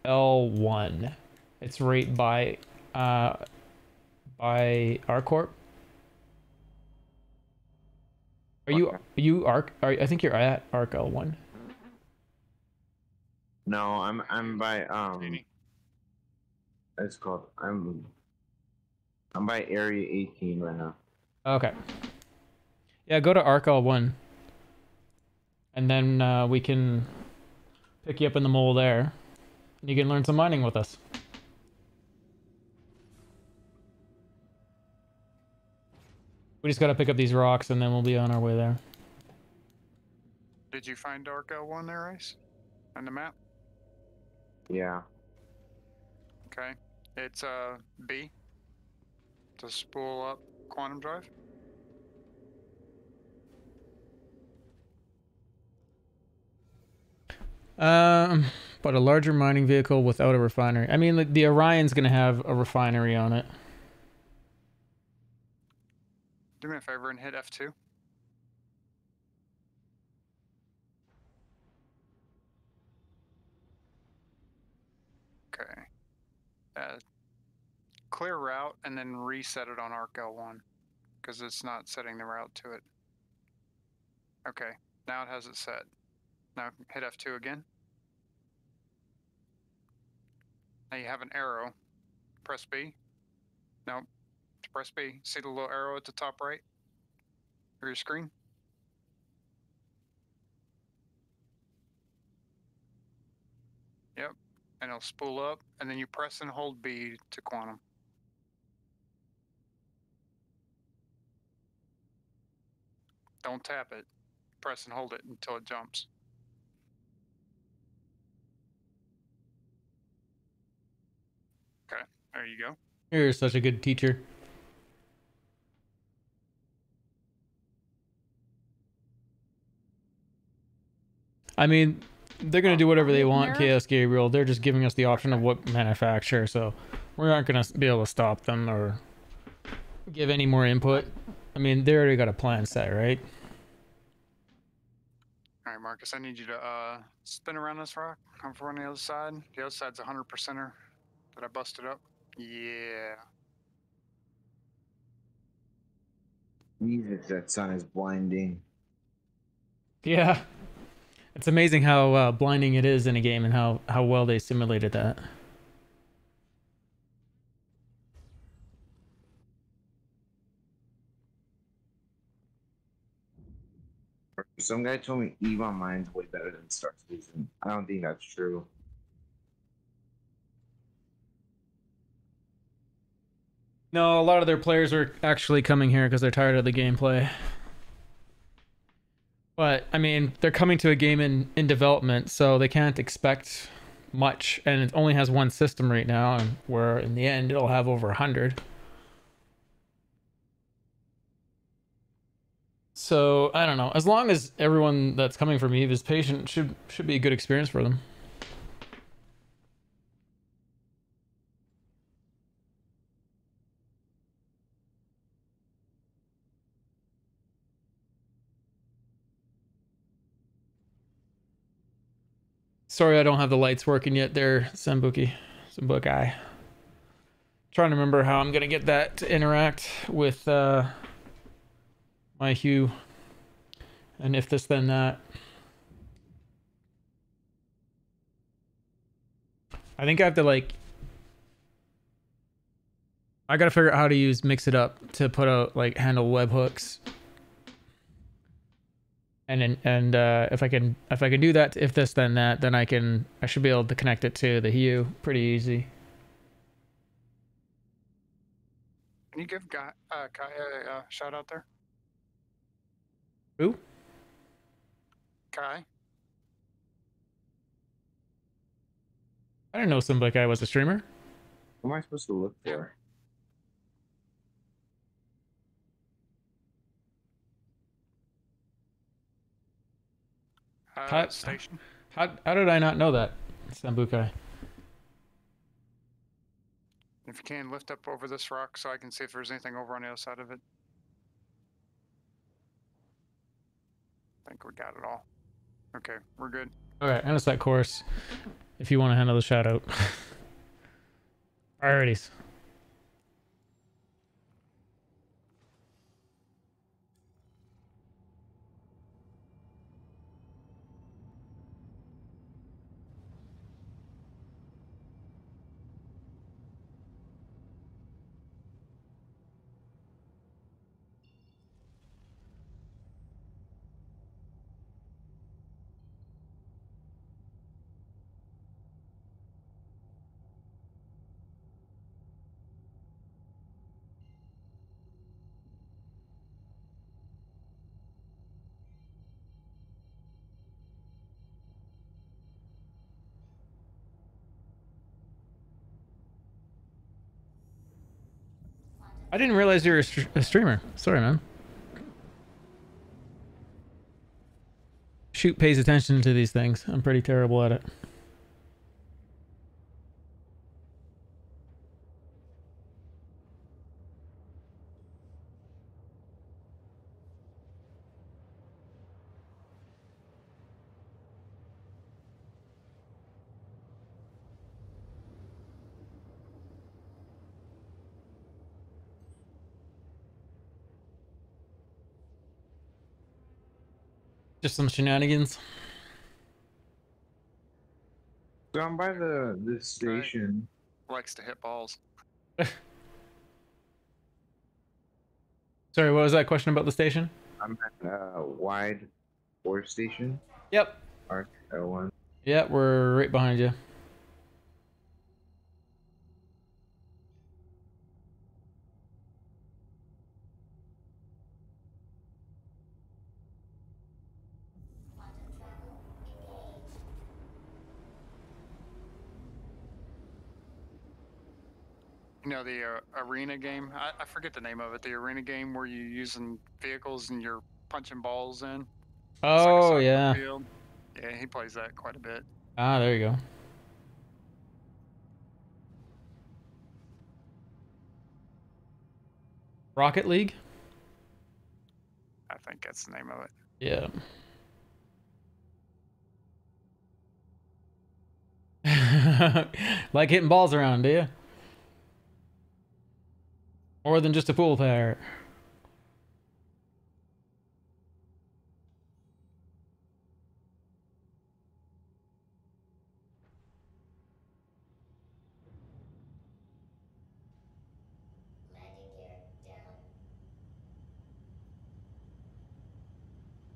L1. It's right by Arcorp. I think you're at Arc L1. No, I'm by it's called I'm by Area 18 right now. Okay. Yeah, go to Arc L1. And then we can pick you up in the mole there. And you can learn some mining with us. We just gotta pick up these rocks and then we'll be on our way there. Did you find Dark L1 there, Ace? On the map? Yeah. Okay. It's B. To spool up quantum drive. But a larger mining vehicle without a refinery. I mean, the Orion's gonna have a refinery on it. Do me a favor and hit F2. Okay. Clear route and then reset it on Arc L1 because it's not setting the route to it. Okay, now it has it set. Now hit F2 again. Now you have an arrow. Press B. Nope. Press B. See the little arrow at the top right of your screen? Yep. And it'll spool up, and then you press and hold B to quantum. Don't tap it. Press and hold it until it jumps. Okay, there you go. You're such a good teacher. I mean, they're going to do whatever they want, Chaos Gabriel. They're just giving us the option of what manufacturer, so we aren't going to be able to stop them or give any more input. I mean, they already got a plan set, right? All right, Marcus, I need you to spin around this rock. Come from the other side. The other side's 100%er that I busted up. Yeah. Jesus, that sun is blinding. Yeah. It's amazing how blinding it is in a game and how well they simulated that. Some guy told me EVE Online's way better than Star Citizen. I don't think that's true. No, a lot of their players are actually coming here because they're tired of the gameplay. But, I mean, they're coming to a game in development, so they can't expect much. And it only has one system right now, and where in the end it'll have over 100. So, I don't know. As long as everyone that's coming from EVE is patient, should be a good experience for them. Sorry I don't have the lights working yet there, Sambuki. Sambukai. Trying to remember how I'm going to get that to interact with my hue. And if this, then that. I think I have to, like... I gotta figure out how to mix it up to put out, like, handle webhooks. And if I can do that, if this then that, then I should be able to connect it to the hue pretty easy. Can you give Kai a shout out there? Who? Kai? I didn't know Simba Guy was a streamer. What am I supposed to look for? Station. How did I not know that, Sambukai? If you can, lift up over this rock so I can see if there's anything over on the other side of it. I think we got it all. Okay, we're good. Okay, and it's that course. If you want to handle the shout out. Priorities. I didn't realize you were a streamer. Sorry, man. Shoot pays attention to these things. I'm pretty terrible at it. Just some shenanigans. Down by the station. Likes to hit balls. Sorry, what was that question about the station? I'm at a wide force station. Yep. RK1. Yeah, we're right behind you. You know the arena game? I forget the name of it. The arena game where you're using vehicles and you're punching balls in. Oh, yeah. Field. Yeah, he plays that quite a bit. Ah, there you go. Rocket League? I think that's the name of it. Yeah. Like hitting balls around, do you? More than just a pool player. Landing gear down.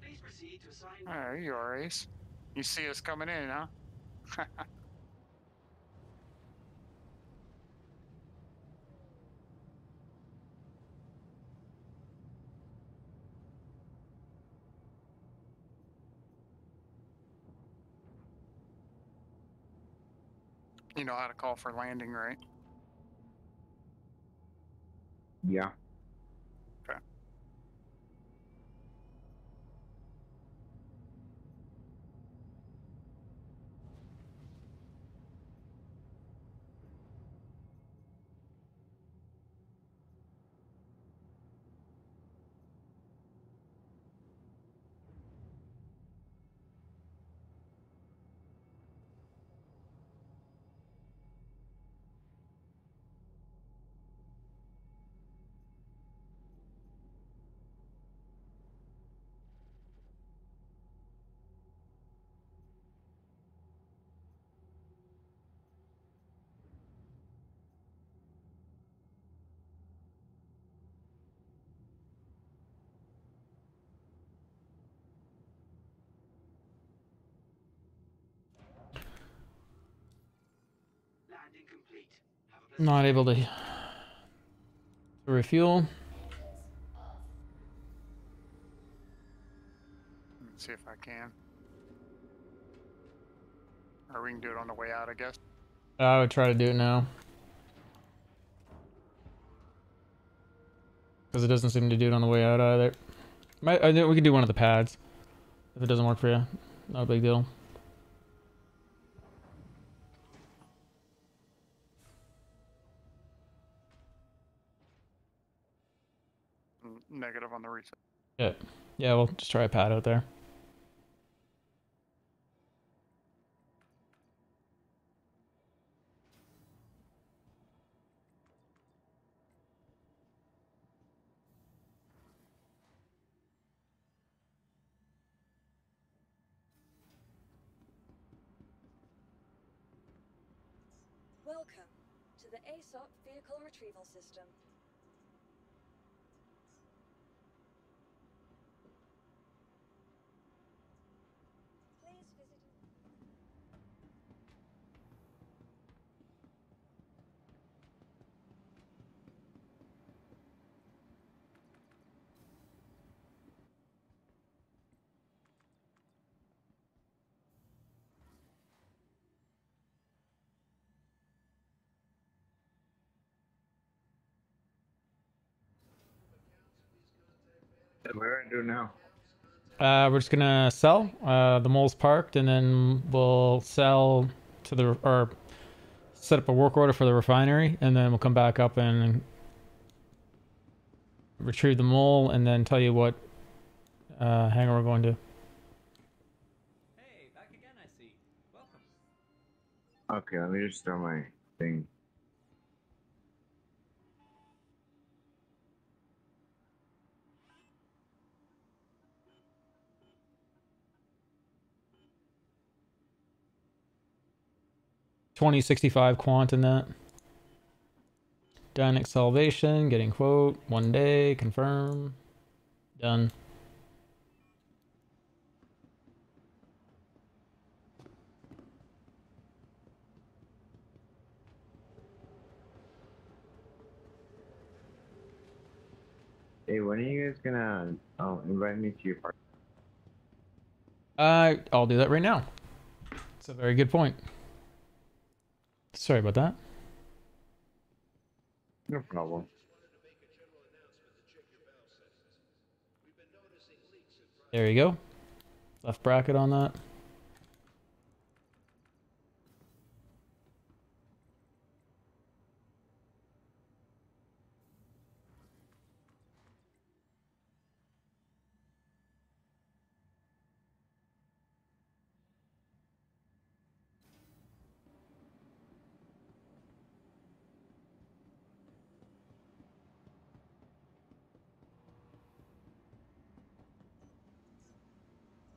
Please proceed to assign. Oh, there you are, Ace. You see us coming in, huh? You know how to call for landing, right? Yeah. Okay. Landing complete. Have a pleasant Not able to Refuel. Let's see if I can. Or we can do it on the way out, I guess. I would try to do it now. Because it doesn't seem to do it on the way out either. I think we can do one of the pads. If it doesn't work for you. Not a big deal. Negative on the reset. Yeah. Yeah, we'll just try a pad out there. Welcome to the ASOP Vehicle Retrieval System. Please visit. What are we gonna do now? We're just gonna sell. The mole's parked, and then we'll sell to the or set up a work order for the refinery, and then we'll come back up and retrieve the mole, and then tell you what hangar we're going to. Hey, back again, I see. Welcome. Okay, let me just throw my thing. $20.65 quant in that. Done. Salvation. Getting quote. 1 day. Confirm. Done. Hey, when are you guys gonna invite me to your party? I'll do that right now. It's a very good point. Sorry about that. No problem. There you go. Left bracket on that.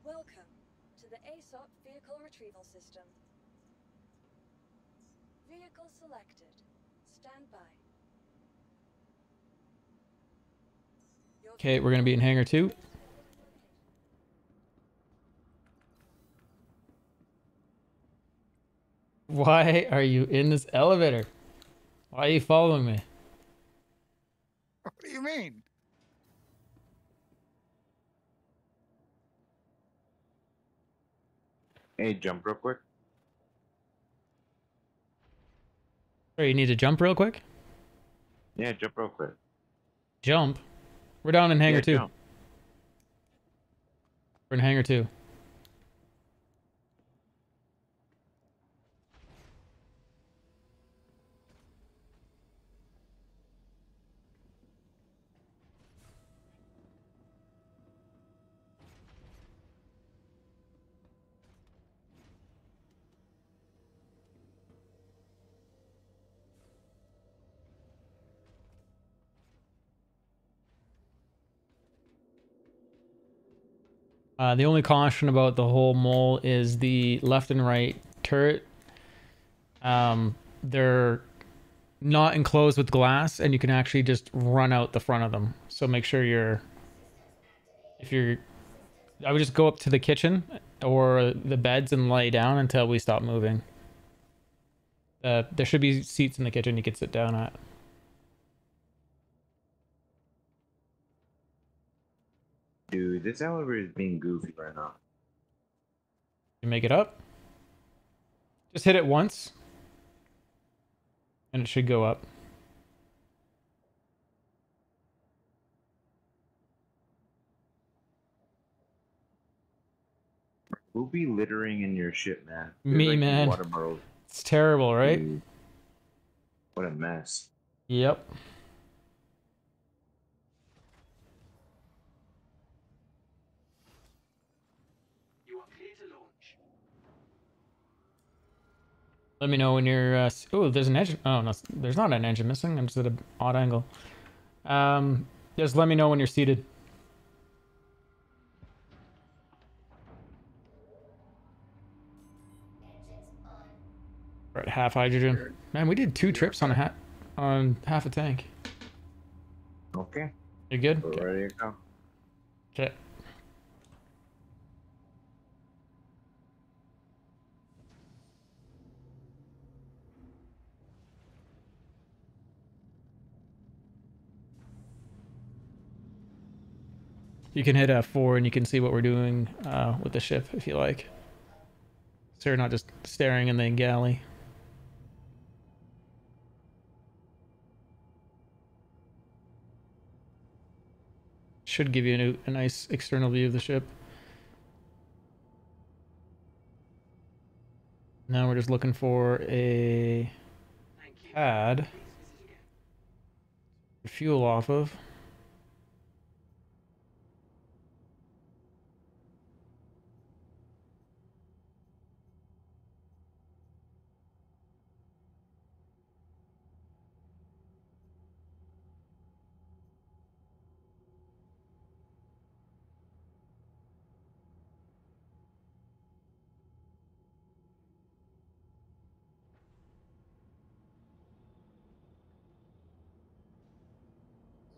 Welcome to the ASOP Vehicle Retrieval System. Vehicle selected. Stand by. Okay, we're gonna be in hangar 2. Why are you in this elevator? Why are you following me? What do you mean? Hey, jump real quick. Sorry, you need to jump real quick? Yeah, jump real quick. Jump? We're down in hangar 2. Jump. We're in hangar 2. The only caution about the whole mole is the left and right turret. They're not enclosed with glass, and you can actually just run out the front of them. So make sure I would just go up to the kitchen or the beds and lay down until we stop moving. There should be seats in the kitchen you could sit down at. Dude, this elevator is being goofy right now. You make it up. Just hit it once. And it should go up. Who be littering in your ship, man? There's Me, like these man. Water bottles. It's terrible, right? Dude, what a mess. Yep. You are clear to launch. Let me know when you're. Oh, there's an engine. Oh no, there's not an engine missing. I'm just at an odd angle. Just let me know when you're seated. We're at half hydrogen. Man, we did 2 trips on half a tank. Okay. You good? We're ready to go. Okay. You can hit F4 and you can see what we're doing with the ship if you like. So you're not just staring in the galley. Should give you a nice external view of the ship. Now we're just looking for a pad to fuel off of.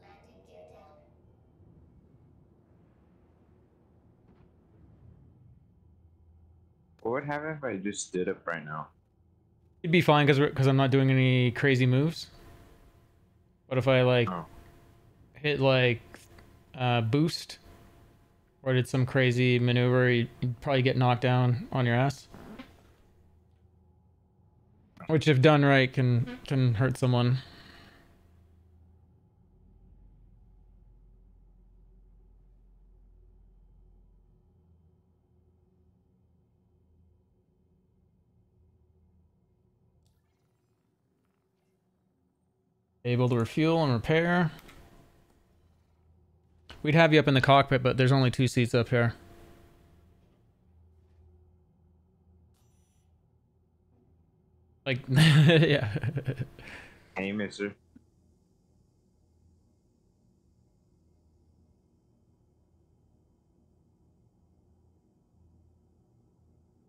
Landing gear down. What would happen if I just stood up right now? You'd be fine because I'm not doing any crazy moves. What if I like hit like boost or did some crazy maneuver? You'd probably get knocked down on your ass. Which, if done right, can hurt someone. Able to refuel and repair. We'd have you up in the cockpit, but there's only 2 seats up here. Like, yeah. Hey, mister.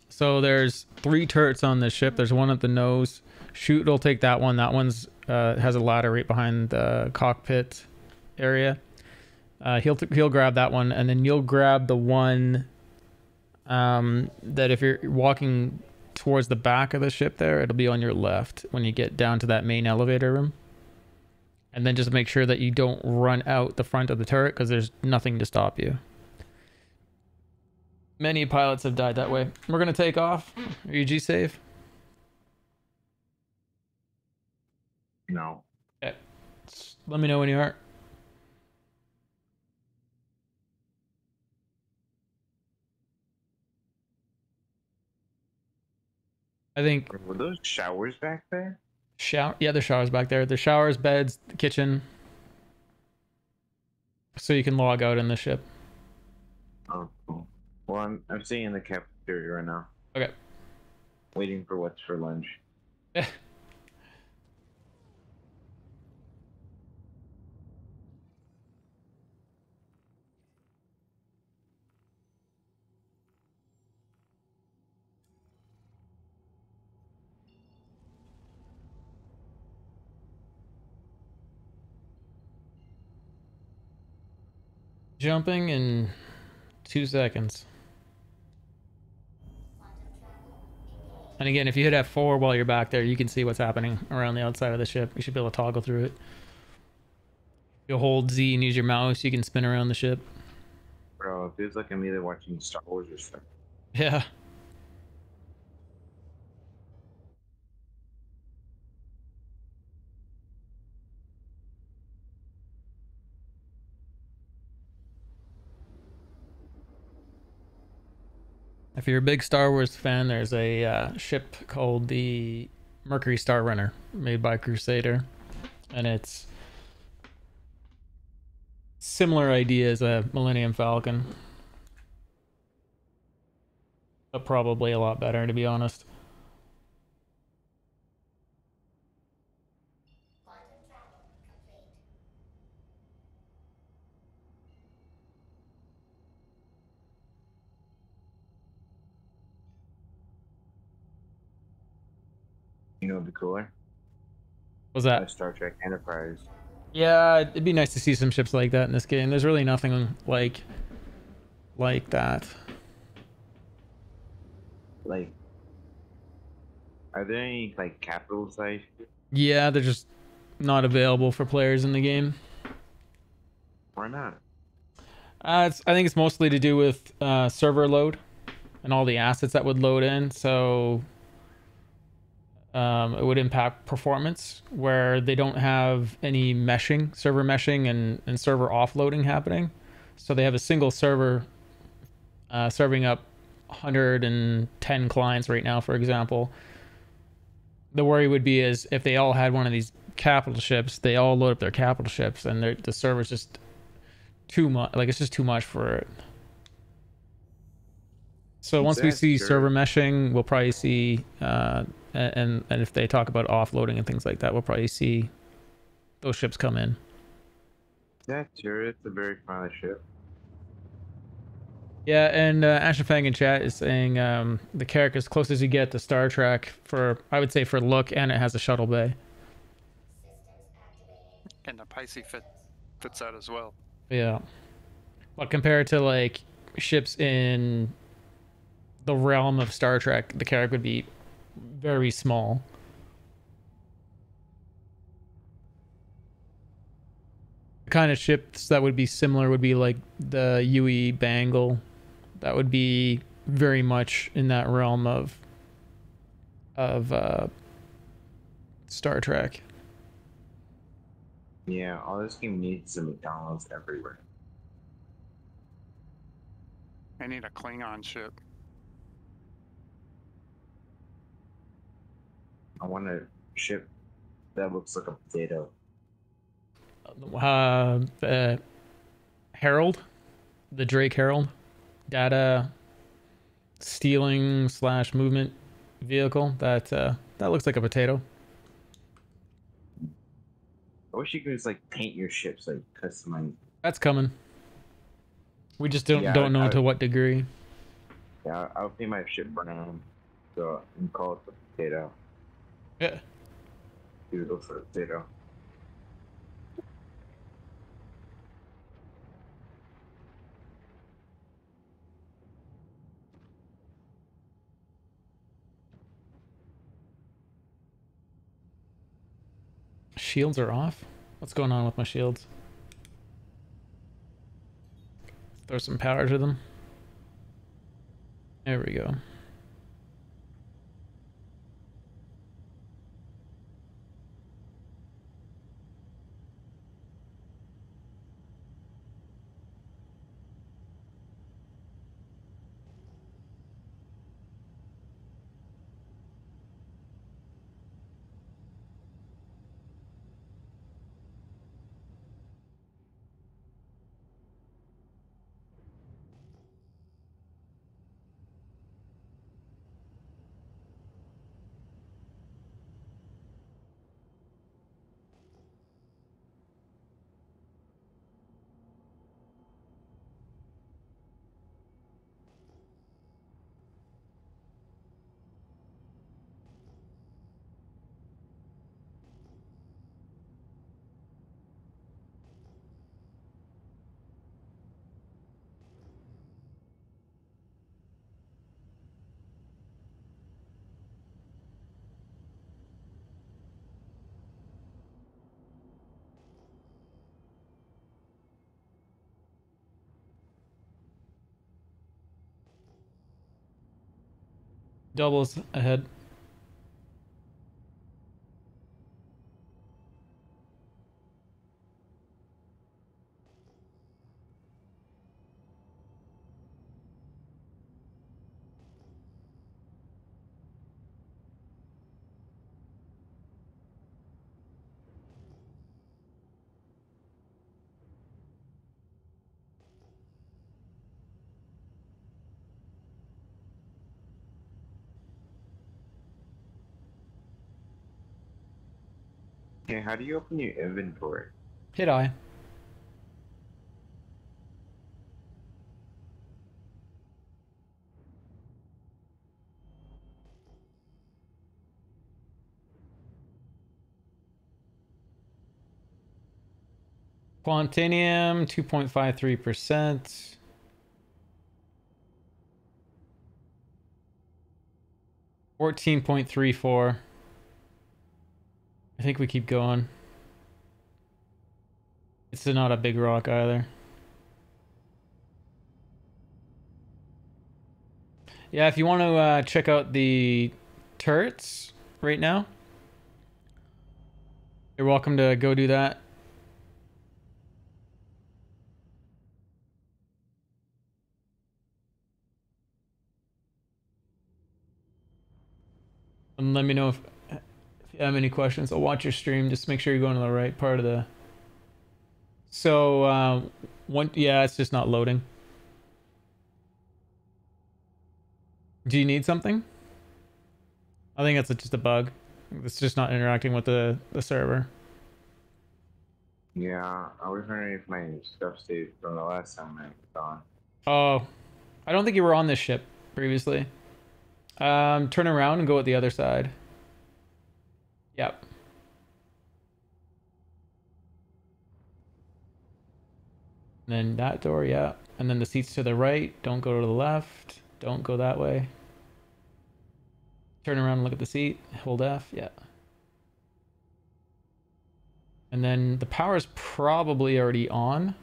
So there's 3 turrets on this ship. There's one at the nose. Chute will take that one. That one's has a ladder right behind the cockpit area. He'll grab that one, and then you'll grab the one that if you're walking towards the back of the ship there, it'll be on your left when you get down to that main elevator room. And then just make sure that you don't run out the front of the turret because there's nothing to stop you. Many pilots have died that way. We're going to take off. Are you G-safe? No. Okay. Let me know when you are. I think... Were those showers back there? Yeah, there's showers back there. There's showers, beds, the kitchen. So you can log out in the ship. Oh, cool. Well, I'm sitting in the cafeteria right now. Okay. Waiting for what's for lunch. Jumping in 2 seconds. And again, if you hit F4 while you're back there, you can see what's happening around the outside of the ship. You should be able to toggle through it. You'll hold Z and use your mouse, you can spin around the ship. Bro, it feels like I'm either watching Star Wars or stuff. Yeah. If you're a big Star Wars fan, there's a ship called the Mercury Star Runner, made by Crusader, and it's similar idea as a Millennium Falcon, but probably a lot better, to be honest. You know, it'd be cooler. What's that? A Star Trek Enterprise. Yeah, it'd be nice to see some ships like that in this game. There's really nothing like that. Like, are there any like capital size? Yeah, they're just not available for players in the game. Why not? I think it's mostly to do with server load and all the assets that would load in. So it would impact performance where they don't have any meshing, server meshing and server offloading happening. So they have a single server serving up 110 clients right now, for example. The worry would be is if they all had one of these capital ships, they all load up their capital ships and the server's just too much. Like, it's just too much for it. So once we see server meshing, we'll probably see, and if they talk about offloading and things like that, we'll probably see those ships come in. Yeah, sure. It's a very fine ship. Yeah, and Ashafang in chat is saying the Carrack is close as you get to Star Trek for, I would say, for look, and it has a shuttle bay. And the Pisces fits that as well. Yeah. But compared to like ships in the realm of Star Trek, the Carrack would be very small. The kind of ships that would be similar would be like the UE Bangle. That would be very much in that realm of Star Trek. Yeah, all this game needs some McDonald's everywhere. I need a Klingon ship. I want a ship that looks like a potato. The Herald, the Drake Herald, data stealing / movement vehicle. That looks like a potato. I wish you could just like paint your ships like customized. That's coming. We just don't know to what degree. Yeah, I'll paint my ship brown, so and call it the potato. Yeah. Dude, it looks like a potato. Shields are off? What's going on with my shields? Throw some power to them. There we go. Doubles ahead. Okay, how do you open your inventory? Hit I. Quantanium, 2.53%. $14.34. I think we keep going. It's not a big rock either. Yeah, if you want to check out the turrets right now, you're welcome to go do that. And let me know if you have any questions. I'll watch your stream. Just make sure you're going to the right part of the... So, yeah, it's just not loading. Do you need something? I think that's just a bug. It's just not interacting with the server. Yeah, I was wondering if my stuff stayed from the last time I was on. Oh, I don't think you were on this ship previously. Turn around and go at the other side. Yep. And then that door, yeah. And then the seats to the right. Don't go to the left. Don't go that way. Turn around and look at the seat. Hold F, yeah. And then the power's probably already on.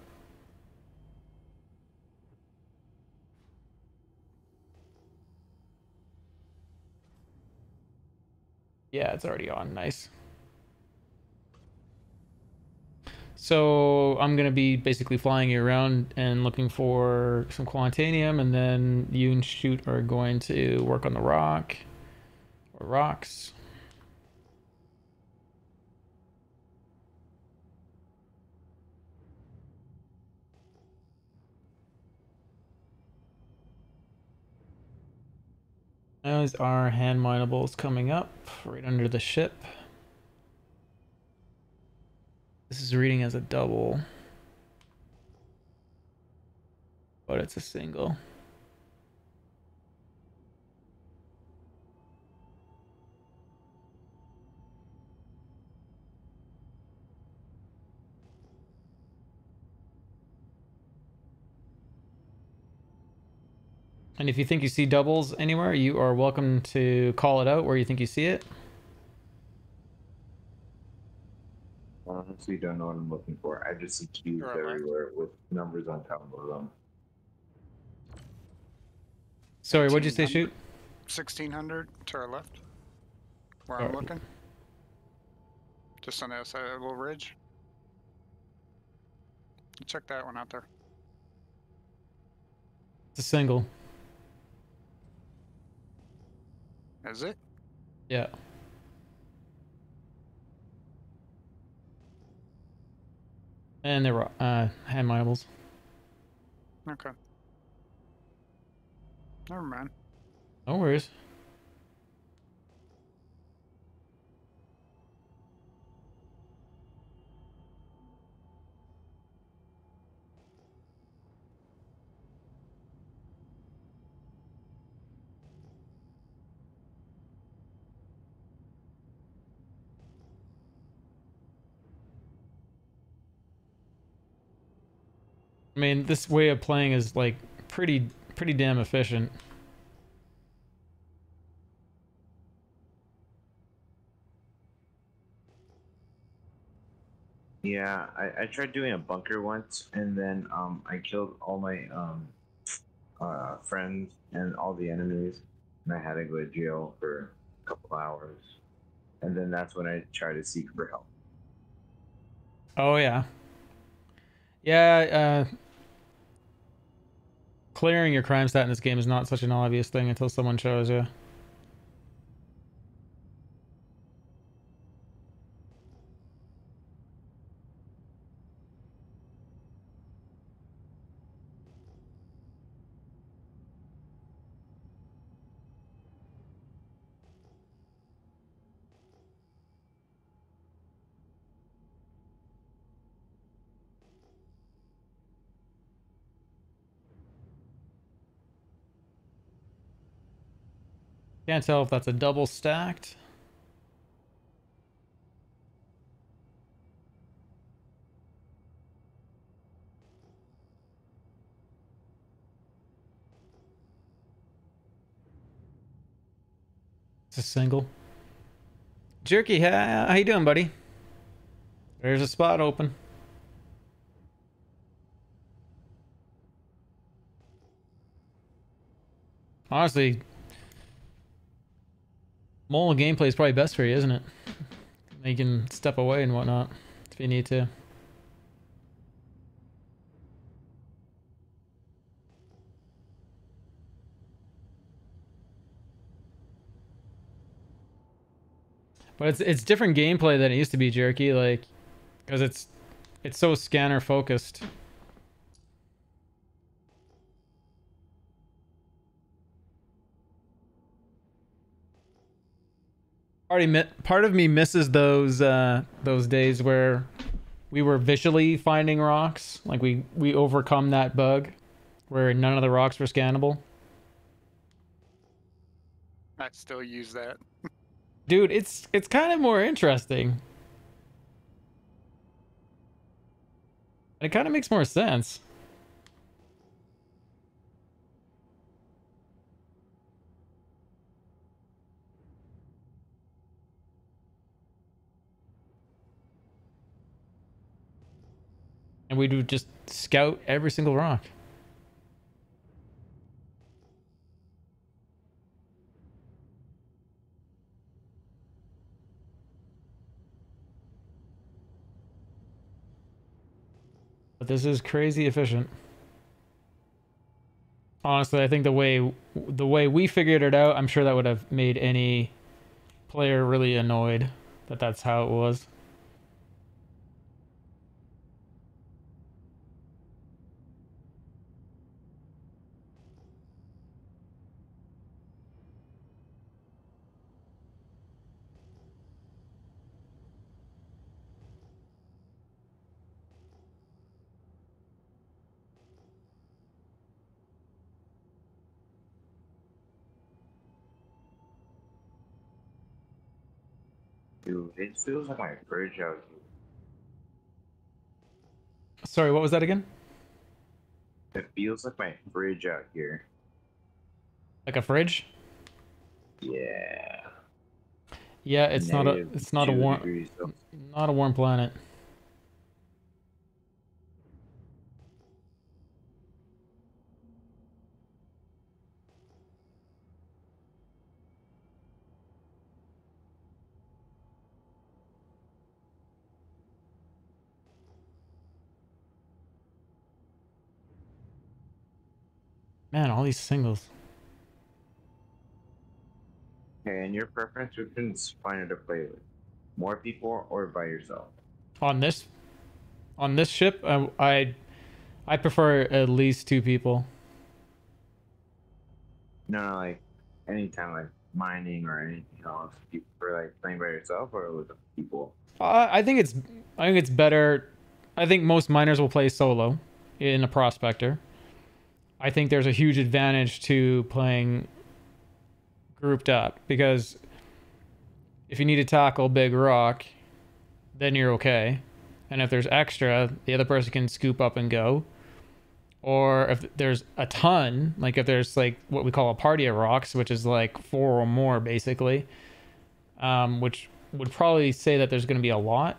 Yeah, it's already on. Nice. So I'm gonna be basically flying you around and looking for some quantanium, and then you and Shoot are going to work on the rock or rocks. Those are hand minables coming up right under the ship. This is reading as a double, but it's a single. And if you think you see doubles anywhere, you are welcome to call it out where you think you see it. I honestly don't know what I'm looking for. I just see cubes everywhere with numbers on top of them. Sorry, what'd you say, Shoot? 1600 to our left. Where I'm looking. Just on the other side of the little ridge. Check that one out there. It's a single. Is it? Yeah. And they were hand minables. Okay. Never mind. No worries. I mean, this way of playing is like pretty damn efficient. Yeah, I tried doing a bunker once, and then I killed all my friends and all the enemies. and I had to go to jail for a couple hours. And then that's when I tried to seek for help. Oh yeah. Yeah, clearing your crime stat in this game is not such an obvious thing until someone shows you. Can't tell if that's a double stacked. It's a single. Jerky, how you doing, buddy? There's a spot open. Honestly, mole gameplay is probably best for you, isn't it? You can step away and whatnot if you need to. But it's different gameplay than it used to be, Jerky, like, because it's so scanner focused. Part of me misses those days where we were visually finding rocks, like we overcome that bug where none of the rocks were scannable. I still use that. Dude, it's kind of more interesting. It kind of makes more sense. And we do just scout every single rock. But this is crazy efficient. Honestly, I think the way we figured it out, I'm sure that would have made any player really annoyed that that's how it was. Dude, it feels like my fridge out here. Sorry, what was that again? It feels like my fridge out here. Like a fridge? Yeah. Yeah, it's not a not a warm planet. Man, all these singles. Okay, and your preference between finding to play with more people or by yourself? On this ship, I prefer at least 2 people. No, like anytime, like mining or anything else. You prefer like playing by yourself or with people? I think it's better. I think most miners will play solo in a prospector. I think there's a huge advantage to playing grouped up because if you need to tackle big rock, then you're okay. And if there's extra, the other person can scoop up and go. Or if there's a ton, like if there's like what we call a party of rocks, which is like 4 or more basically, which would probably say that there's going to be a lot.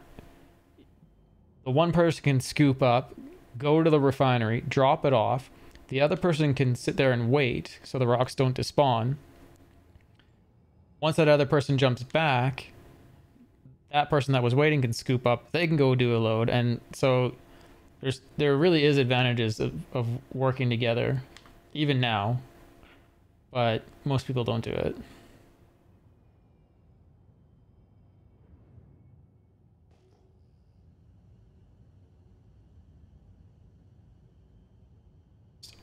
The one person can scoop up, go to the refinery, drop it off. The other person can sit there and wait so the rocks don't despawn. Once that other person jumps back, that person that was waiting can scoop up. They can go do a load, and so there really is advantages of working together, even now. But most people don't do it.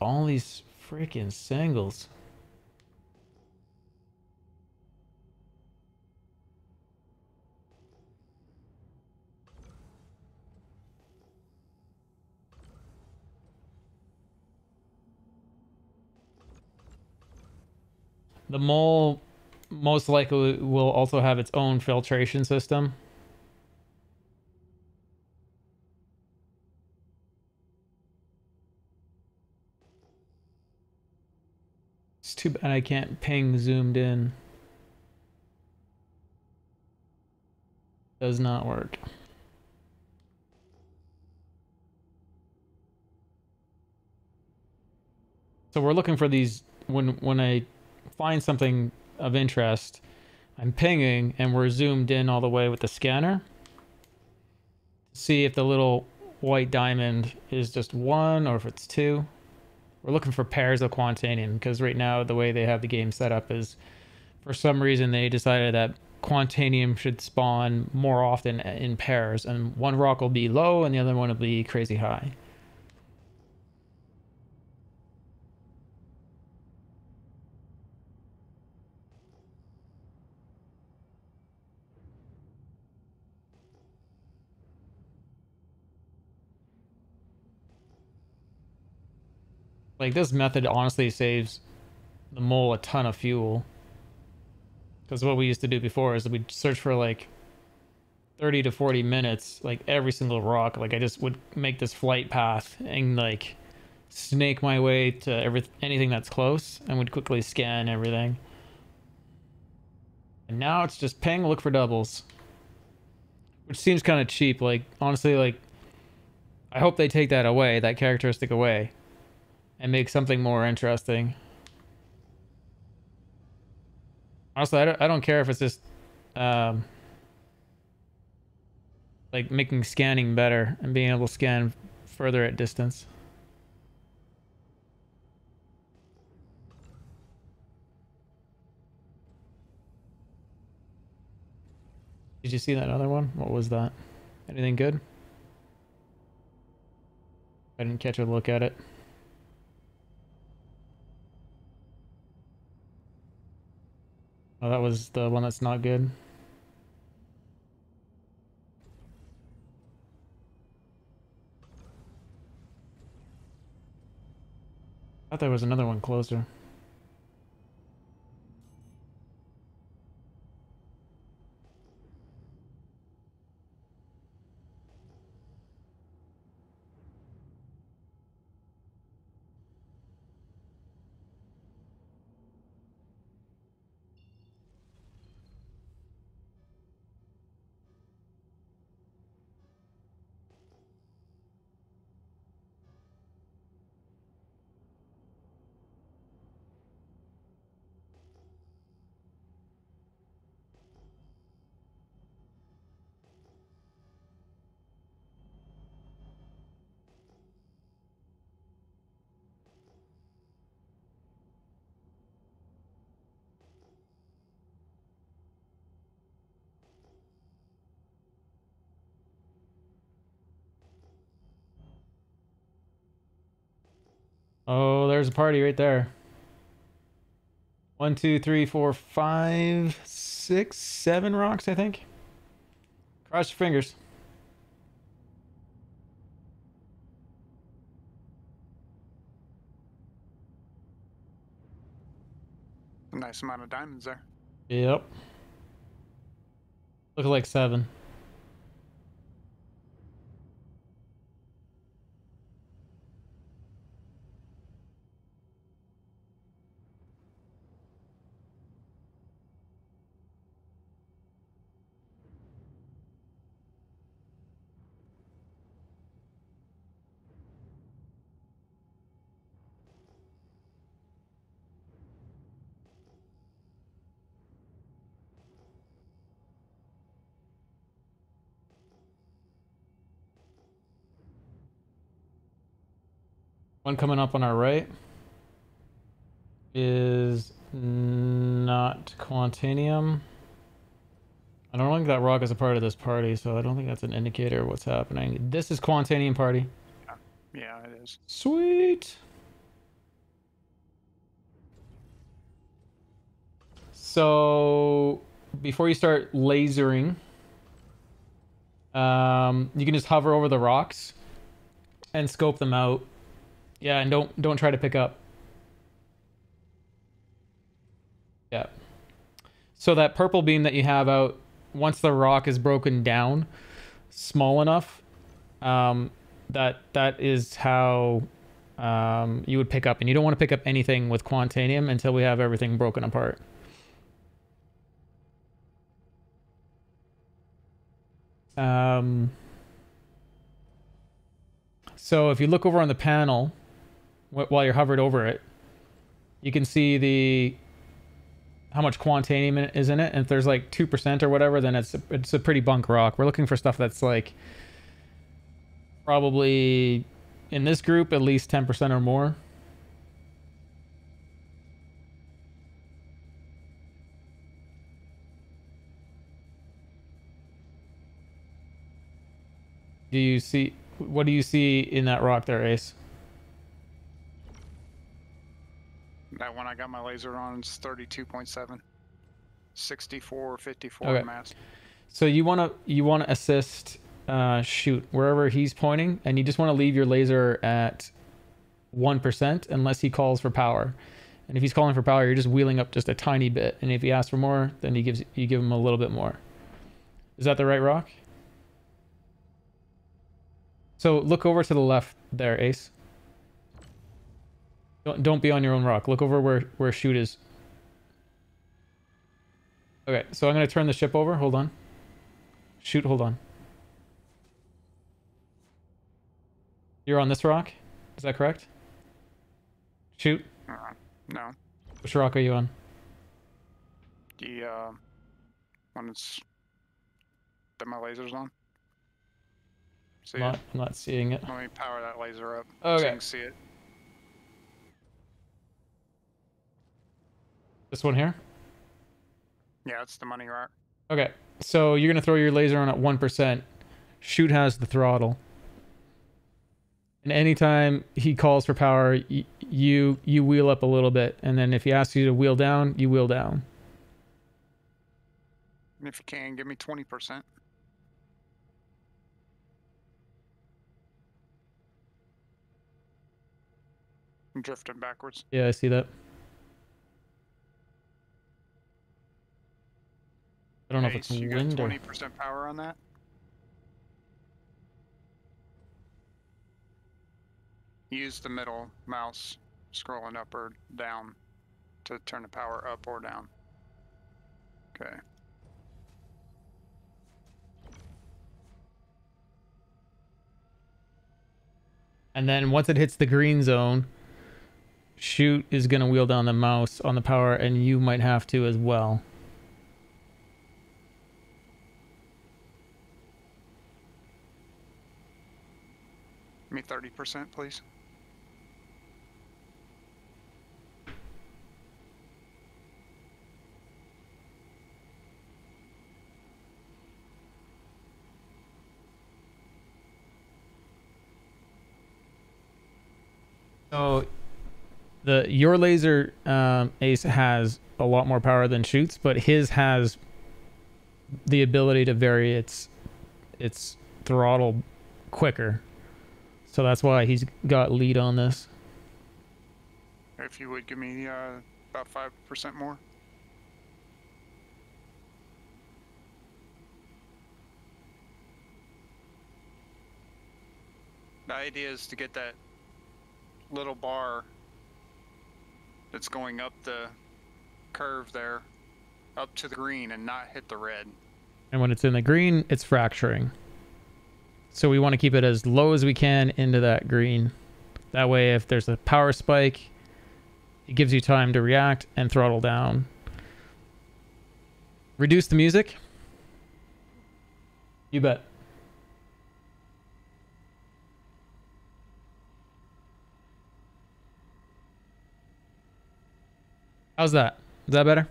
All these freaking singles. The mole most likely will also have its own filtration system. It's too bad I can't ping zoomed in. Does not work. So we're looking for these when I find something of interest, I'm pinging and we're zoomed in all the way with the scanner. See if the little white diamond is just one or if it's two. We're looking for pairs of quantanium because right now the way they have the game set up is for some reason they decided that quantanium should spawn more often in pairs, and one rock will be low and the other one will be crazy high. Like, this method honestly saves the mole a ton of fuel. Because what we used to do before is we'd search for like 30 to 40 minutes, like every single rock. Like, I just would make this flight path and like snake my way to anything that's close and would quickly scan everything. And now it's just ping, look for doubles. Which seems kind of cheap. Like, honestly, like, I hope they take that away, that characteristic away, and make something more interesting. Honestly, I don't care if it's just like making scanning better and being able to scan further at distance. Did you see that other one? What was that? Anything good? I didn't catch a look at it. Oh, that was the one that's not good. I thought there was another one closer. Oh, there's a party right there. 1, 2, 3, 4, 5, 6, 7 rocks, I think. Cross your fingers. A nice amount of diamonds there. Yep. Look like 7. One coming up on our right is not Quantanium. I don't think that rock is a part of this party, so I don't think that's an indicator of what's happening. This is Quantanium party. Yeah, it is. Sweet. So before you start lasering, you can just hover over the rocks and scope them out. Yeah, and don't try to pick up. Yeah. So that purple beam that you have out, once the rock is broken down small enough, that is how you would pick up. And you don't want to pick up anything with Quantanium until we have everything broken apart. So if you look over on the panel while you're hovered over it, you can see how much Quantanium is in it. And if there's like 2% or whatever, then it's a pretty bunk rock. We're looking for stuff that's like probably in this group at least 10% or more. What do you see in that rock there, Ace? That one I got my laser on is 32.7. 6454 Okay. mass. So you wanna assist shoot wherever he's pointing, and you just want to leave your laser at 1% unless he calls for power. And if he's calling for power, you're just wheeling up just a tiny bit. And if he asks for more, then you give him a little bit more. Is that the right rock? So look over to the left there, Ace. Don't be on your own rock. Look over where shoot is. Okay, so I'm going to turn the ship over. Hold on. Shoot, hold on. You're on this rock? Is that correct? Shoot. No. Which rock are you on? The one that my laser's on. See I'm not seeing it. Let me power that laser up Okay. so you can see it. This one here? Yeah, it's the money rock. Okay, so you're going to throw your laser on at 1%. Shoot has the throttle. And anytime he calls for power, you wheel up a little bit. And then if he asks you to wheel down, you wheel down. And if you can, give me 20%. I'm drifting backwards. Yeah, I see that. I don't know if it's you wind got or... 20% power on that? Use the middle mouse scrolling up or down to turn the power up or down. Okay. And then once it hits the green zone, shoot is going to wheel down the mouse on the power, and you might have to as well. Give me 30%, please. So your laser, Ace, has a lot more power than Shoot's, but his has the ability to vary its throttle quicker. So that's why he's got lead on this. If you would give me about 5% more. The idea is to get that little bar that's going up the curve there up to the green and not hit the red. And when it's in the green, it's fracturing. So we want to keep it as low as we can into that green. That way, if there's a power spike, it gives you time to react and throttle down. Reduce the music. You bet. How's that? Is that better?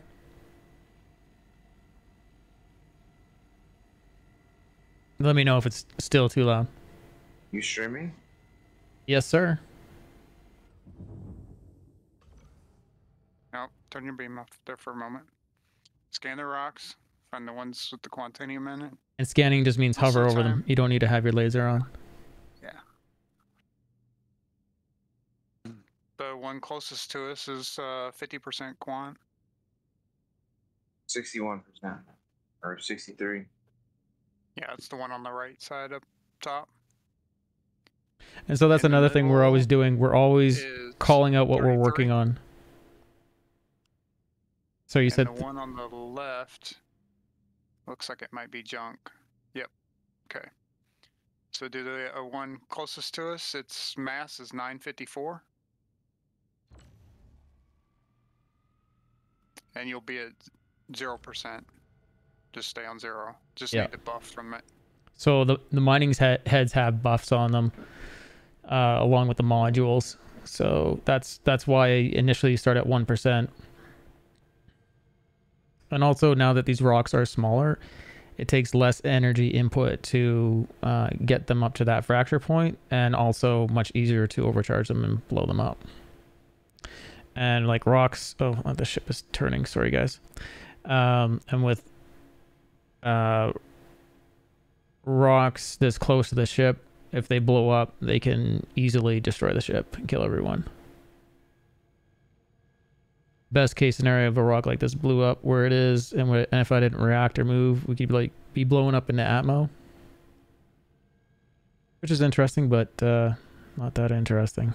Let me know if it's still too loud. You streaming? Yes, sir. Nope, turn your beam off there for a moment. Scan the rocks, find the ones with the quantanium in it. And scanning just means Most of hover the over them. time- You don't need to have your laser on. Yeah. The one closest to us is 50% quant. 61% or 63. Yeah, it's the one on the right side up top. And so that's In the another thing we're always doing. We're always is calling out what we're 33. working on. So you And said the one on the left looks like it might be junk. Yep. Okay. So do the one closest to us, its mass is 954. And you'll be at 0%. Just stay on 0. Just Yeah. need the buff from it. so. The mining's heads have buffs on them, along with the modules. So that's why initially you start at 1%. And also now that these rocks are smaller, it takes less energy input to get them up to that fracture point, and also much easier to overcharge them and blow them up. And like rocks, the ship is turning. Sorry, guys. And with rocks this close to the ship, if they blow up, they can easily destroy the ship and kill everyone. Best case scenario, if a rock like this blew up where it is, and if I didn't react or move, we could like be blowing up into Atmo, which is interesting, but not that interesting.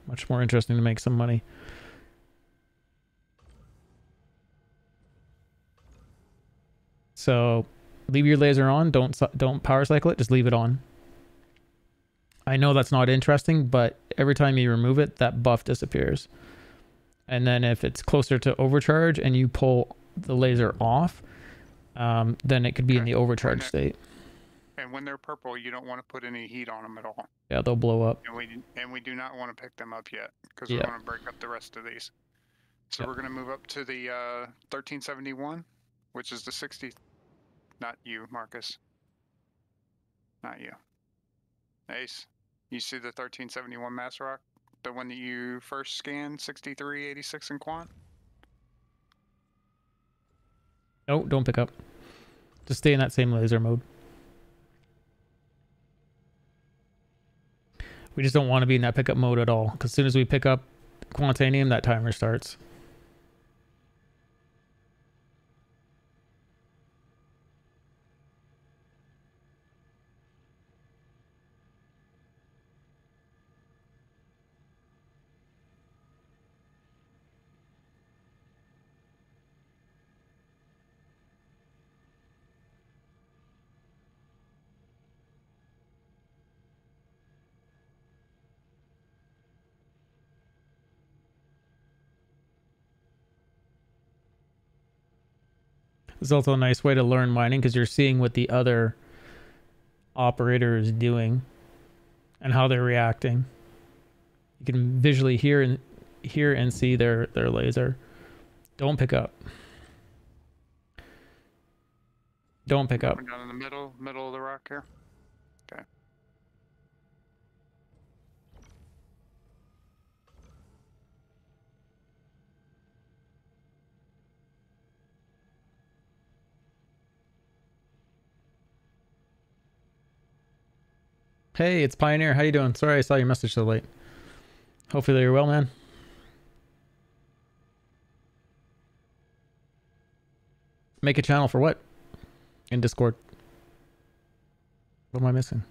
Much more interesting to make some money. So leave your laser on. Don't power cycle it. Just leave it on. I know that's not interesting, but every time you remove it, that buff disappears. And then if it's closer to overcharge and you pull the laser off, then it could be in the overcharge state. And when they're purple, you don't want to put any heat on them at all. Yeah, they'll blow up. And we do not want to pick them up yet, because Yeah. we want to break up the rest of these. So we're going to move up to the 1371, which is the 60. Not you, Marcus. Not you. Ace, you see the 1371 mass rock? The one that you first scanned, 6386 in quant? No, don't pick up. Just stay in that same laser mode. We just don't want to be in that pickup mode at all, because as soon as we pick up Quantanium, that timer starts. It's also a nice way to learn mining, because you're seeing what the other operator is doing and how they're reacting. You can visually hear and see their laser. Don't pick up. Don't pick up. Down in the middle of the rock here. Okay. Hey, it's Pioneer. How you doing? Sorry I saw your message so late. Hopefully you're well, man. Make a channel for what? In Discord. What am I missing?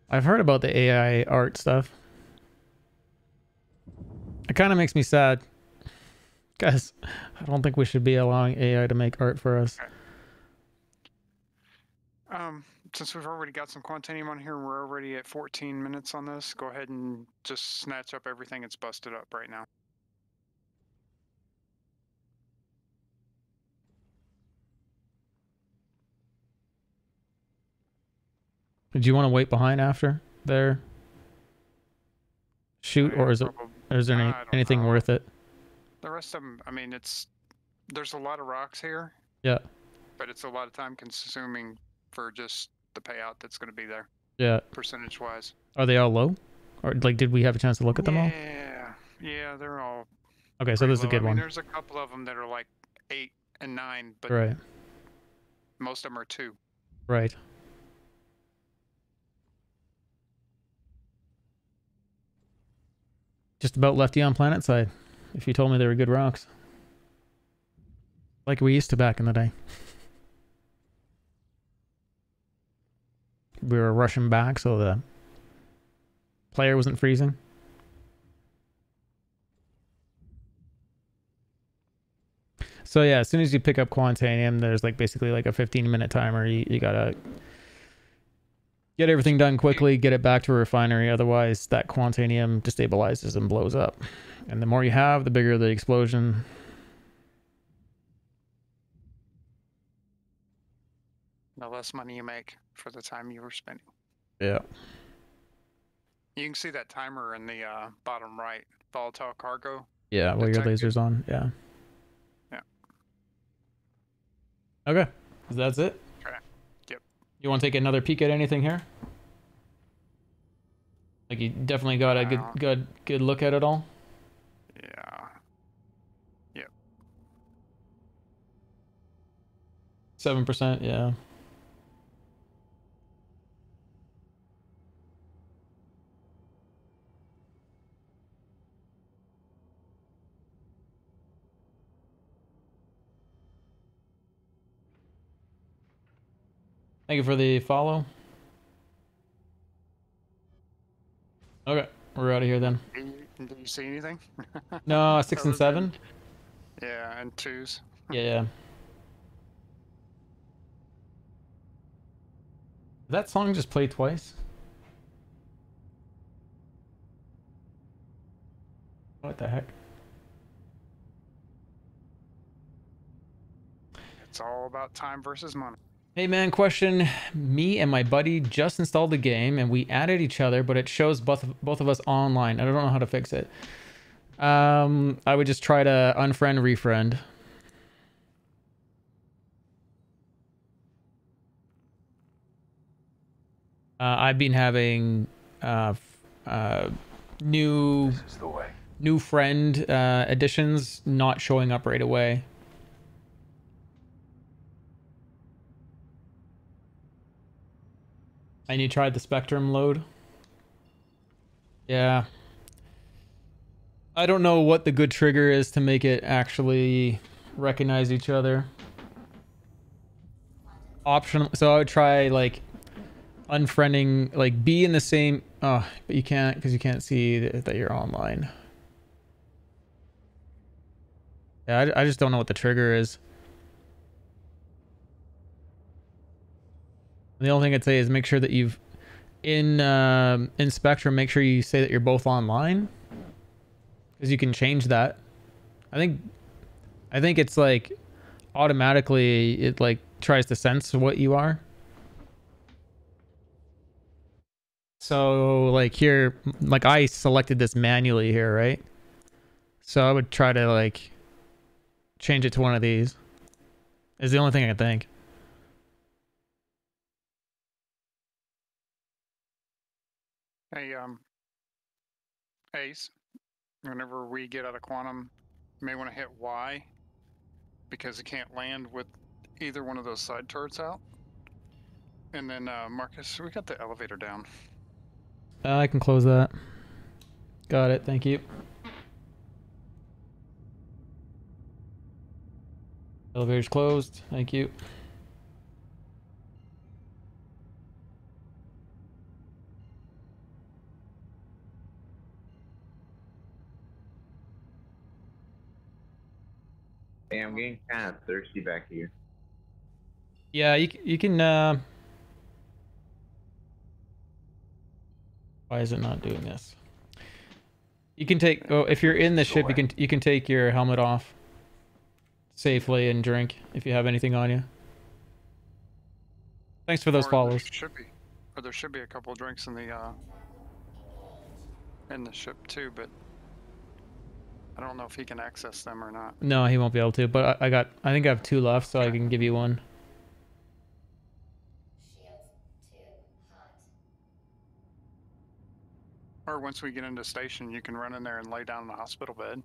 I've heard about the AI art stuff. It kind of makes me sad. Guys, I don't think we should be allowing AI to make art for us. Since we've already got some Quantanium on here, we're already at 14 minutes on this. Go ahead and just snatch up everything that's busted up right now. Did you want to wait behind after there? Shoot, or is it? Or is there anything worth it? The rest of them, I mean, there's a lot of rocks here. Yeah. But it's a lot of time consuming for just the payout that's going to be there. Yeah. Percentage wise. Are they all low? Or like, did we have a chance to look at them all? Yeah, they're all. Okay, so this is a good I mean, one. there's a couple of them that are like 8 and 9, but right. Most of them are 2. Right. Just about left you on planet side. If you told me they were good rocks. Like we used to back in the day. We were rushing back so the player wasn't freezing. So yeah, as soon as you pick up Quantanium, there's like basically like a 15-minute timer. You gotta get everything done quickly, get it back to a refinery. Otherwise, that Quantanium destabilizes and blows up. And the more you have, the bigger the explosion. The less money you make for the time you were spending. Yeah. You can see that timer in the bottom right, volatile cargo. Yeah, while your laser's on. Yeah. Yeah. Okay. That's it? Okay. Yep. You want to take another peek at anything here? Like you definitely got a good look at it all? Yeah. Yep. 7%, yeah. Thank you for the follow. Okay, we're out of here then. Do you see anything? No, 6 and 7. Yeah, and 2s. Yeah. Did that song just play twice? What the heck? It's all about time versus money. Hey man, question. Me and my buddy just installed the game and we added each other, but it shows both of us online. I don't know how to fix it. I would just try to unfriend, refriend. I've been having new friend additions not showing up right away. And you tried the Spectrum load? Yeah. I don't know what the good trigger is to make it actually recognize each other. Optional. So I would try like unfriending, like be in the same. Oh, but you can't because you can't see that you're online. Yeah, I just don't know what the trigger is. The only thing I'd say is make sure that you've in Spectrum, make sure you say that you're both online, because you can change that. I think it's like automatically it like tries to sense what you are. So like here, like I selected this manually here, right? So I would try to like change it to one of these. Is the only thing I can think. Hey, Ace, whenever we get out of quantum, you may want to hit Y, because it can't land with either one of those side turrets out. And then, Marcus, we got the elevator down. I can close that. Got it, thank you. Elevator's closed, thank you. Hey, I'm getting kind of thirsty back here. Yeah, you can. Why is it not doing this? You can take. Oh, if you're in the ship, you can take your helmet off safely and drink if you have anything on you. Thanks for those follows. Should be. Or there should be a couple drinks in the ship too, but I don't know if he can access them or not. No, he won't be able to. But I think I have 2 left, so I can give you one. Shields too hot. Or once we get into station, you can run in there and lay down in the hospital bed.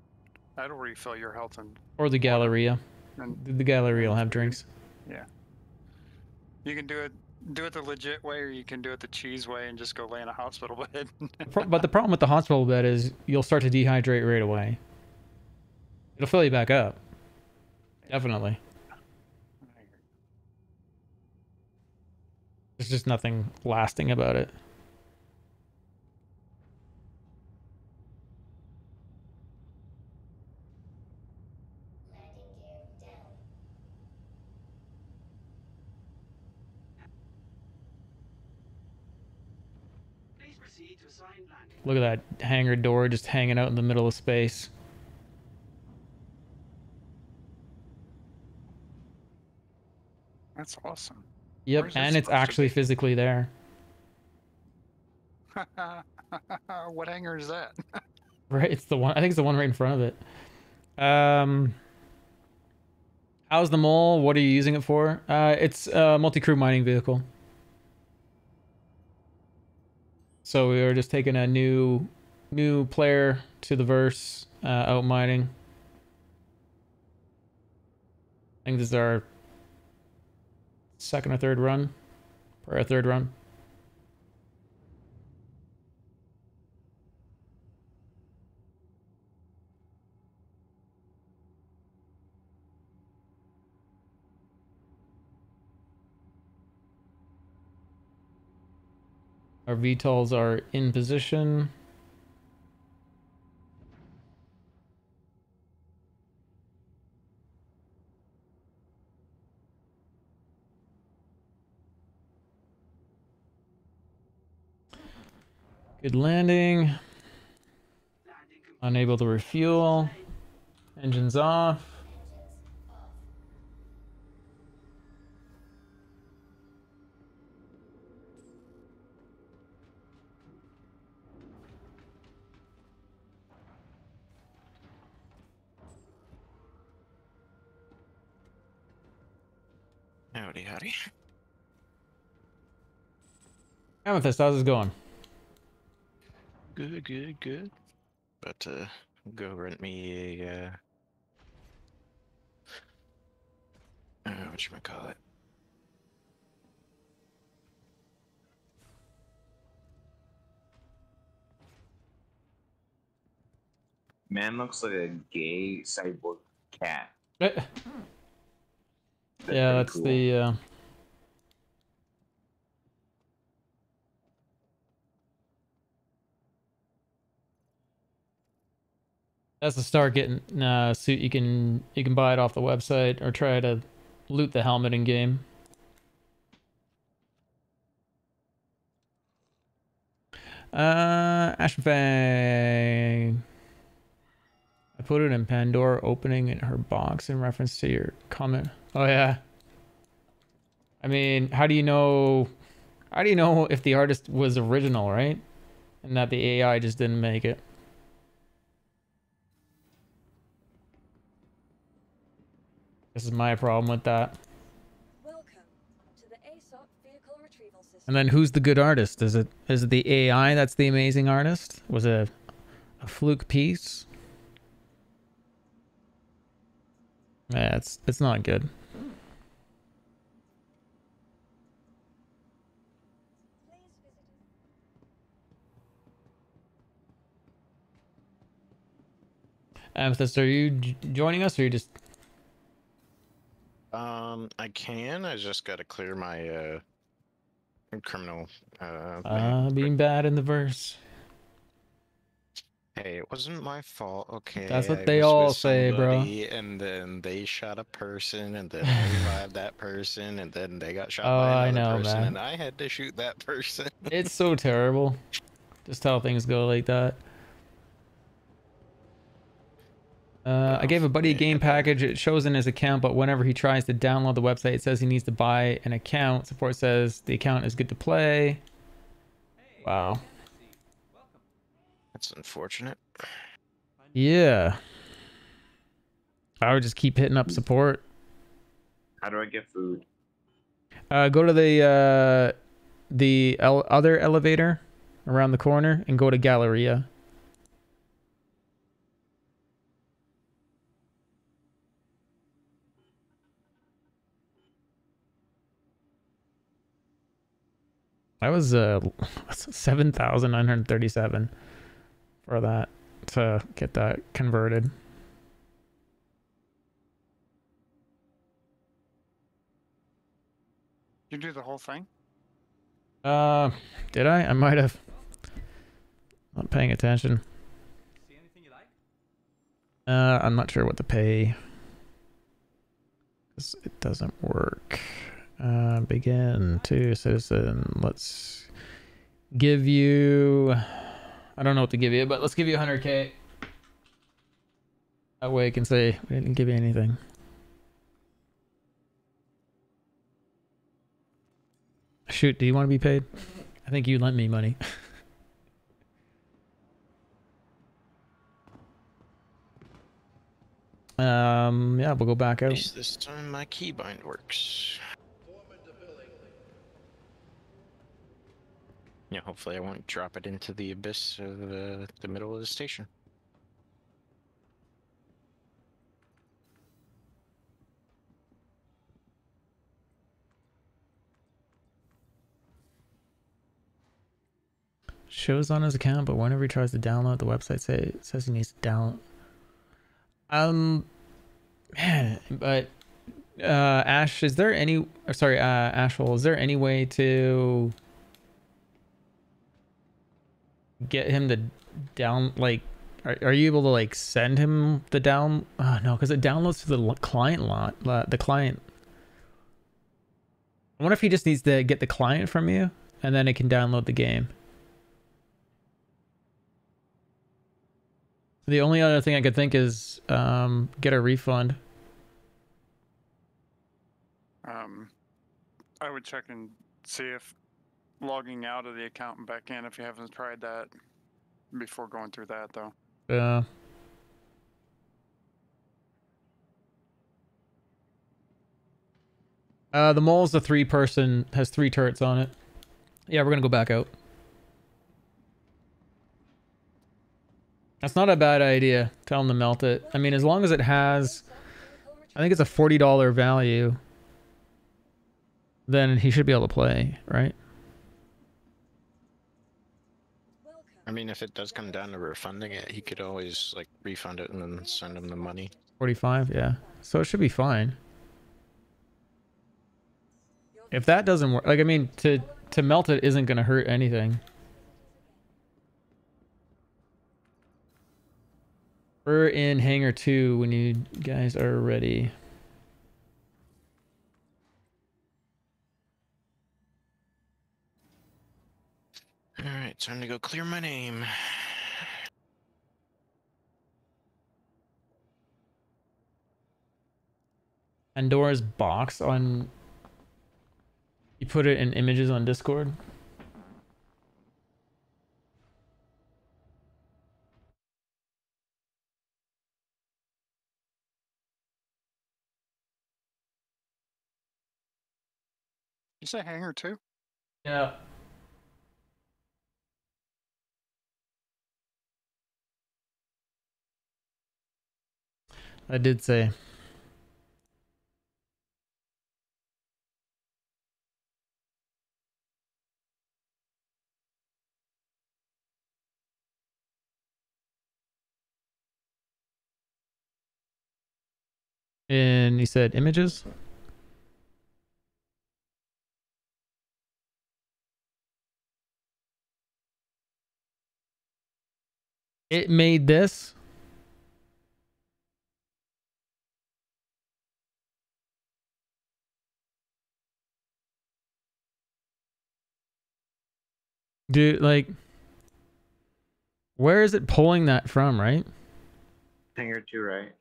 That'll refill your health and. Or the Galleria. And, The Galleria will have drinks. Yeah. You can do it the legit way, or you can do it the cheese way and just go lay in a hospital bed. But the problem with the hospital bed is you'll start to dehydrate right away. It'll fill you back up. Definitely. There's just nothing lasting about it. Landing gear down. Please proceed to assigned landing. Look at that hangar door just hanging out in the middle of space. That's awesome. Yep, Where's it and it's supposed to actually be? physically there. What hangar is that? Right, it's the one. I think it's the one right in front of it. How's the mole? What are you using it for? It's a multi-crew mining vehicle. So we were just taking a new player to the verse, out mining. I think this is our 2nd or 3rd run, or our 3rd run. Our VTOLs are in position. Good landing. Unable to refuel. Engines off. Howdy, howdy. Amethyst, how's it going? Good, good, good. About to go rent me a, whatchamacallit? Man looks like a gay cyborg cat. Yeah, that's cool. the that's the start getting suit. You can buy it off the website or try to loot the helmet in game. Ashfang. I put it in Pandora opening in her box in reference to your comment. Oh yeah. I mean, how do you know if the artist was original, right? And that the AI just didn't make it? This is my problem with that. Welcome to the ASOP vehicle retrieval system. And then who's the good artist? Is it the AI that's the amazing artist? Was it a fluke piece? Yeah, it's not good. Amethyst, are you joining us, or you just? I can. I just got to clear my criminal. Being bad in the verse. Hey, it wasn't my fault. Okay. That's what I they was all with say, bro. somebody, and then they shot a person, and then I revived that person, and then they got shot Oh, by I another know, person, man. and I had to shoot that person. It's so terrible. Just how things go like that. I gave a buddy a game package. It shows in his account, but whenever he tries to download the website, it says he needs to buy an account. Support says the account is good to play. Wow. That's unfortunate. Yeah. I would just keep hitting up support. How do I get food? Go to the other elevator around the corner and go to Galleria. That was 7,937 for that to get that converted. You do the whole thing? Did I? I might have. Not paying attention. See anything you like? I'm not sure what to pay. 'Cause it doesn't work. Begin to citizen. Let's give you. I don't know what to give you, but let's give you 100K. That way I can say we didn't give you anything. Shoot, do you want to be paid? I think you lent me money. Yeah, we'll go back At out. least this time my keybind works. Yeah, hopefully I won't drop it into the abyss of the middle of the station. Shows on his account, but whenever he tries to download the website, it says he needs to download. Man, but Ash, is there any? Sorry, Ashwell, is there any way to get him to down? Like, are you able to like send him the down? No, because it downloads to the client the client. I wonder if he just needs to get the client from you, and then it can download the game. The only other thing I could think is get a refund. I would check and see if logging out of the account and back in, if you haven't tried that before going through that, though. Yeah. The mole's a 3-person, has 3 turrets on it. Yeah, we're gonna go back out. That's not a bad idea. Tell him to melt it. I mean, as long as it has, I think it's a $40 value, then he should be able to play, right? I mean, if it does come down to refunding it, he could always like refund it and then send him the money. 45, yeah. So it should be fine. If that doesn't work, like, I mean, to melt it isn't gonna hurt anything. We're in hangar 2 when you guys are ready. Alright, time to go clear my name. Pandora's box on... You put it in images on Discord? You say hangar 2? Yeah. I did say. And you said images? It made this? Dude, like... Where is it pulling that from, right? Hangar 2, right?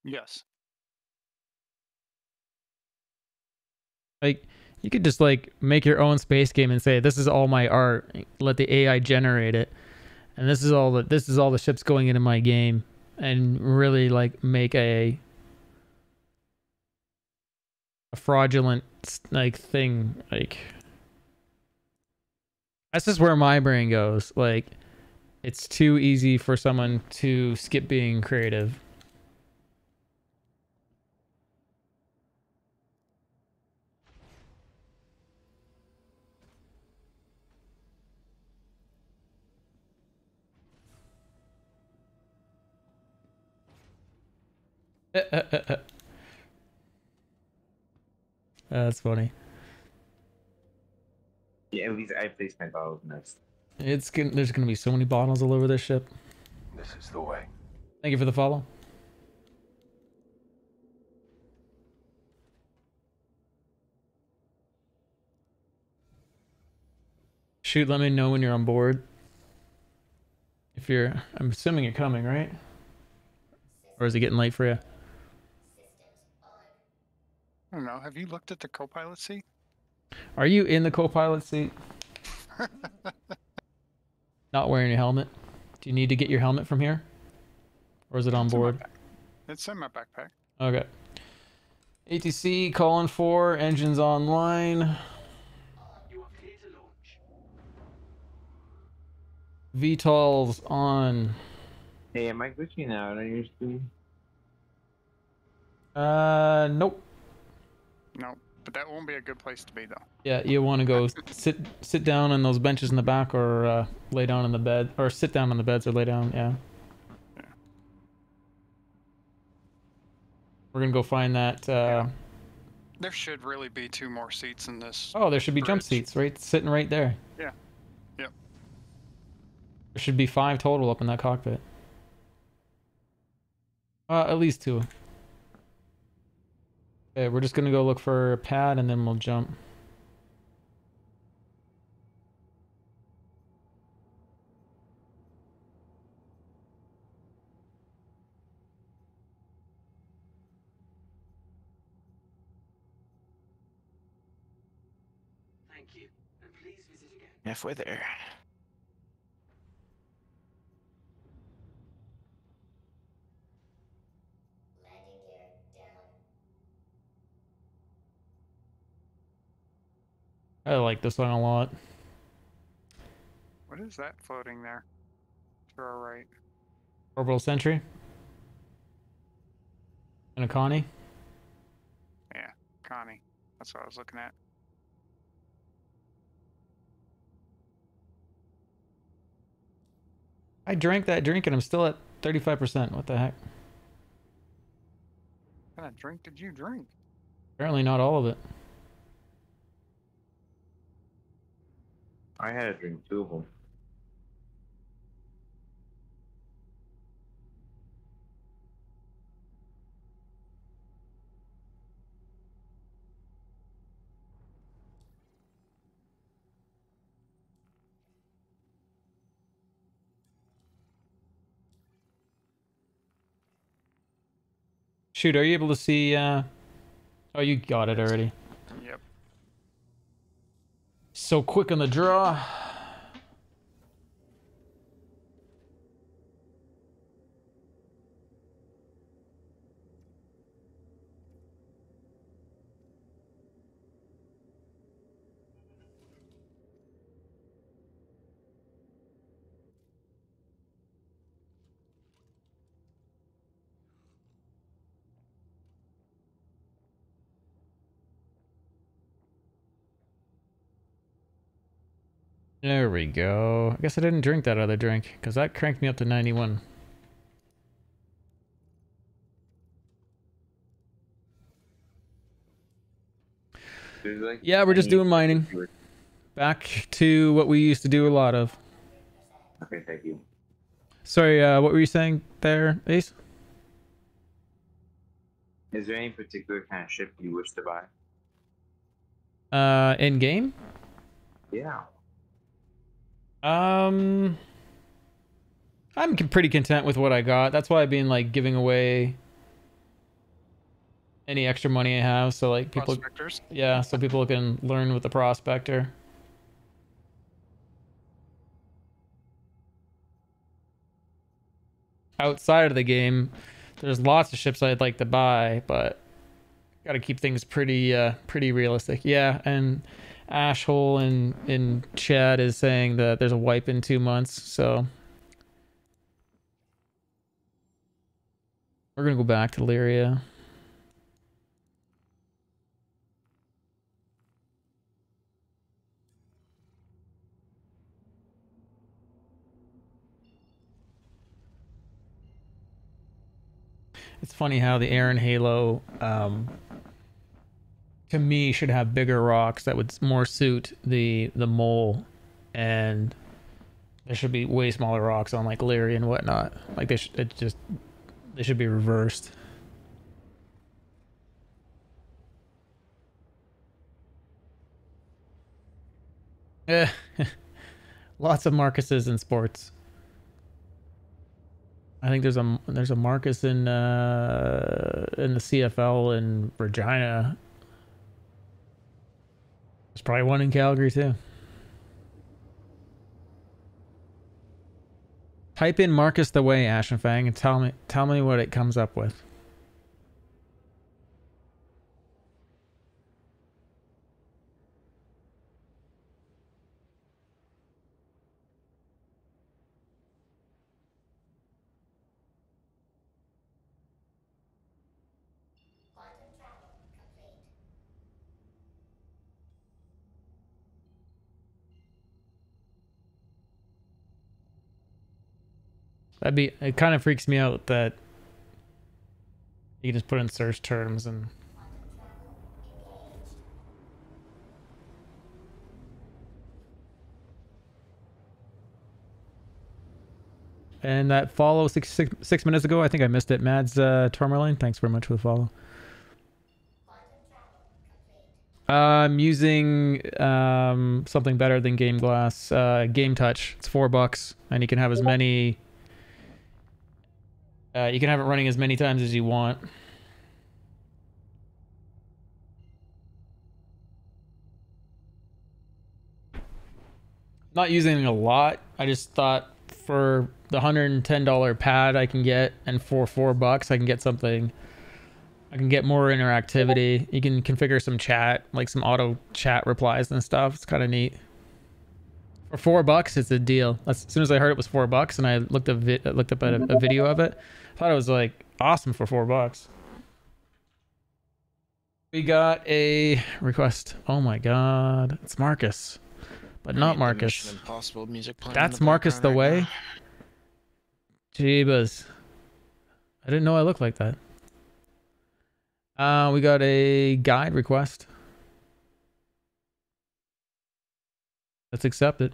Yes. Like, You could just like make your own space game and say, this is all my art. Let the AI generate it. And this is all the ships going into my game. And really like make a fraudulent like thing. Like, that's just where my brain goes. Like, it's too easy for someone to skip being creative. That's funny. Yeah, at least I placed my bottles next. There's gonna be so many bottles all over this ship. This is the way. Thank you for the follow. Shoot, let me know when you're on board. If you're, I'm assuming you're coming, right? Or is it getting late for you? I don't know. Have you looked at the co-pilot seat? Are you in the co-pilot seat? Not wearing your helmet? Do you need to get your helmet from here? Or is it on board? It's in my backpack. Okay. ATC calling for engines online. VTOLs on. Hey, am I glitching out on your screen? Nope. No, but that won't be a good place to be though. Yeah, you want to go sit down on those benches in the back, or lay down in the bed, or sit down on the beds, or lay down. Yeah. We're gonna go find that. There should really be 2 more seats in this. Oh, there should be jump seats, right, sitting right there. Yeah. Yep. There should be 5 total up in that cockpit. At least 2. Okay, we're just gonna go look for a pad and then we'll jump. Thank you, and please visit again. Halfway there. Landing gear down. I like this one a lot. What is that floating there? To our right. Orbital Sentry. And a Connie. Yeah, Connie. That's what I was looking at. I drank that drink and I'm still at 35%. What the heck? What kind of drink did you drink? Apparently not all of it. I had to drink 2 of them. Shoot, are you able to see? Oh, you got it already. Yep. So quick on the draw. There we go. I guess I didn't drink that other drink because that cranked me up to 91. Yeah, we're just doing mining. Back to what we used to do a lot of. Okay, thank you. Sorry, what were you saying there, Ace? Is there any particular kind of ship you wish to buy? In game? Yeah. I'm pretty content with what I got. That's why I've been like giving away any extra money I have, so like people, Prospectors. yeah, so people can learn with the prospector. Outside of the game, there's lots of ships I'd like to buy, but got to keep things pretty realistic. Yeah, and Ashhole in chat is saying that there's a wipe in 2 months, so we're gonna go back to Lyria. It's funny how the Aaron Halo, to me, should have bigger rocks that would more suit the mole, and there should be way smaller rocks on like Lyria and whatnot. Like they should be reversed. Eh, lots of Marcuses in sports. I think there's a Marcus in the CFL in Regina. There's probably one in Calgary too. Type in MarcusTheWay, Ashen Fang, and tell me what it comes up with. It kind of freaks me out that you can just put in search terms and that follow six minutes ago, I think I missed it. Mads Tourmaline, thanks very much for the follow. I'm using something better than Game Glass, Game Touch. It's $4, and you can have as many. You can have it running as many times as you want. Not using it a lot. I just thought for the $110 pad I can get, and for $4 I can get something. I can get more interactivity. You can configure some chat, like some auto chat replies and stuff. It's kind of neat. For $4, it's a deal. As soon as I heard it was $4, and I looked up a video of it, I thought it was like awesome for $4. We got a request. Oh my god, it's Marcus, but not Marcus. Impossible music playing. That's MarcusTheWay. Jeebus, I didn't know I looked like that. We got a guide request. Let's accept it.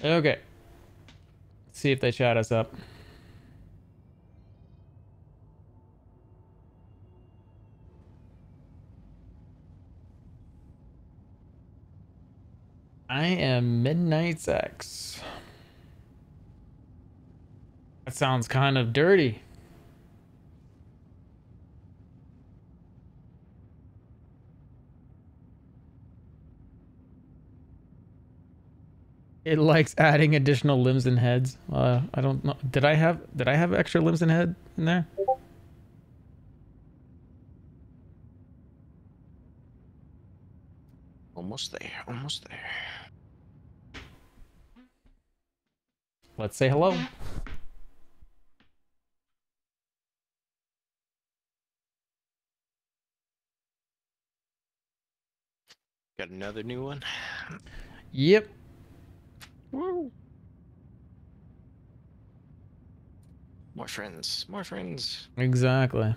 Okay. Let's see if they chat us up. I am Midnight's X. That sounds kind of dirty. It likes adding additional limbs and heads. I don't know. Did I have extra limbs and head in there? Almost there. Almost there. Let's say hello. Got another new one? Yep. Woo. More friends. More friends. Exactly.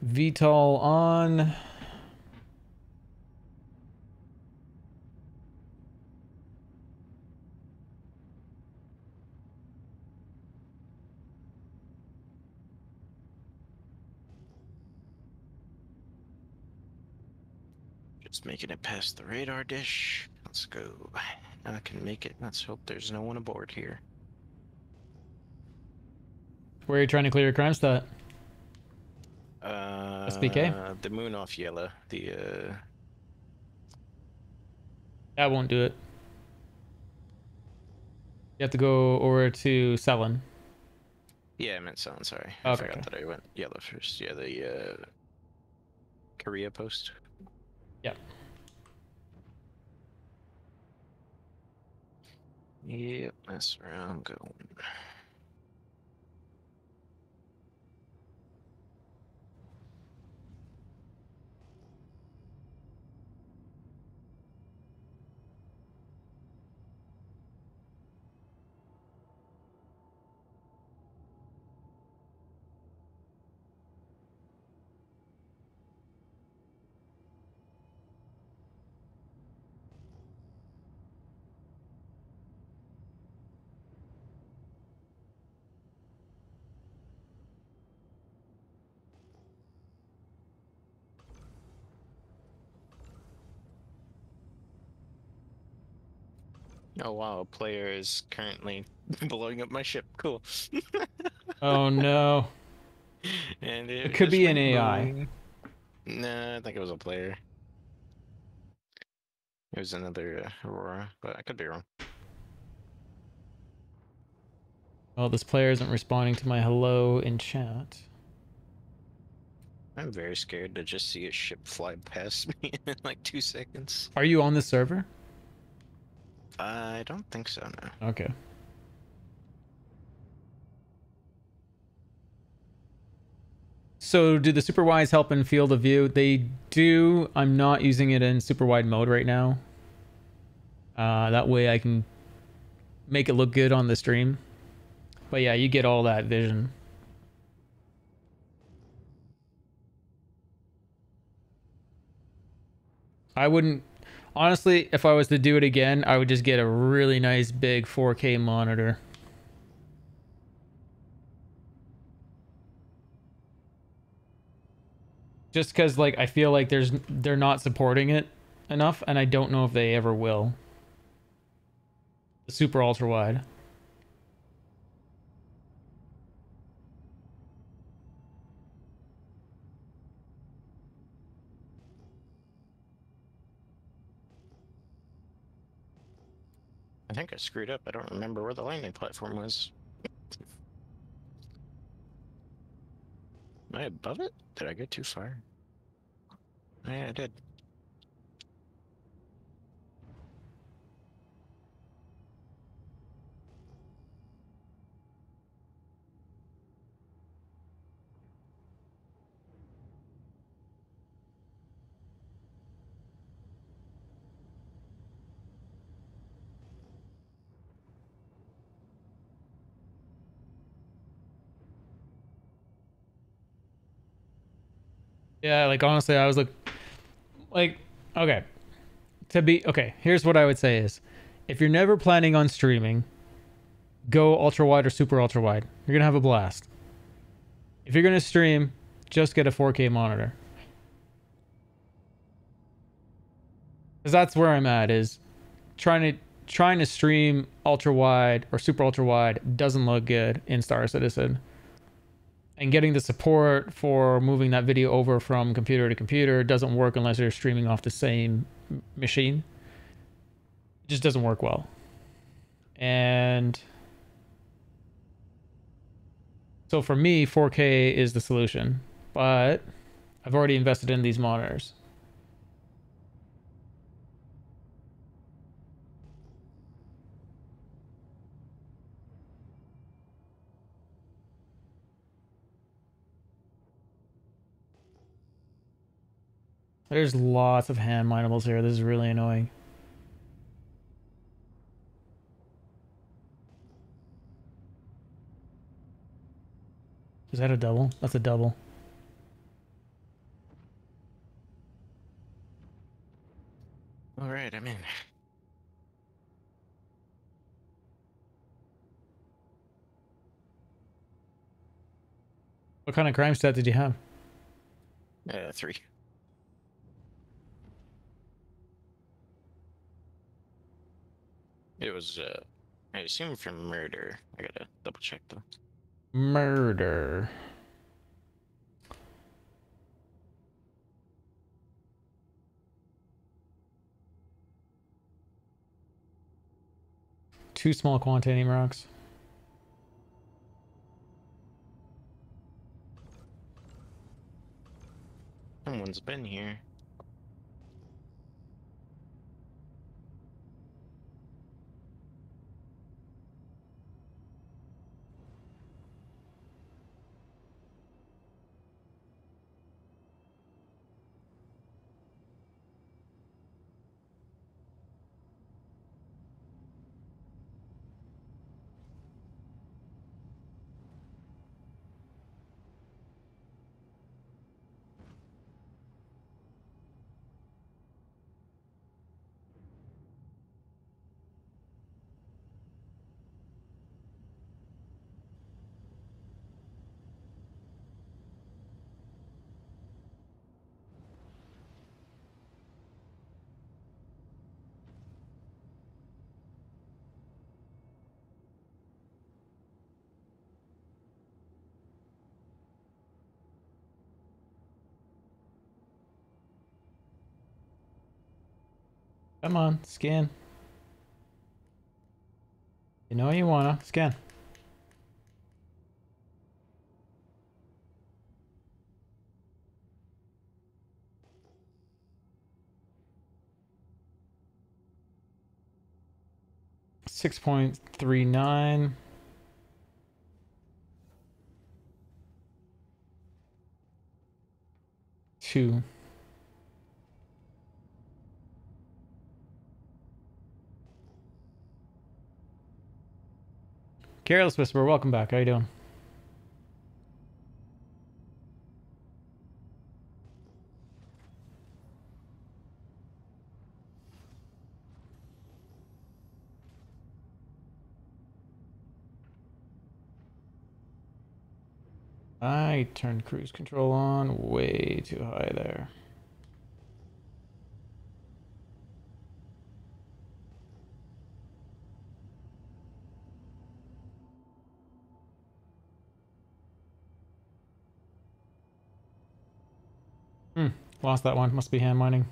VTOL on. Just making it past the radar dish. Let's go. I can make it. Let's hope there's no one aboard here. Where are you trying to clear your crime stat? SPK? The moon off yellow. That won't do it. You have to go over to Selin. Yeah, I meant Selin, sorry. Okay. I forgot that I went yellow first. Yeah, the Korea post. Yeah. Yep, that's where I'm going. Oh wow, a player is currently blowing up my ship. Cool. Oh no. And It could be an AI. Nah, I think it was a player. It was another Aurora, but I could be wrong. Well, this player isn't responding to my hello in chat. I'm very scared to just see a ship fly past me in like 2 seconds. Are you on this server? I don't think so, no. Okay. So do the super wides help in field of view? They do. I'm not using it in super wide mode right now. That way I can make it look good on the stream. But yeah, you get all that vision. I wouldn't... Honestly, if I was to do it again, I would just get a really nice big 4K monitor. Just because, like, I feel like they're not supporting it enough, and I don't know if they ever will. The super ultra wide. I think I screwed up. I don't remember where the landing platform was. Am I above it? Did I go too far? Yeah, I did. Yeah, like, honestly, I was like, okay. Okay, here's what I would say is, if you're never planning on streaming, go ultra wide or super ultra wide. You're gonna have a blast. If you're gonna stream, just get a 4K monitor. Because that's where I'm at, is trying to stream ultra wide or super ultra wide doesn't look good in Star Citizen. And getting the support for moving that video over from computer to computer doesn't work unless you're streaming off the same machine. It just doesn't work well. And so for me, 4K is the solution. But I've already invested in these monitors. There's lots of hand minables here. This is really annoying. Is that a double? That's a double. All right, I'm in. What kind of crime stat did you have? 3. It was, I assume from murder. I gotta double check though. Murder. Two small quantanium rocks. Someone's been here. Come on, scan. You know you wanna scan. $6.39. Two. Careless Whisper, welcome back. How you doing? I turned cruise control on way too high there. Lost that one. Must be hand mining.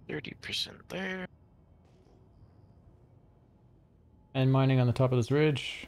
%30 there. And mining on the top of this ridge.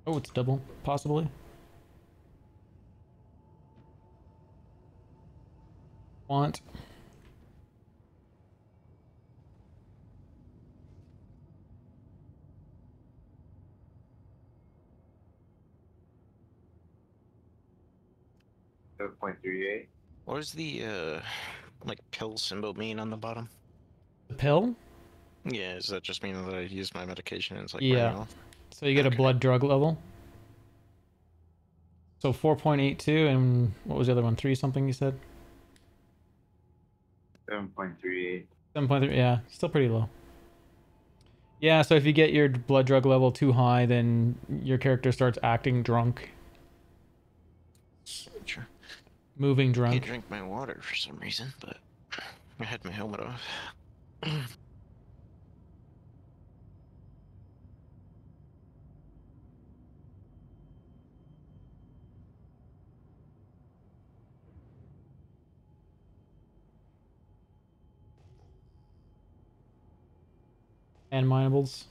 Oh, it's double, possibly. Want. $7.38. What does the like pill symbol mean on the bottom? The pill? Yeah, does that just mean that I used my medication and it's like wearing Yeah. off? So you get a blood drug level. So 4.82 and what was the other one? 3 something you said? 7.38. 7.3, yeah, still pretty low. Yeah, so if you get your blood drug level too high, then your character starts acting drunk. Sure. Moving I drunk. can't drink my water for some reason, but I had my helmet off. And minables.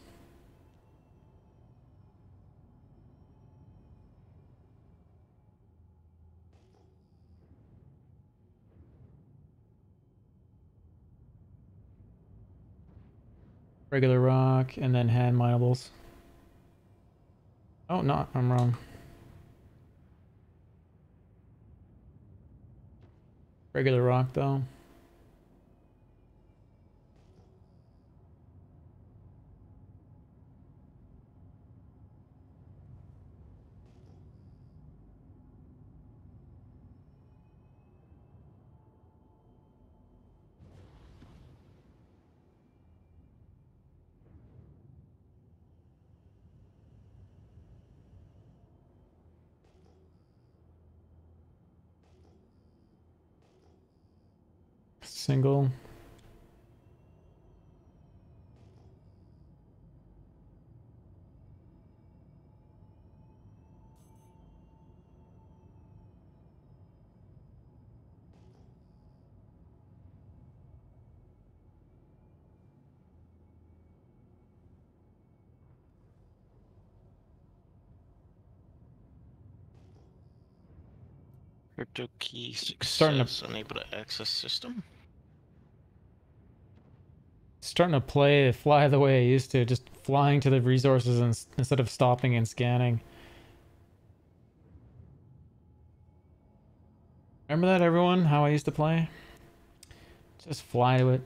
Regular rock, and then hand minables. Oh, no, I'm wrong. Regular rock, though. Single. Crypto key Starting to success. Unable to access system. starting to fly the way I used to, just flying to the resources instead of stopping and scanning. Remember that, everyone? How I used to play? Just fly to it.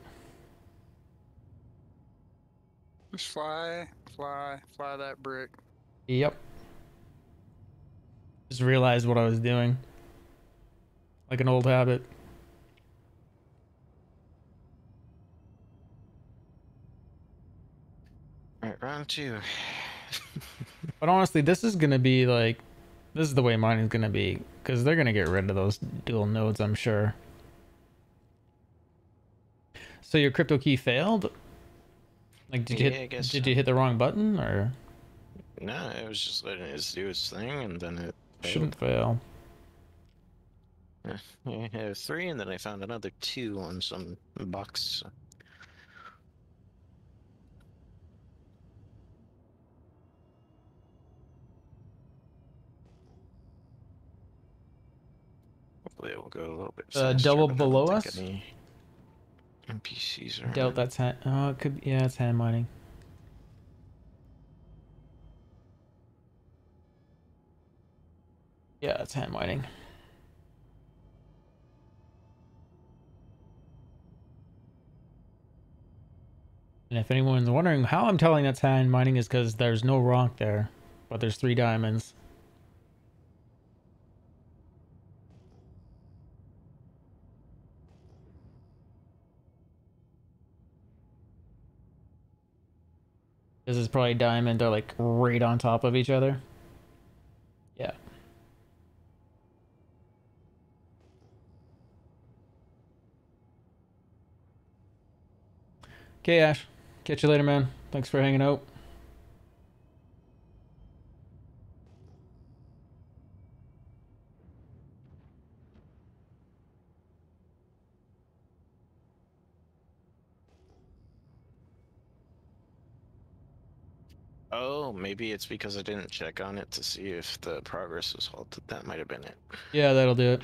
Just fly, fly, fly that brick. Yep. Just realized what I was doing. Like an old habit. Alright, round 2. But honestly, this is gonna be like, this is the way mining's gonna be, because they're gonna get rid of those dual nodes, I'm sure. So your crypto key failed? Like, did you Yeah, I guess did so. you hit the wrong button, or? No, it was just letting it do its thing, and then it failed. Shouldn't fail. Yeah, I have 3, and then I found another 2 on some box. Hopefully it will go a little bit faster, Double but I below don't think us? any NPCs are Doubt on. that's hand. Oh, it could. Yeah, it's hand mining. Yeah, it's hand mining. And if anyone's wondering how I'm telling that's hand mining, is because there's no rock there, but there's 3 diamonds. This is probably diamond. They're like right on top of each other. Yeah. Okay, Ash. Catch you later, man. Thanks for hanging out. Oh, maybe it's because I didn't check on it to see if the progress was halted. That might have been it. Yeah, that'll do it.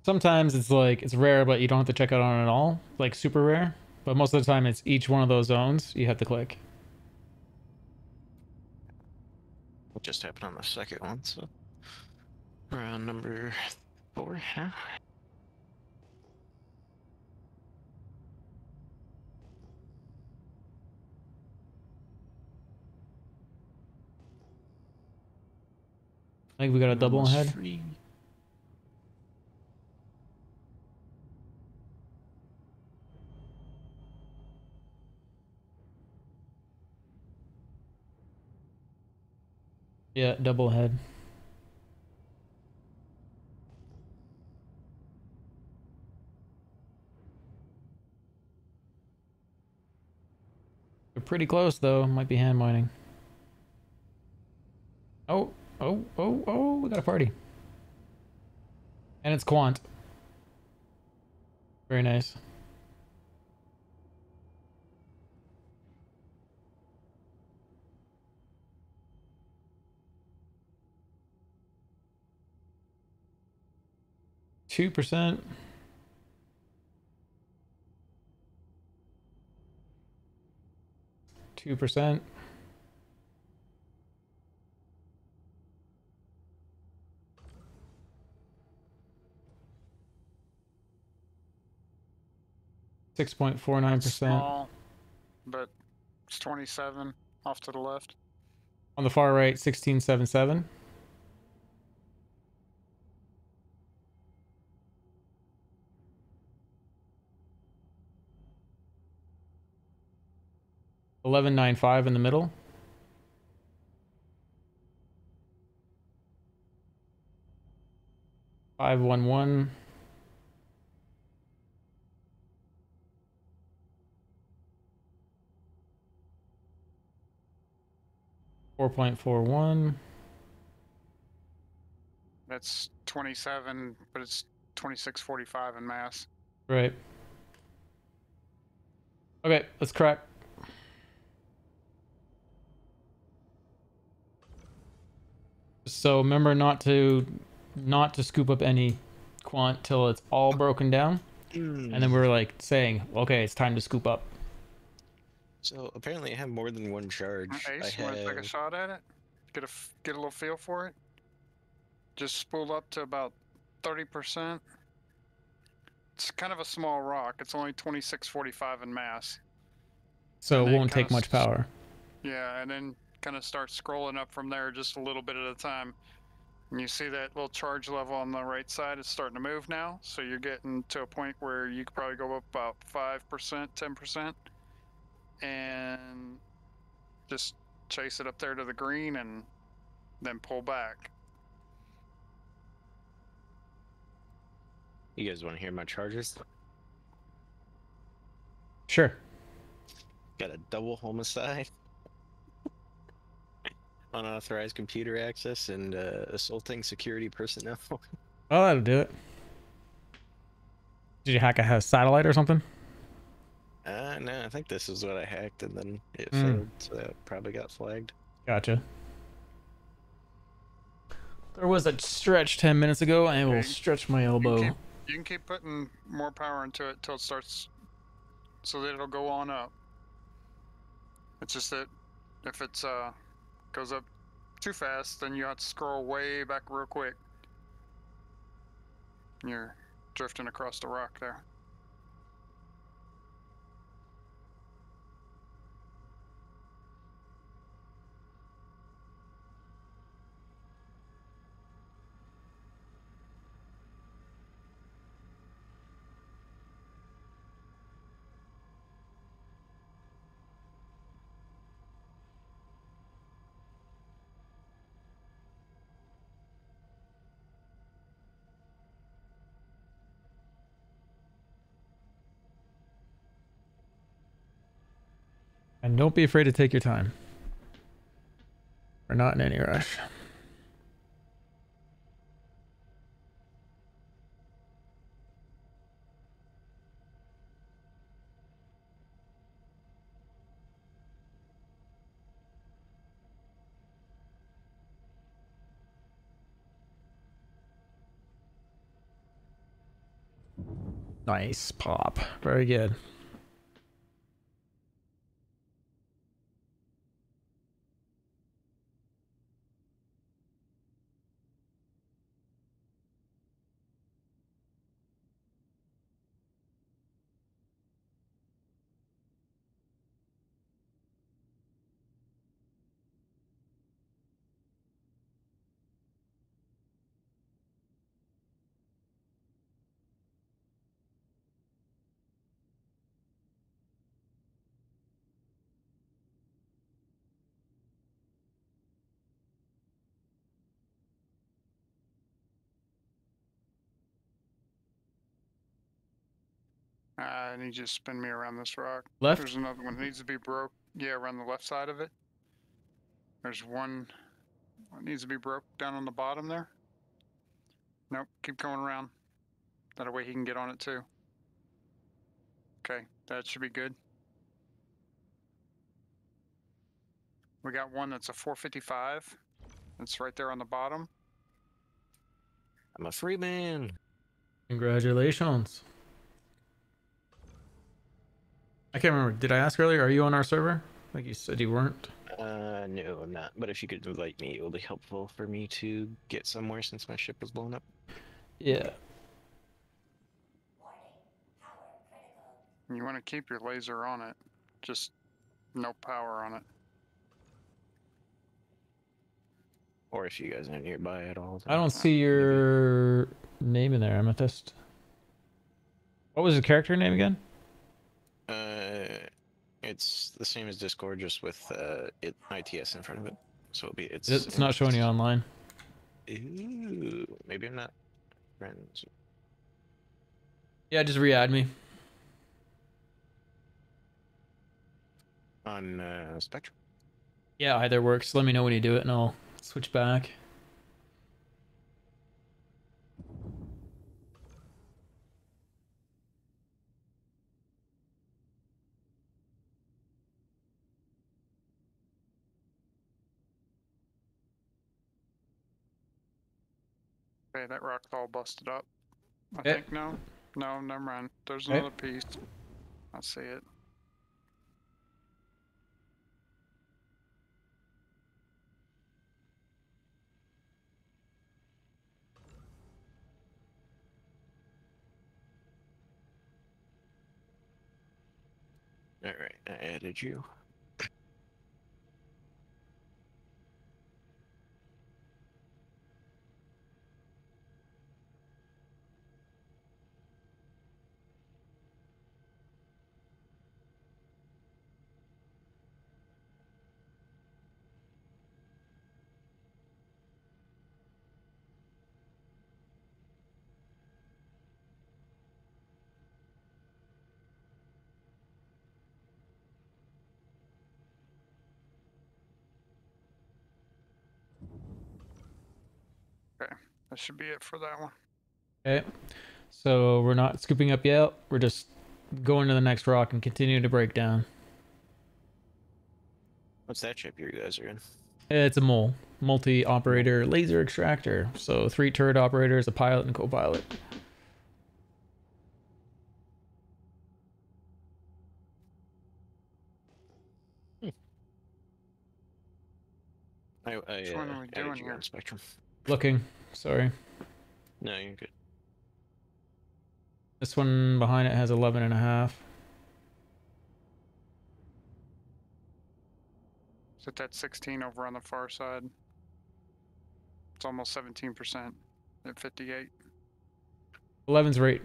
Sometimes it's like, it's rare, but you don't have to check out on it at all. Like super rare. But most of the time it's each one of those zones you have to click. It just happened on the second one, so round number 4, huh? I think we got a double Almost ahead. free. Yeah, double ahead. We're pretty close though. Might be hand mining. Oh, we got a party. And it's quant. Very nice. %. 2%. 6.49%. Small, but it's 27 off to the left. On the far right, 1677. $11.95 in the middle. $511. $4.41. That's 27, but it's 26.45 in mass. Right. Okay, let's crack. So remember not to scoop up any quant till it's all broken down. And then we're like saying, okay, it's time to scoop up. So apparently I have more than one charge. Ace, you want to take a shot at it? Get a little feel for it? Just spool up to about 30%. It's kind of a small rock. It's only 26.45 in mass. So it won't take much power. Yeah, and then kind of start scrolling up from there just a little bit at a time. And you see that little charge level on the right side is starting to move now. So you're getting to a point where you could probably go up about 5%, 10%. And just chase it up there to the green and then pull back. You guys want to hear my charges? Sure. Got a double homicide, unauthorized computer access, and assaulting security personnel. Oh, that'll do it. Did you hack a satellite or something? No, I think this is what I hacked, and then it failed, so that probably got flagged. Gotcha. There was a stretch 10 minutes ago. I will stretch my elbow. You can keep putting more power into it till it starts, so that it'll go on up. It's just that if it's goes up too fast, then you have to scroll way back real quick. You're drifting across the rock there. And don't be afraid to take your time. We're not in any rush. Nice pop. Very good. I need you to spin me around this rock. Left? There's another one that needs to be broke. Yeah, around the left side of it. There's one that needs to be broke down on the bottom there. Nope, keep going around. That way he can get on it too. Okay, that should be good. We got one that's a 455. That's right there on the bottom. I'm a free man. Congratulations. I can't remember. Did I ask earlier? Are you on our server? I think you said you weren't. No, I'm not. But if you could invite me, it will be helpful for me to get somewhere since my ship was blown up. Yeah. You want to keep your laser on it, just no power on it. Or if you guys are nearby at all. I don't see your name in there, Amethyst. What was the character name again? It's the same as Discord, just with ITS in front of it. So it's It's not showing you online. Ooh, maybe I'm not friends. Yeah, just re-add me. On Spectrum? Yeah, either works. Let me know when you do it and I'll switch back. Okay, that rock's all busted up. I Okay. think no, never mind. There's Okay. another piece. I see it. Alright, I added you. Okay, that should be it for that one. Okay. So we're not scooping up yet. We're just going to the next rock and continue to break down. What's that ship you guys are in? It's a mole. Multi-operator laser extractor. So 3 turret operators, a pilot and co-pilot. Which one are we doing added you here? on Spectrum. Looking. Sorry. No, you're good. This one behind it has 11.5. Is it that 16 over on the far side? It's almost 17% at 58. 11's right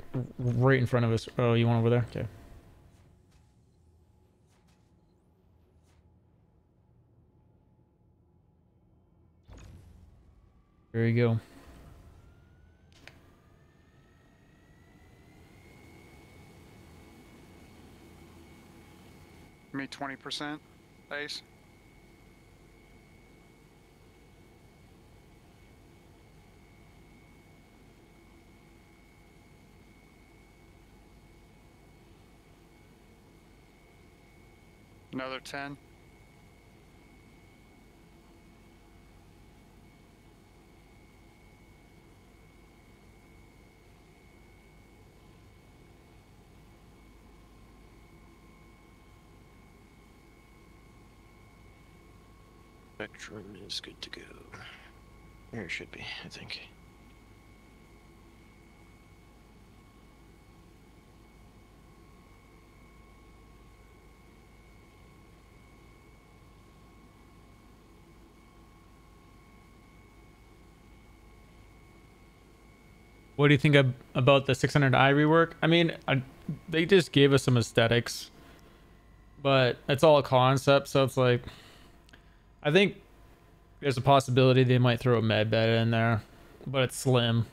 in front of us. Oh, you want over there? Okay. There you go. Me 20%, Ace. Another 10. Spectrum is good to go. There it should be, I think. What do you think about the 600i rework? I mean, they just gave us some aesthetics, but it's all a concept, so it's like, I think there's a possibility they might throw a med bed in there, but it's slim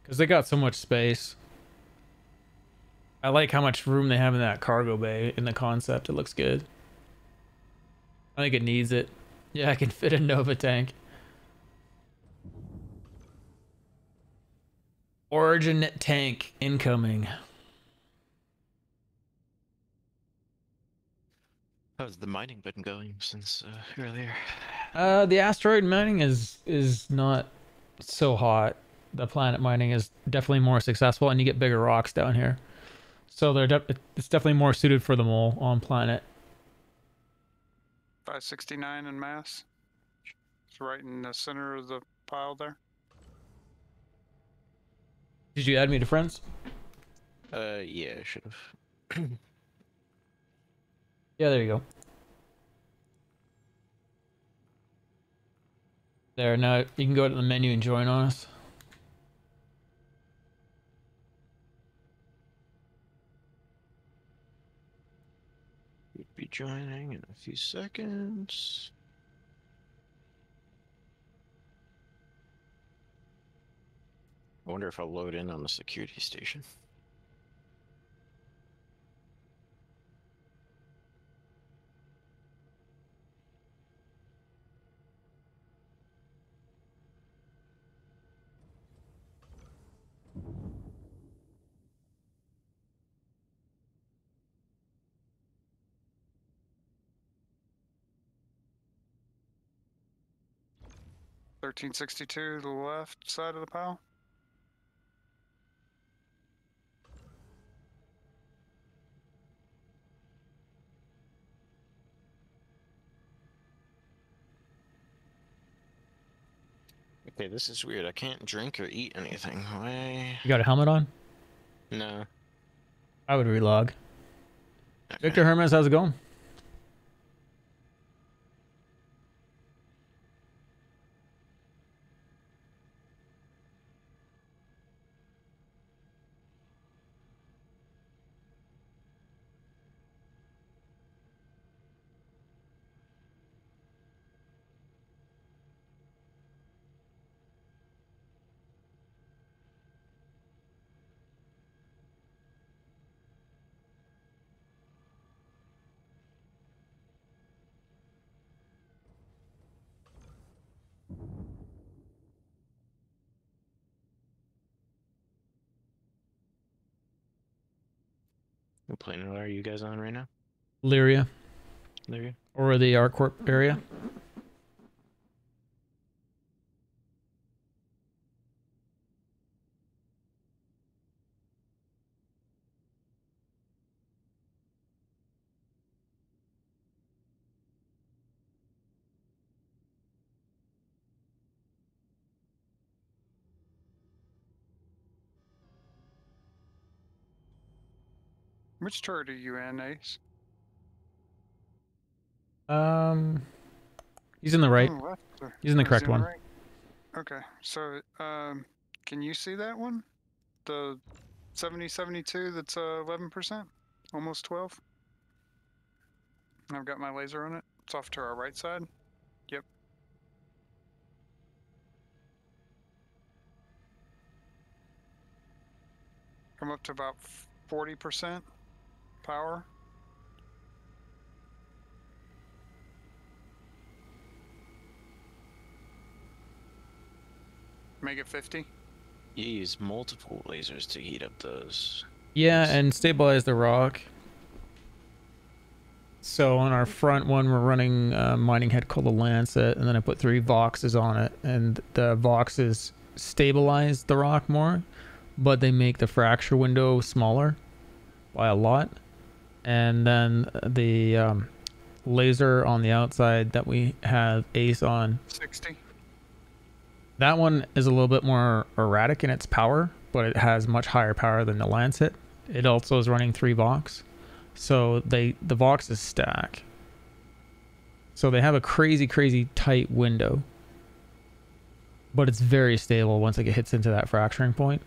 because they got so much space. I like how much room they have in that cargo bay in the concept. It looks good. I think it needs it. Yeah, I can fit a Nova tank. Origin tank incoming. How's the mining been going since earlier? The asteroid mining is not so hot. The planet mining is definitely more successful, and you get bigger rocks down here. So it's definitely more suited for the mole on planet. 569 in mass. It's right in the center of the pile there. Did you add me to friends? Yeah, I should have. Yeah, there you go. There, now you can go to the menu and join on us. We'll be joining in a few seconds. I wonder if I'll load in on the security station. $13.62 to the left side of the pile. Okay, this is weird. I can't drink or eat anything. Why? You got a helmet on? No. I would relog. Okay. Victor Hermes, how's it going? What planet are you guys on right now? Lyria. Lyria? Or the ArcCorp area. Which turret are you in, Ace? He's in the right. On the left, or- He's in the or is he correct on one. right? Okay, so can you see that one? The 7072 that's 11%, almost 12. I've got my laser on it. It's off to our right side. Yep. Come up to about 40% power. Make it 50. You use multiple lasers to heat up those. Yeah, and stabilize the rock. So on our front one, we're running a mining head called the Lancet, and then I put 3 Voxes on it, and the Voxes stabilize the rock more, but they make the fracture window smaller by a lot. And then the laser on the outside that we have Ace on, 60. that one is a little bit more erratic in its power, but it has much higher power than the Lancet. It also is running 3 Vox. So the Voxes stack. So they have a crazy tight window. But it's very stable once it hits into that fracturing point.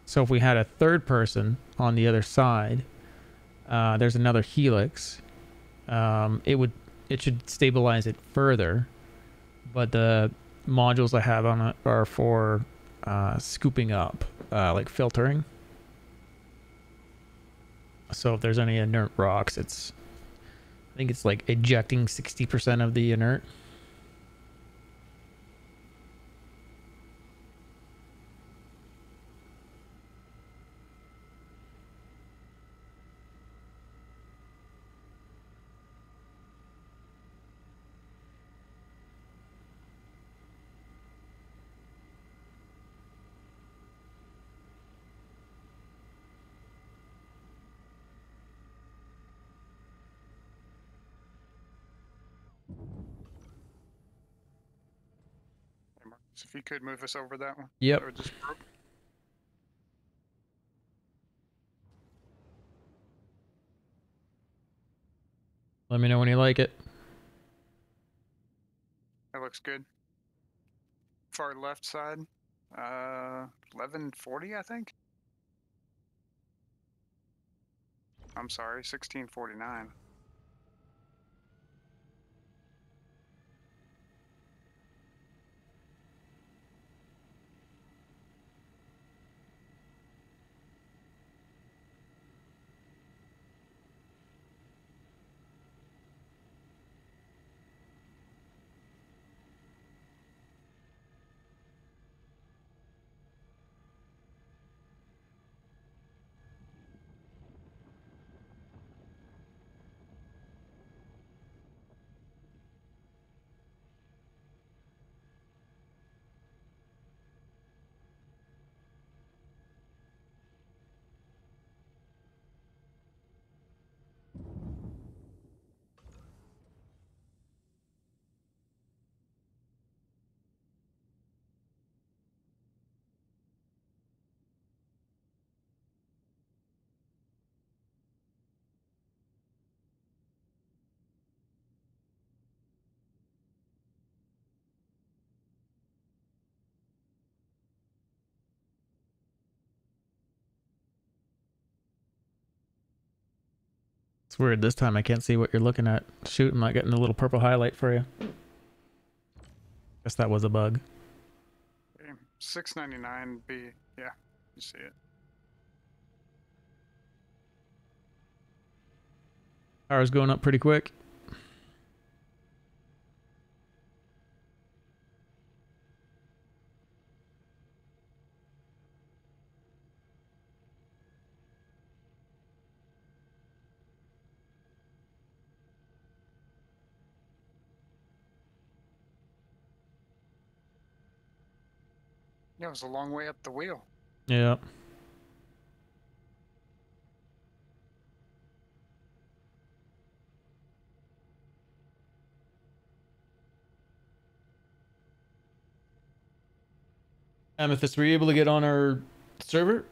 So if we had a third person on the other side, there's another helix. It should stabilize it further. But the modules I have on it are for scooping up, like filtering. So if there's any inert rocks, I think it's like ejecting 60% of the inert. If you could move us over that one. Yep. That would just Let me know when you like it. That looks good. Far left side. 1140, I think. I'm sorry, 1649. It's weird. This time I can't see what you're looking at. Shoot, I'm not getting the little purple highlight for you. Guess that was a bug. Okay, 699 B. Yeah, you see it. Power's going up pretty quick. Yeah, it was a long way up the wheel. Yeah. Amethyst, were you able to get on our server?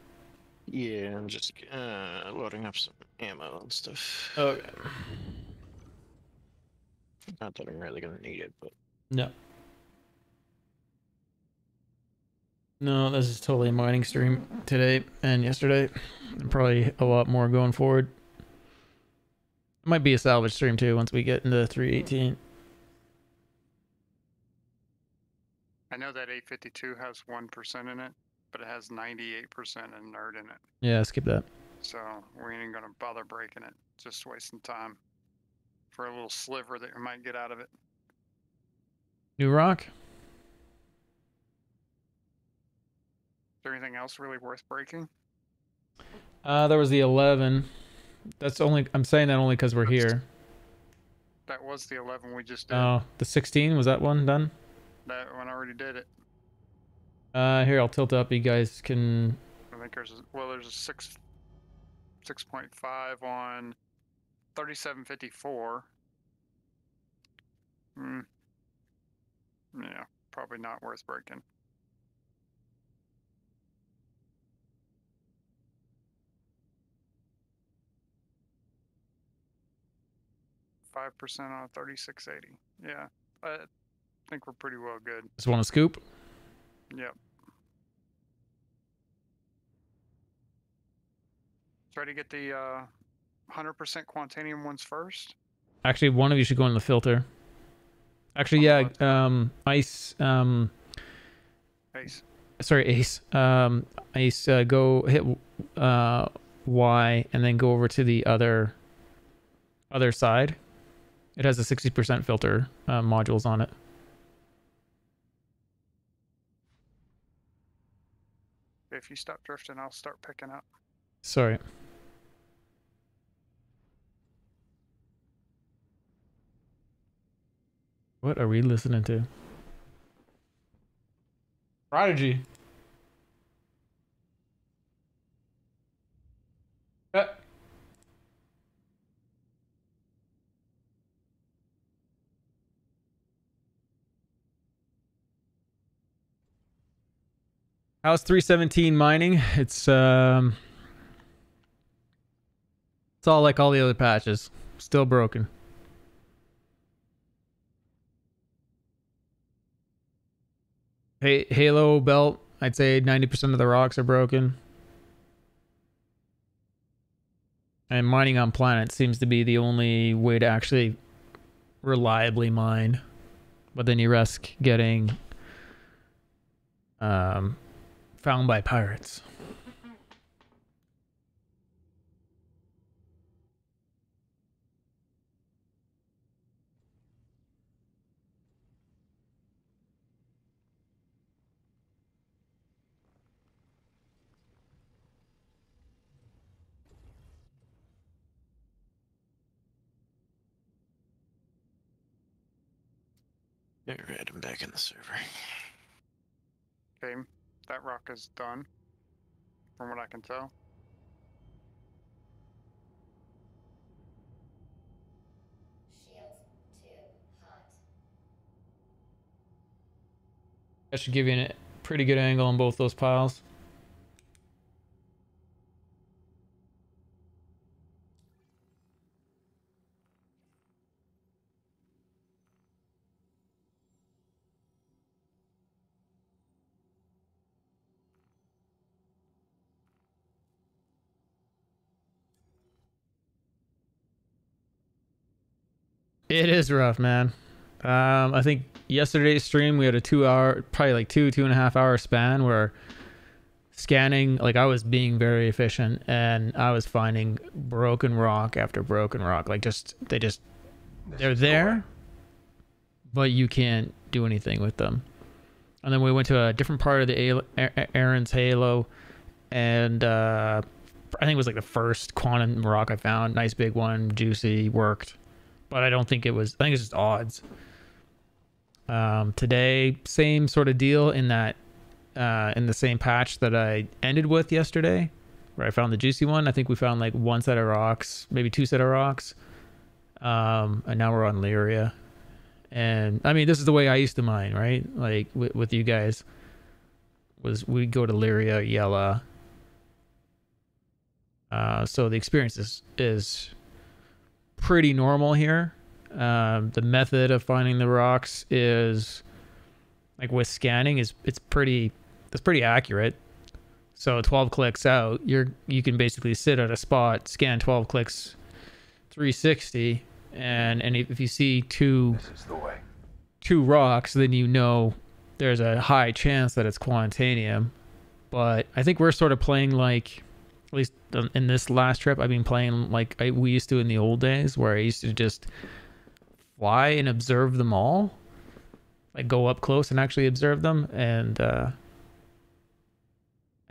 Yeah, I'm just loading up some ammo and stuff. Okay. Not that I'm really gonna need it, but No. No, this is totally a mining stream today and yesterday. And probably a lot more going forward. It might be a salvage stream too once we get into 318. I know that 852 has 1% in it, but it has 98% inert in it. Yeah, skip that. So we ain't gonna bother breaking it. Just wasting time for a little sliver that you might get out of it. New rock? Is there anything else really worth breaking? There was the 11. That's only, I'm saying that only because we're here. That was the 11 we just did. Oh, the 16, was that one done? That one already did it. Here, I'll tilt up. You guys can... I think there's a 6.5 on 3754. Yeah, probably not worth breaking. %5 on 3680. Yeah, I think we're pretty well good. Just want to scoop? Yep. Try to get the 100% Quantanium ones first. Actually, one of you should go in the filter. Actually, yeah, Ice, Ace. Sorry, Ace. Ace, go hit Y and then go over to the other side. It has a 60% filter modules on it. If you stop drifting, I'll start picking up. Sorry. What are we listening to? Prodigy. How's 317 mining? It's all like all the other patches. Still broken. Hey, Halo belt. I'd say 90% of the rocks are broken. And mining on planets seems to be the only way to actually reliably mine. But then you risk getting found by pirates. Alright, I'm back in the server. Okay, that rock is done, from what I can tell. Shields too hot. That should give you a pretty good angle on both those piles. It is rough, man. I think yesterday's stream we had a 2 hour, probably like 2.5 hour span where scanning, like I was being very efficient and I was finding broken rock after broken rock. Like they're there, but you can't do anything with them. And then we went to a different part of the Aaron's Halo, and I think it was like the first quantum rock I found. Nice big one, juicy, worked. But I don't think it was, I think it's just odds. Today, same sort of deal in that, in the same patch that I ended with yesterday, where I found the juicy one. I think we found like one set of rocks, maybe two set of rocks. And now we're on Lyria. And I mean, this is the way I used to mine, right? Like with you guys, was we go to Lyria, Yella. So the experience is pretty normal here. The method of finding the rocks is like with scanning it's pretty accurate. So 12 clicks out, you can basically sit at a spot, scan 12 clicks 360, and if you see two rocks, then you know there's a high chance that it's quantanium. But I think we're sort of playing like, at least in this last trip, I've been playing like we used to in the old days, where I used to just fly and observe them all, like go up close and actually observe them, and I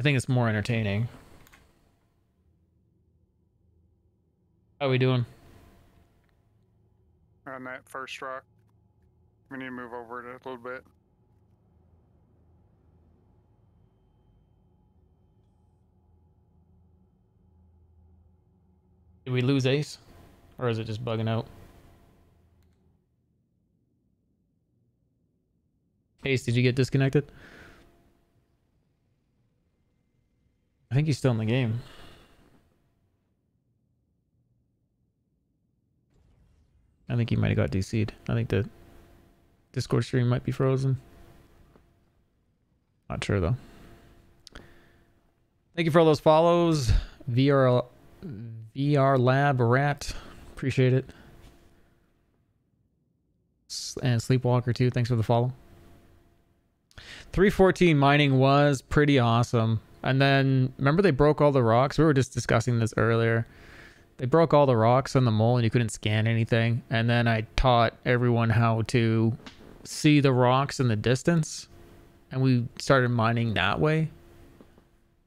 think it's more entertaining. How are we doing? On that first rock, we need to move over it a little bit. Did we lose Ace? Or is it just bugging out? Ace, did you get disconnected? I think he's still in the game. I think he might have got DC'd. I think the Discord stream might be frozen. Not sure though. Thank you for all those follows. VR Lab Rat. Appreciate it. And Sleepwalker too. Thanks for the follow. 314 mining was pretty awesome. And then remember they broke all the rocks? We were just discussing this earlier. They broke all the rocks on the mole and you couldn't scan anything. And then I taught everyone how to see the rocks in the distance. And we started mining that way.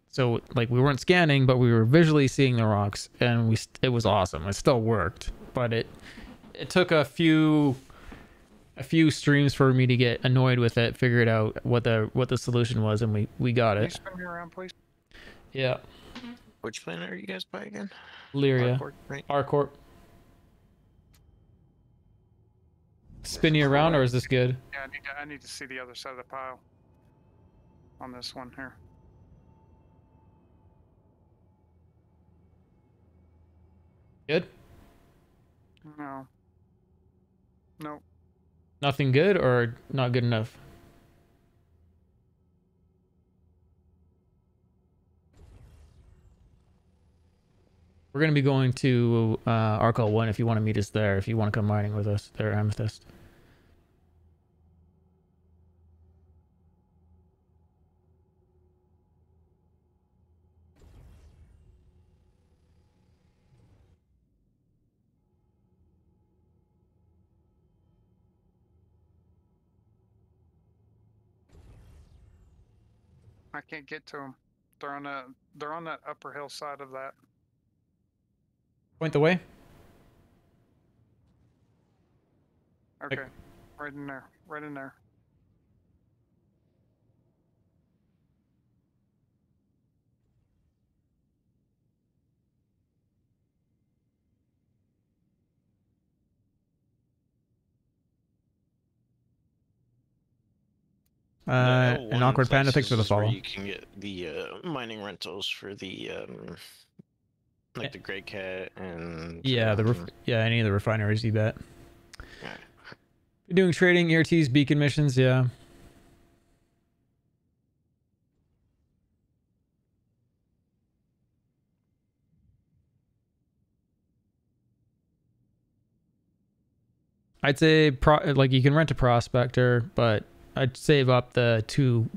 So like we weren't scanning, but we were visually seeing the rocks, and it was awesome. It still worked, but it took a few streams for me to get annoyed with it, figure it out what the solution was, and we got Can you it. spin me around, please? Yeah. Which planet are you guys by again? Lyria. Arcorp, right? Arcorp. Spin you around, or is this good? Yeah, I need to see the other side of the pile on this one here. Good? No. Nope. Nothing good or not good enough? We're gonna be going to Arcal 1 if you want to meet us there. If you want to come mining with us there, Amethyst. I can't get to them. They're on that upper hill side of that. Point the way. Okay, right in there. Right in there. An awkward panda. Thanks for the follow. Where you can get the mining rentals for the like the Grey Cat and Yeah, any of the refineries. You bet. You're doing trading, ERTs, beacon missions. Yeah. I'd say like you can rent a prospector, but I'd save up the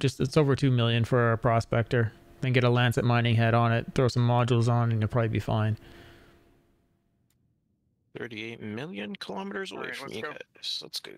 it's over 2 million for a prospector. Then get a Lancet mining head on it, throw some modules on, and you'll probably be fine. 38 million kilometers away from you guys. Let's go.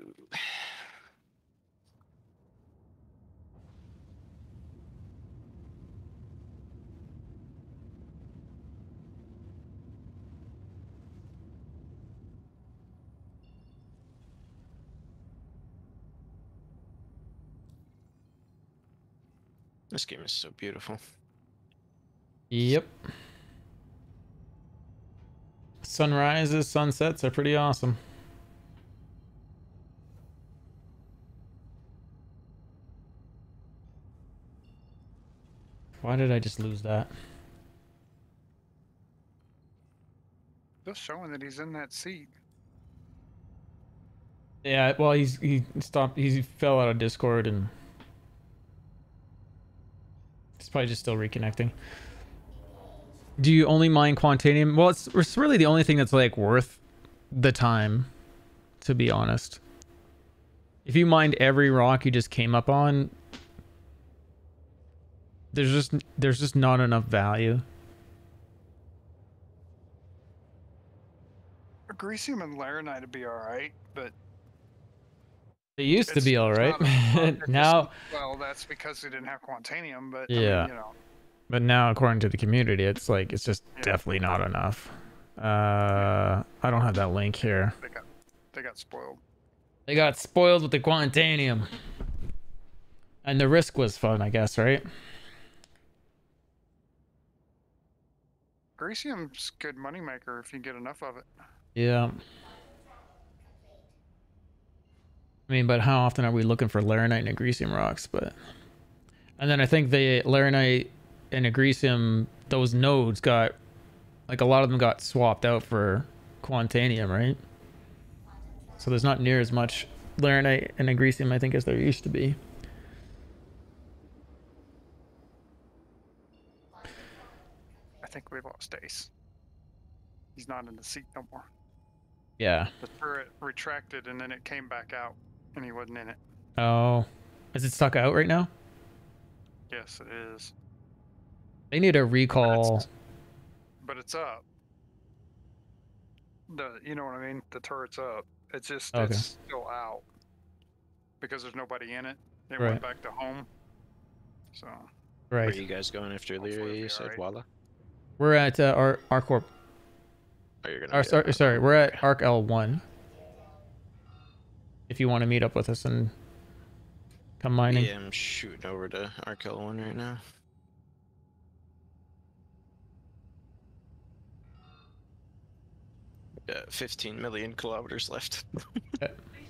This game is so beautiful. Yep. Sunrises, sunsets are pretty awesome. Why did I just lose that? Just showing that he's in that seat. Yeah, well, he fell out of Discord and it's probably just still reconnecting. Do you only mine Quantanium? Well, it's really the only thing that's like worth the time, to be honest. If you mined every rock you just came up on, there's just not enough value. Greasium and Laranite would be alright, but it used to be alright. Now, well, that's because we didn't have Quantanium, but yeah. I mean, you know. But now, according to the community, it's like it's just definitely not enough. I don't have that link here. They got spoiled. They got spoiled with the Quantanium. And the risk was fun, I guess, right? Greasium's good moneymaker if you get enough of it. Yeah. I mean, but how often are we looking for Laranite and Agresium rocks? And then I think the Laranite and Agresium, those nodes got, like a lot of them got swapped out for Quantanium, right? So there's not near as much Laranite and Agresium, I think, as there used to be. I think we lost Ace. He's not in the seat no more. Yeah. The turret retracted and then it came back out and he wasn't in it. Oh. Is it stuck out right now? Yes, it is. They need a recall. But it's up. You know what I mean? The turret's up. It's just Okay. it's still out. Because there's nobody in it. It Right. went back to home. So Where are you guys going after Leary, you said, Walla? We're at Arcorp. Oh, you're gonna sorry, we're at Arc L1. If you want to meet up with us and come mining. Yeah, I'm shooting over to Arkel 1 right now. Got 15 million kilometers left. Please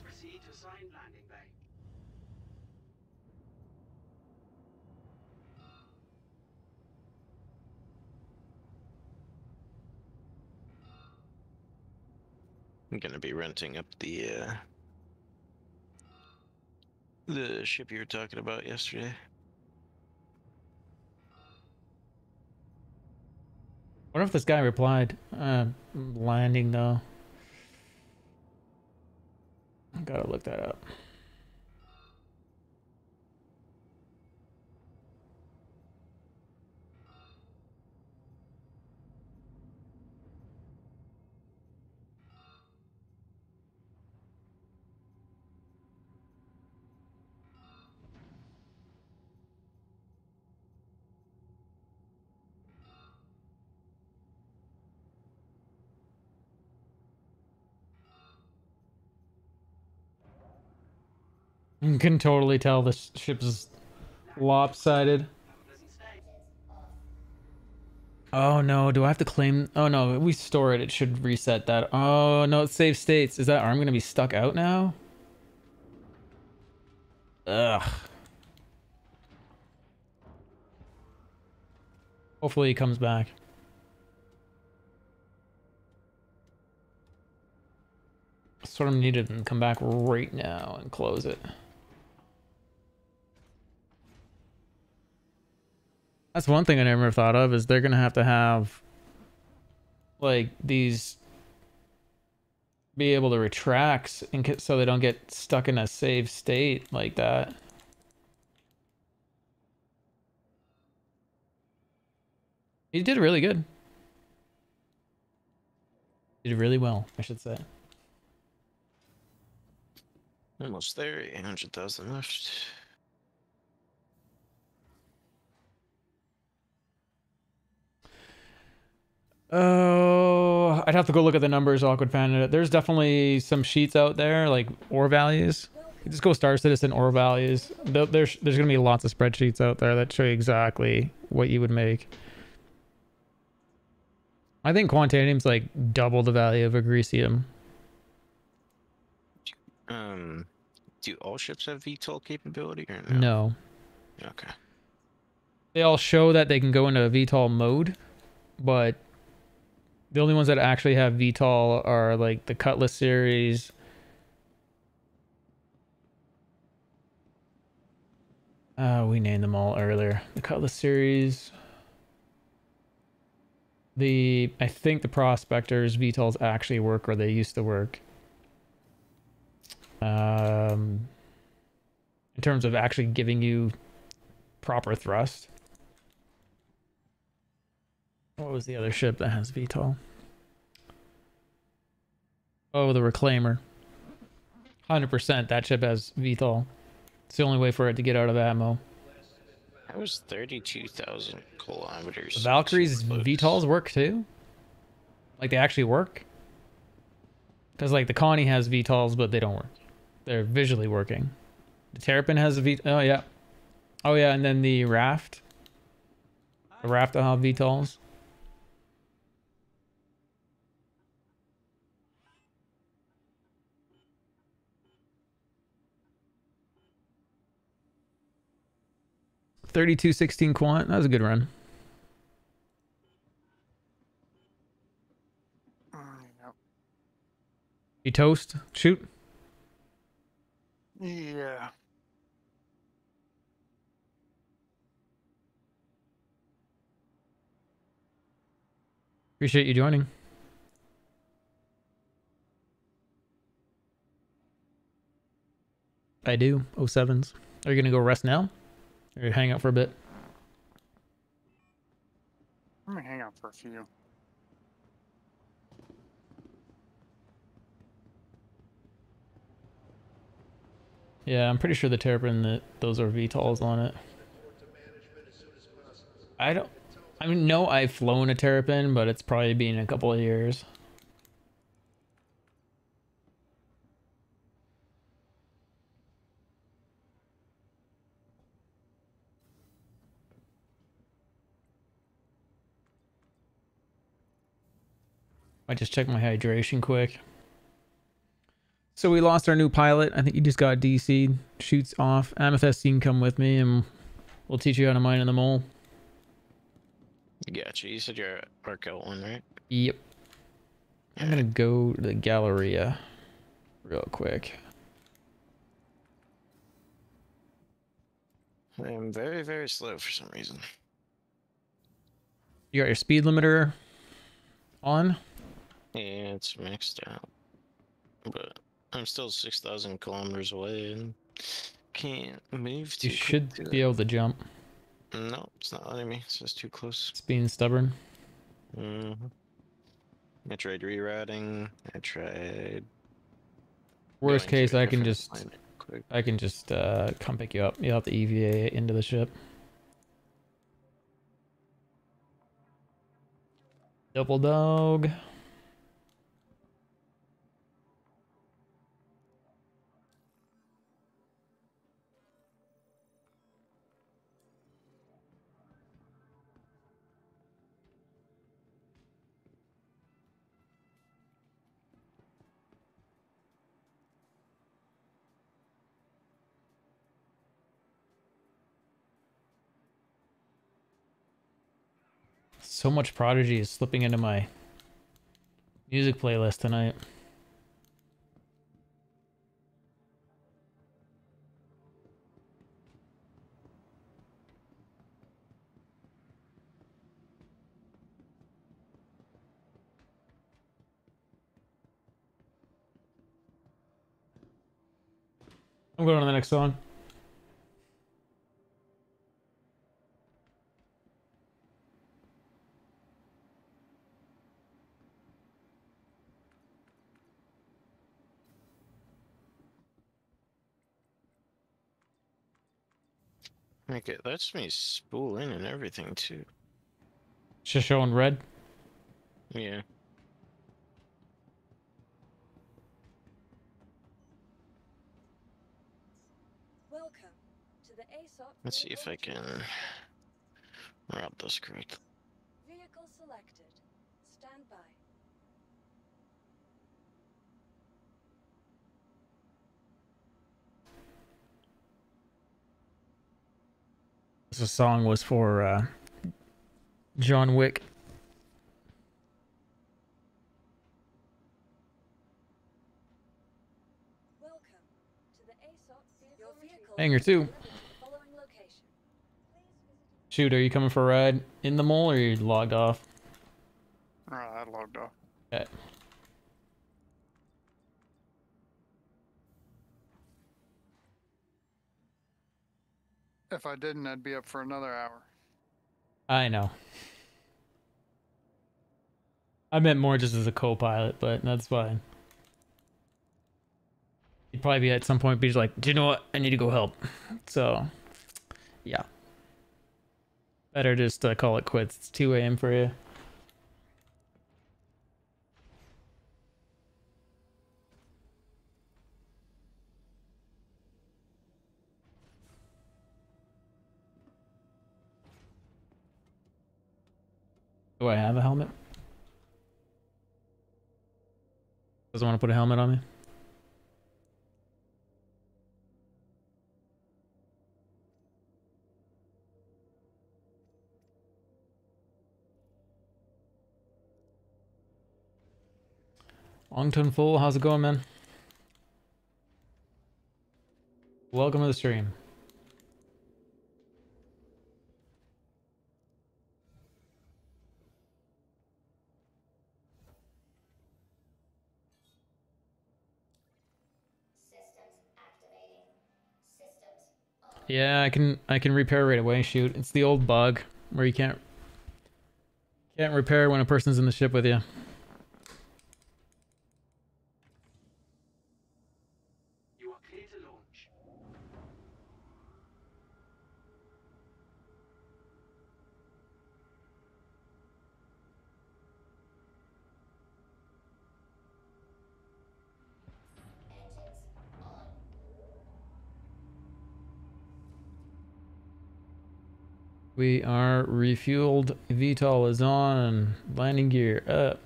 proceed to assigned landing bay. I'm gonna be renting up the ship you were talking about yesterday. What if this guy replied? Landing though. Gotta look that up. You can totally tell this ship is lopsided. Oh no, do I have to claim? Oh no, if we store it, it should reset that. Oh no, it saves states. Is that arm gonna be stuck out now? Ugh. Hopefully he comes back. Sort of needed him to come back right now and close it. That's one thing I never thought of, is they're gonna have to have like these be able to retract so they don't get stuck in a save state like that. He did really good. He did really well, I should say. Almost there, 800,000 left. Oh, I'd have to go look at the numbers, Awkward Panda. There's definitely some sheets out there, like ore values. You just go Star Citizen ore values. There's going to be lots of spreadsheets out there that show you exactly what you would make. I think Quantanium's like double the value of Agricium. Do all ships have VTOL capability or no? No. Okay. They all show that they can go into a VTOL mode, but the only ones that actually have VTOL are like the Cutlass series. We named them all earlier. The Cutlass series. I think the Prospectors VTOLs actually work, or they used to work. In terms of actually giving you proper thrust. What was the other ship that has VTOL? Oh, the Reclaimer. 100% that ship has VTOL. It's the only way for it to get out of ammo. That was 32,000 kilometers. The Valkyries VTOLs work too? Like they actually work? Because like the Connie has VTOLs, but they don't work. They're visually working. The Terrapin has a VTOL. Oh yeah. Oh yeah, and then the Raft. The Raft will have VTOLs. $32.16 quant. That was a good run. Yep. You toast? Shoot. Yeah. Appreciate you joining. I do. 07s. Are you gonna go rest now? Or you hang out for a bit? Let me hang out for a few. Yeah, I'm pretty sure the Terrapin, that those are VTOLs on it. I mean, no, I've flown a Terrapin, but it's probably been a couple of years. I just checked my hydration quick. So we lost our new pilot. I think he just got DC'd. Shoots off. Amethyst, you can come with me and we'll teach you how to mine in the mole. Gotcha. You said you're at Arkel 1, right? Yep. I'm gonna go to the Galleria real quick. I am very, very slow for some reason. You got your speed limiter On? Yeah, it's maxed out. But I'm still 6,000 kilometers away and can't move too You quick should to be able to jump. No, it's not letting me. It's just too close. It's being stubborn. Mm-hmm. I tried rerouting. I tried. Worst going to case, a I can different just planet quick. come pick you up. You'll have to EVA into the ship. Double dog. So much Prodigy is slipping into my music playlist tonight. I'm going to the next song. Okay, that's me spool in and everything too. It's just showing red. Yeah. Welcome to the ASOP. Let's see if I can route this correctly. Vehicle selected. Stand by. This song was for John Wick. Welcome to the ASOP vehicle retrieval. Hangar 2. Following location. Shoot, are you coming for a ride in the mole or are you logged off? I logged off. Okay. If I didn't, I'd be up for another hour. I know. I meant more just as a co-pilot, but that's fine. You'd probably be at some point be just like, do you know what? I need to go help. So, yeah. Better just call it quits. It's 2 a.m. for you. Do I have a helmet? Doesn't want to put a helmet on me? Longton Full, how's it going, man? Welcome to the stream. Yeah, I can repair right away. Shoot, it's the old bug where you can't repair when a person's in the ship with you. You are clear to launch. We are refueled. VTOL is on. Landing gear up.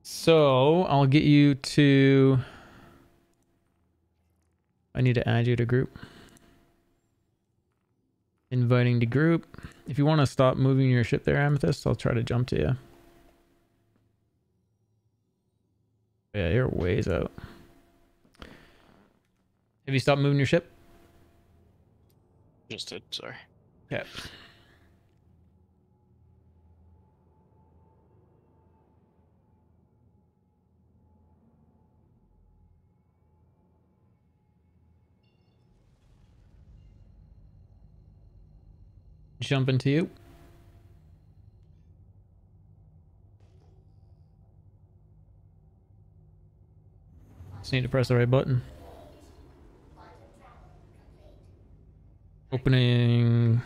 So I'll get you to. I need to add you to group. Inviting to group. If you want to stop moving your ship there, Amethyst, I'll try to jump to you. Yeah, you're ways out. Have you stopped moving your ship? Just did, sorry. Okay. Jump into you. Just need to press the right button. Opening.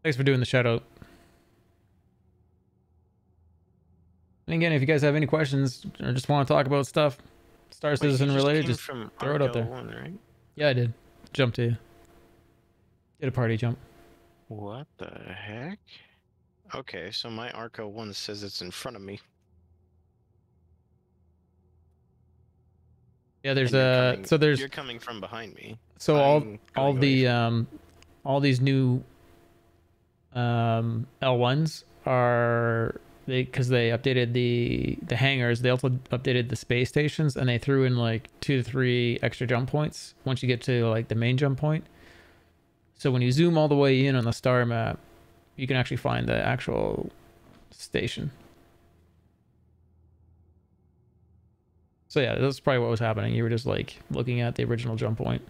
Thanks for doing the shout out. And again, if you guys have any questions or just want to talk about stuff, Star Citizen related, just from throw it out there. L1, right? Yeah, I did. Jump to you. Did a party jump. What the heck? Okay, so my Arco 1 says it's in front of me. Yeah, there's And so there's you're coming from behind me. so I'm all going away the all these new L1s are because they updated the hangars. They also updated the space stations, and they threw in like 2 to 3 extra jump points once you get to like the main jump point. So when you zoom all the way in on the star map, you can actually find the actual station. So yeah, that's probably what was happening. You were just like looking at the original jump point.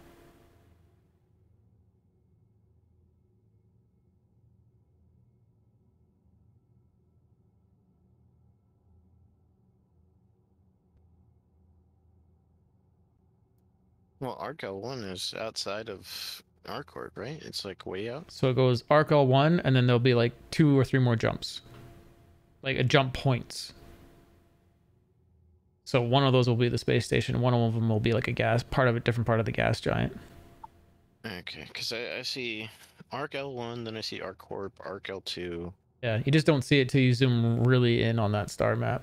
Well, Arco 1 is outside of Arcord, right? It's like way out. So it goes Arc L1, and then there'll be like 2 or 3 more jumps. Like a jump points. So one of those will be the space station, one of them will be like a different part of the gas giant. Okay, because I see Arc L1, then I see Arc Corp, Arc L2. Yeah, you just don't see it till you zoom really in on that star map.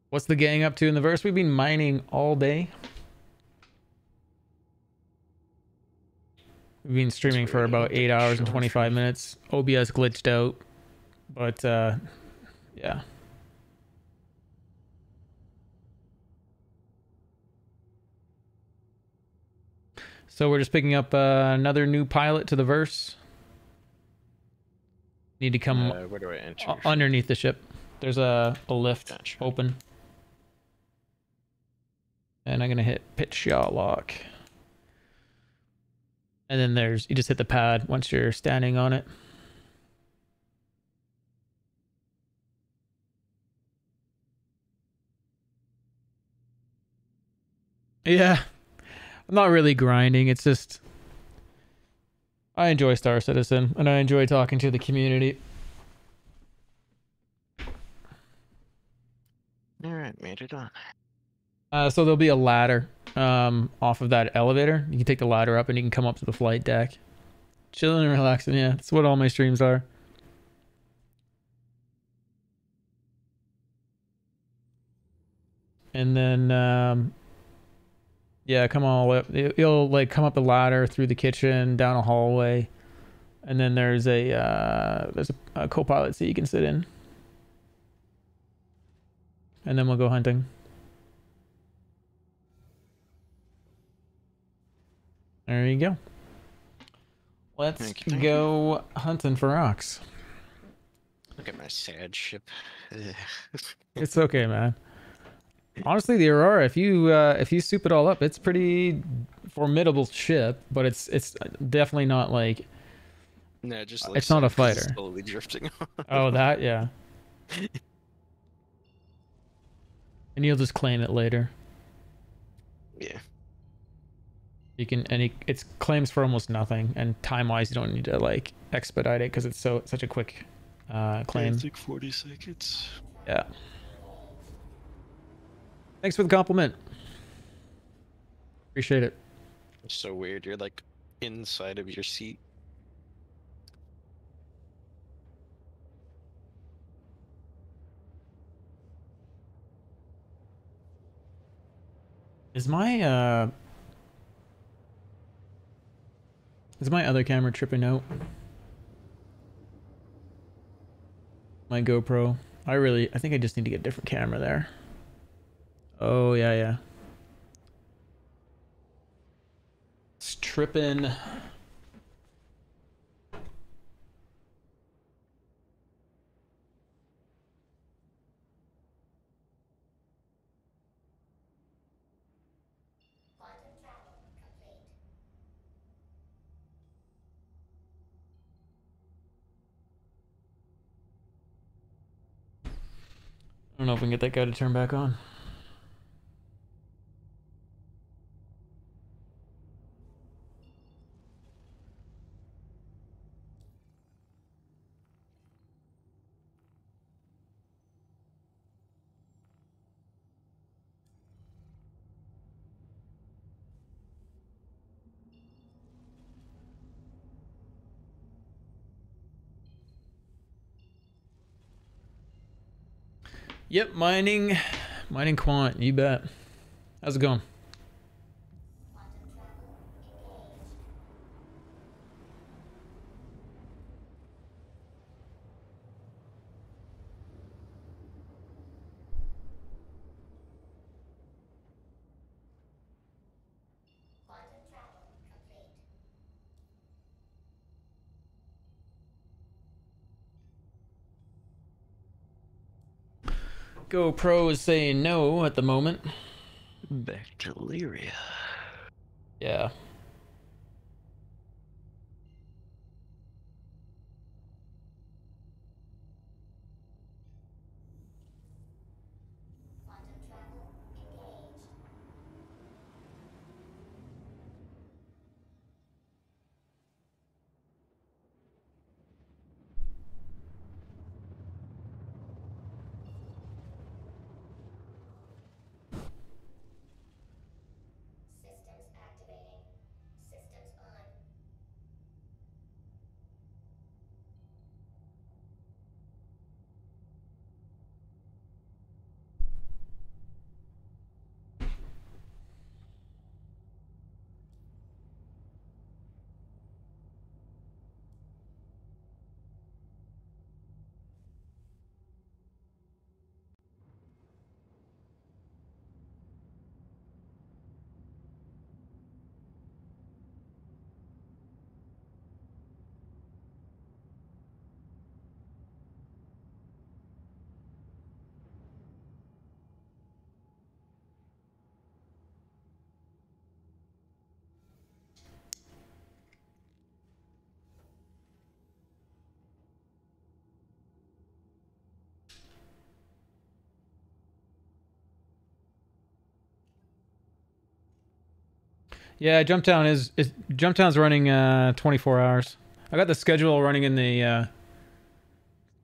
What's the gang up to in the verse? We've been mining all day. We've been streaming for about 8 hours and 25 minutes. OBS glitched out, but yeah. So we're just picking up another new pilot to the verse. Need to come Where do I enter? underneath the ship. There's a lift open. And I'm going to hit pitch yaw lock. And then you just hit the pad once you're standing on it. Yeah. I'm not really grinding. It's just I enjoy Star Citizen and I enjoy talking to the community. Alright, made it on. So there'll be a ladder off of that elevator. You can take the ladder up and you can come up to the flight deck. Chilling and relaxing, yeah. That's what all my streams are. And then yeah, come all up. You'll like come up the ladder through the kitchen, down a hallway, and then there's a co-pilot seat you can sit in. And then we'll go hunting. There you go. Let's go hunting for rocks. Look at my sad ship. It's okay, man. Honestly, the Aurora, if you soup it all up, it's pretty formidable ship, but it's definitely not like. No, just it's not a fighter. Slowly drifting. Oh, that yeah. And you'll just claim it later. Yeah. You can, and it's claims for almost nothing, and time-wise, you don't need to like expedite it because it's such a quick claim. It's like 40 seconds. Yeah. Thanks for the compliment. Appreciate it. It's so weird. You're like inside of your seat. Is my other camera tripping out? My GoPro. I think I just need to get a different camera there. Oh yeah, yeah. It's tripping. I don't know if we can get that guy to turn back on. Yep, mining quant, you bet. How's it going? GoPro is saying no at the moment. Back to Lyria. Yeah. Systems activating. Systems on. Yeah, Jumptown's running 24 hours. I got the schedule running in the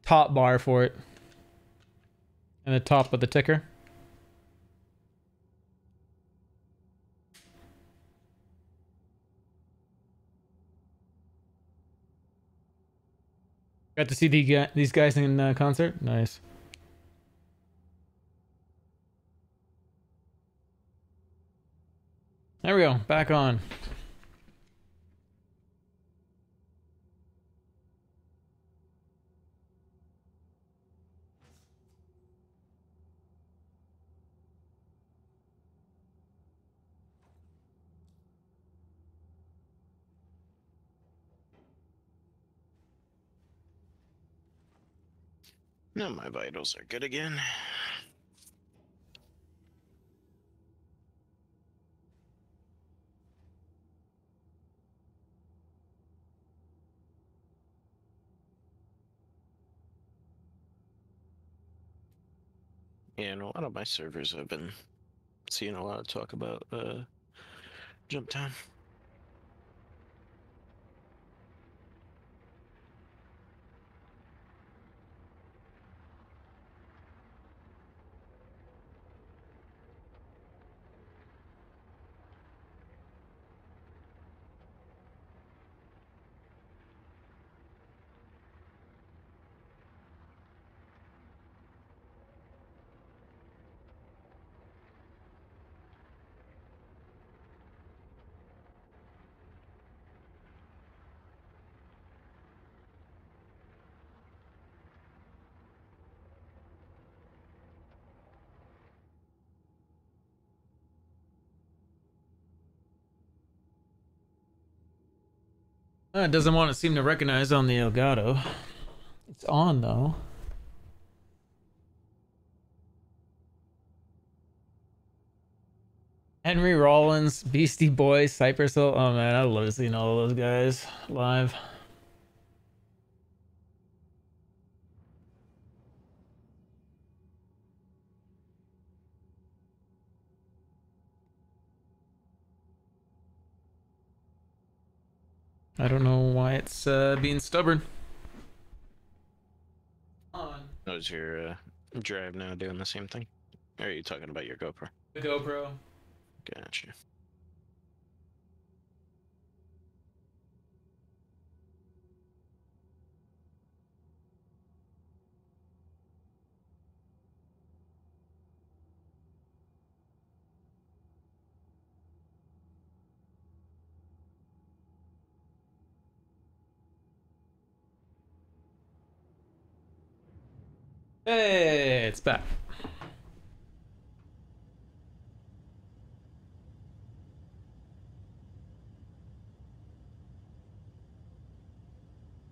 top bar for it. And the top of the ticker. Got to see these guys in concert. Nice. There we go. Back on. Now my vitals are good again. Yeah, and a lot of my servers have been seeing a lot of talk about Jumptown. It doesn't want to seem to recognize on the Elgato. It's on though. Henry Rollins, Beastie Boys, Cypress Hill. Oh man, I love seeing all those guys live. I don't know why it's being stubborn. How's your drive now doing the same thing? Or are you talking about your GoPro? The GoPro. Gotcha. Hey, it's back.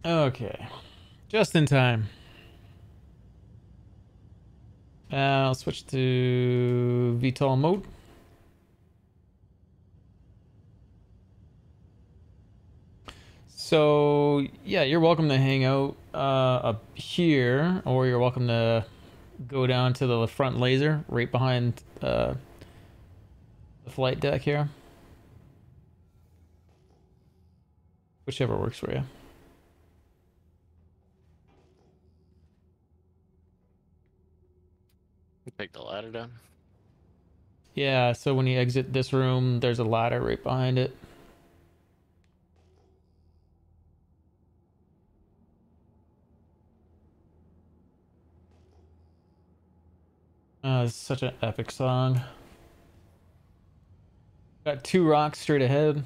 Okay, just in time. I'll switch to VTOL mode. So yeah, you're welcome to hang out up here, or you're welcome to go down to the front laser right behind the flight deck here. Whichever works for you. Take the ladder down. Yeah, so when you exit this room, there's a ladder right behind it. It's such an epic song. Got 2 rocks straight ahead.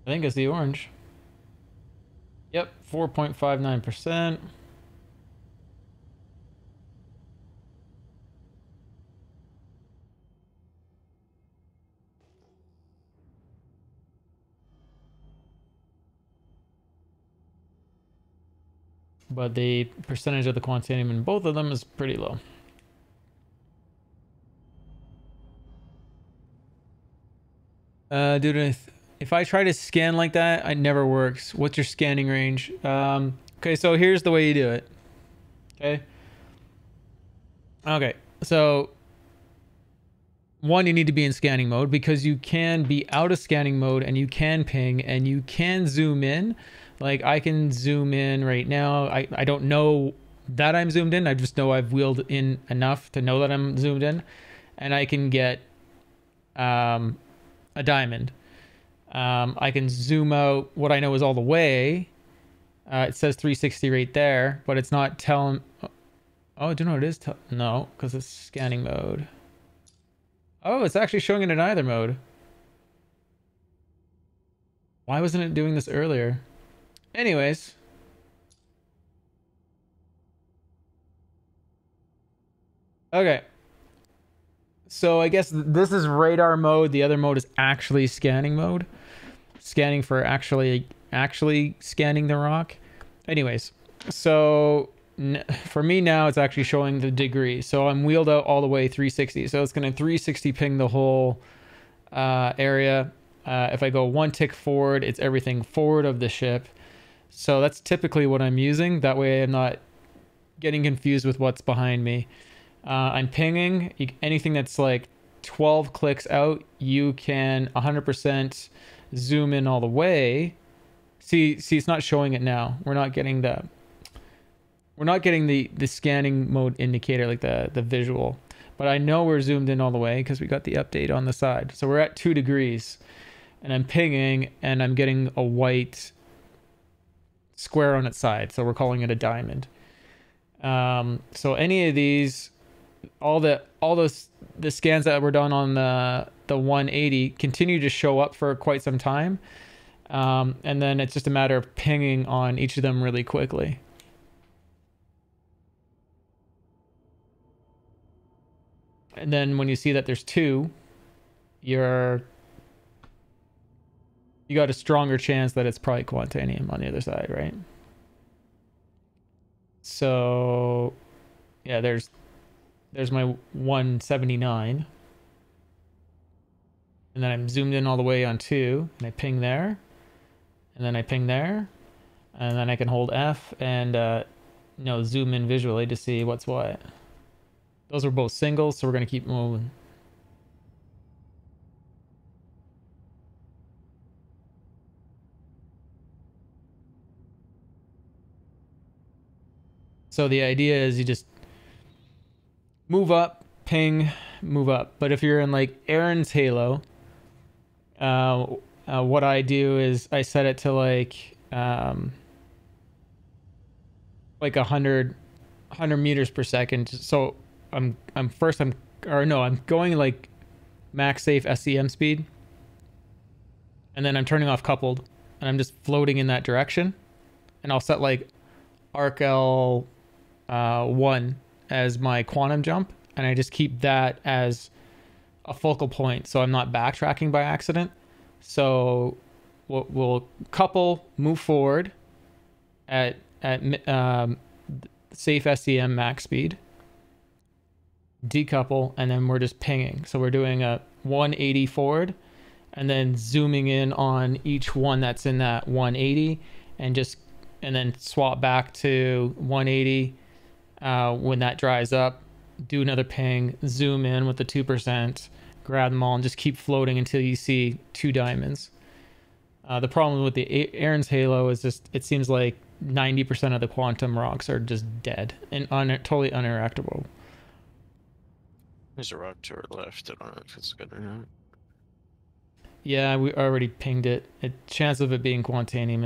I think it's the orange. Yep, 4.59%. But the percentage of the quantanium in both of them is pretty low. Dude, if I try to scan like that, it never works. What's your scanning range? Okay, so here's the way you do it. Okay, so one, you need to be in scanning mode because you can be out of scanning mode and you can ping and you can zoom in. Like I can zoom in right now. I don't know that I'm zoomed in. I just know I've wheeled in enough to know that I'm zoomed in, and I can get a diamond. I can zoom out what I know is all the way. It says 360 right there, but it's not telling. Oh, do you know what it is? No, because it's scanning mode. Oh, it's actually showing it in either mode. Why wasn't it doing this earlier? Anyways. Okay. So I guess this is radar mode. The other mode is actually scanning mode. Scanning for actually scanning the rock. Anyways, so for me now it's actually showing the degree. So I'm wheeled out all the way 360. So it's going to 360 ping the whole area. If I go 1 tick forward, it's everything forward of the ship. So that's typically what I'm using. That way I'm not getting confused with what's behind me. I'm pinging. Anything that's like 12 clicks out, you can 100% zoom in all the way. See, it's not showing it now. We're not getting the we're not getting the scanning mode indicator, like the visual, but I know we're zoomed in all the way because we got the update on the side. So we're at 2 degrees, and I'm pinging, and I'm getting a white square on its side. So we're calling it a diamond. So any of these, all the scans that were done on the 180 continue to show up for quite some time. And then it's just a matter of pinging on each of them really quickly. And then when you see that there's 2, you got a stronger chance that it's probably Quantanium on the other side, right? So yeah, there's my 179. And then I'm zoomed in all the way on 2, and I ping there, and then I ping there, and then I can hold F and zoom in visually to see what's what. Those are both singles, so we're going to keep moving. So the idea is you just move up, ping, move up. But if you're in like Aaron's Halo, what I do is I set it to like 100 meters per second. So I'm going like max safe SCM speed, and then I'm turning off coupled, and I'm just floating in that direction, and I'll set like ArcL 1 as my quantum jump, and I just keep that as a focal point so I'm not backtracking by accident. So we'll couple, move forward at safe SCM max speed, decouple, and then we're just pinging. So we're doing a 180 forward and then zooming in on each one that's in that 180, and then swap back to 180 when that dries up, do another ping, zoom in with the 2%, grab them all, and just keep floating until you see 2 diamonds. The problem with the Aaron's Halo is just it seems like 90% of the quantum rocks are just dead and totally uninteractable. There's a rock to our left. I don't know if it's good or not. Yeah, we already pinged it. Chance of it being Quantanium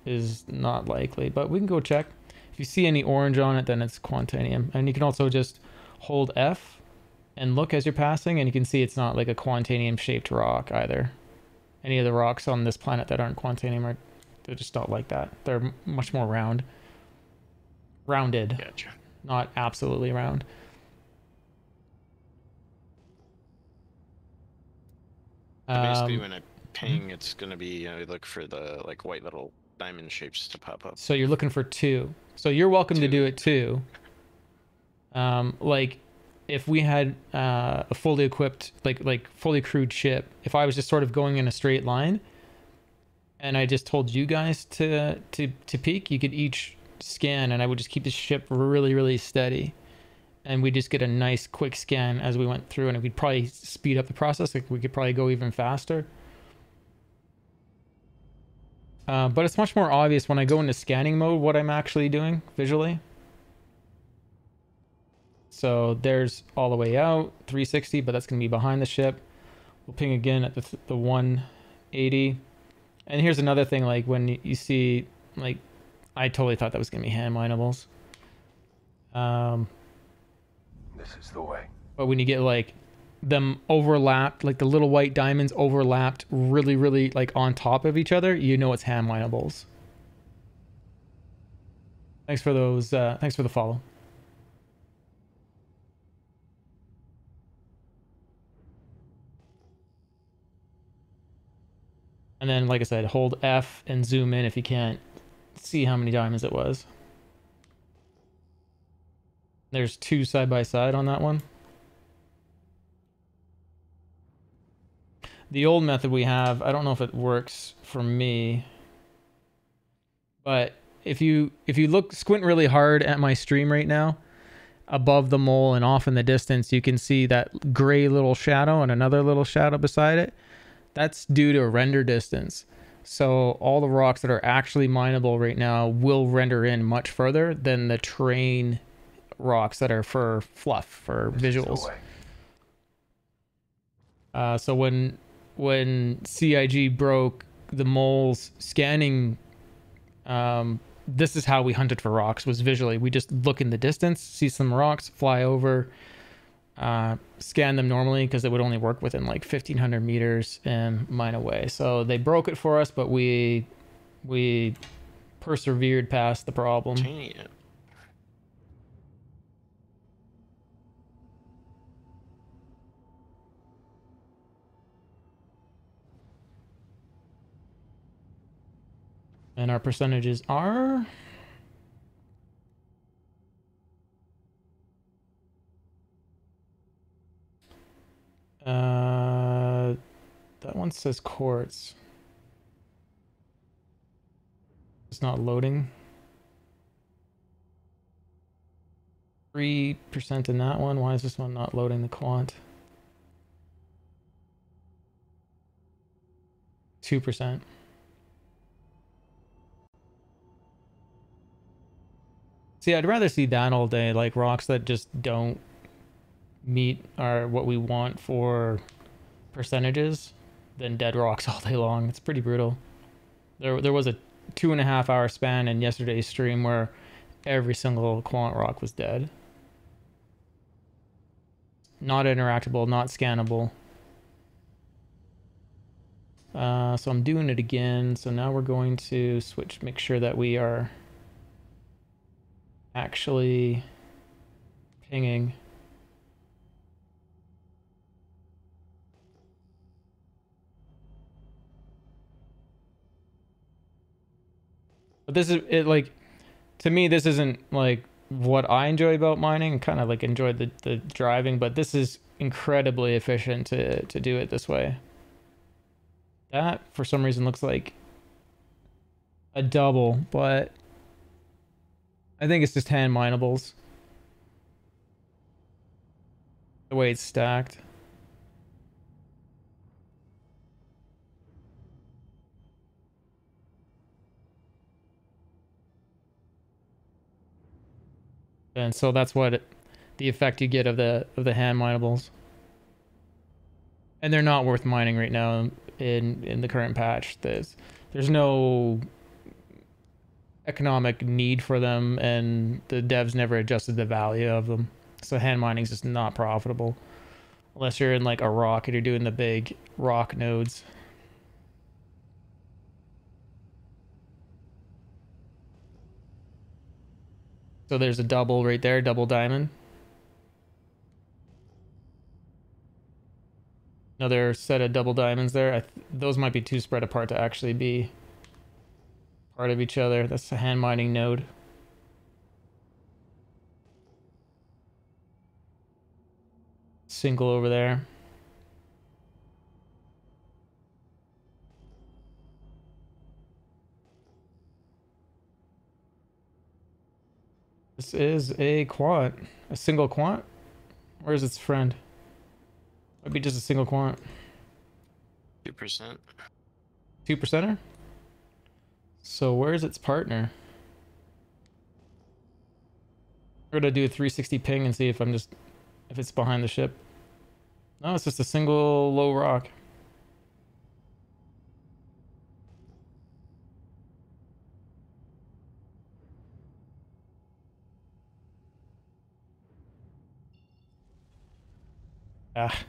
is not likely, but we can go check. If you see any orange on it, then it's Quantanium. And you can also just hold F and look as you're passing, and you can see it's not like a Quantanium shaped rock either. Any of the rocks on this planet that aren't Quantanium they're just not like that. They're much more rounded. Gotcha. Not absolutely round. So basically, when I ping, it's gonna be I look for the like white little diamond shapes to pop up. So you're looking for 2. So you're welcome to do it too. Like if we had a fully equipped, like fully crewed ship, if I was just sort of going in a straight line, and I just told you guys to peek, you could each scan, and I would just keep the ship really, really steady. And we just get a nice quick scan as we went through, and we'd probably speed up the process. Like we could probably go even faster. But it's much more obvious when I go into scanning mode what I'm actually doing visually. So there's all the way out 360, but that's going to be behind the ship. We'll ping again at the 180. And here's another thing, like when you see, like, I totally thought that was going to be hand minables. This is the way. But when you get like them overlapped, like the little white diamonds overlapped really, really like on top of each other, you know it's hand minables. Thanks for those. Thanks for the follow. And then, like I said, hold F and zoom in if you can't see how many diamonds it was. There's 2 side by side on that one. The old method we have, I don't know if it works for me, but if you squint really hard at my stream right now, above the mole and off in the distance, you can see that gray little shadow and another little shadow beside it. That's due to render distance. So all the rocks that are actually mineable right now will render in much further than the terrain rocks that are for fluff, for visuals. So when CIG broke the mole's scanning, this is how we hunted for rocks, was visually. We just look in the distance, see some rocks, fly over, scan them normally because it would only work within like 1,500 meters and mine away. So they broke it for us, but we persevered past the problem. Dang it. And our percentages are... that one says quartz. It's not loading. 3% in that one. Why is this one not loading the quant? 2%. See, I'd rather see that all day, like rocks that just don't meet our what we want for percentages, than dead rocks all day long. It's pretty brutal. There was a 2.5 hour span in yesterday's stream where every single quant rock was dead. Not interactable, not scannable. So I'm doing it again. So now we're going to switch, make sure that we are actually pinging. But this is it, like, to me, this isn't like what I enjoy about mining. I kind of like enjoy the driving, but this is incredibly efficient to do it this way. That for some reason looks like a double, but I think it's just hand minables. The way it's stacked. And so that's what the effect you get of the hand minables. And they're not worth mining right now in the current patch. There's no economic need for them, and the devs never adjusted the value of them. So hand mining is just not profitable unless you're in like a rock and you're doing the big rock nodes. So there's a double right there, double diamond. Another set of double diamonds there. Those might be too spread apart to actually be part of each other. That's a hand mining node. Single over there. This is a quant. A single quant? Where's its friend? Might be just a single quant. 2%. 2%er? So where's its partner? We're gonna do a 360 ping and see if if it's behind the ship. No, it's just a single low rock. Ah.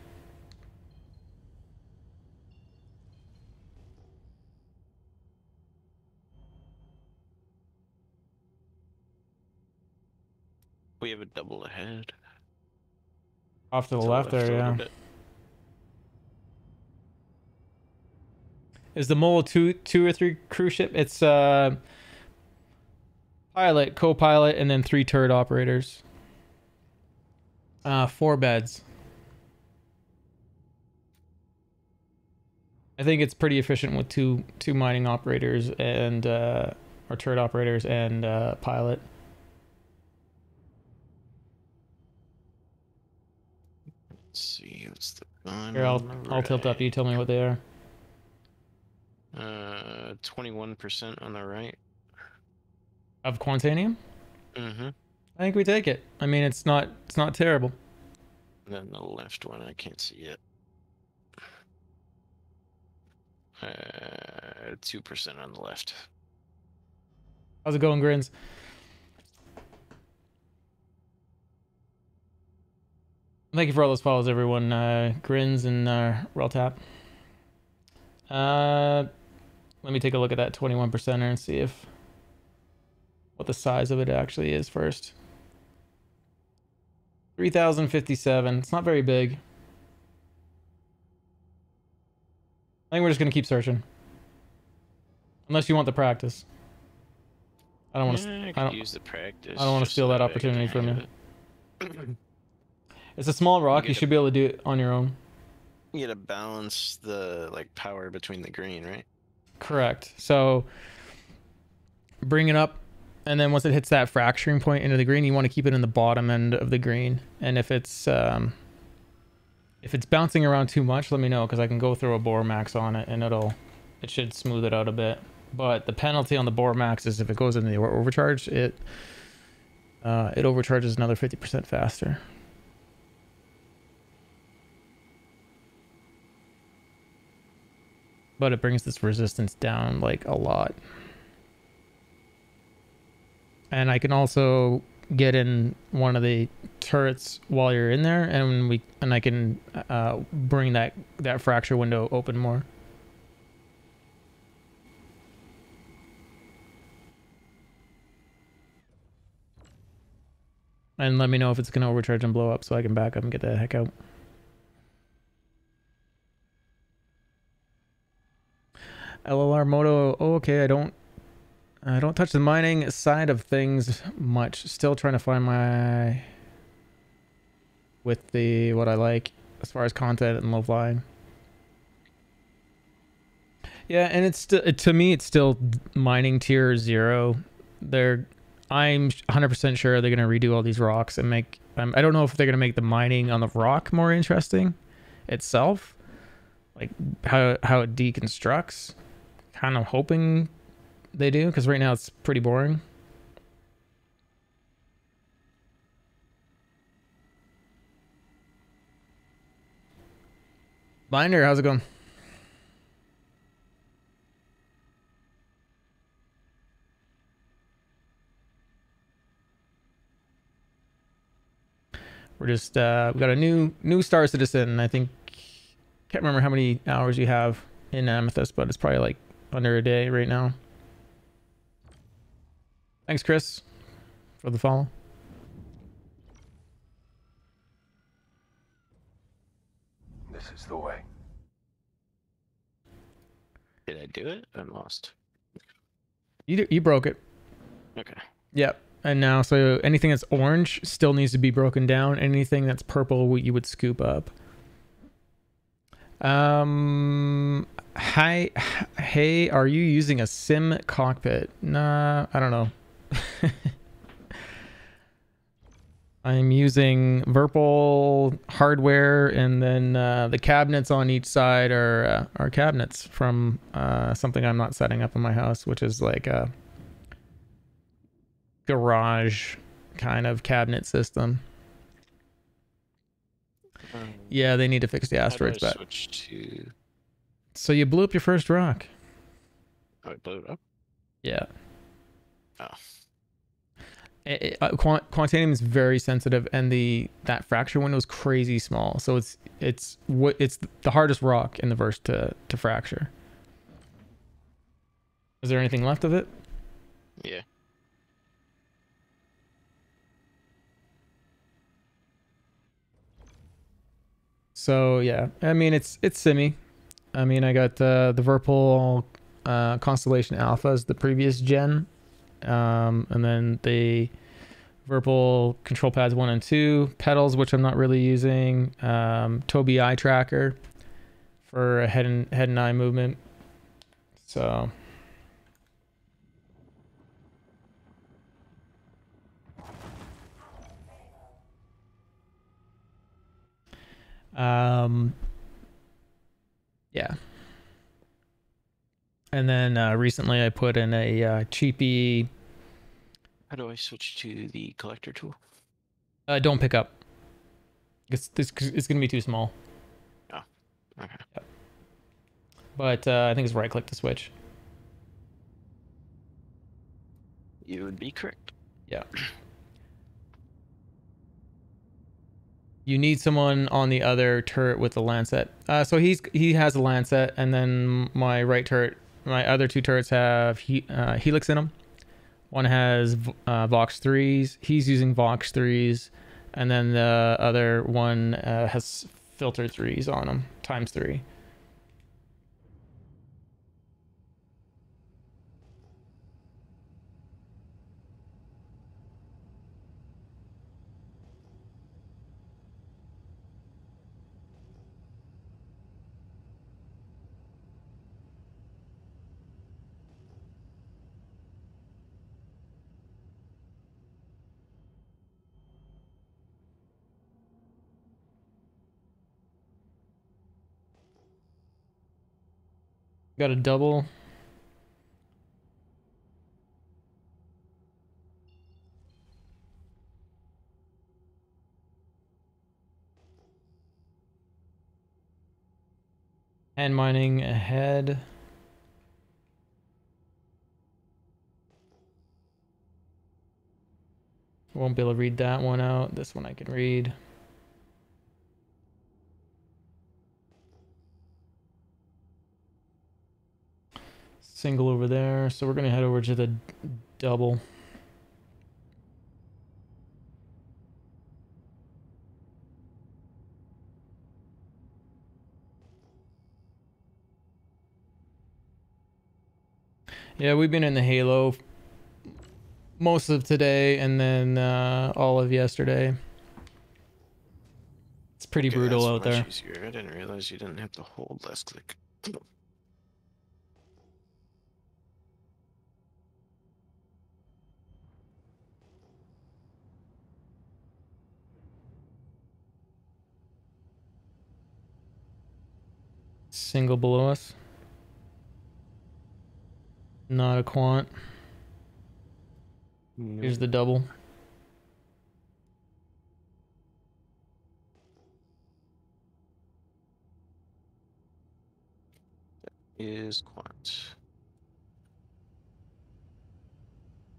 We have a double ahead. Off to the left there, yeah. Is the mole two or three cruise ship? It's pilot, co-pilot, and then 3 turret operators. 4 beds. I think it's pretty efficient with two mining operators and or turret operators and pilot. Let's see what's the gun. Here, I'll tilt up. You tell me what they are. 21% on the right. Of Quantanium? Mm-hmm. I think we take it. I mean, it's not terrible. And then the left one, I can't see it. 2% on the left. How's it going, Grins? Thank you for all those follows, everyone. Grins and Reltap. Let me take a look at that 21%er and see if what the size of it actually is first. 3,057. It's not very big. I think we're just gonna keep searching, unless you want the practice. I don't want to. I could use the practice. I don't want to just steal so that I get the opportunity from hang you. of it. It's a small rock. You get should be able to do it on your own. You gotta balance the power between the green, right? Correct. So bring it up, and then once it hits that fracturing point into the green, you want to keep it in the bottom end of the green. And if it's bouncing around too much, let me know, because I can go throw a Bore Max on it, and it should smooth it out a bit. But the penalty on the Bore Max is if it goes into the overcharge, it overcharges another 50% faster. But it brings this resistance down like a lot. And I can also get in one of the turrets while you're in there, and I can bring that fracture window open more. And let me know if it's going to overcharge and blow up so I can back up and get the heck out. LLR Moto. Oh, okay, I don't touch the mining side of things much. Still trying to find my with the what I like as far as content and low flying. Yeah, and it's still, to me it's still mining tier 0. I'm 100% sure they're going to redo all these rocks and make I don't know if they're going to make the mining on the rock more interesting itself, like how it deconstructs. Kind of hoping they do, because right now it's pretty boring. Binder, how's it going? We're just we got a new Star Citizen. I think, can't remember how many hours you have in Amethyst, but it's probably like under a day right now. Thanks, Chris, for the follow. This is the way. Did I do it? I'm lost. You broke it. Okay. Yep. And now, so anything that's orange still needs to be broken down. Anything that's purple, you would scoop up. Hi, hey, are you using a sim cockpit? Nah, I don't know. I'm using Virpil hardware, and then the cabinets on each side are cabinets from something I'm not setting up in my house, which is like a garage kind of cabinet system. Yeah, they need to fix the asteroids back. Switch to... So you blew up your first rock. Oh, it blew it up? Yeah. Oh. Quantanium is very sensitive, and that fracture window is crazy small. So it's the hardest rock in the verse to fracture. Is there anything left of it? Yeah. So yeah, I mean it's simmy. I mean, I got the Virpil Constellation Alpha as the previous gen, and then the Virpil control pads 1 and 2, pedals, which I'm not really using, Tobii eye tracker for head and eye movement. So yeah. And then recently I put in a cheapy. How do I switch to the collector tool? Don't pick up. It's gonna be too small. Oh, okay. Yep. But I think it's right click to switch. You would be correct. Yeah. You need someone on the other turret with the lancet. So he has a lancet, and then my right turret, my other two turrets have helix in them. One has Vox 3s. He's using Vox 3s, and then the other one has filter 3s on them, times 3. Got a double. And mining ahead. Won't be able to read that one out. This one I can read. Single over there. So we're going to head over to the double. Yeah, we've been in the Halo most of today and then all of yesterday. It's pretty brutal out there. Easier. I didn't realize you didn't have to hold left click. Single below us. Not a quant. Nope. Here's the double. Is quant.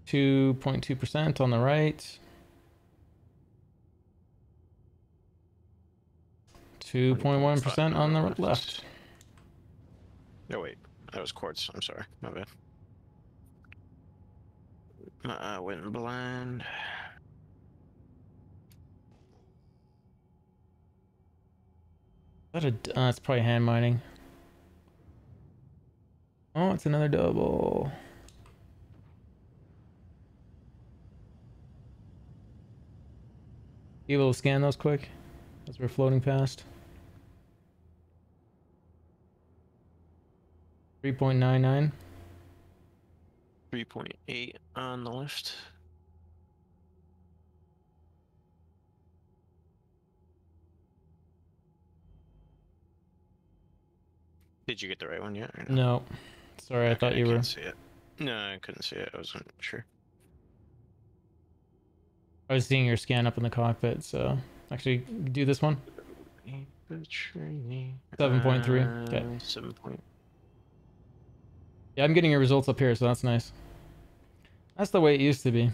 2.2% on the right. 2.1% on the left. No, wait. That was quartz. I'm sorry. My bad. I went blind. Is that it's probably hand mining. Oh, it's another double. You able to scan those quick as we're floating past? 3.99. 3.8 on the left. Did you get the right one yet? Or no? No. Sorry, I thought you were. Can't see it. No, I couldn't see it. I wasn't sure. I was seeing your scan up in the cockpit, so actually do this one. 7.3. Okay. 7 point. Yeah, I'm getting your results up here, so that's nice. That's the way it used to be.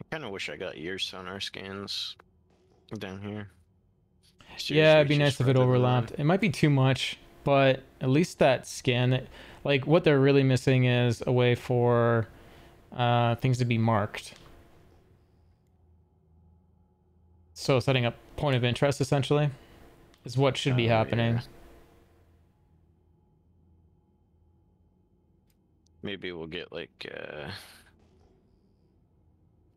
I kind of wish I got your sonar scans down here. Yeah, it'd be nice if it overlapped. It might be too much, but at least that scan, like what they're really missing is a way for things to be marked. So setting up point of interest essentially is what should be happening. Yeah. Maybe we'll get like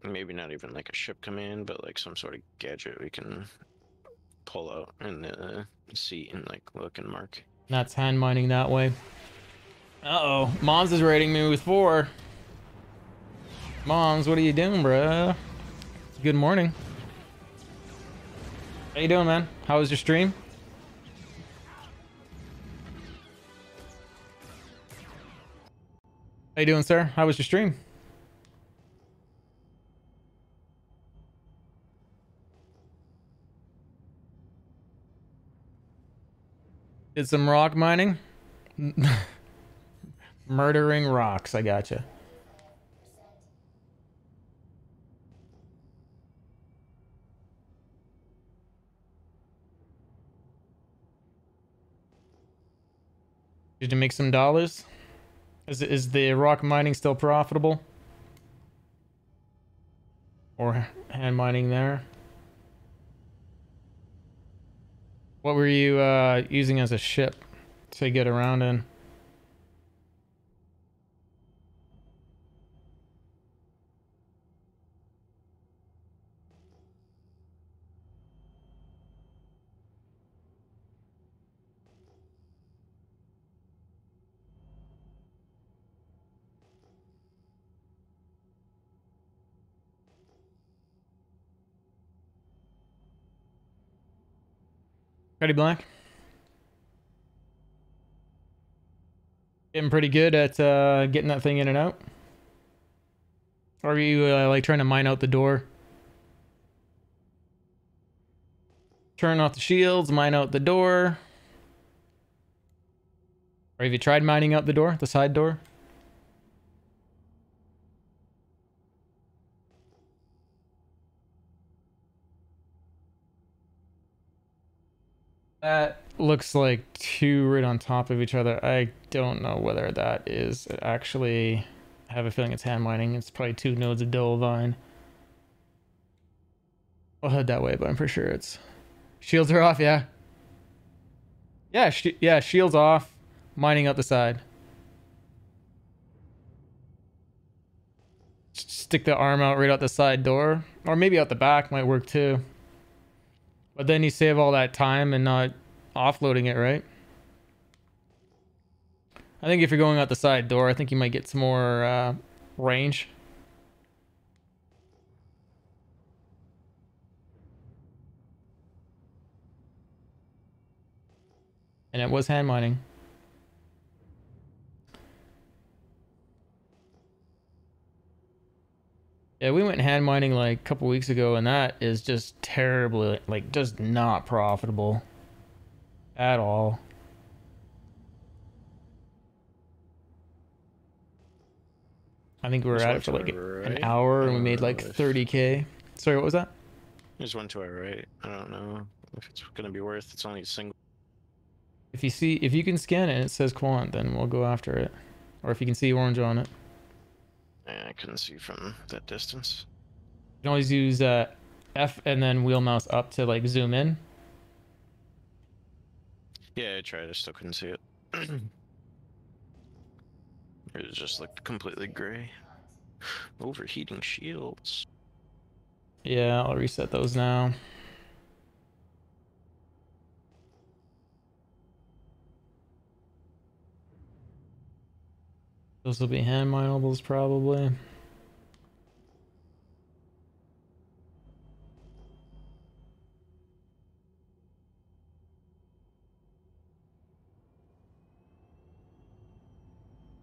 maybe not even like a ship command, but like some sort of gadget we can pull out in the See and like look and mark. That's hand mining that way. Uh-oh. Moms is raiding me with 4. Moms, what are you doing, bruh? Good morning. How you doing, man? How was your stream? How you doing, sir? How was your stream? Did some rock mining? Murdering rocks, I gotcha. Did you make some dollars? Is the rock mining still profitable? Or hand mining there? What were you using as a ship to get around in? Pretty Black? Getting pretty good at getting that thing in and out? Or are you like trying to mine out the door? Turn off the shields, mine out the door. Or have you tried mining out the door, the side door? That looks like 2 right on top of each other. I don't know whether that is actually... I have a feeling it's hand mining. It's probably 2 nodes of Dolvine. I'll head that way, but I'm pretty sure it's... Shields are off, yeah. Yeah, shields off. Mining out the side. Stick the arm out right out the side door. Or maybe out the back might work too. But then you save all that time and not offloading it, right? I think if you're going out the side door, I think you might get some more range. And it was hand mining. Yeah, we went hand mining like a couple weeks ago, and that is just terribly, like, just not profitable at all. I think we were at it for like an hour, and we made like 30K. Sorry, what was that? There's one to our right. I don't know if it's gonna be worth. It's only a single. If you can scan it and it says quant, then we'll go after it. Or if you can see orange on it. Yeah, I couldn't see from that distance. You can always use F and then wheel mouse up to like zoom in. Yeah, I tried. I still couldn't see it. It just looked completely gray. Overheating shields. Yeah, I'll reset those now. Those will be hand minables probably.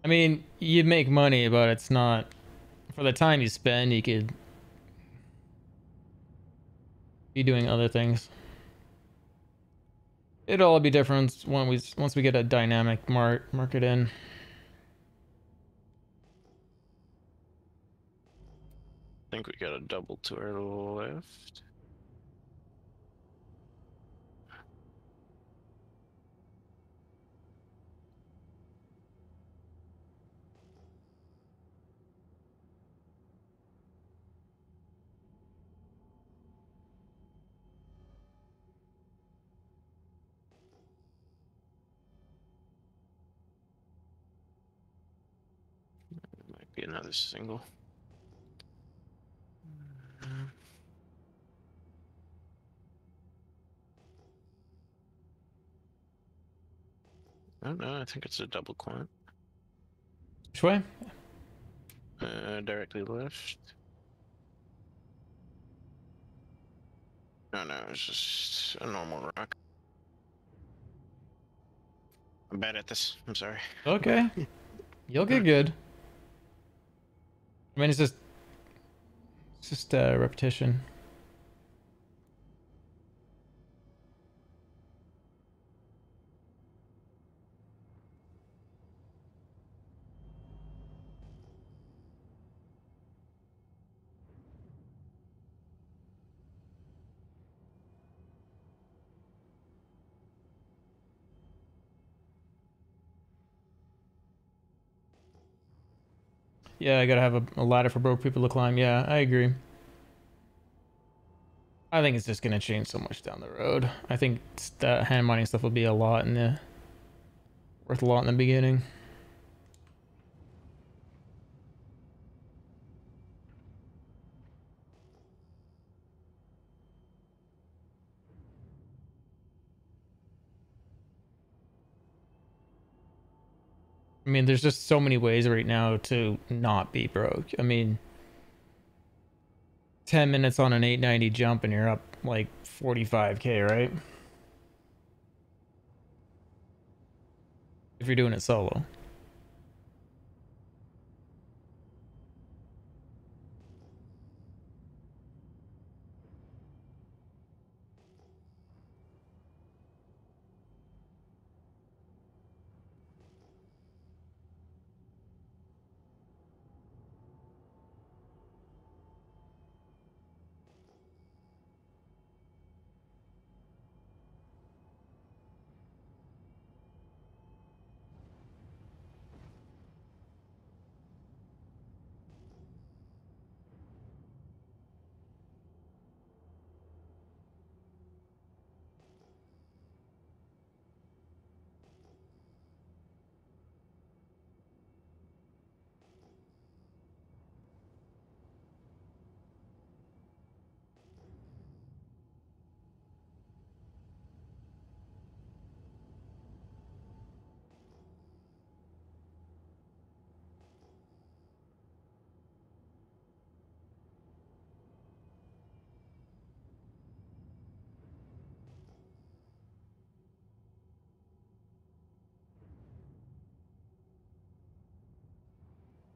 I mean, you make money, but it's not... For the time you spend, you could be doing other things. It'll all be different once we get a dynamic market in. I think we got a double to our left. Might be another single. Oh no, I think it's a double quant. Which way? Directly left. No, no, it's just a normal rock. I'm bad at this. I'm sorry. Okay. You'll get good. I mean, it's just repetition. Yeah, I gotta have a ladder for broke people to climb. Yeah, I agree. I think it's just gonna change so much down the road. I think that hand mining stuff will be a lot in the worth a lot in the beginning. I mean, there's just so many ways right now to not be broke. I mean, 10 minutes on an 890 jump and you're up like 45k, right? If you're doing it solo.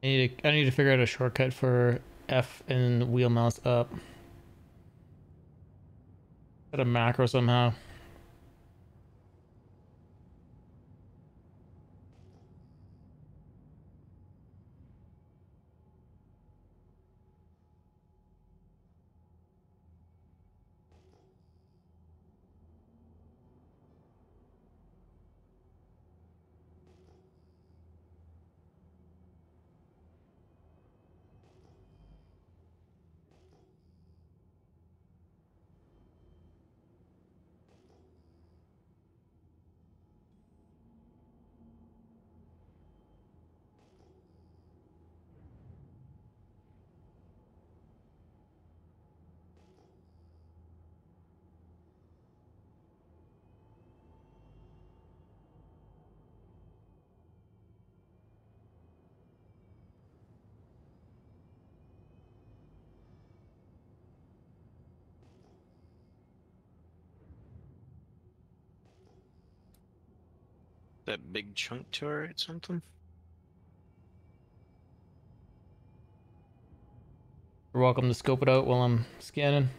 I need to figure out a shortcut for F and wheel mouse up. Set a macro somehow. That big chunk to our right, something? You're welcome to scope it out while I'm scanning.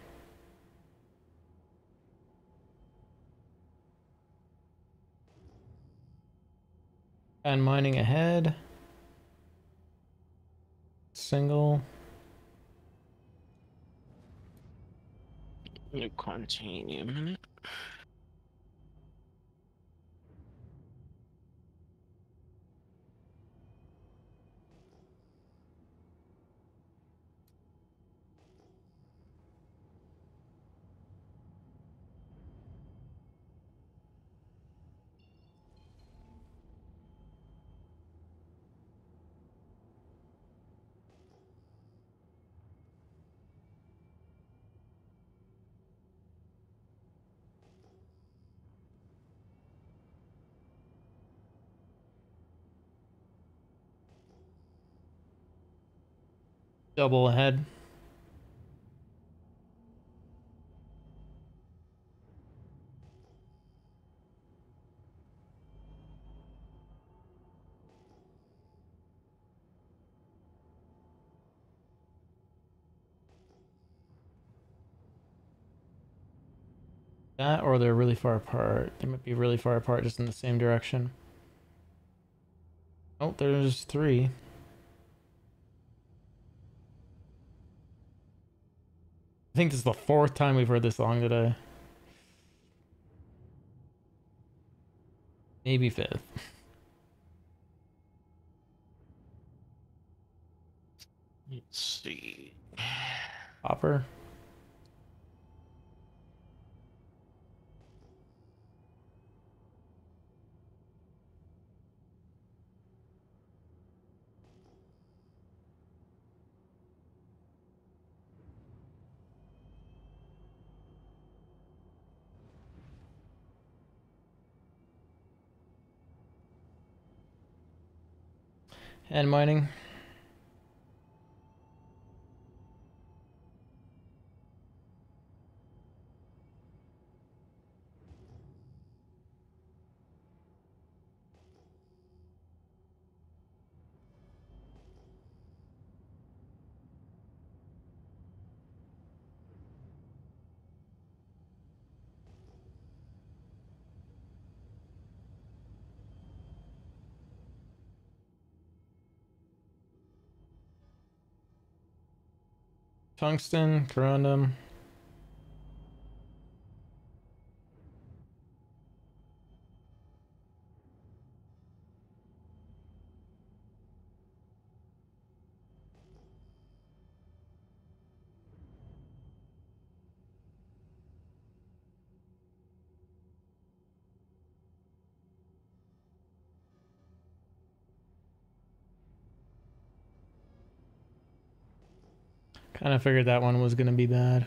And mining ahead. Single. New quantity, a minute. Double ahead. That, or they're really far apart. They might be really far apart, just in the same direction. Oh, there's 3. I think this is the 4th time we've heard this song today. Maybe 5th. Let's see. Hopper. And mining. Tungsten, corundum. Kind of figured that one was going to be bad.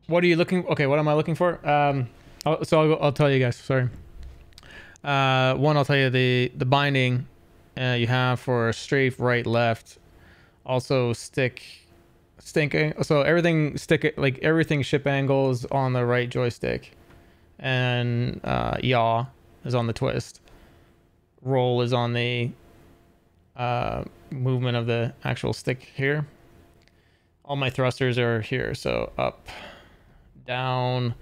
What are you looking? Okay, what am I looking for? I'll tell you guys. Sorry. One, I'll tell you the binding you have for strafe, right, left. Also stinking. So everything everything ship angles on the right joystick, and yaw is on the twist. Roll is on the movement of the actual stick here. All my thrusters are here, so up, down,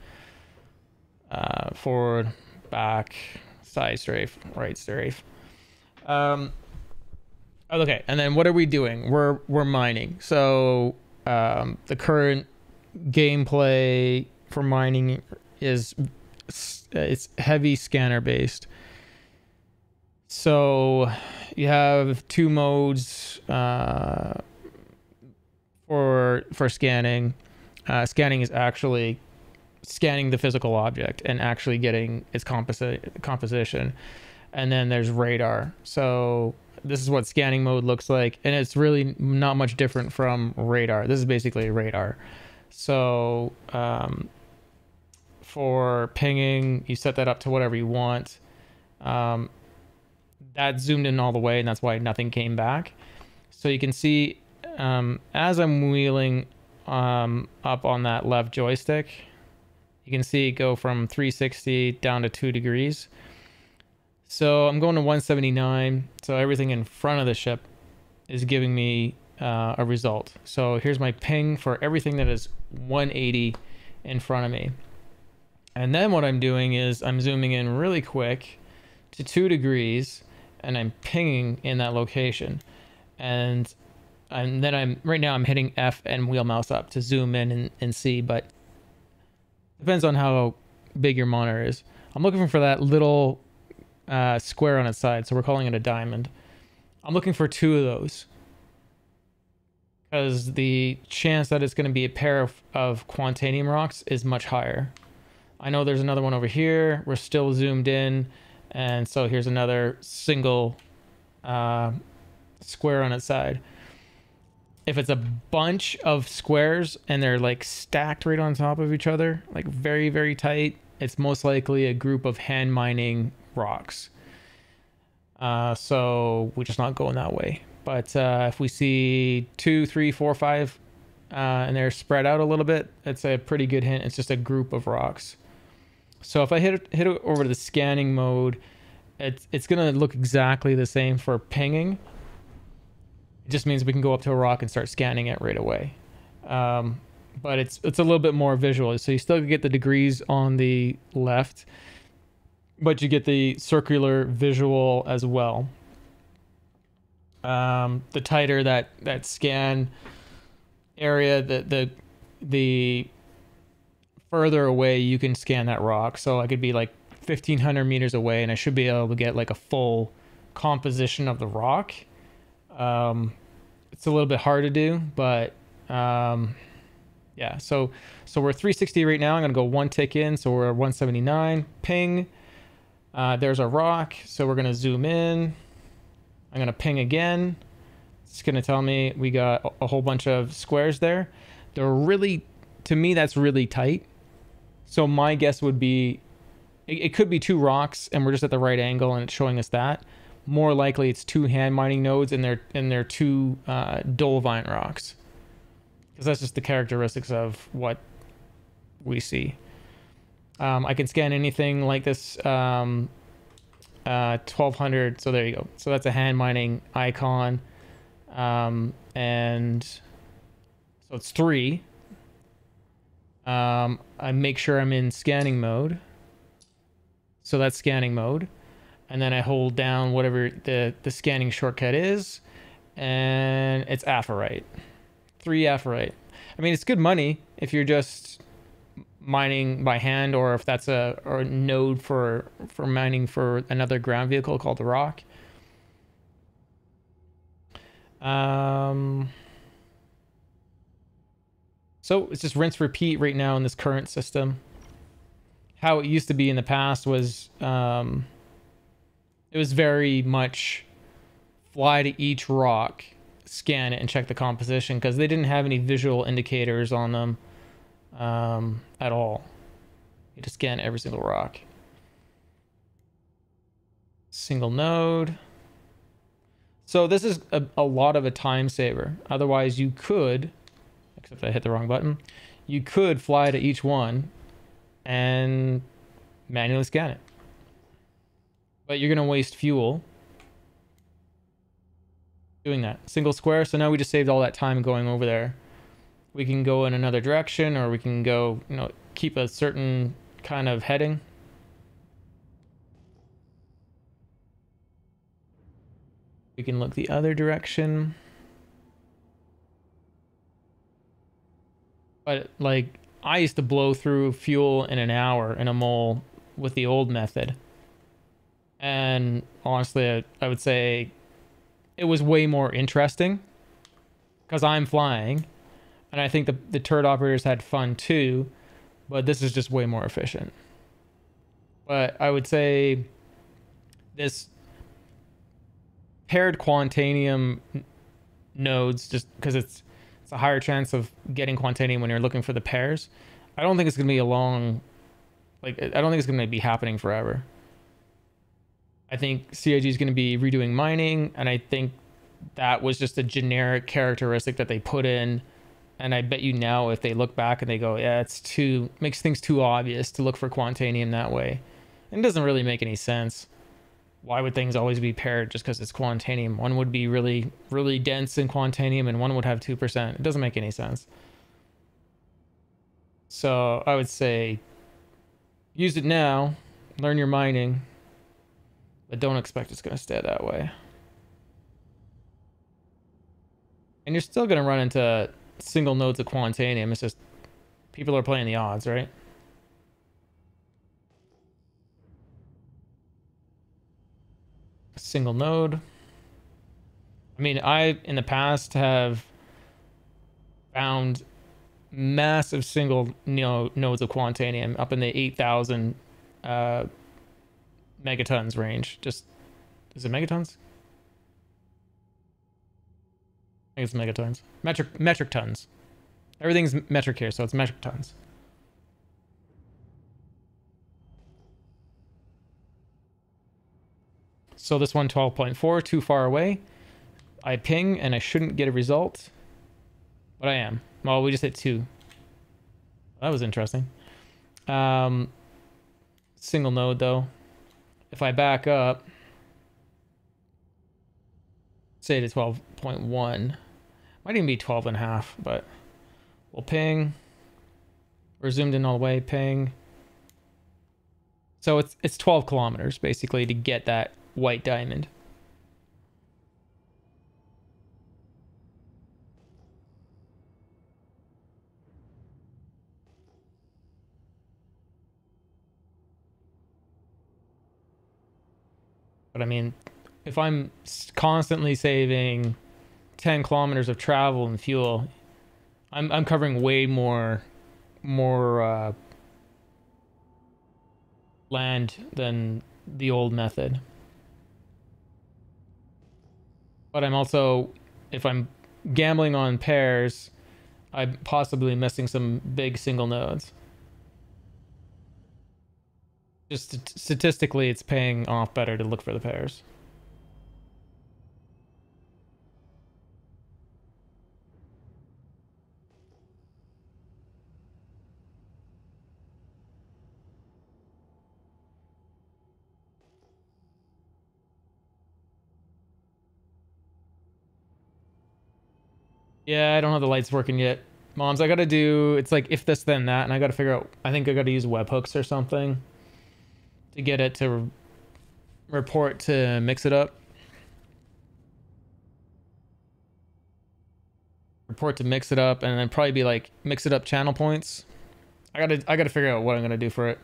forward, back, side strafe, right strafe. Okay, and then what are we doing? We're mining. So the current gameplay for mining is it's heavy scanner based. So you have 2 modes for scanning. Scanning is actually scanning the physical object and actually getting its composition. And then there's radar. So this is what scanning mode looks like, and it's really not much different from radar. This is basically radar. So for pinging, you set that up to whatever you want. That zoomed in all the way, and that's why nothing came back. So you can see as I'm wheeling up on that left joystick, you can see it go from 360 down to 2 degrees. So I'm going to 179. So everything in front of the ship is giving me a result. So here's my ping for everything that is 180 in front of me. And then what I'm doing is I'm zooming in really quick to 2 degrees and I'm pinging in that location. And then right now I'm hitting F and wheel mouse up to zoom in and see, but depends on how big your monitor is. I'm looking for that little square on its side, so we're calling it a diamond. I'm looking for 2 of those because the chance that it's going to be a pair of Quantanium rocks is much higher. I know there's another one over here. We're still zoomed in, and so here's another single square on its side. If it's a bunch of squares and they're like stacked right on top of each other, like very, very tight, it's most likely a group of hand mining rocks. So we're just not going that way. But if we see 2, 3, 4, 5, and they're spread out a little bit, it's a pretty good hint. It's just a group of rocks. So if I hit it over to the scanning mode, it's gonna look exactly the same for pinging. It just means we can go up to a rock and start scanning it right away. But it's a little bit more visual. So you still get the degrees on the left, but you get the circular visual as well. The tighter that scan area, the further away you can scan that rock. So I could be like 1,500 meters away and I should be able to get like a full composition of the rock. It's a little bit hard to do, but yeah, so we're 360 right now. I'm gonna go 1 tick in, so we're 179. Ping. There's a rock, so we're gonna zoom in. I'm gonna ping again. It's gonna tell me we got a whole bunch of squares there. They're really, to me, that's really tight. So my guess would be, it could be 2 rocks and we're just at the right angle and it's showing us that. More likely it's 2 hand mining nodes and they're 2 Dolvine rocks. Because that's just the characteristics of what we see. I can scan anything like this 1200, so there you go. So that's a hand mining icon. And so it's 3. I make sure I'm in scanning mode. So that's scanning mode. And then I hold down whatever the scanning shortcut is, and it's apherite. 3 apherite. I mean, it's good money if you're just mining by hand, or if that's a node for mining for another ground vehicle called the Rock. So it's just rinse repeat right now in this current system. How it used to be in the past was it was very much fly to each rock, scan it, and check the composition, because they didn't have any visual indicators on them at all. You just scan every single rock. Single node. So this is a lot of a time saver. Otherwise you could, except I hit the wrong button, you could fly to each one and manually scan it. But you're going to waste fuel doing that. Single square. So now we just saved all that time going over there. We can go in another direction, or we can go, keep a certain kind of heading. We can look the other direction. But like, I used to blow through fuel in an hour in a mole with the old method. And honestly, I would say it was way more interesting because I'm flying. And I think the turret operators had fun too, but this is just way more efficient. But I would say this paired Quantanium nodes, just because it's a higher chance of getting Quantanium when you're looking for the pairs. I don't think it's going to be a long, I don't think it's going to be happening forever. I think CIG is going to be redoing mining, and I think that was just a generic characteristic that they put in. And I bet you now, if they look back and they go, yeah, makes things too obvious to look for Quantanium that way. And it doesn't really make any sense. why would things always be paired just because it's quantanium? One would be really, really dense in quantanium and one would have 2%. It doesn't make any sense. So I would say use it now, learn your mining, but don't expect it's going to stay that way. And you're still going to run into single nodes of quantanium. It's just people are playing the odds, right? Single node. I mean, I in the past have found massive single nodes of quantanium up in the 8,000 megatons range. Just, is it megatons? I think it's megatons. Metric tons. Everything's metric here, so it's metric tons. So this one 12.4, too far away. I ping and I shouldn't get a result, but I am. Well, we just hit 2. That was interesting. Single node though. If I back up, say to 12.1, might even be 12.5, but we'll ping. We're zoomed in all the way, ping. So it's 12 kilometers basically to get that white diamond. But I mean, if I'm constantly saving 10 kilometers of travel and fuel, I'm covering way more land than the old method. But I'm also, if I'm gambling on pairs, I'm possibly missing some big single nodes. Just statistically, it's paying off better to look for the pairs. Yeah, I don't have the lights working yet. Moms, I gotta do, it's like if this then that, and I gotta figure out, I think I gotta use webhooks or something to get it to report to mix it up. Report to mix it up, and then probably be like mix it up channel points. I gotta figure out what I'm gonna do for it.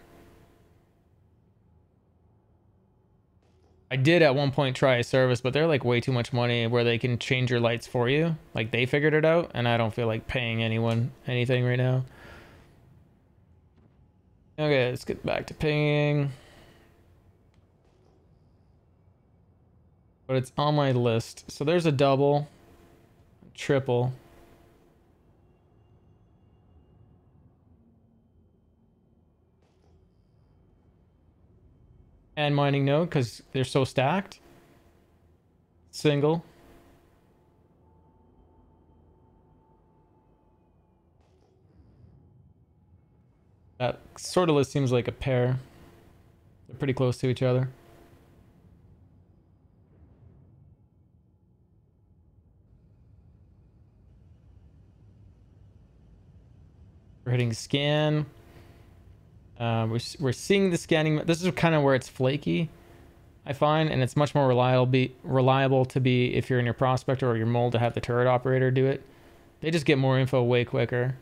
I did at one point try a service, but they're like way too much money where they can change your lights for you. Like they figured it out, and I don't feel like paying anyone anything right now. Okay, let's get back to pinging. But it's on my list. So there's a double, triple. And mining node because they're so stacked. Single. That sort of list seems like a pair. They're pretty close to each other. We're hitting scan. We're seeing the scanning. This is kind of where it's flaky, I find, and it's much more reliable to be if you're in your prospector or your mole to have the turret operator do it. They just get more info way quicker.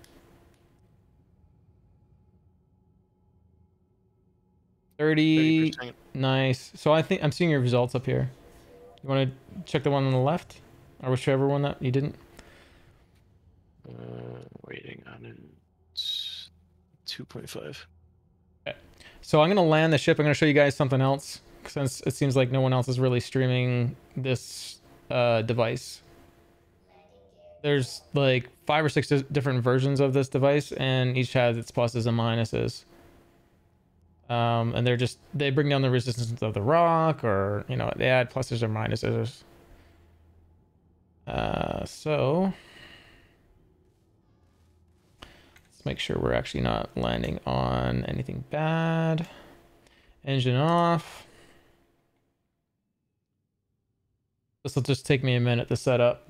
30%. Nice. So I think I'm seeing your results up here. You want to check the one on the left, or whichever one that you didn't? Waiting on it. It's 2.5. Okay. So I'm gonna land the ship. I'm gonna show you guys something else since it seems like no one else is really streaming this device. There's like 5 or 6 different versions of this device, and each has its pluses and minuses. And they bring down the resistance of the rock, or they add pluses or minuses. So let's make sure we're actually not landing on anything bad. Engine off. This will just take me a minute to set up.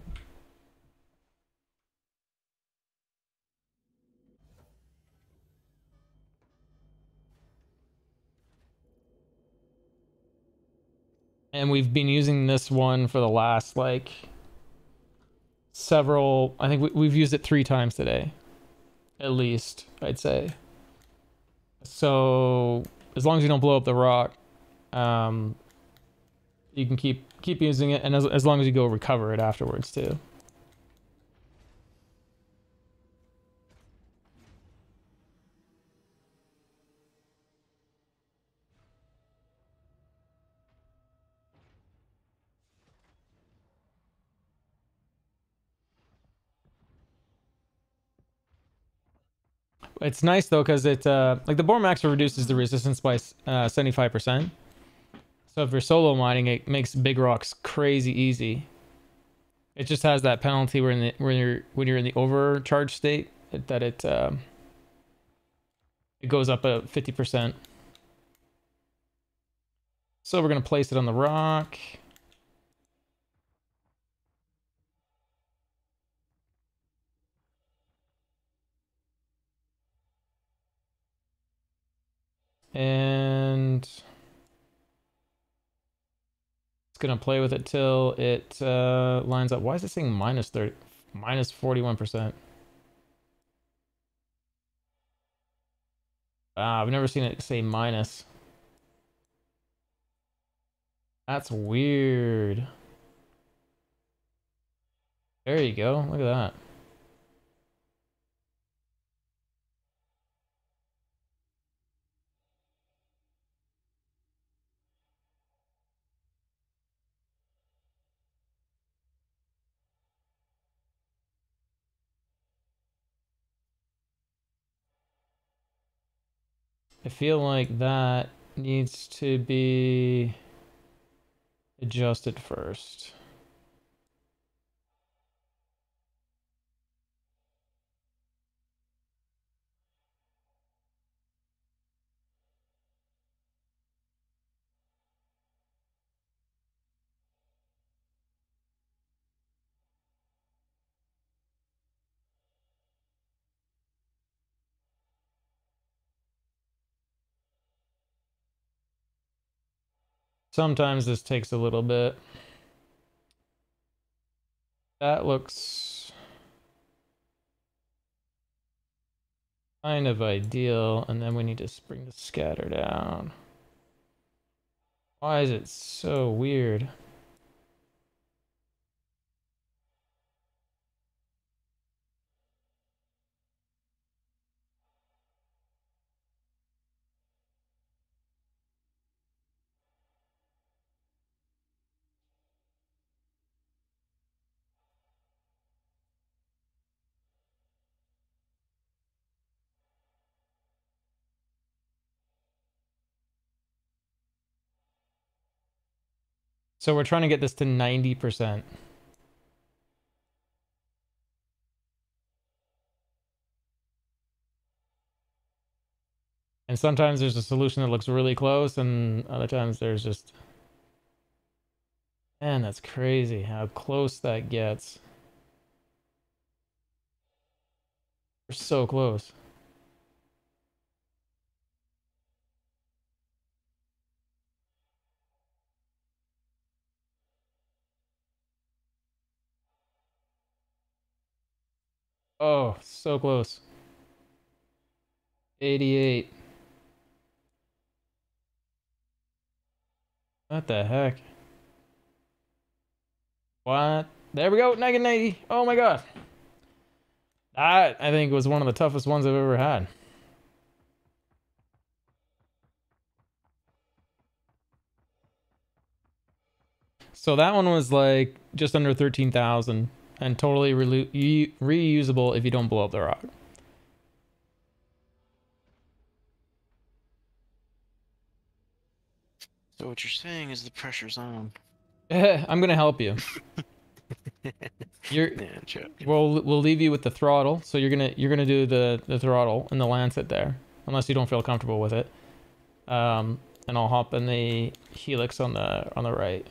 And we've been using this one for the last, like, several... I think we've used it 3 times today. At least, I'd say. So, as long as you don't blow up the rock, you can keep using it, and as long as you go recover it afterwards, too. It's nice though, because it like the Bore Maxer reduces the resistance by 75%. So if you're solo mining, it makes big rocks crazy easy. It just has that penalty when you're in the overcharge state that it goes up 50%. So we're gonna place it on the rock. And it's gonna play with it till it lines up. Why is it saying minus 41%? I've never seen it say minus. That's weird. There you go. Look at that. I feel like that needs to be adjusted first. Sometimes this takes a little bit. That looks kind of ideal, and then we need to bring the scatter down. Why is it so weird? So we're trying to get this to 90%. And sometimes there's a solution that looks really close, and other times there's just... Man, that's crazy how close that gets. We're so close. Oh, so close. 88. What the heck? What? There we go, negative 90. Oh my god. That, I think, was one of the toughest ones I've ever had. So that one was like just under 13,000 and totally reusable if you don't blow up the rock. So what you're saying is the pressure's on. I'm gonna help you. We'll leave you with the throttle, so you're gonna do the throttle and the lancet there, unless you don't feel comfortable with it. And I'll hop in the helix on the right,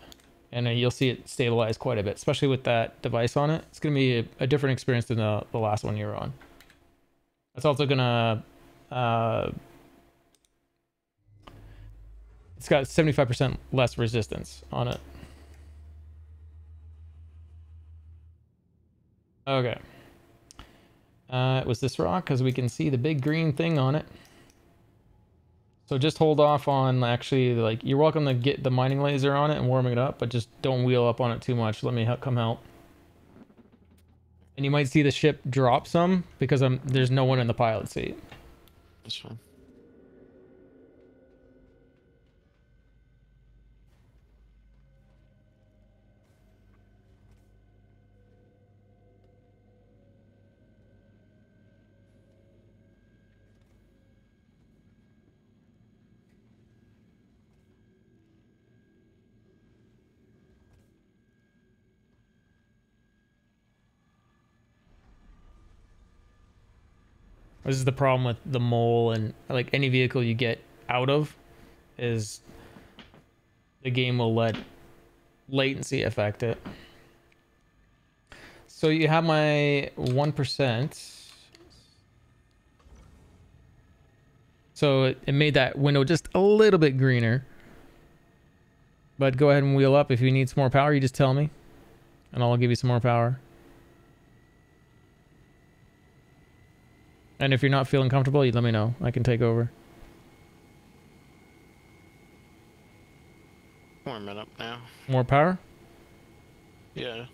and you'll see it stabilize quite a bit, especially with that device on it. It's going to be a different experience than the last one you were on. It's also going to... it's got 75% less resistance on it. Okay. It was this rock because we can see the big green thing on it. So just hold off on actually, like, you're welcome to get the mining laser on it and warming it up, but just don't wheel up on it too much. Let me come help. And you might see the ship drop some because there's no one in the pilot seat. That's fine. This is the problem with the mole and like any vehicle you get out of is the game will let latency affect it. So you have my 1%. So it made that window just a little bit greener. But go ahead and wheel up. If you need some more power, you just tell me. And I'll give you some more power. And if you're not feeling comfortable, you let me know. I can take over. Warm it up now. More power? Yeah.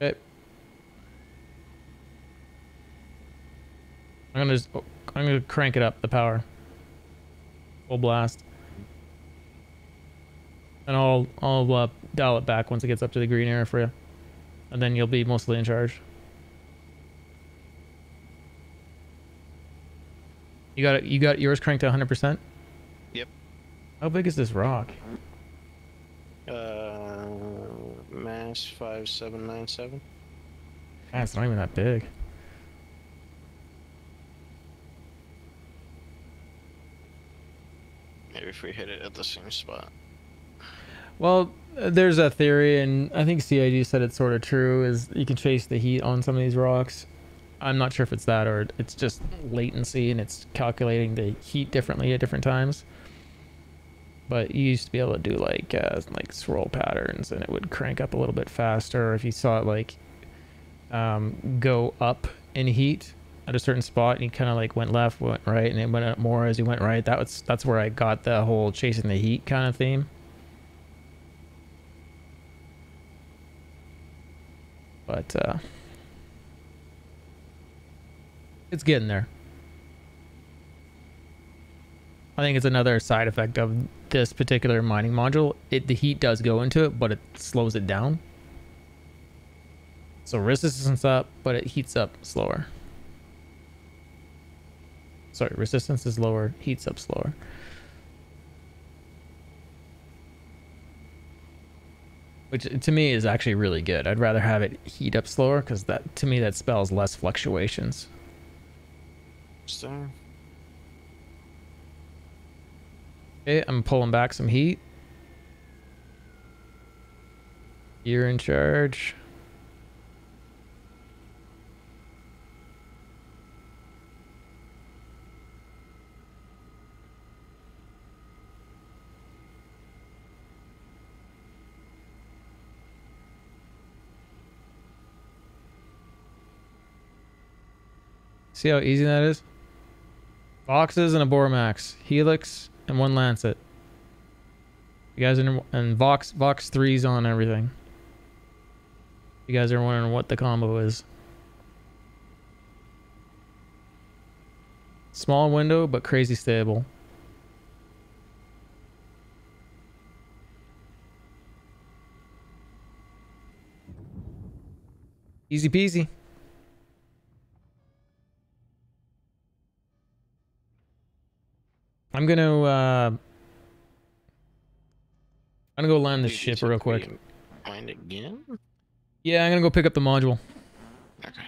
Okay. I'm gonna crank it up, the power. Full blast. And I'll dial it back once it gets up to the green area for you. And then you'll be mostly in charge. You got yours cranked to 100%? Yep. How big is this rock? Mass 5797. Ah, it's not even that big. Maybe if we hit it at the same spot. Well, there's a theory, and I think CIG said it's sort of true, is you can chase the heat on some of these rocks. I'm not sure if it's that or it's just latency and it's calculating the heat differently at different times. But you used to be able to do like swirl patterns and it would crank up a little bit faster. If you saw it like go up in heat at a certain spot and you kind of like went left, went right, and it went up more as you went right. That's where I got the whole chasing the heat kind of theme. But it's getting there. I think it's another side effect of this particular mining module. The heat does go into it, but it slows it down. So resistance up, but it heats up slower. Sorry, resistance is lower, heats up slower. Which to me is actually really good. I'd rather have it heat up slower because that, to me, that spells less fluctuations. So. Okay, I'm pulling back some heat. You're in charge. See how easy that is? Boxes and a Bormax, Helix, and one Lancet. You guys are and Vox 3's on everything. You guys are wondering what the combo is. Small window, but crazy stable. Easy peasy. I'm gonna go land the ship real quick. Mine again? Yeah, I'm gonna go pick up the module. Okay.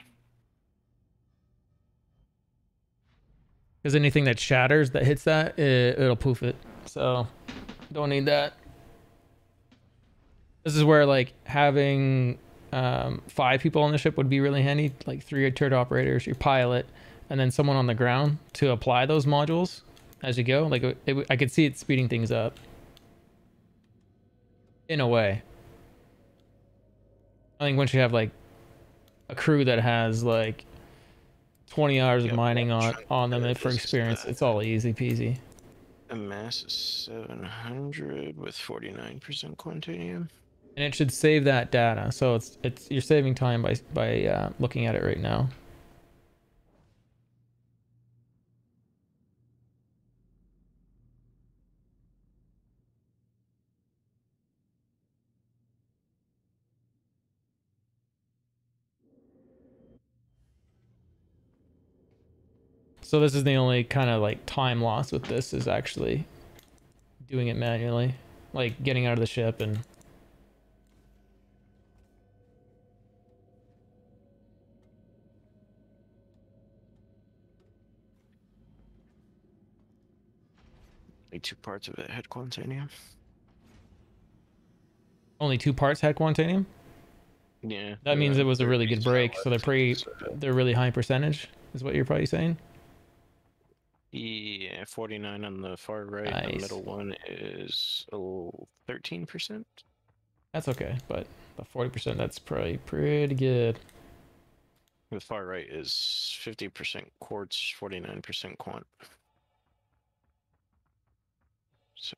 Because anything that shatters that hits that, it'll poof it. So, don't need that. This is where like having 5 people on the ship would be really handy, like 3 turret operators, your pilot, and then someone on the ground to apply those modules as you go. Like I could see it speeding things up in a way. I think once you have like a crew that has like 20 hours of mining on them for experience, it's all easy peasy. A mass is 700 with 49% quantanium. And it should save that data, so it's you're saving time by looking at it right now. So this is the only kind of like time loss with this, is actually doing it manually, like getting out of the ship and Like 2 parts of it had quantanium. only 2 parts had quantanium. Yeah. That means it was a really good break, so they're really high percentage, is what you're probably saying. Yeah, 49 on the far right. Nice. The middle one is 13%. That's okay, but the 40%, that's probably pretty good. The far right is 50% quartz, 49% quant. So.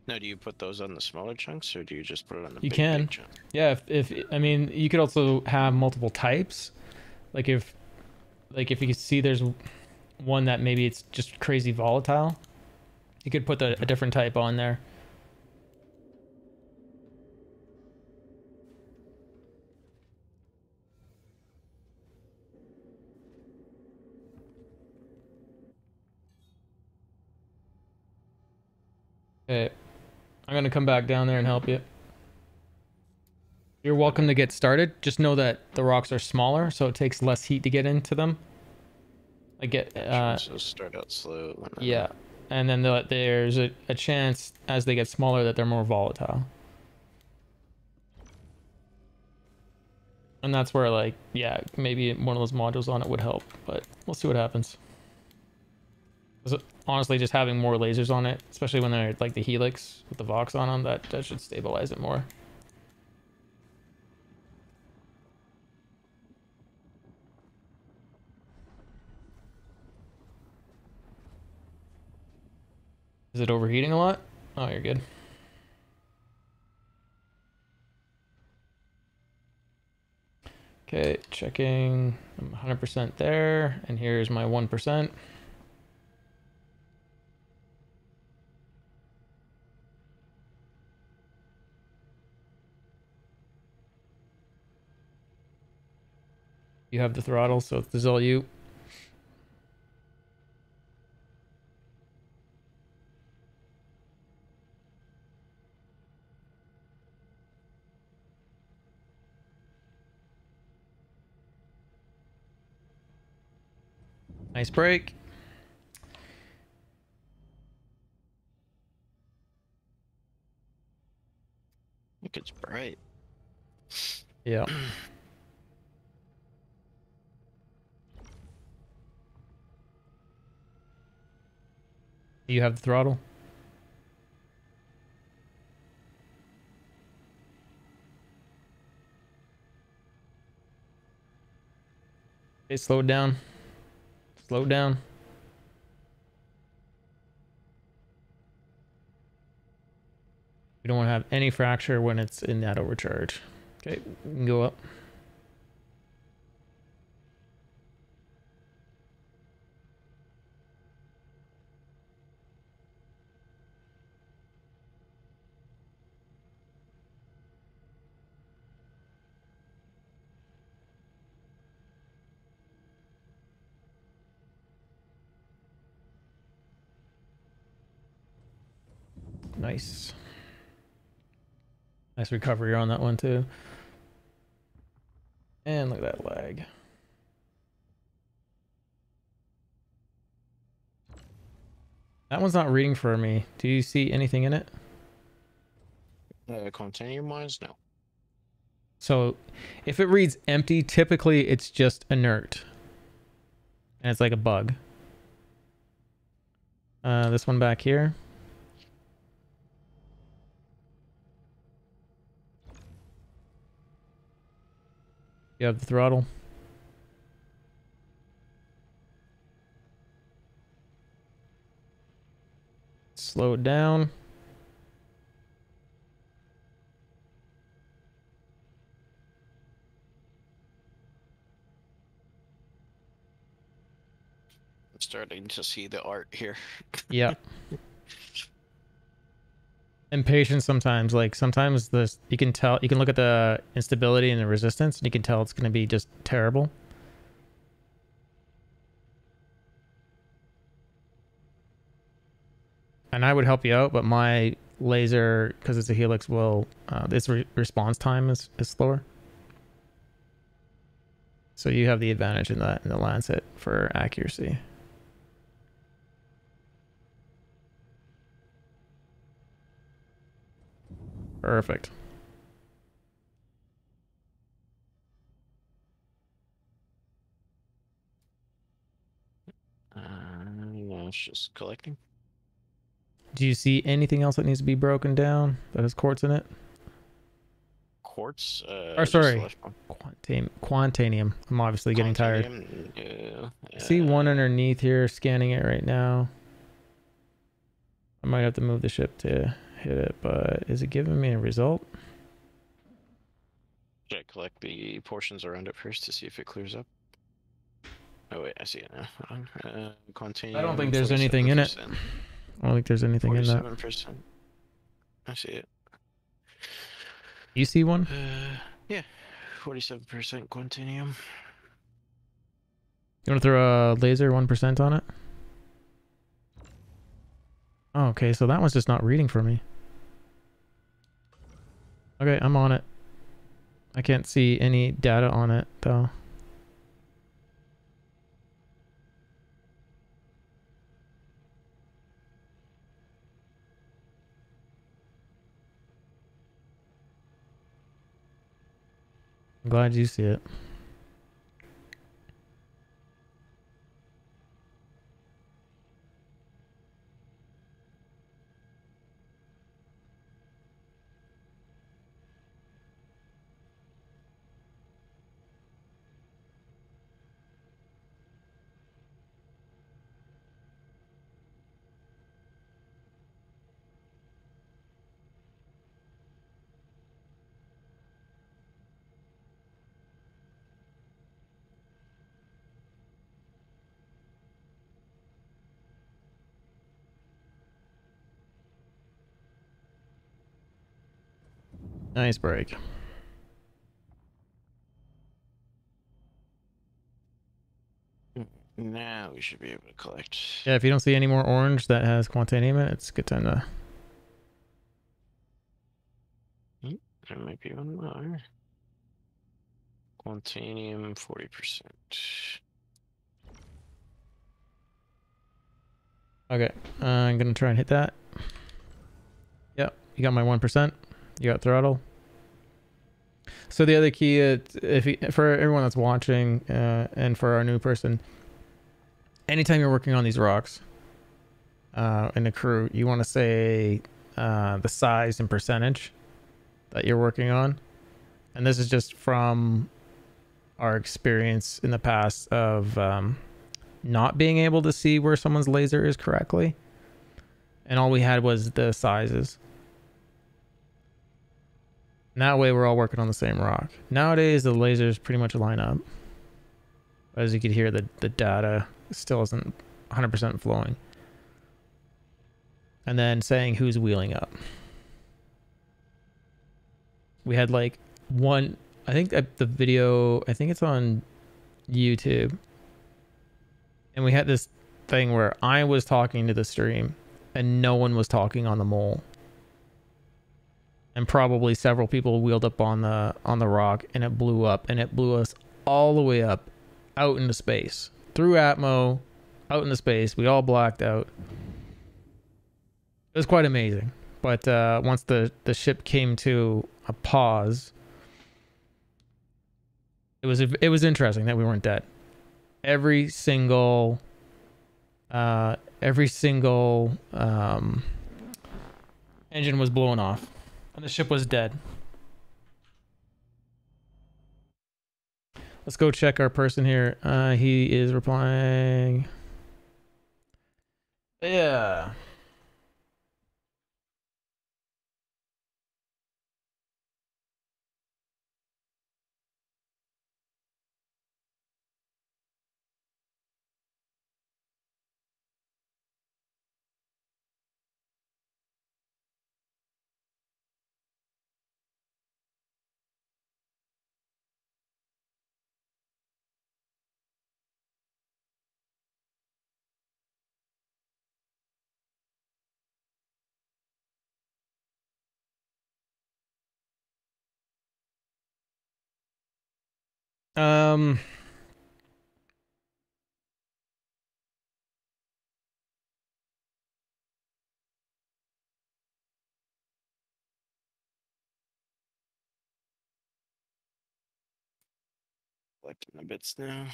Now, do you put those on the smaller chunks, or do you just put it on the You big can, chunk? yeah. If I mean, you could also have multiple types. Like if you can see there's one that maybe it's just crazy volatile, you could put a different type on there. Okay, I'm gonna come back down there and help you. You're welcome to get started. Just know that the rocks are smaller, so it takes less heat to get into them. I get So start out slow. yeah, and then there's a chance as they get smaller that they're more volatile. And that's where, like, yeah, maybe one of those modules on it would help, but we'll see what happens. Honestly, just having more lasers on it, especially when they're like the helix with the Vox on them, that should stabilize it more. Is it overheating a lot? Oh, you're good. Okay, checking. I'm 100% there, and here's my 1%. You have the throttle, so this is all you. Nice break. Look, it's bright. Yeah. You have the throttle. Okay, slow it down. Slow it down. We don't want to have any fracture when it's in that overcharge. Okay, we can go up. Nice. Nice recovery on that one too. And look at that lag. That one's not reading for me. Do you see anything in it? Continuum wise, no. So if it reads empty, typically it's just inert. And it's like a bug. This one back here. You have the throttle. Slow it down. I'm starting to see the art here. Yep. Impatience sometimes, like sometimes this you can tell, you can look at the instability and the resistance and you can tell it's going to be just terrible. And I would help you out, but my laser, because it's a helix, will its response time is slower. So you have the advantage in that in the Lancet for accuracy. Perfect. No, it's just collecting. Do you see anything else that needs to be broken down that has quartz in it? Quartz? Or sorry, Quantanium. I'm obviously getting tired. Yeah. I see one underneath here, scanning it right now. I might have to move the ship to hit it, but is it giving me a result? Should I collect the portions around it first to see if it clears up? Oh wait, I see it now. Hold on. Quantanium, I don't think there's anything in it. I don't think there's anything in that. 47%. I see it. You see one? Yeah, 47% Quantanium. You want to throw a laser 1% on it? Oh, okay, so that one's just not reading for me. Okay, I'm on it. I can't see any data on it, though. I'm glad you see it. Nice break. Now we should be able to collect. Yeah, if you don't see any more orange that has Quantanium in it, it's a good time to... There might be one more. Quantanium, 40%. Okay, I'm gonna try and hit that. Yep, you got my 1%. You got throttle. So the other key, for everyone that's watching, and for our new person, anytime you're working on these rocks, in the crew, you want to say the size and percentage that you're working on, and this is just from our experience in the past of not being able to see where someone's laser is correctly, and all we had was the sizes. And that way we're all working on the same rock. Nowadays the lasers pretty much line up. As you can hear, the data still isn't 100% flowing. And then saying who's wheeling up. We had like one, I think the video, I think it's on YouTube. And we had this thing where I was talking to the stream and no one was talking on the mole. and probably several people wheeled up on the rock, and it blew up, and it blew us all the way up, out into space, through Atmo, out into space. We all blacked out. It was quite amazing. But once the ship came to a pause, it was interesting that we weren't dead. Every single engine was blown off, and the ship was dead. Let's go check our person here. He is replying. Yeah. Um. Collecting the bits now.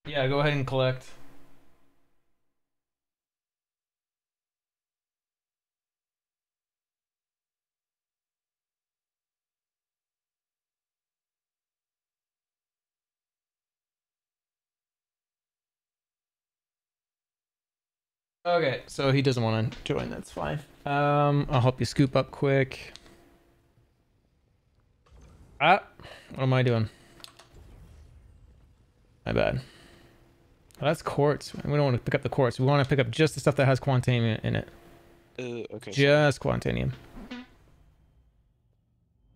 Yeah, go ahead and collect. Okay, so he doesn't want to join. That's fine. I'll help you scoop up quick. What am I doing? My bad. Oh, that's quartz. We don't want to pick up the quartz. We want to pick up just the stuff that has quantanium in it. Okay. Just quantanium.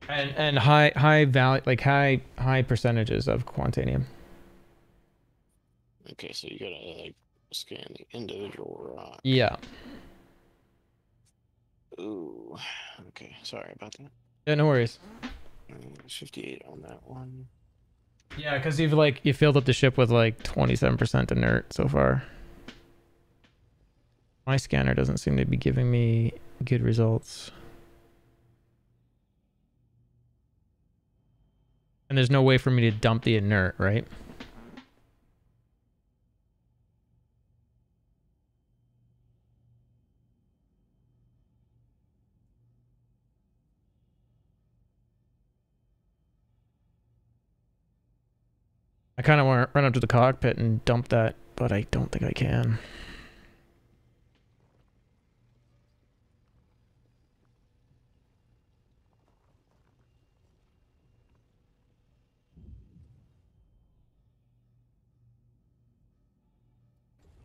And high value, like high percentages of quantanium. Okay, so you gotta like scan the individual rock. Yeah. Ooh. Okay, sorry about that. Yeah, no worries. 58 on that one. Yeah, because you filled up the ship with like 27% inert so far. My scanner doesn't seem to be giving me good results. And there's no way for me to dump the inert, right? I kind of want to run up to the cockpit and dump that, but I don't think I can.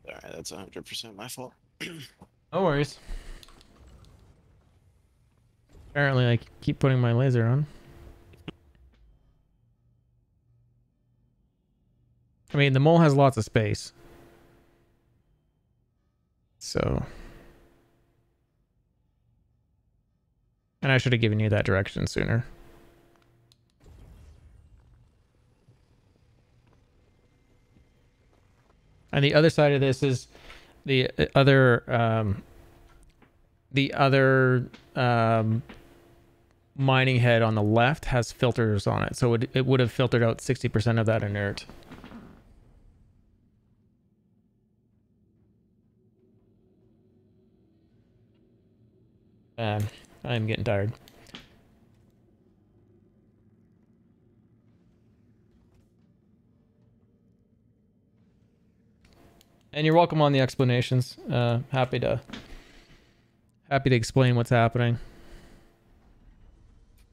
Alright, that's 100% my fault. No worries. Apparently I keep putting my laser on. I mean, the mole has lots of space. So... And I should have given you that direction sooner. And the other side of this is the other mining head on the left has filters on it, so it would have filtered out 60% of that inert. Man, I'm getting tired. And you're welcome on the explanations. Happy to explain what's happening.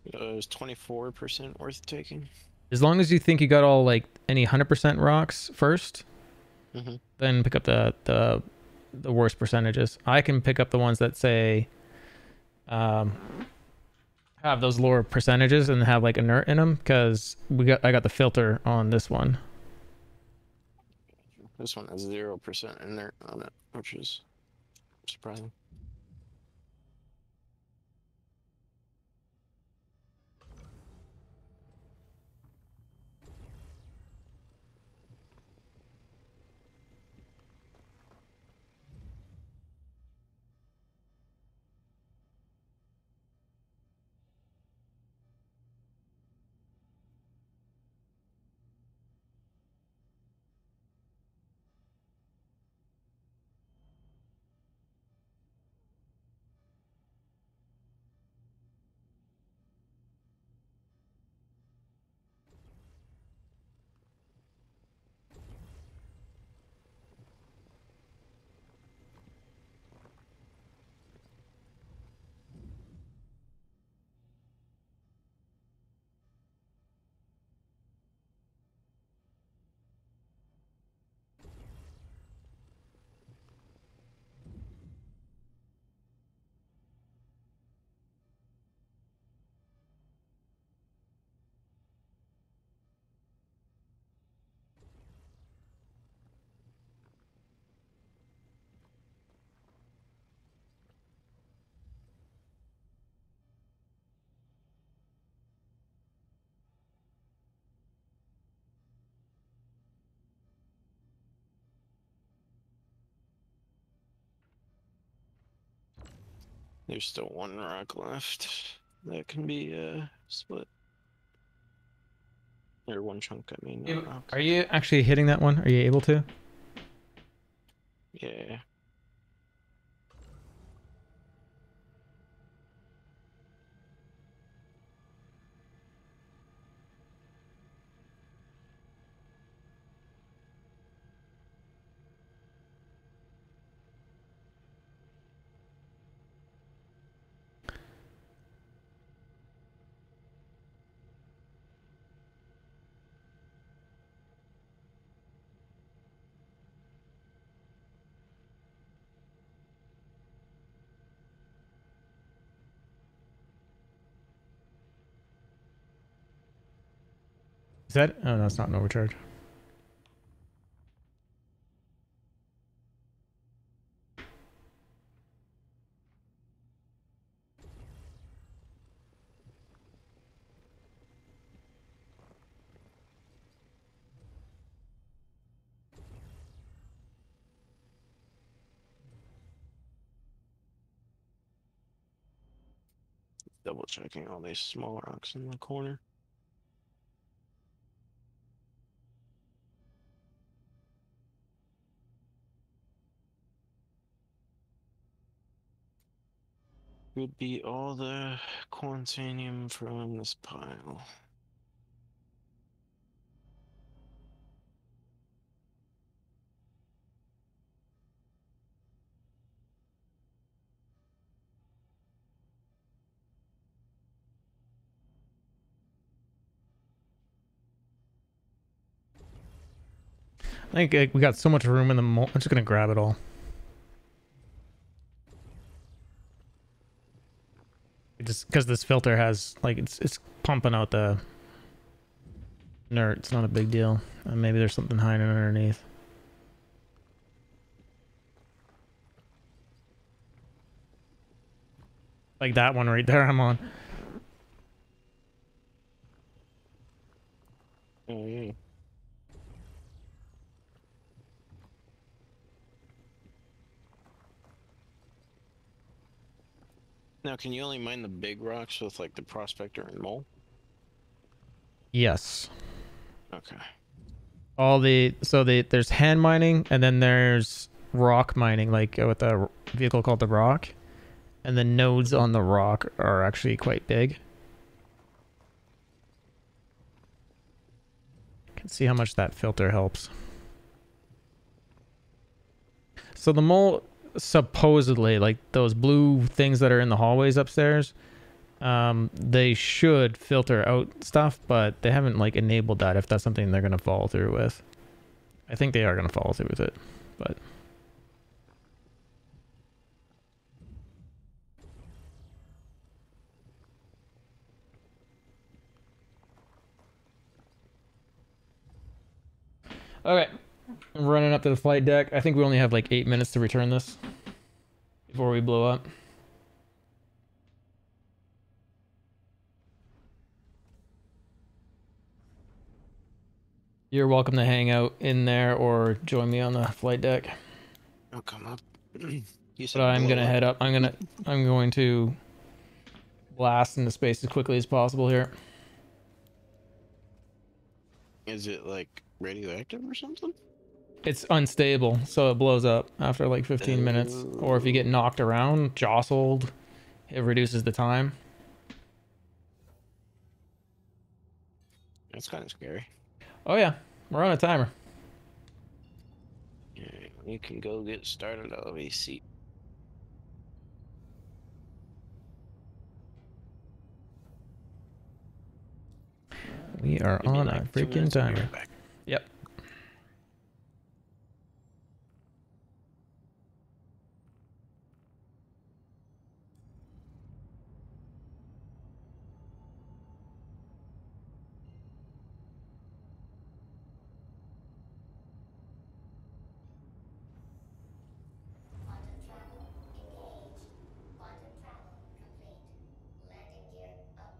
It was 24% worth taking. As long as you think you got all like any 100% rocks first, then pick up the worst percentages. I can pick up the ones that say have those lower percentages and have like inert in them, because I got the filter on this one. This one has 0% inert on it, which is surprising. There's still one rock left that can be split. Or one chunk, I mean. Not rock. Are you actually hitting that one? Are you able to? Yeah. Is that? Oh, no, it's not an overcharge. Double checking all these small rocks in the corner. Would be all the quantanium from this pile. I think we got so much room in the mold. I'm just gonna grab it all. Just because this filter has like it's pumping out the inert. It's not a big deal. Maybe there's something hiding underneath. Like that one right there I'm on. Oh, yeah. Now, can you only mine the big rocks with like the prospector and mole? Yes. Okay. There's hand mining and then there's rock mining, like with a vehicle called the Rock, and the nodes on the rock are actually quite big. You can see how much that filter helps. So the mole, supposedly, like those blue things that are in the hallways upstairs, they should filter out stuff, but they haven't like enabled that if that's something they're going to follow through with. I think they are going to follow through with it, but... Okay, running up to the flight deck. I think we only have like 8 minutes to return this before we blow up. You're welcome to hang out in there or join me on the flight deck. I'll come up. But I'm gonna head up. I'm going to blast into space as quickly as possible here. Is it like radioactive or something? It's unstable, so it blows up after like 15 minutes. Or if you get knocked around, jostled, it reduces the time. That's kind of scary. Oh yeah, we're on a timer. Yeah, you can go get started LVC. We are Give me on like a 2 freaking minutes, I'll be timer. right back. Yep. Quantum travel engaged. Quantum travel complete. Landing gear up.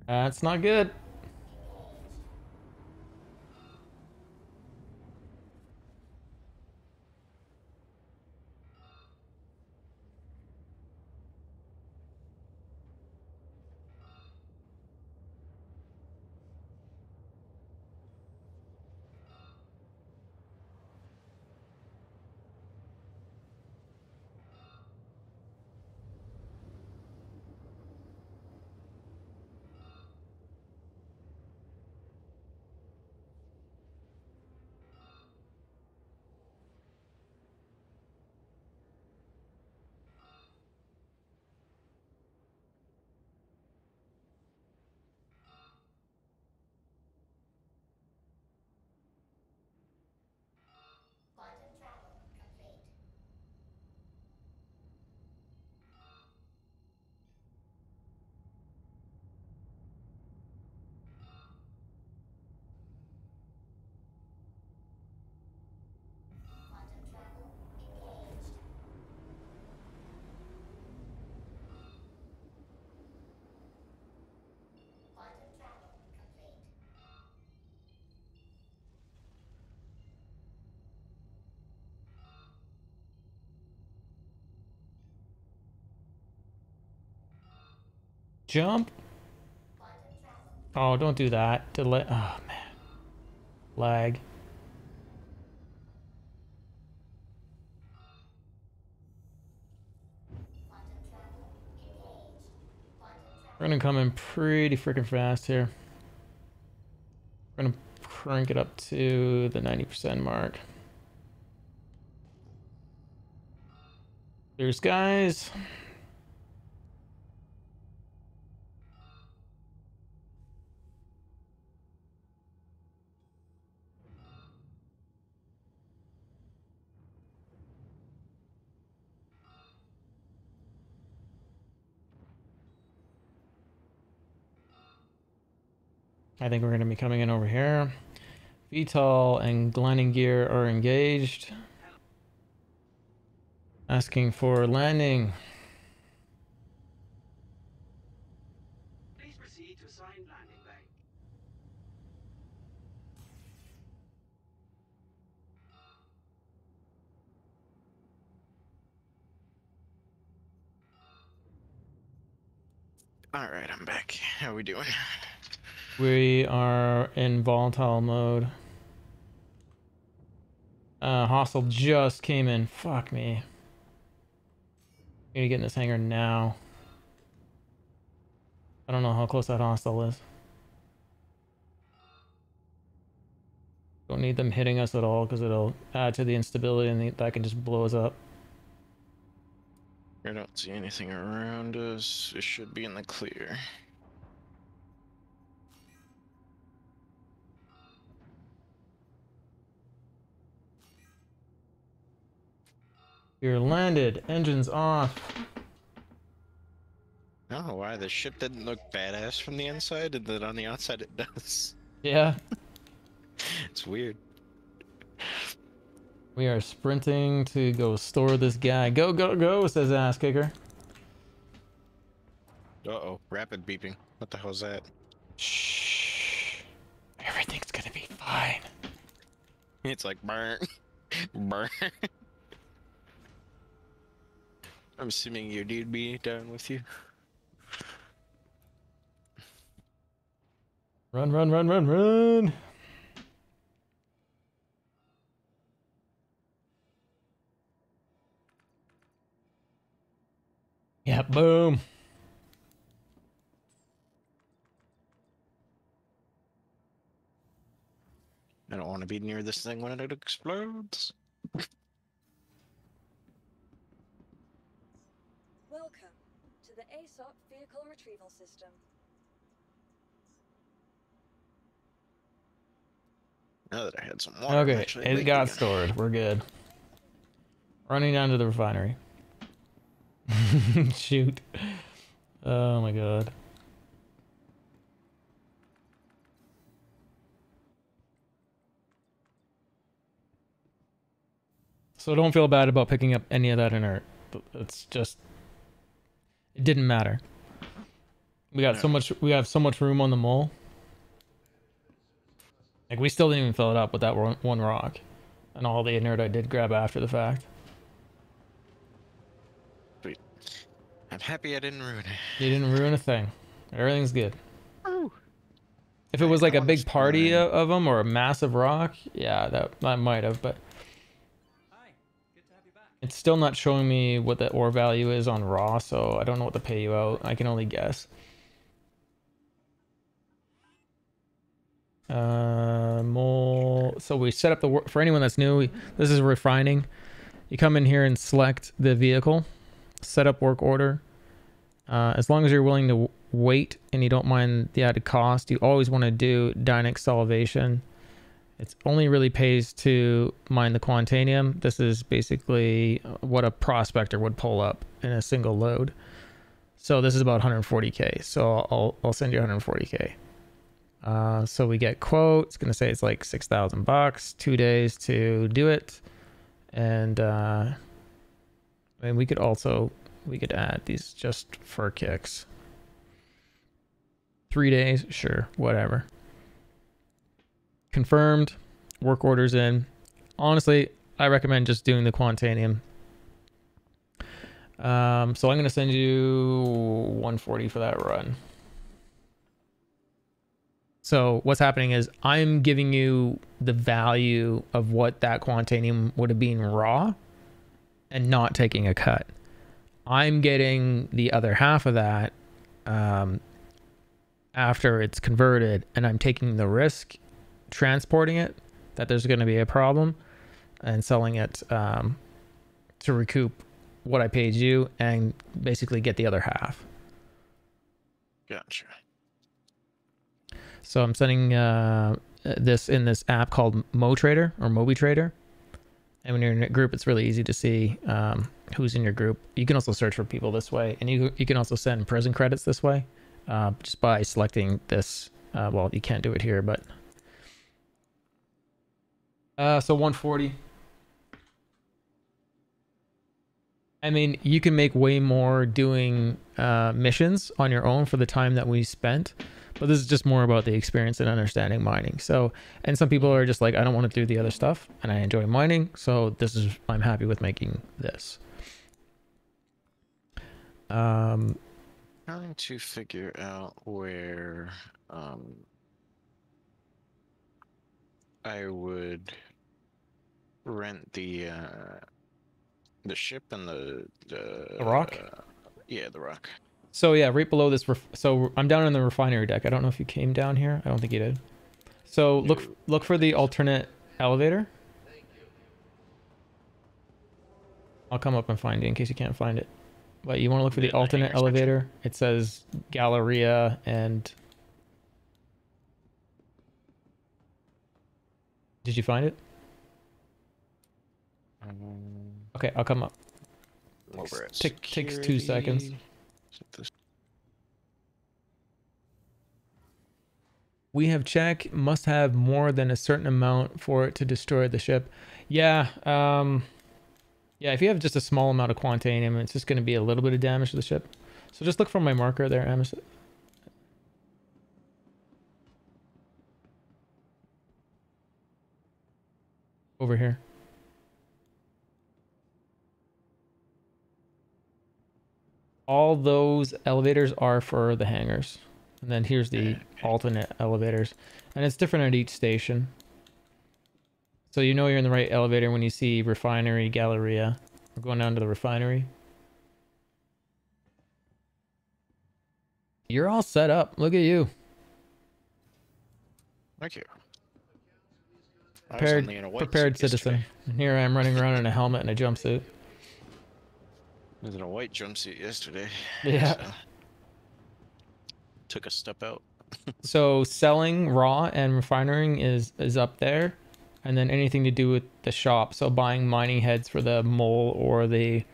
That's not good. Quantum travel complete. Quantum travel engaged. Quantum travel complete. Jump. Oh, don't do that. Delay. Oh man. Lag. We're gonna come in pretty freaking fast here. We're gonna crank it up to the 90% mark. Clear skies. I think we're going to be coming in over here. VTOL and landing gear are engaged. Asking for landing. Please proceed to assigned landing bay. All right, I'm back. How we doing? We are in volatile mode. Hostile just came in. Fuck me. Need to get in this hangar now. I don't know how close that hostile is. Don't need them hitting us at all because it'll add to the instability and that can just blow us up. I don't see anything around us. It should be in the clear. You're landed. Engines off. I don't know why the ship didn't look badass from the inside, and then on the outside it does. Yeah. It's weird. We are sprinting to go store this guy. Go, go, go, says Ass Kicker. Uh-oh, rapid beeping. What the hell's that? Shh. Everything's gonna be fine. It's like burn. Burn. I'm assuming your dude be down with you. Run, run, run, run, run. Yeah, boom. I don't want to be near this thing when it explodes. Welcome to the ASOP Vehicle Retrieval System. Now that I had some water, Okay, actually it make got again. stored. We're good. Running down to the refinery. Shoot. Oh my god. So don't feel bad about picking up any of that inert. It's just, it didn't matter. We got we have so much room on the mole. Like, we still didn't even fill it up with that one rock. And all the inert I did grab after the fact. Sweet. I'm happy I didn't ruin it. You didn't ruin a thing. Everything's good. Oh. If it was like a big party of them or a massive rock, yeah, that might have, but it's still not showing me what the ore value is on raw, so I don't know what to pay you out. I can only guess. Mole. So we set up the work for anyone that's new. This is refining. You come in here and select the vehicle, set up work order. As long as you're willing to wait and you don't mind the added cost, you always want to do Dynex solvation. It only really pays to mine the Quantanium. This is basically what a prospector would pull up in a single load. So this is about 140k. So I'll send you 140k. So we get quote. It's gonna say it's like $6,000, 2 days to do it, and we could add these just for kicks. 3 days, sure, whatever. Confirmed. Work orders in. Honestly, I recommend just doing the Quantanium. So I'm gonna send you 140 for that run. So what's happening is I'm giving you the value of what that Quantanium would have been raw and not taking a cut. I'm getting the other half of that after it's converted, and I'm taking the risk transporting it, that there's going to be a problem, and selling it to recoup what I paid you and basically get the other half. Gotcha. So I'm sending this in this app called MoTrader or MobiTrader. And when you're in a group, it's really easy to see who's in your group. You can also search for people this way. And you can also send prison credits this way just by selecting this. Well, you can't do it here, but... so 140. I mean, you can make way more doing missions on your own for the time that we spent. But this is just more about the experience and understanding mining. So, and some people are just like, I don't want to do the other stuff, and I enjoy mining. So I'm happy with making this. Trying to figure out where I would rent the ship and the rock. Yeah, the rock. So yeah, right below this. So I'm down in the refinery deck. I don't know if you came down here. I don't think you did. So look for the alternate elevator. I'll come up and find you in case you can't find it. But you want to look for the alternate elevator. It says Galleria and... Did you find it? Okay, I'll come up. Over at Takes 2 seconds. security. This- We have check. Must have more than a certain amount for it to destroy the ship. Yeah. Yeah, if you have just a small amount of quantanium, it's just going to be a little bit of damage to the ship. So just look for my marker there, Amos. Over here. All those elevators are for the hangars. And then here's the alternate elevators. And it's different at each station. So you know you're in the right elevator when you see Refinery, Galleria. We're going down to the Refinery. You're all set up. Look at you. Thank you. Prepared citizen. And here I am running around in a helmet and a jumpsuit. I was in a white jumpsuit yesterday. Yeah. So took a step out. So selling raw and refining is up there. And then anything to do with the shop. So buying mining heads for the mole or the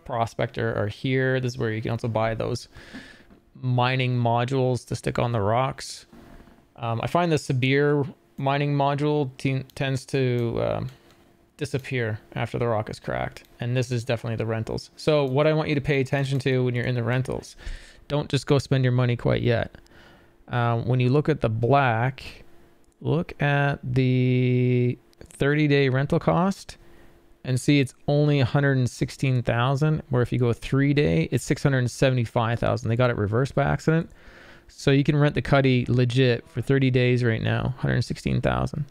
prospector are here. This is where you can also buy those mining modules to stick on the rocks. I find the Sabir mining module tends to disappear after the rock is cracked. And this is definitely the rentals. So what I want you to pay attention to when you're in the rentals, don't just go spend your money quite yet. When you look at the black, look at the 30-day rental cost and see it's only 116,000, where if you go 3-day, it's 675,000. They got it reversed by accident. So you can rent the Cuddy legit for 30 days right now, 116,000.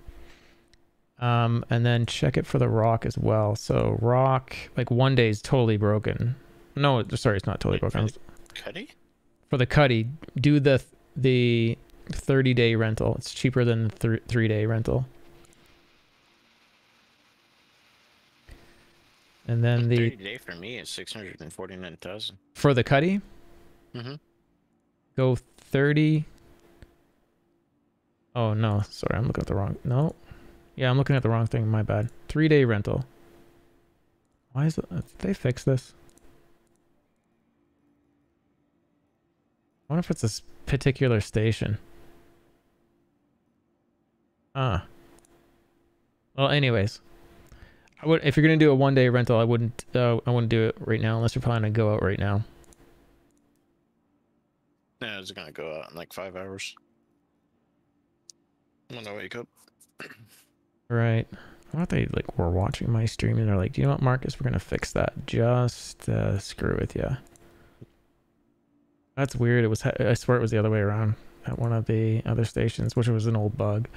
And then check it for the rock as well. So rock, like 1 day is totally broken. No, sorry, it's not totally broken. Cuddy? For the Cuddy, do the 30-day rental. It's cheaper than the 3-day rental. And then the 30-day for me is 649,000. for the Cuddy, go 30. Oh no, sorry, I'm looking at the wrong. No, yeah, I'm looking at the wrong thing. My bad. 3-day rental. Why is it? Did they fix this? I wonder if it's this particular station. Well, anyways, I would, if you're gonna do a 1-day rental, I wouldn't do it right now unless you're planning to go out right now. Yeah, it's gonna go out in like 5 hours. I'm gonna wake up. Right. I thought they like were watching my stream and they're like, "Do you know what, Marcus? We're gonna fix that. Just screw with you." That's weird. It was. I swear it was the other way around at one of the other stations, which was an old bug.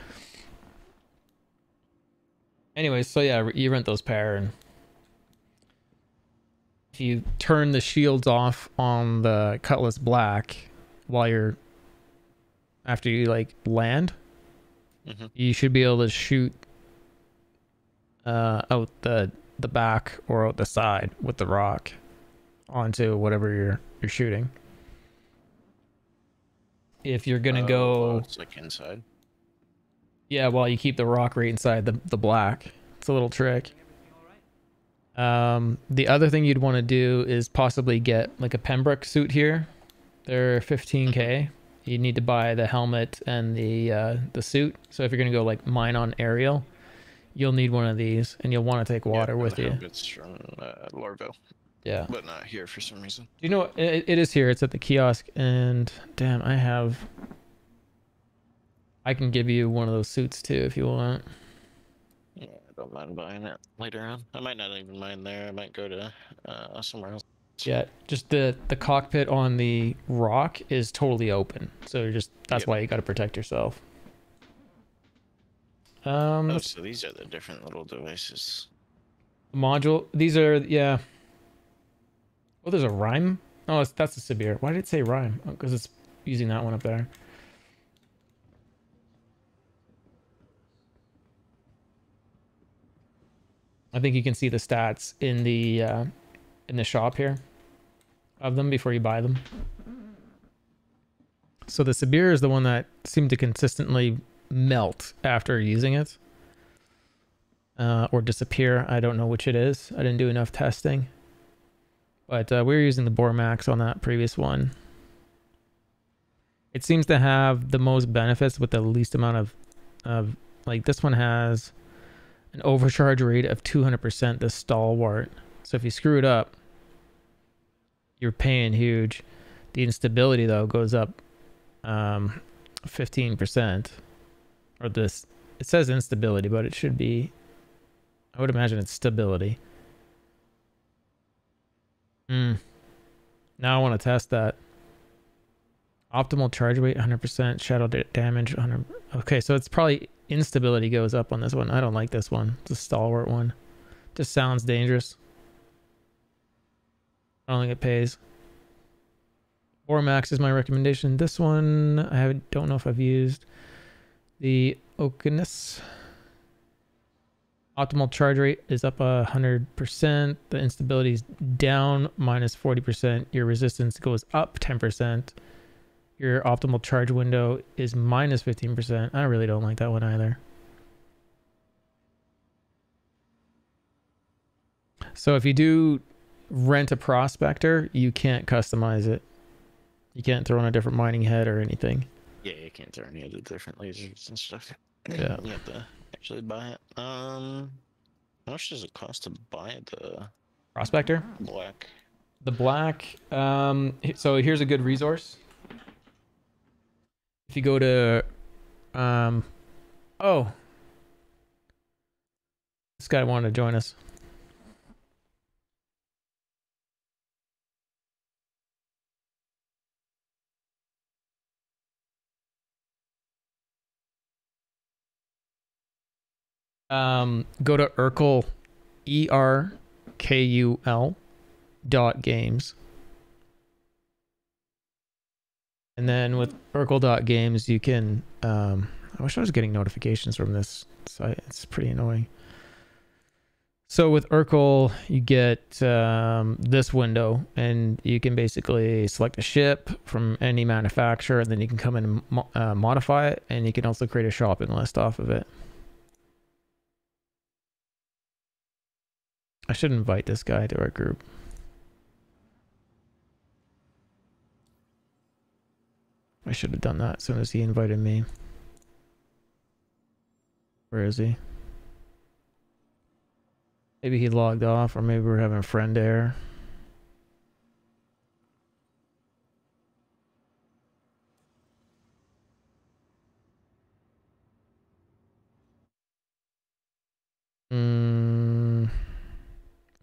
Anyways, so yeah, you rent those pair, and if you turn the shields off on the Cutlass Black while you're after you like land, you should be able to shoot out the back or out the side with the rock onto whatever you're shooting. If you're gonna go, it's like inside. yeah, well, you keep the rock right inside the black. It's a little trick. The other thing you'd want to do is possibly get like a Pembroke suit here. They're 15k. You need to buy the helmet and the suit. So if you're gonna go like mine on aerial, you'll need one of these, and you'll want to take water with you. It's from Lorville. Yeah. But not here for some reason. Do you know what? It is here. It's at the kiosk, and damn, I can give you one of those suits too if you want. Yeah, I don't mind buying it later on. I might not even mind there. I might go to somewhere else. Yeah, just the cockpit on the rock is totally open, so you're just that's why you got to protect yourself. Oh, so these are the different little devices. Module. These are, yeah. Oh, there's a rhyme. Oh, that's a Sabir. Why did it say rhyme? Because it's using that one up there. I think you can see the stats in the shop here of them before you buy them. So the Sabir is the one that seemed to consistently melt after using it. Or disappear. I don't know which it is. I didn't do enough testing. But we were using the Bore Max on that previous one. It seems to have the most benefits with the least amount of like this one has an overcharge rate of 200%, the Stalwart. So if you screw it up, you're paying huge. The instability though goes up 15%. Or this, it says instability, but it should be, I would imagine it's stability. Now I want to test that. Optimal charge rate 100%, shadow damage 100. Okay, so it's probably instability goes up on this one. I don't like this one. It's a Stalwart one. Just sounds dangerous. I don't think it pays. Bore Max is my recommendation. This one I don't know if I've used. The Oakiness. Optimal charge rate is up 100%. The instability is down minus 40%. Your resistance goes up 10%. Your optimal charge window is minus 15%. I really don't like that one either. So if you do rent a prospector, you can't customize it. You can't throw in a different mining head or anything. Yeah, you can't throw any of the different lasers and stuff. Yeah. You have to actually buy it. How much does it cost to buy the Prospector? black? The black, so here's a good resource. If you go to, oh, this guy wanted to join us. Go to Urkel, ERKUL.games. And then with Urkel.games, you can, I wish I was getting notifications from this site. It's pretty annoying. So with Urkel, you get this window, and you can basically select a ship from any manufacturer, and then you can come in and modify it, and you can also create a shopping list off of it. I should invite this guy to our group. I should have done that as soon as he invited me. Where is he? Maybe he logged off, or maybe we're having friend error.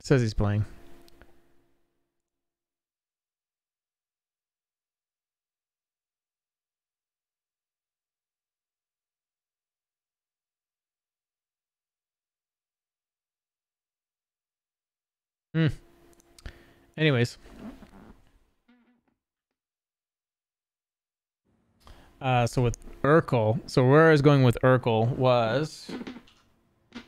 Says he's playing. Anyways. So with Urkel, so where I was going with Urkel was...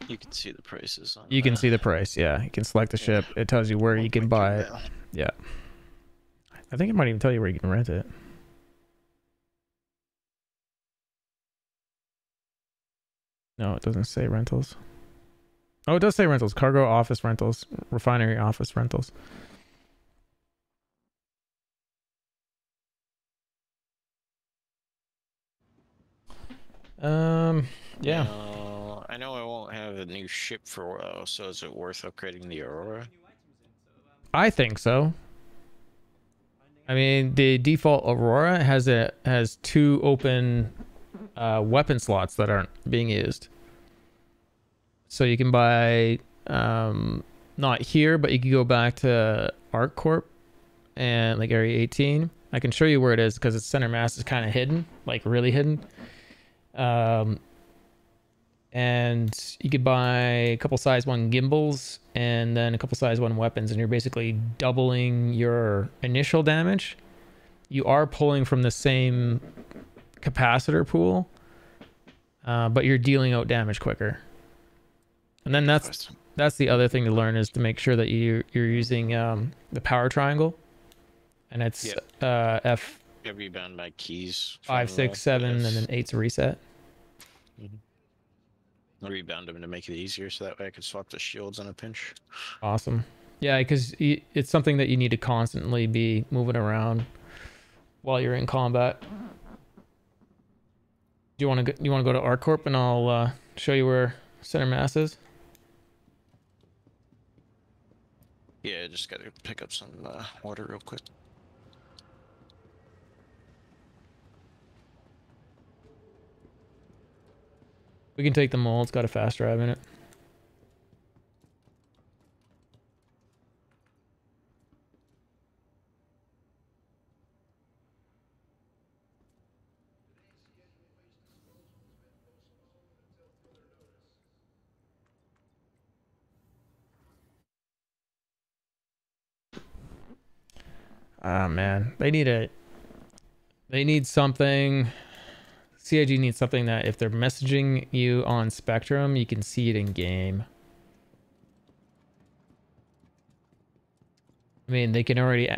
You can see the prices on You can see the price, yeah. You can select the ship. It tells you where you can buy it. Yeah. I think it might even tell you where you can rent it. No, it doesn't say rentals. Oh, it does say rentals. Cargo office rentals. Refinery office rentals. Yeah. I know I won't have a new ship for a while, so is it worth upgrading the Aurora? I think so. I mean, the default Aurora has 2 open weapon slots that aren't being used. So you can buy not here, but you can go back to ArcCorp and like Area 18. I can show you where it is because its center mass is kind of hidden, like really hidden. And you could buy a couple size 1 gimbals and then a couple size 1 weapons, and you're basically doubling your initial damage. You are pulling from the same capacitor pool, but you're dealing out damage quicker. And then that's the other thing to learn, is to make sure that you're using the power triangle, and it's F. Yeah, rebound my keys. 5, 6, 7, and then 8's a reset. I rebound them to make it easier, so that way I can swap the shields in a pinch. Awesome. Yeah, because it's something that you need to constantly be moving around while you're in combat. Do you want to go, go to ArcCorp and I'll show you where center mass is? Yeah, I just gotta pick up some water real quick. We can take the mole. It's got a fast drive in it. Ah, man. They need something. CIG needs something that if they're messaging you on Spectrum, you can see it in game. I mean, they can already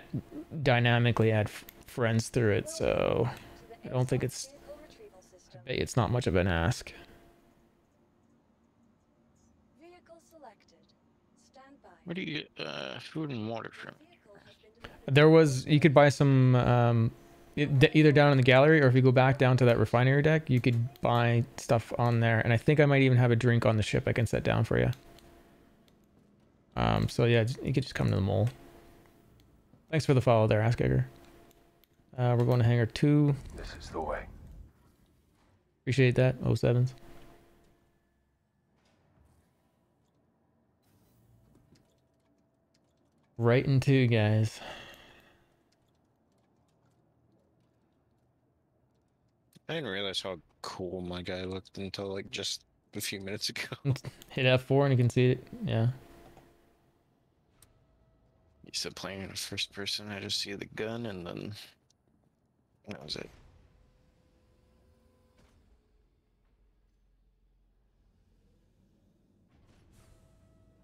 dynamically add friends through it, so I don't think it's... I bet it's not much of an ask. Where do you get food and water from? There was... You could buy some... either down in the gallery, or if you go back down to that refinery deck, you could buy stuff on there. And I think I might even have a drink on the ship I can set down for you. So yeah, you could just come to the mole. Thanks for the follow there, Askegger. We're going to hangar 2. This is the way. Appreciate that, 07s. Right in 2, guys. I didn't realize how cool my guy looked until like just a few minutes ago. Hit F4 and you can see it. Yeah. Used to playing in first person, I just see the gun and then that was it.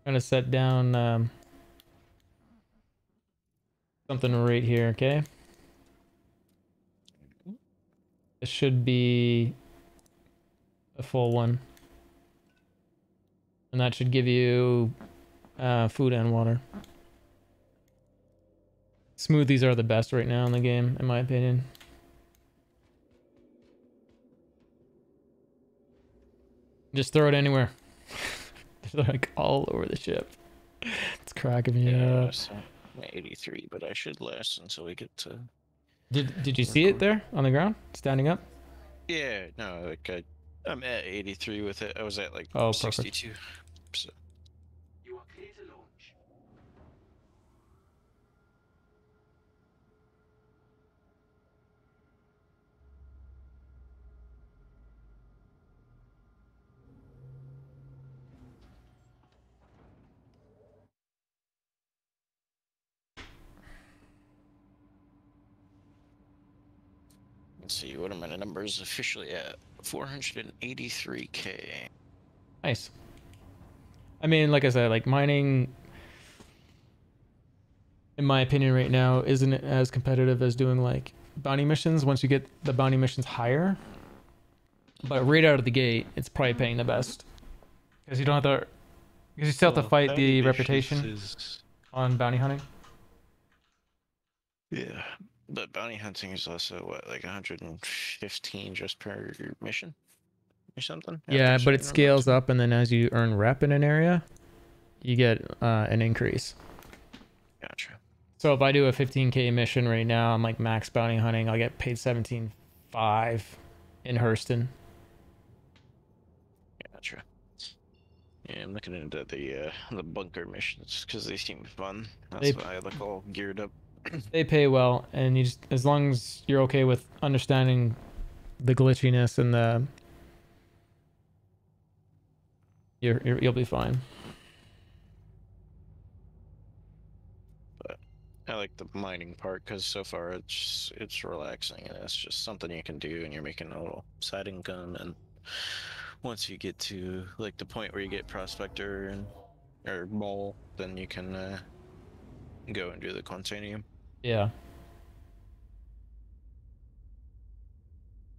I'm gonna set down something right here, okay? This should be a full one. And that should give you food and water. Smoothies are the best right now in the game, in my opinion. Just throw it anywhere. They're like all over the ship. It's cracking me up. So I'm at 83, but I should last until we get to... Did you see it there on the ground, standing up? Yeah, no, like I'm at 83 with it. I was at like 62. So. You are clear to launch. Let's see, what are my numbers officially at? 483k. Nice. I mean, like I said, like mining, in my opinion right now, isn't as competitive as doing like bounty missions once you get the bounty missions higher. But right out of the gate, it's probably paying the best. Because you don't have to... Because you still have to fight the reputation on bounty hunting. Yeah, but bounty hunting is also, what, like 115 just per mission? Or something? Yeah, but it scales up, and then as you earn rep in an area, you get an increase. Gotcha. So if I do a 15k mission right now, I'm like max bounty hunting, I'll get paid 17.5 in Hurston. Gotcha. Yeah, I'm looking into the bunker missions because they seem fun. That's why I look all geared up. They pay well, and you just, as long as you're okay with understanding the glitchiness and the, you'll be fine. But I like the mining part because so far it's relaxing and it's just something you can do, and you're making a little side income. And once you get to like the point where you get prospector and or mole, then you can go and do the Quantanium. Yeah.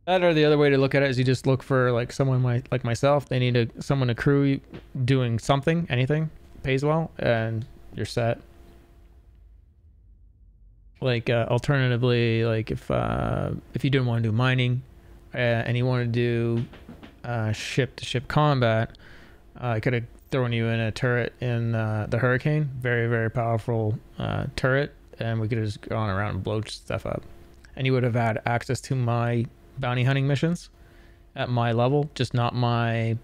That or the other way to look at it is you just look for like someone like myself. They need someone to crew doing something, anything, pays well, and you're set. Like alternatively, like if you didn't want to do mining and you want to do ship-to-ship combat, I could have thrown you in a turret in the Hurricane. Very, very powerful turret, and we could have just gone around and blown stuff up. And you would have had access to my bounty hunting missions at my level, just not my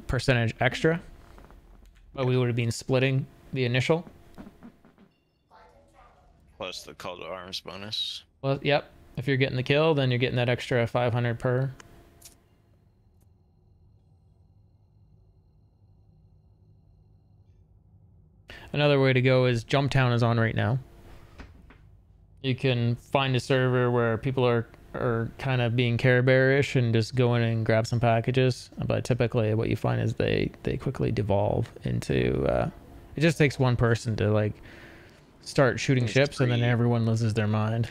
percentage extra. But we would have been splitting the initial. Plus the call to arms bonus. Well, yep. If you're getting the kill, then you're getting that extra 500 per. Another way to go is Jumptown is on right now. You can find a server where people are kind of being Care Bear-ish and just go in and grab some packages. But typically what you find is they quickly devolve into... it just takes one person to like start shooting ships and then everyone loses their mind.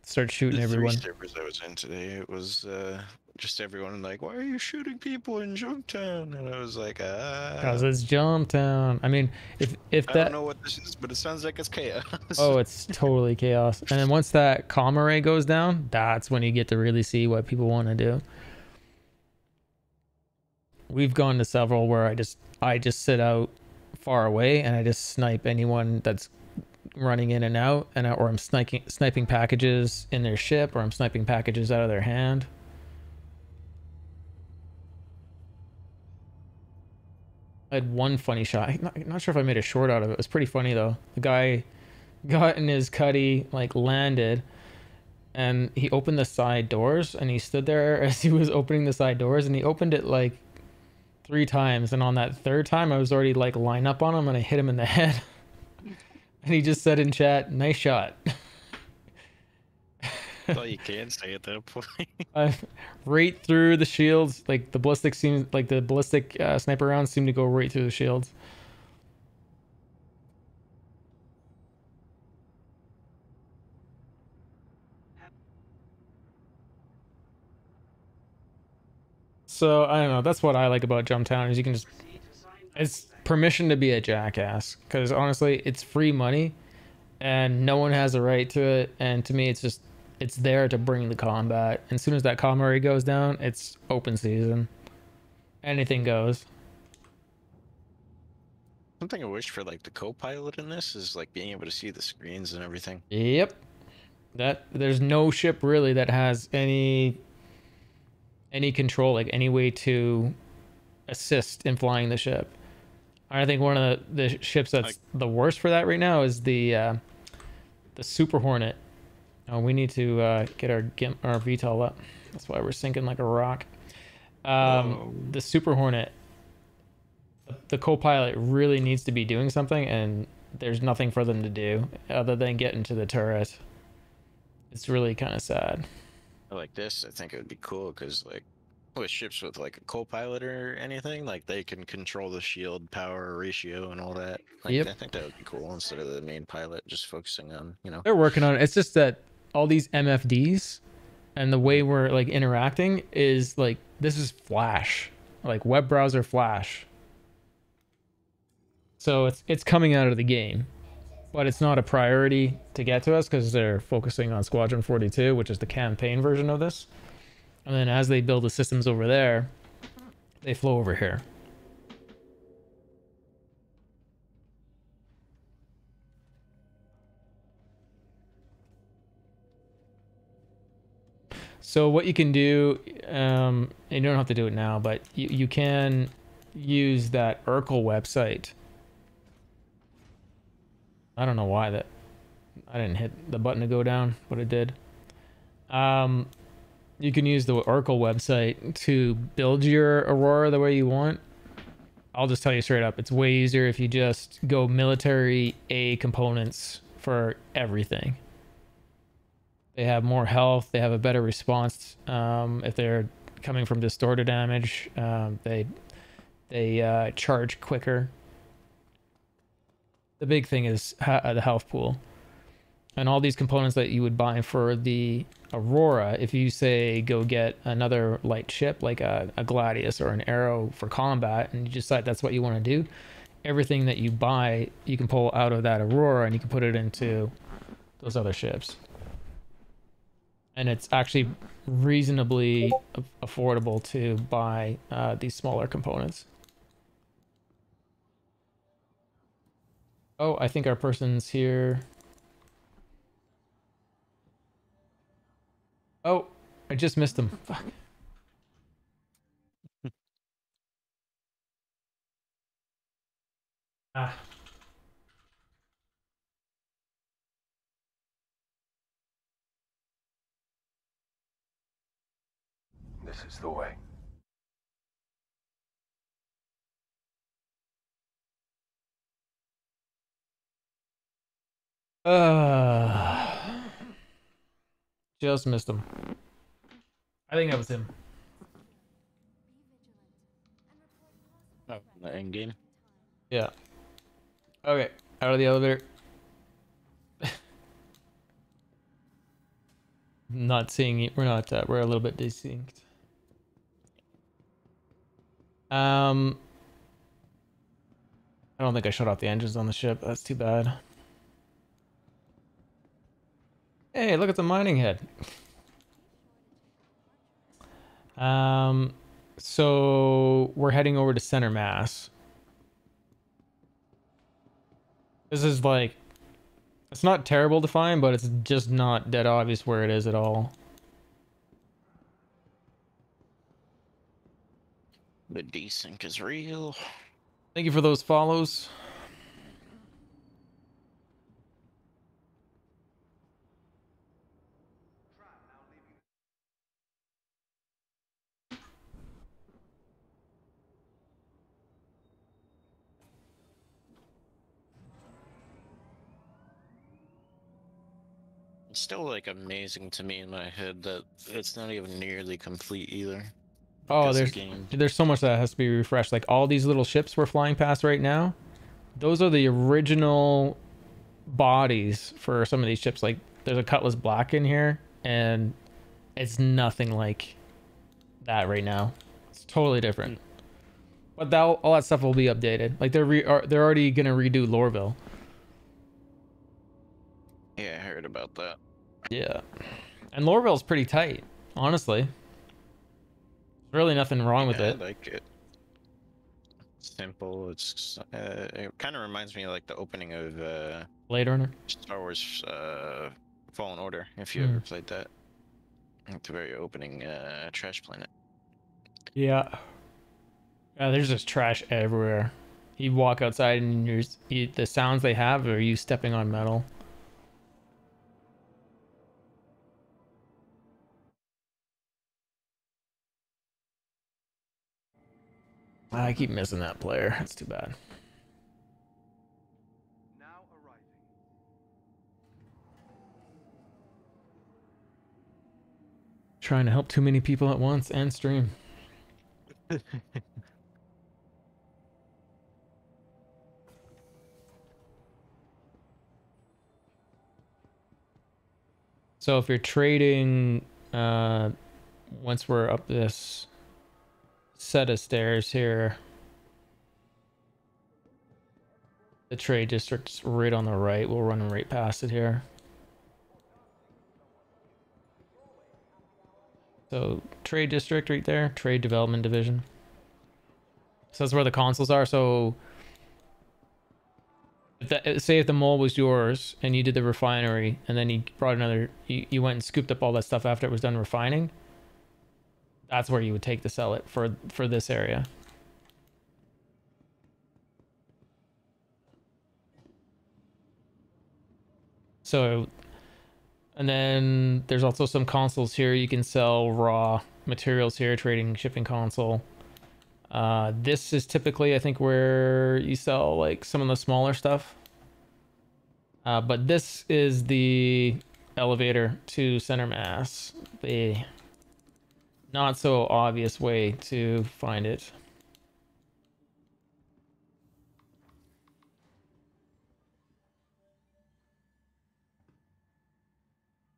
Start shooting everyone. The 3 servers I was in today, it was just everyone like, why are you shooting people in Jumptown? And I was like, Because it's Jumptown. I mean, if I that... don't know what this is, but it sounds like it's chaos. Oh, it's totally chaos. And then once that comm array goes down, that's when you get to really see what people want to do. We've gone to several where I just sit out far away and I just snipe anyone that's running in and out, or I'm sniping packages in their ship, or I'm sniping packages out of their hand. I had one funny shot. I'm not sure if I made a short out of it. It was pretty funny though. The guy got in his cuddy, like landed, and he opened the side doors, and he stood there as he was opening the side doors, and he opened it like 3 times, and on that 3rd time I was already like lined up on him and I hit him in the head. And he just said in chat, "Nice shot." That's all you can say at that point. Right through the shields. Like the ballistic sniper rounds seem to go right through the shields. So I don't know. That's what I like about Jumptown is you can just... It's permission to be a jackass, because honestly it's free money and no one has a right to it, and to me it's there to bring the combat. And as soon as that comm array goes down, it's open season. Anything goes. Something I wish for like the co-pilot in this is like being able to see the screens and everything. Yep. There's no ship really that has any control, like any way to assist in flying the ship. I think one of the ships that's the worst for that right now is the Super Hornet. Oh, we need to get our VTOL up. That's why we're sinking like a rock. The Super Hornet, the co-pilot really needs to be doing something, and there's nothing for them to do other than get into the turret. It's really kind of sad. Like this, I think it would be cool because like with ships with like a co-pilot or anything, like they can control the shield power ratio and all that. Like, Yep. I think that would be cool instead of the main pilot just focusing on, you know. They're working on it. It's just that all these MFDs and the way we're like interacting is like, this is Flash, like web browser Flash. So it's coming out of the game, but it's not a priority to get to us because they're focusing on Squadron 42, which is the campaign version of this. And then as they build the systems over there, they flow over here. So what you can do, and you don't have to do it now, but you can use that Urkel website. I don't know why I didn't hit the button to go down, but it did. You can use the Urkel website to build your Aurora the way you want. I'll just tell you straight up, it's way easier if you just go military A components for everything. They have more health, they have a better response. If they're coming from distorted damage, they charge quicker. The big thing is the health pool. And all these components that you would buy for the Aurora, if you say go get another light ship like a Gladius or an Arrow for combat, and you decide that's what you want to do, everything that you buy, you can pull out of that Aurora and you can put it into those other ships. And it's actually reasonably affordable to buy these smaller components. Oh, I think our person's here. Oh, I just missed him. Fuck. Ah. This is the way. Just missed him. I think that was him. Oh, the end game. Yeah. Okay, out of the elevator. Not seeing it. We're not. We're a little bit distinct. I don't think I shut off the engines on the ship. That's too bad. Hey, look at the mining head. So we're heading over to center mass. This is like, it's not terrible to find, but it's just not dead obvious where it is at all. The desync is real. Thank you for those follows. It's still like amazing to me in my head that it's not even nearly complete either. Oh, Because the there's so much that has to be refreshed. Like all these little ships we're flying past right now, those are the original bodies for some of these ships. Like there's a Cutlass Black in here, and it's nothing like that right now. It's totally different. But all that stuff will be updated. Like they're already gonna redo Lorville. Yeah, I heard about that. Yeah, and Lorville's pretty tight, honestly. There's really nothing wrong with it. I like it. Simple. It's it kind of reminds me of like the opening of Blade Runner, Star Wars Fallen Order. If you ever played that, like the very opening trash planet. Yeah. There's just trash everywhere. You walk outside and the sounds they have are you stepping on metal. I keep missing that player. That's too bad. Trying to help too many people at once and stream. So if you're trading, once we're up this set of stairs here, the trade district's right on the right. We'll run right past it here. So trade district right there, trade development division. So that's where the consoles are. So say if the mole was yours and you did the refinery and then you brought another, you went and scooped up all that stuff after it was done refining, that's where you would take to sell it for this area. So, and then there's also some consoles here. You can sell raw materials here, trading shipping console. This is typically, I think, where you sell like some of the smaller stuff. But this is the elevator to center mass. The not so obvious way to find it.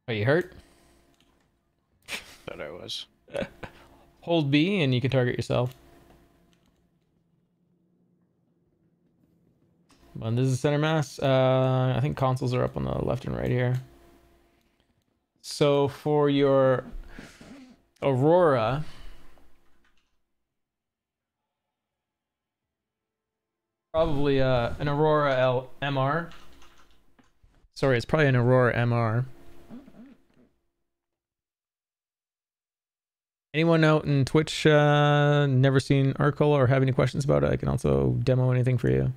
Are you hurt? Thought I was. Hold B and you can target yourself. And this is center mass. I think consoles are up on the left and right here. So for your Aurora, probably an Aurora MR. Sorry, it's probably an Aurora MR. Anyone out in Twitch never seen Urkel or have any questions about it? I can also demo anything for you.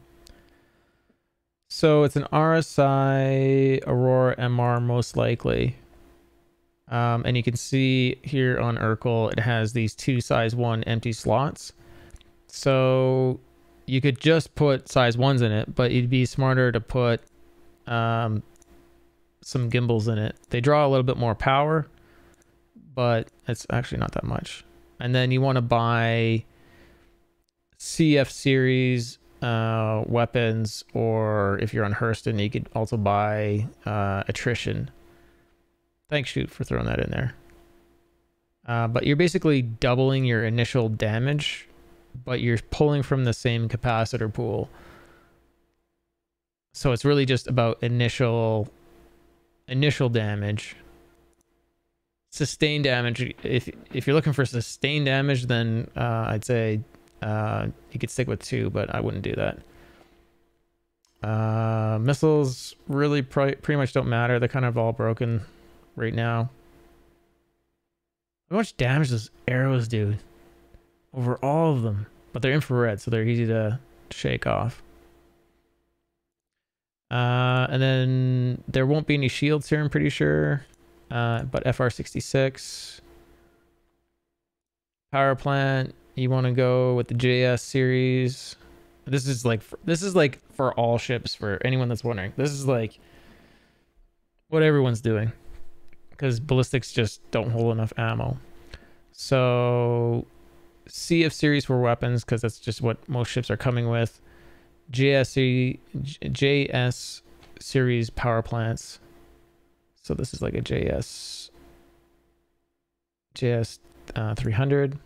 So it's an RSI Aurora MR most likely. And you can see here on Urkel, it has these 2 size 1 empty slots. So you could just put size 1s in it, but it'd be smarter to put some gimbals in it. They draw a little bit more power, but it's actually not that much. And then you want to buy CF series weapons, or if you're on Hurston, you could also buy attrition. Thanks, Shoot, for throwing that in there. But you're basically doubling your initial damage, but you're pulling from the same capacitor pool. So it's really just about initial damage. Sustained damage, if you're looking for sustained damage, then I'd say you could stick with 2, but I wouldn't do that. Missiles really pretty much don't matter. They're kind of all broken right now. How much damage does arrows do over all of them? But they're infrared, so they're easy to shake off. And then there won't be any shields here, I'm pretty sure. But FR66 power plant, you want to go with the JS series. This is like for all ships, for anyone that's wondering. This is like what everyone's doing, because ballistics just don't hold enough ammo. So CF series for weapons, because that's just what most ships are coming with. JS series power plants. So this is like a JS 300.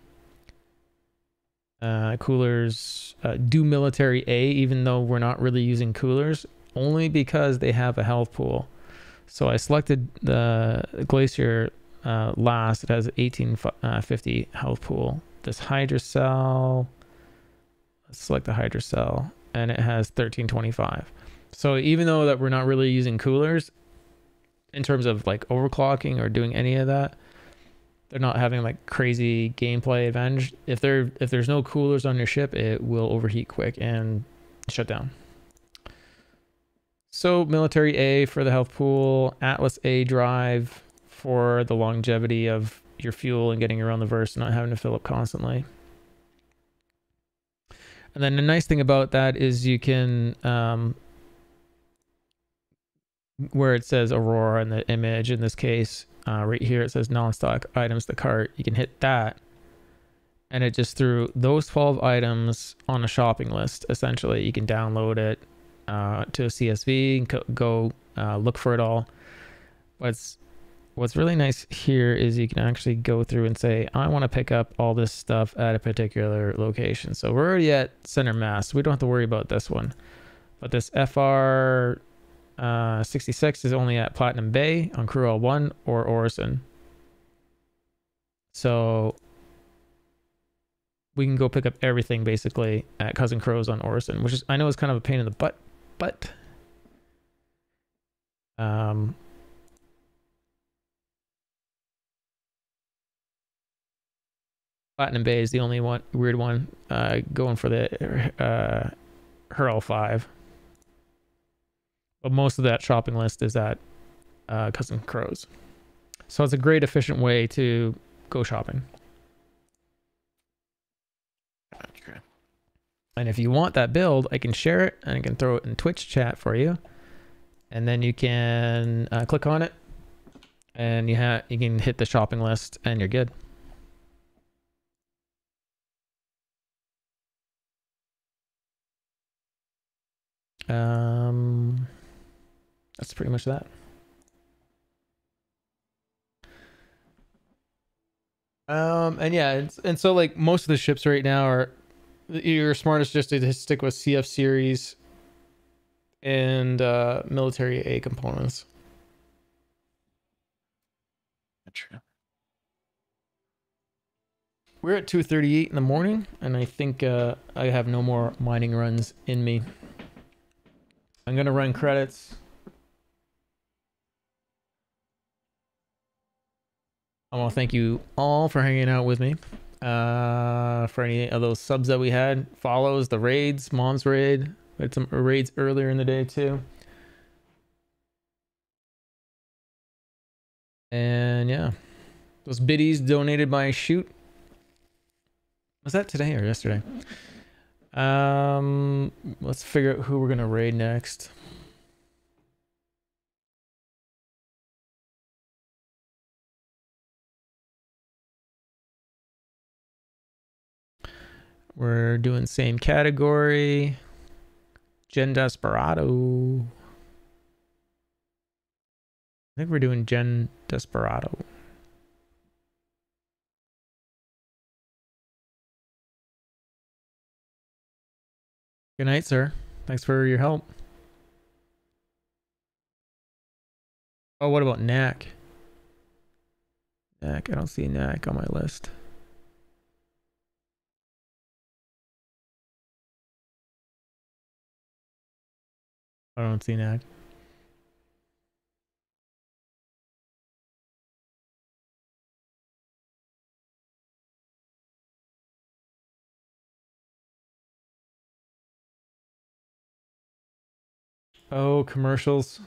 Coolers do military A, even though we're not really using coolers, only because they have a health pool. So I selected the Glacier last. It has 1850 health pool. This Hydrocell, let's select the Hydrocell, and it has 1325. So even though that we're not really using coolers in terms of like overclocking or doing any of that, they're not having like crazy gameplay advantage. If there's no coolers on your ship, it will overheat quick and shut down. So military A for the health pool, Atlas A drive for the longevity of your fuel and getting around the verse, not having to fill up constantly. And then the nice thing about that is you can, where it says Aurora in the image, in this case, right here it says non-stock items to cart. You can hit that, and it just threw those 12 items on a shopping list. Essentially, you can download it to a CSV and go look for it all. What's really nice here is you can actually go through and say, I want to pick up all this stuff at a particular location. So we're already at center mass. We don't have to worry about this one. But this FR 66 is only at Platinum Bay on Crew L1 or Orison. So we can go pick up everything basically at Cousin Crow's on Orison, which is, I know, is kind of a pain in the butt, but Platinum Bay is the only one weird one going for the Hurl 5. But most of that shopping list is at Cousin Crow's. So it's a great efficient way to go shopping. Okay. And if you want that build, I can share it and I can throw it in Twitch chat for you. And then you can click on it and you can hit the shopping list and you're good. That's pretty much that. And yeah, and so like most of the ships right now are, your smartest just to stick with CF series and military A components. True. We're at 2:38 in the morning, and I think I have no more mining runs in me. I'm gonna run credits. I want to thank you all for hanging out with me. For any of those subs that we had, follows, the raids, Mom's raid. We had some raids earlier in the day too. And yeah, those biddies donated by Shoot. Was that today or yesterday? Let's figure out who we're gonna raid next. We're doing same category. Gen Desperado. I think we're doing Gen Desperado. Good night, sir. Thanks for your help. Oh, what about Knack? Knack, I don't see Knack on my list. I don't see Knack. Oh, commercials.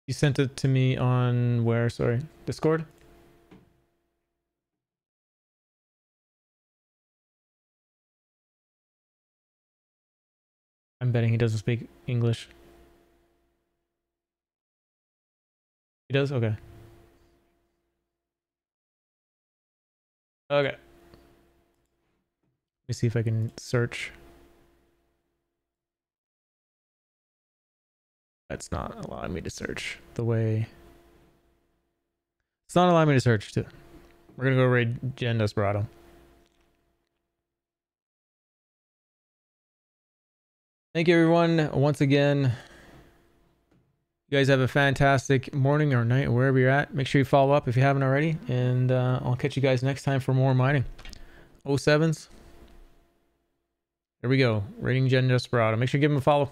You sent it to me on where? Sorry, Discord? I'm betting he doesn't speak English. He does? Okay. Okay. Let me see if I can search. That's not allowing me to search the way. It's not allowing me to search. We're gonna go raid Gen Desperado. Thank you, everyone. Once again, you guys have a fantastic morning or night, or wherever you're at. Make sure you follow up if you haven't already, and I'll catch you guys next time for more mining. 07s. There we go. Raiding Gen Desperado. Make sure you give him a follow.